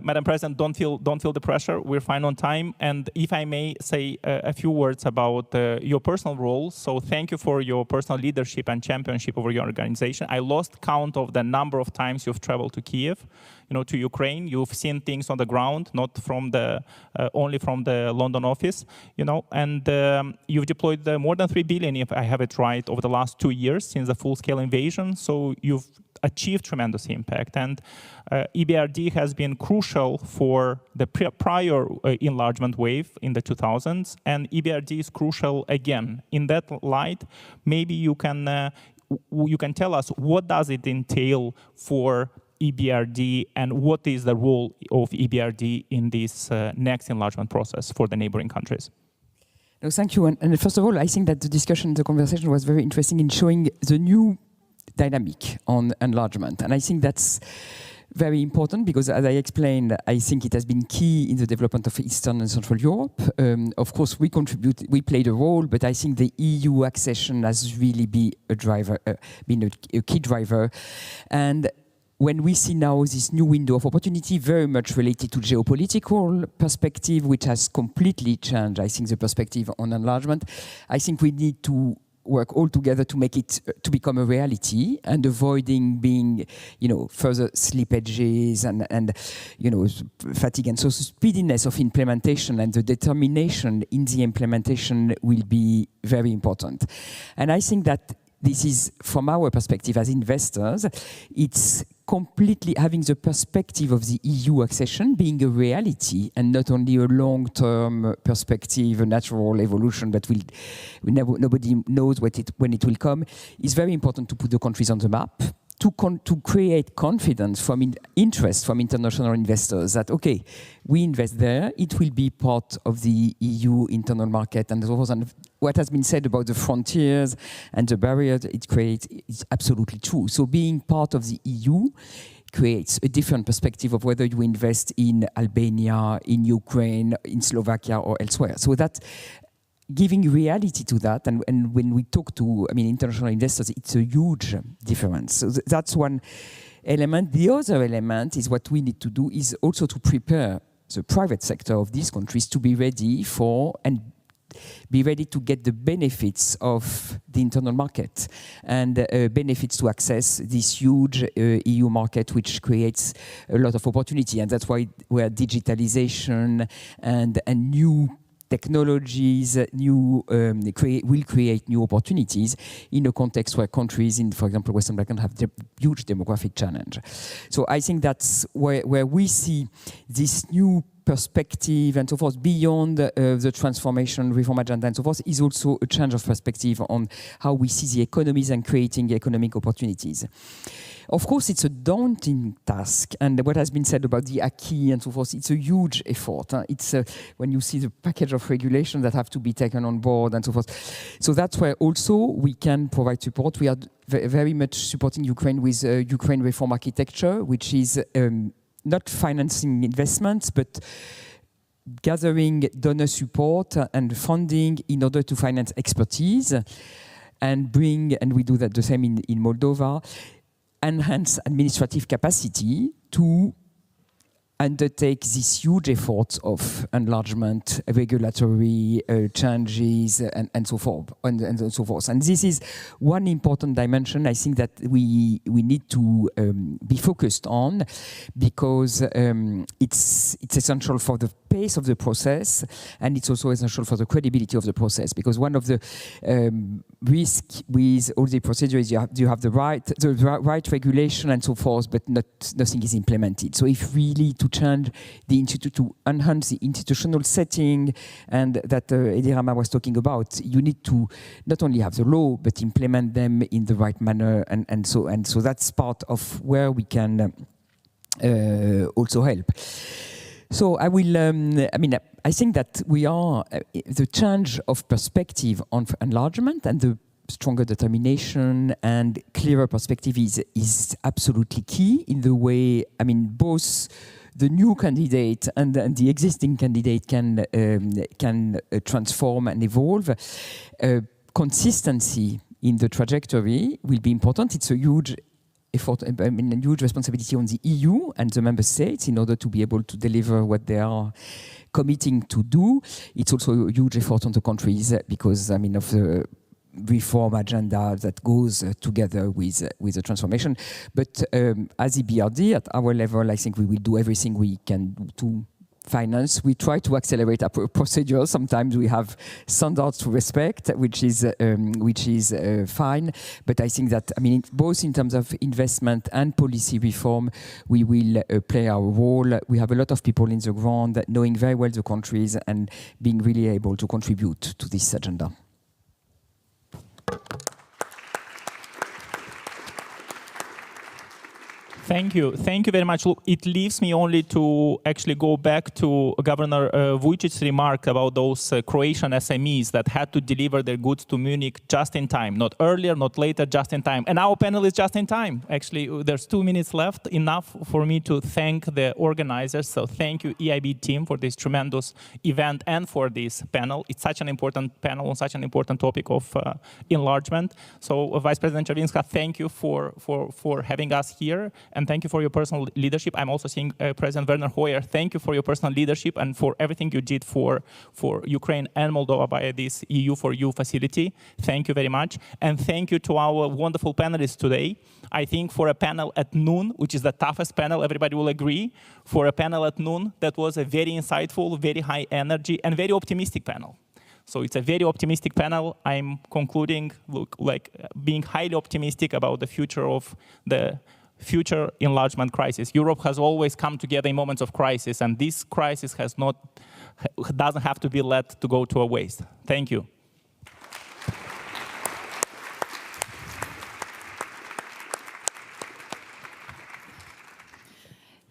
Madam President, don't feel the pressure. We're fine on time. And if I may say a few words about your personal role. So, thank you for your personal leadership and championship over your organization. I lost count of the number of times you've traveled to Kiev, to Ukraine. You've seen things on the ground, not from only from the London office, and you've deployed more than 3 billion, if I have it right, over the last 2 years since the full-scale invasion. So you've achieved tremendous impact. And EBRD has been crucial for the prior enlargement wave in the 2000s, and EBRD is crucial again. In that light, maybe you can tell us what does it entail for EBRD and what is the role of EBRD in this next enlargement process for the neighboring countries? No, thank you. And first of all, I think that the conversation was very interesting in showing the new dynamic on enlargement. And I think that's very important because, as I explained, I think it has been key in the development of Eastern and Central Europe. Of course, we played a role, but I think the EU accession has really been a key driver. And when we see now this new window of opportunity, very much related to geopolitical perspective, which has completely changed, I think, the perspective on enlargement, I think we need to work all together to make it to become a reality and avoiding being, further slippages and fatigue. And so the speediness of implementation and the determination in the implementation will be very important. And I think that this is, from our perspective as investors, it's completely having the perspective of the EU accession being a reality and not only a long-term perspective, a natural evolution that nobody knows when it will come, is very important to put the countries on the map, to create confidence from interest from international investors that, okay, we invest there, it will be part of the EU internal market. And what has been said about the frontiers and the barriers it creates is absolutely true. So being part of the EU creates a different perspective of whether you invest in Albania, in Ukraine, in Slovakia or elsewhere. So that giving reality to that, and when we talk to international investors, it's a huge difference. So that's one element. The other element is what we need to do is also to prepare the private sector of these countries to be ready to get the benefits of the internal market and benefits to access this huge EU market, which creates a lot of opportunity. And that's where digitalization and new technologies will create new opportunities in a context where countries in, for example, Western Balkans have huge demographic challenge. So I think that's where we see this new perspective and so forth beyond the transformation reform agenda and so forth is also a change of perspective on how we see the economies and creating economic opportunities. Of course, it's a daunting task, and what has been said about the acquis and so forth, it's a huge effort. It's when you see the package of regulations that have to be taken on board and so forth. So that's where also we can provide support. We are very much supporting Ukraine with Ukraine reform architecture, which is not financing investments, but gathering donor support and funding in order to finance expertise and we do that the same in Moldova, enhance administrative capacity to undertake these huge efforts of enlargement, regulatory changes, and so forth, and so forth. And this is one important dimension I think that we need to be focused on, because it's essential for the pace of the process, and it's also essential for the credibility of the process. Because one of the risks with all the procedures, you have the right regulation and so forth, but nothing is implemented. So if really to change the institute, to enhance the institutional setting, and that Edirama was talking about, you need to not only have the law, but implement them in the right manner, and so that's part of where we can also help. So I will, I think that we are, the change of perspective on enlargement and the stronger determination and clearer perspective is absolutely key in the way, both the new candidate and the existing candidate can transform and evolve. Consistency in the trajectory will be important. It's a huge effort, a huge responsibility on the EU and the member states in order to be able to deliver what they are committing to do. It's also a huge effort on the countries because, of the reform agenda that goes together with the transformation. But as EBRD, at our level, I think we will do everything we can to finance. We try to accelerate our procedures. Sometimes we have standards to respect, which is fine. But I think that, both in terms of investment and policy reform, we will play our role. We have a lot of people in the ground knowing very well the countries and being really able to contribute to this agenda. Thank you very much. Look, it leaves me only to actually go back to Governor Vujicic's remark about those Croatian SMEs that had to deliver their goods to Munich just in time, not earlier, not later, just in time. And our panel is just in time. Actually, there's 2 minutes left, enough for me to thank the organizers. So thank you, EIB team, for this tremendous event and for this panel. It's such an important panel on such an important topic of enlargement. So Vice President Czerwinska, thank you for having us here. And thank you for your personal leadership. I'm also seeing President Werner Hoyer. Thank you for your personal leadership and for everything you did for Ukraine and Moldova by this EU4U facility. Thank you very much. And thank you to our wonderful panelists today. I think for a panel at noon, which is the toughest panel, everybody will agree, for a panel at noon, that was a very insightful, very high energy, and very optimistic panel. So it's a very optimistic panel. I'm concluding, being highly optimistic about the future of the future enlargement crisis. Europe has always come together in moments of crisis, and this crisis doesn't have to be let to go to a waste. Thank you.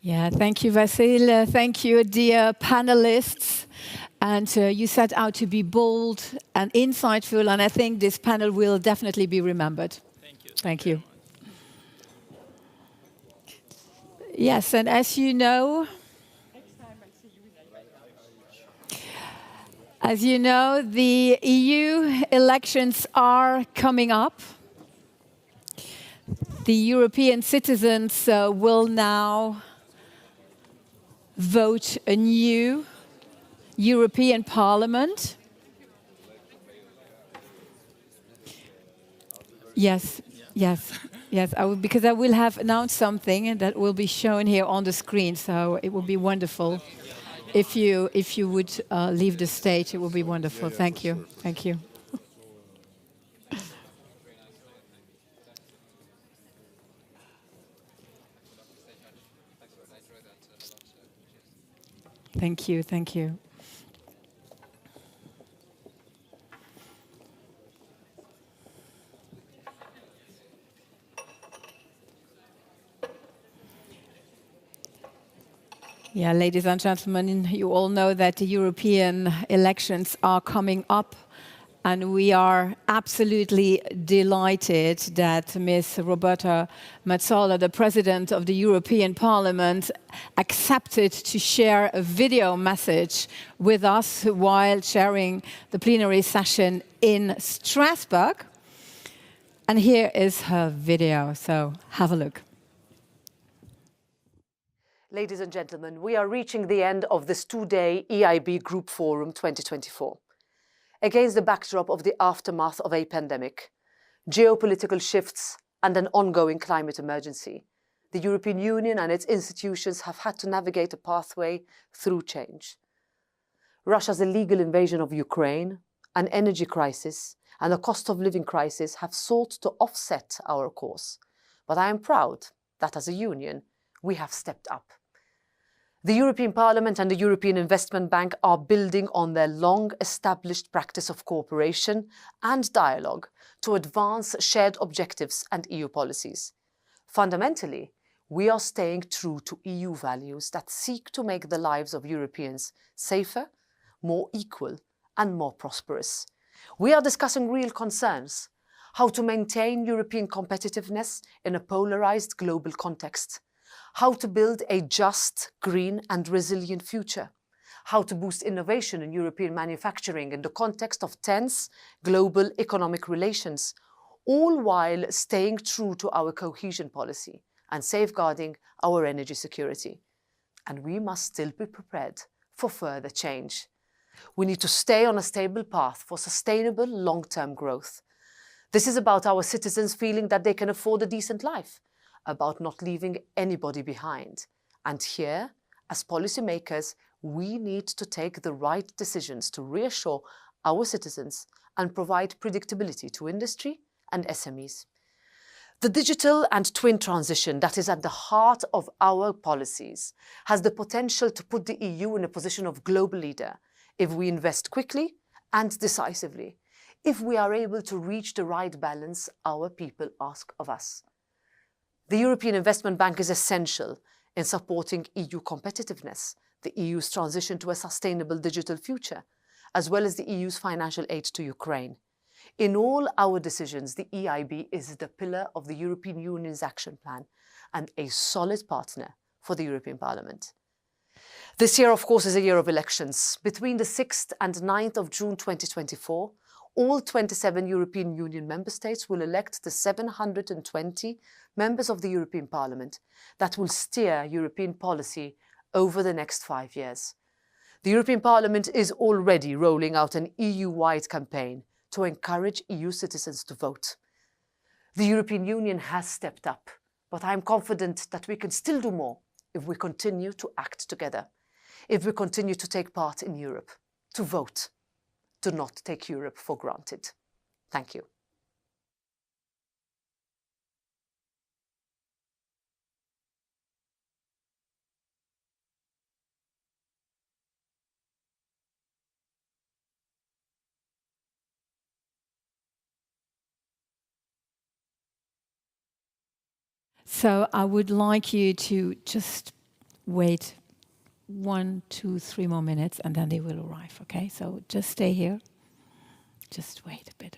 Yeah, thank you, Vasil. Thank you, dear panelists. And you set out to be bold and insightful, and I think this panel will definitely be remembered. Thank you. Thank you. Yes, and as you know, the EU elections are coming up. The European citizens will now vote a new European Parliament. Yes. Because I will have announced something that will be shown here on the screen. So it would be wonderful if you would leave the stage. It would be wonderful. Thank you. Thank you. Thank you, thank you. Yeah, ladies and gentlemen, you all know that the European elections are coming up, and we are absolutely delighted that Ms. Roberta Metsola, the President of the European Parliament, accepted to share a video message with us while chairing the plenary session in Strasbourg. And here is her video, so have a look. Ladies and gentlemen, we are reaching the end of this two-day EIB Group Forum 2024. Against the backdrop of the aftermath of a pandemic, geopolitical shifts and an ongoing climate emergency, the European Union and its institutions have had to navigate a pathway through change. Russia's illegal invasion of Ukraine, an energy crisis, and a cost of living crisis have sought to offset our course. But I am proud that as a union, we have stepped up. The European Parliament and the European Investment Bank are building on their long-established practice of cooperation and dialogue to advance shared objectives and EU policies. Fundamentally, we are staying true to EU values that seek to make the lives of Europeans safer, more equal, and more prosperous. We are discussing real concerns: how to maintain European competitiveness in a polarized global context, how to build a just, green and resilient future, how to boost innovation in European manufacturing in the context of tense global economic relations, all while staying true to our cohesion policy and safeguarding our energy security. And we must still be prepared for further change. We need to stay on a stable path for sustainable long-term growth. This is about our citizens feeling that they can afford a decent life, about not leaving anybody behind. And here, as policymakers, we need to take the right decisions to reassure our citizens and provide predictability to industry and SMEs. The digital and twin transition that is at the heart of our policies has the potential to put the EU in a position of global leader if we invest quickly and decisively, if we are able to reach the right balance our people ask of us. The European Investment Bank is essential in supporting EU competitiveness, the EU's transition to a sustainable digital future, as well as the EU's financial aid to Ukraine. In all our decisions, the EIB is the pillar of the European Union's action plan and a solid partner for the European Parliament. This year, of course, is a year of elections. Between the 6th and 9th of June 2024, all 27 European Union member states will elect the 720 members of the European Parliament that will steer European policy over the next 5 years. The European Parliament is already rolling out an EU-wide campaign to encourage EU citizens to vote. The European Union has stepped up, but I am confident that we can still do more if we continue to act together, if we continue to take part in Europe, to vote, to not take Europe for granted. Thank you. So I would like you to just wait 1, 2, 3 more minutes and then they will arrive, okay? So just stay here. Just wait a bit.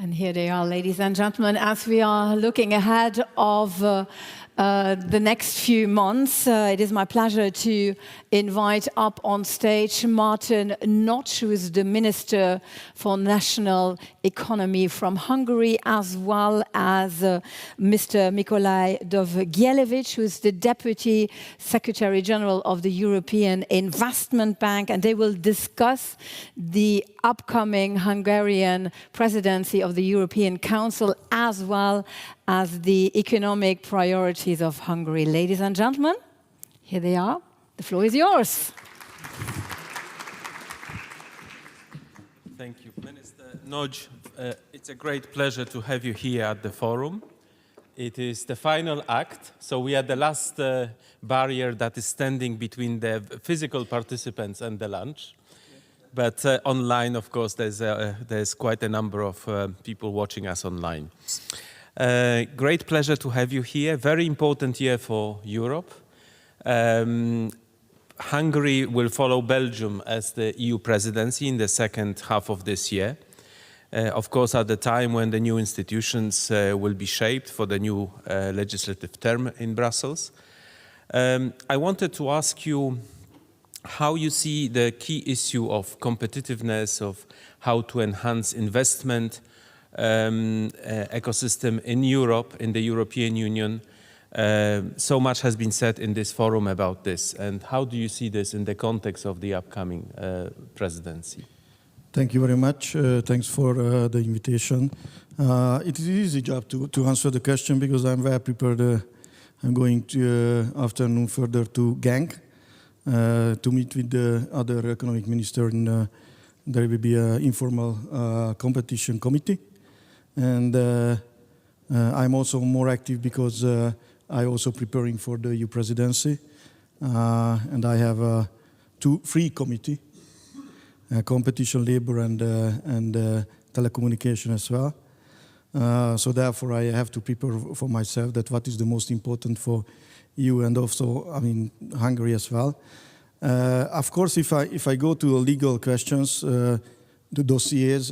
And here they are, ladies and gentlemen, as we are looking ahead of the next few months. It is my pleasure to invite up on stage Martin Notch, who is the Minister for National Economy from Hungary, as well as Mr. Mikolaj Dovgielewicz, who is the Deputy Secretary General of the European Investment Bank, and they will discuss the upcoming Hungarian presidency of the European Council, as well as the economic priorities of Hungary. Ladies and gentlemen, here they are. The floor is yours. Thank you. Minister Notch, it's a great pleasure to have you here at the forum. It is the final act, so we are the last barrier that is standing between the physical participants and the lunch. But online, of course, there's quite a number of people watching us online. Great pleasure to have you here. Very important year for Europe. Hungary will follow Belgium as the EU presidency in the second half of this year. Of course, at the time when the new institutions will be shaped for the new legislative term in Brussels. I wanted to ask you how you see the key issue of competitiveness, of how to enhance investment ecosystem in Europe, in the European Union. So much has been said in this forum about this, and how do you see this in the context of the upcoming presidency? Thank you very much. Thanks for the invitation. It is an easy job to answer the question because I'm very prepared. I'm going to afternoon further to Genk to meet with the other economic minister, and there will be an informal competition committee. And I'm also more active because I'm also preparing for the EU presidency, and I have three committees. Competition, labor, and telecommunication as well. So therefore, I have to prepare for myself that what is the most important for EU and also, I mean, Hungary as well. Of course, if I go to legal questions, the dossiers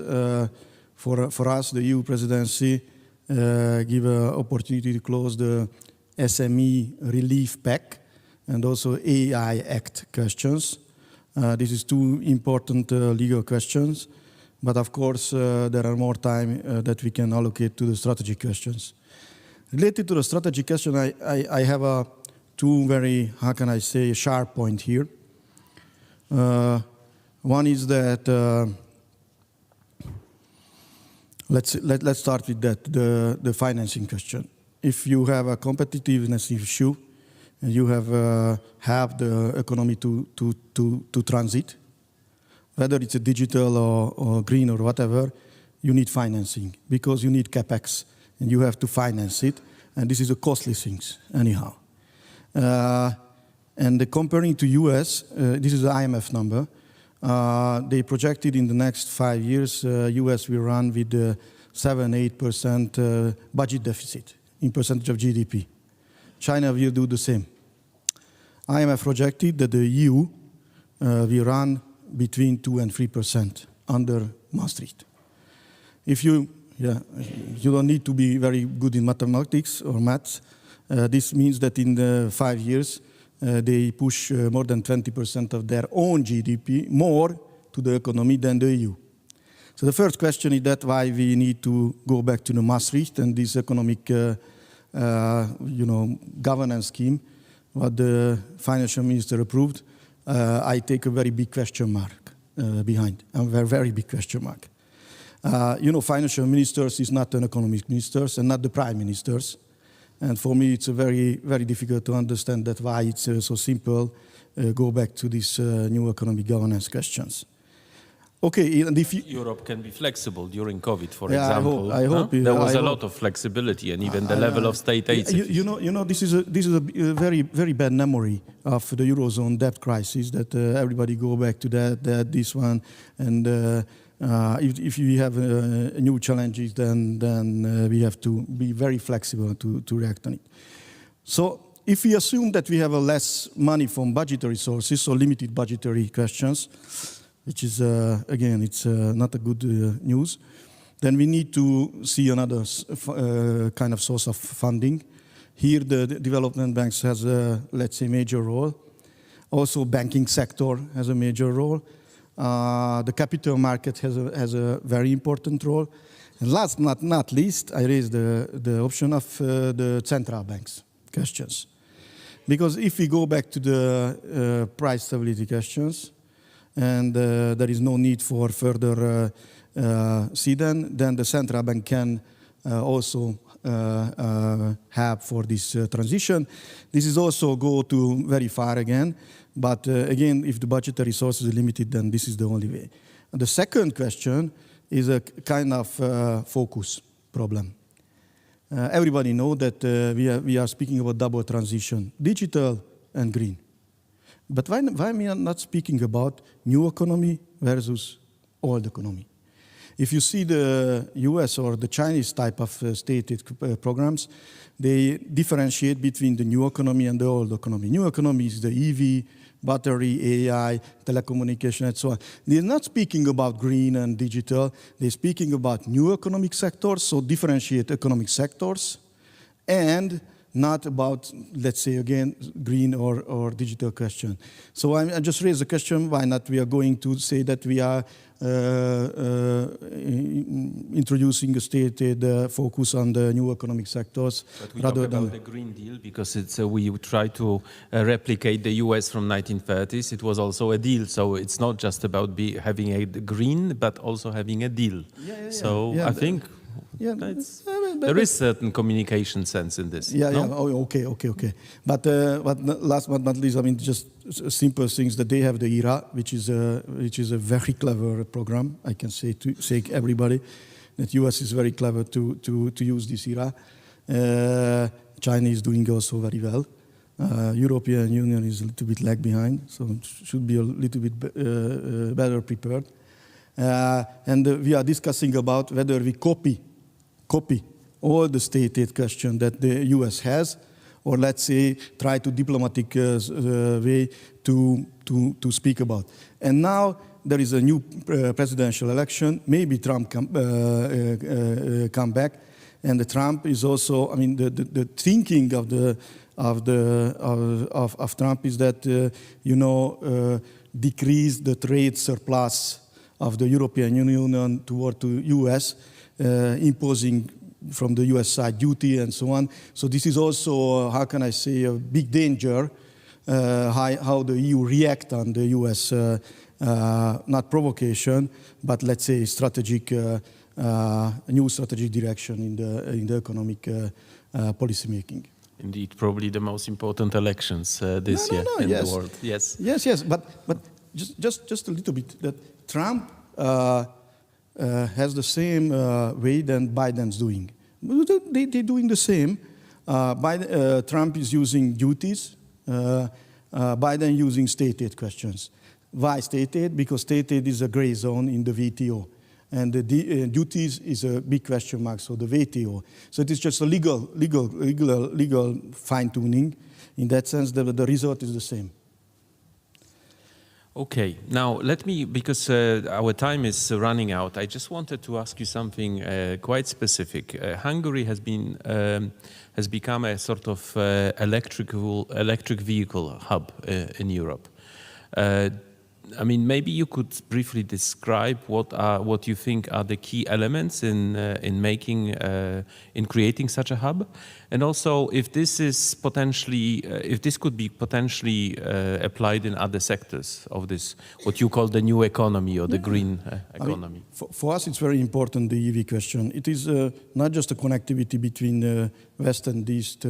for us, the EU presidency give an opportunity to close the SME relief pack and also AI Act questions. This is two important legal questions, but of course there are more time that we can allocate to the strategy questions. Related to the strategy question, I have two very, how can I say, sharp point here. One is that let's start with that, the financing question. If you have a competitiveness issue, you have the economy to transit, whether it's a digital or green or whatever, you need financing because you need capex and you have to finance it, and this is a costly thing anyhow. And comparing to US, this is the IMF number. They projected in the next 5 years, US will run with 7-8% budget deficit in percentage of GDP. China will do the same. IMF projected that the EU will run between 2 and 3% under Maastricht. If you don't need to be very good in mathematics or maths. This means that in the 5 years, they push more than 20% of their own GDP more to the economy than the EU. So the first question is that why we need to go back to the Maastricht and this economic governance scheme, what the financial minister approved. I take a very big question mark behind. A very, very big question mark. Financial ministers is not an economic ministers and not the prime ministers. And for me, it's very, very difficult to understand that why it's so simple. Go back to these new economic governance questions. Okay, and if Europe can be flexible during COVID, for example. I hope there was a lot of flexibility, and even the level of state aid. This is a very, very bad memory of the eurozone debt crisis. That everybody go back to this one, and if we have new challenges, then we have to be very flexible to react on it. So if we assume that we have less money from budgetary sources, so limited budgetary questions, which is, again, it's not a good news. then we need to see another kind of source of funding. Here, the development banks has a, let's say, major role. Also, banking sector has a major role. The capital market has a very important role. And last but not least, I raised the option of the central banks questions. Because if we go back to the price stability questions, and there is no need for further CDN, then the central bank can also have for this transition. This is also go to very far again, but again, if the budgetary resources are limited, then this is the only way. The second question is a kind of focus problem. Everybody knows that we are speaking about double transition, digital and green. But why we are not speaking about new economy versus old economy? If you see the US or the Chinese type of stated programs, they differentiate between the new economy and the old economy. New economy is the EV, battery, AI, telecommunication, and so on. They're not speaking about green and digital. They're speaking about new economic sectors, so differentiate economic sectors, and not about, let's say again, green or digital question. So I just raised the question, why not we are going to say that we are introducing a stated focus on the new economic sectors. But we talk about the Green Deal because it's we try to replicate the US from 1930s. It was also a deal, so it's not just about having a green, but also having a deal. I think there is certain communication sense in this. Oh, okay. But last but not least, I mean, just simple things that they have the ERA, which is a very clever program. I can say to everybody that US is very clever to use this ERA. China is doing also very well. European Union is a little bit lag behind, so should be a little bit better prepared. And we are discussing about whether we copy all the stated question that the US has, or let's say try to diplomatic way to speak about. And now there is a new presidential election. Maybe Trump come back, and the Trump is also. I mean, the thinking of Trump is that decrease the trade surplus of the European Union toward the US. Imposing from the US side duty and so on. So this is also, how can I say, a big danger, how the EU react on the US, not provocation, but let's say strategic, new strategic direction in the economic policy making. Indeed, probably the most important elections this year in the world. Yes. Yes, but just a little bit that Trump has the same way than Biden's doing. They're doing the same. Trump is using duties, Biden using state aid questions. Why state aid? Because state aid is a gray zone in the WTO. And the duties is a big question mark, so the WTO. So it is just a legal fine-tuning. In that sense, the result is the same. Okay, now let me, because our time is running out, I just wanted to ask you something quite specific. Hungary has become a sort of electric vehicle hub in Europe. I mean, maybe you could briefly describe what you think are the key elements in creating such a hub, and also if this could be potentially applied in other sectors of this, what you call the new economy or the green economy. I mean, for us, it's very important, the EV question. It is not just a connectivity between West and East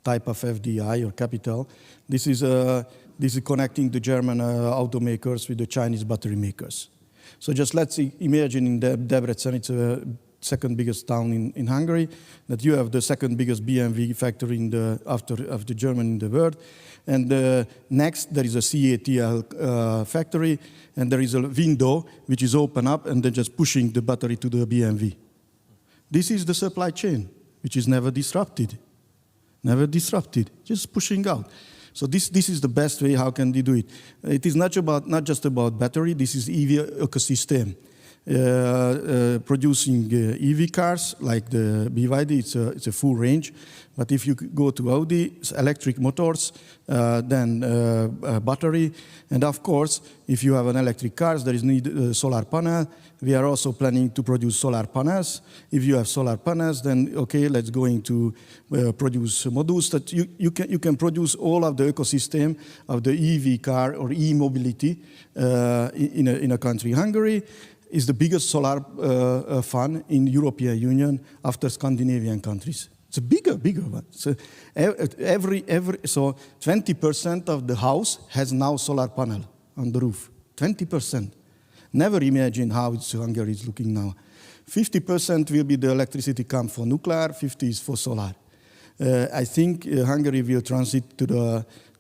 type of FDI or capital. This is connecting the German automakers with the Chinese battery makers. So just let's imagine in Debrecen, it's a second biggest town in Hungary, that you have the second biggest BMW factory after Germany in the world. And next, there is a CATL factory, and there is a window which is open up and then just pushing the battery to the BMW. This is the supply chain, which is never disrupted, just pushing out. So this is the best way how can they do it. It is not just about battery, this is EV ecosystem. producing EV cars like the BYD. It's a full range. But if you go to Audi, it's electric motors, then battery. And of course, if you have an electric car, there is need a solar panel. We are also planning to produce solar panels. If you have solar panels, then okay, let's go into produce modules that you can produce all of the ecosystem of the EV car or e-mobility in a country. Hungary is the biggest solar fund in European Union after Scandinavian countries. It's a bigger one. So so 20% of the house has now solar panel on the roof. 20%. Never imagine how Hungary is looking now. 50% will be the electricity come for nuclear, 50 is for solar. I think Hungary will transit to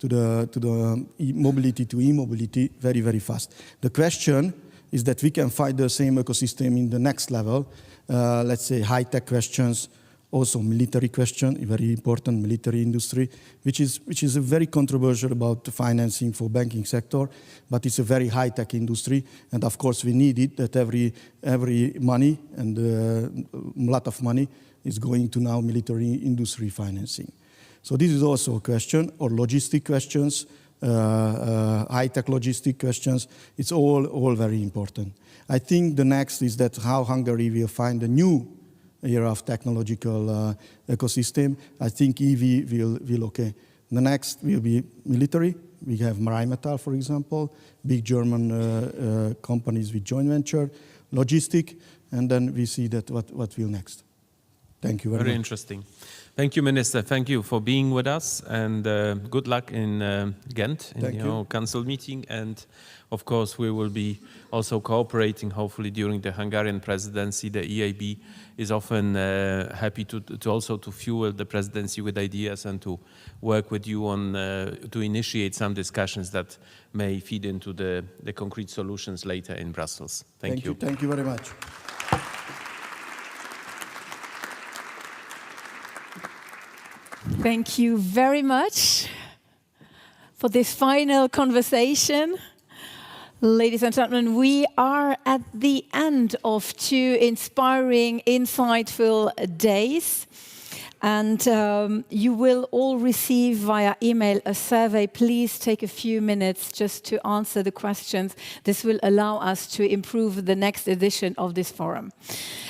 the mobility to e-mobility very, very fast. The question is that we can find the same ecosystem in the next level. Let's say high-tech questions, also military question, very important military industry, which is a very controversial about the financing for banking sector, but it's a very high-tech industry, and of course we need it, that every money and a lot of money is going to now military industry financing. So this is also a question, or logistic questions, high-tech logistic questions. It's all very important. I think the next is that how Hungary will find a new era of technological ecosystem. I think EV will okay. The next will be military. We have Rheinmetall, for example, big German companies with joint venture, logistic, and then we see that what will next. Thank you very much. Very interesting. Thank you, Minister. Thank you for being with us, and good luck in Ghent in your council meeting. And of course, we will be also cooperating, hopefully, during the Hungarian presidency. The EIB is often happy to also to fuel the presidency with ideas and to work with you on to initiate some discussions that may feed into the concrete solutions later in Brussels. Thank you. Thank you very much. Thank you very much for this final conversation. Ladies and gentlemen, we are at the end of 2 inspiring, insightful days. And you will all receive via email a survey. Please take a few minutes just to answer the questions. This will allow us to improve the next edition of this forum.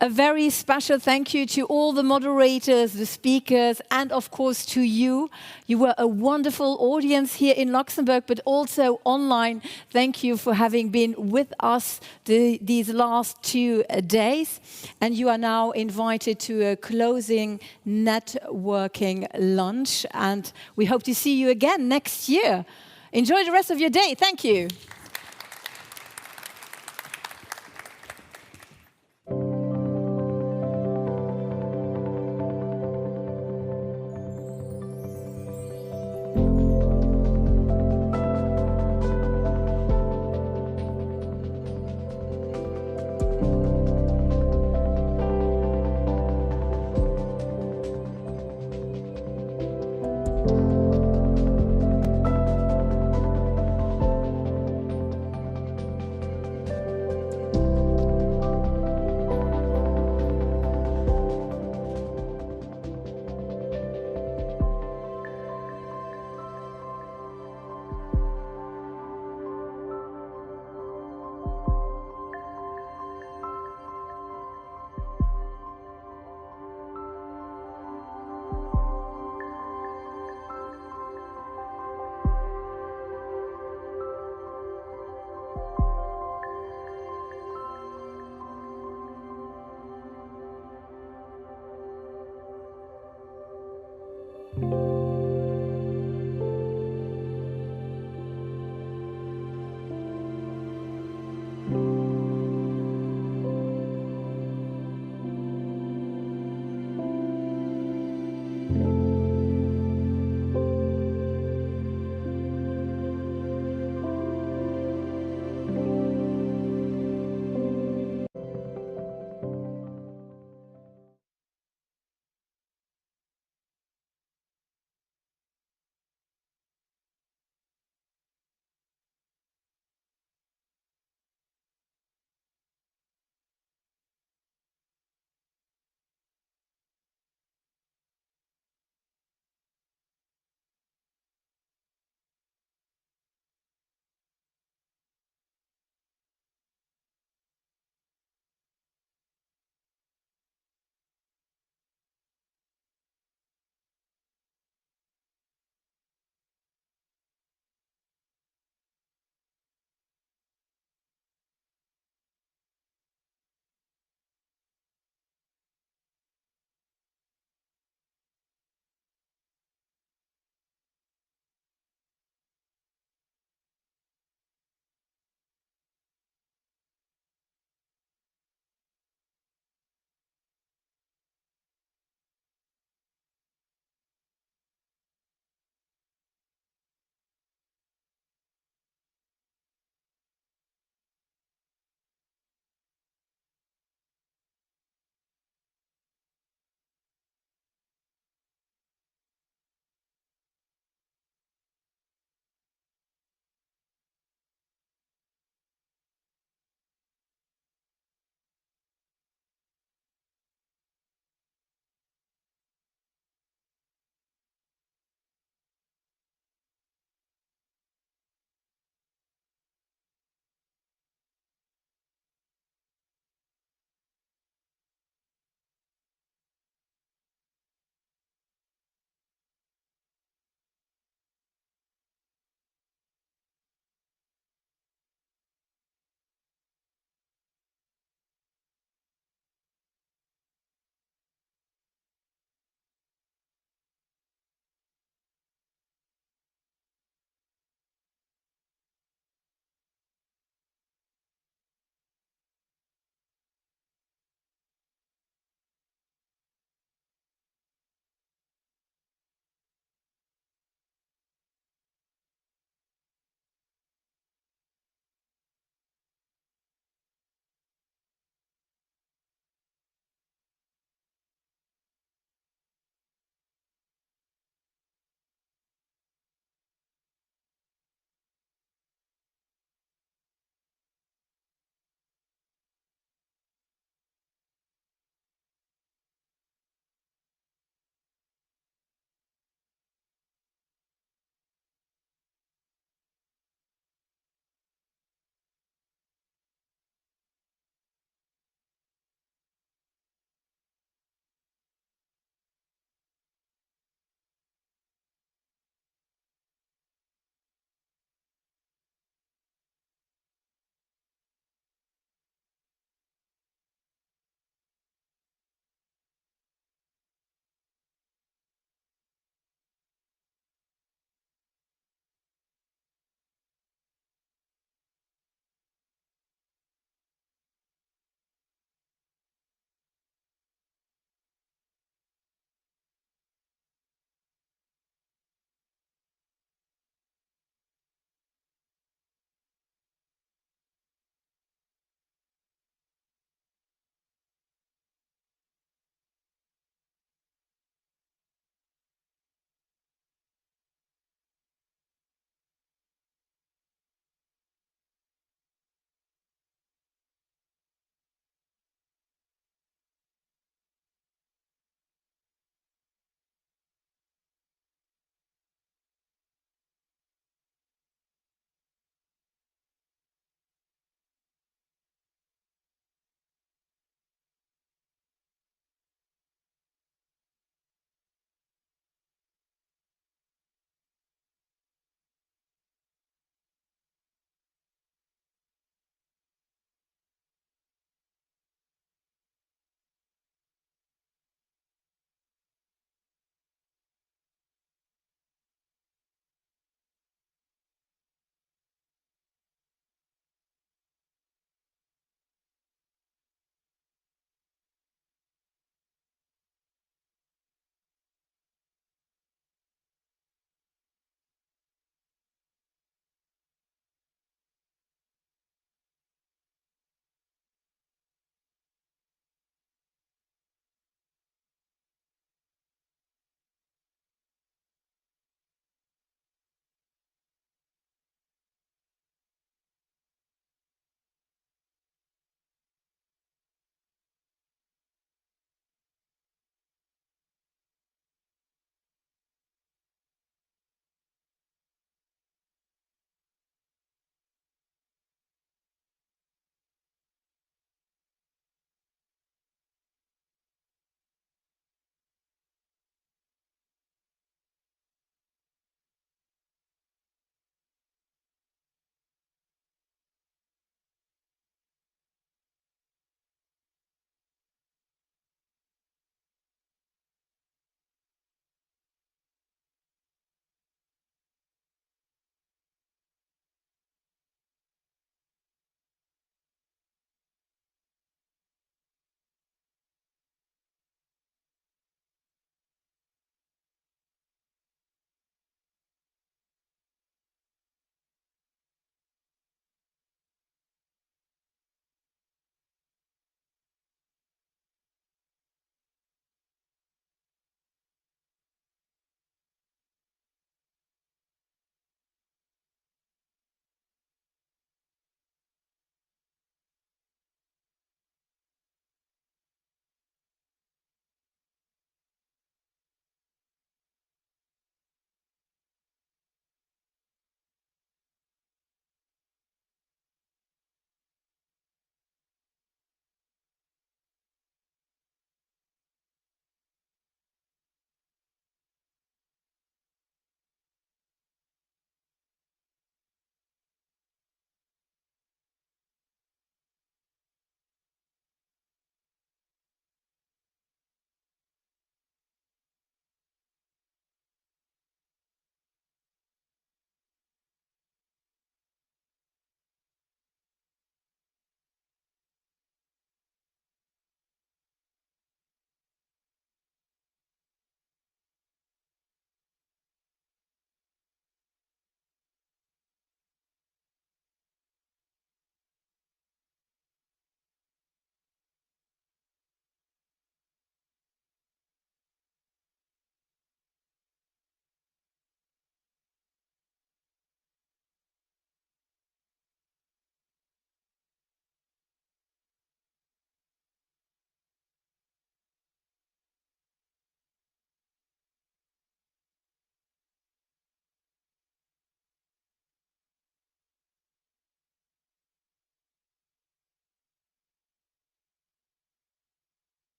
A very special thank you to all the moderators, the speakers, and of course to you. You were a wonderful audience here in Luxembourg, but also online. Thank you for having been with us these last 2 days. And you are now invited to a closing networking lunch, and we hope to see you again next year. Enjoy the rest of your day. Thank you.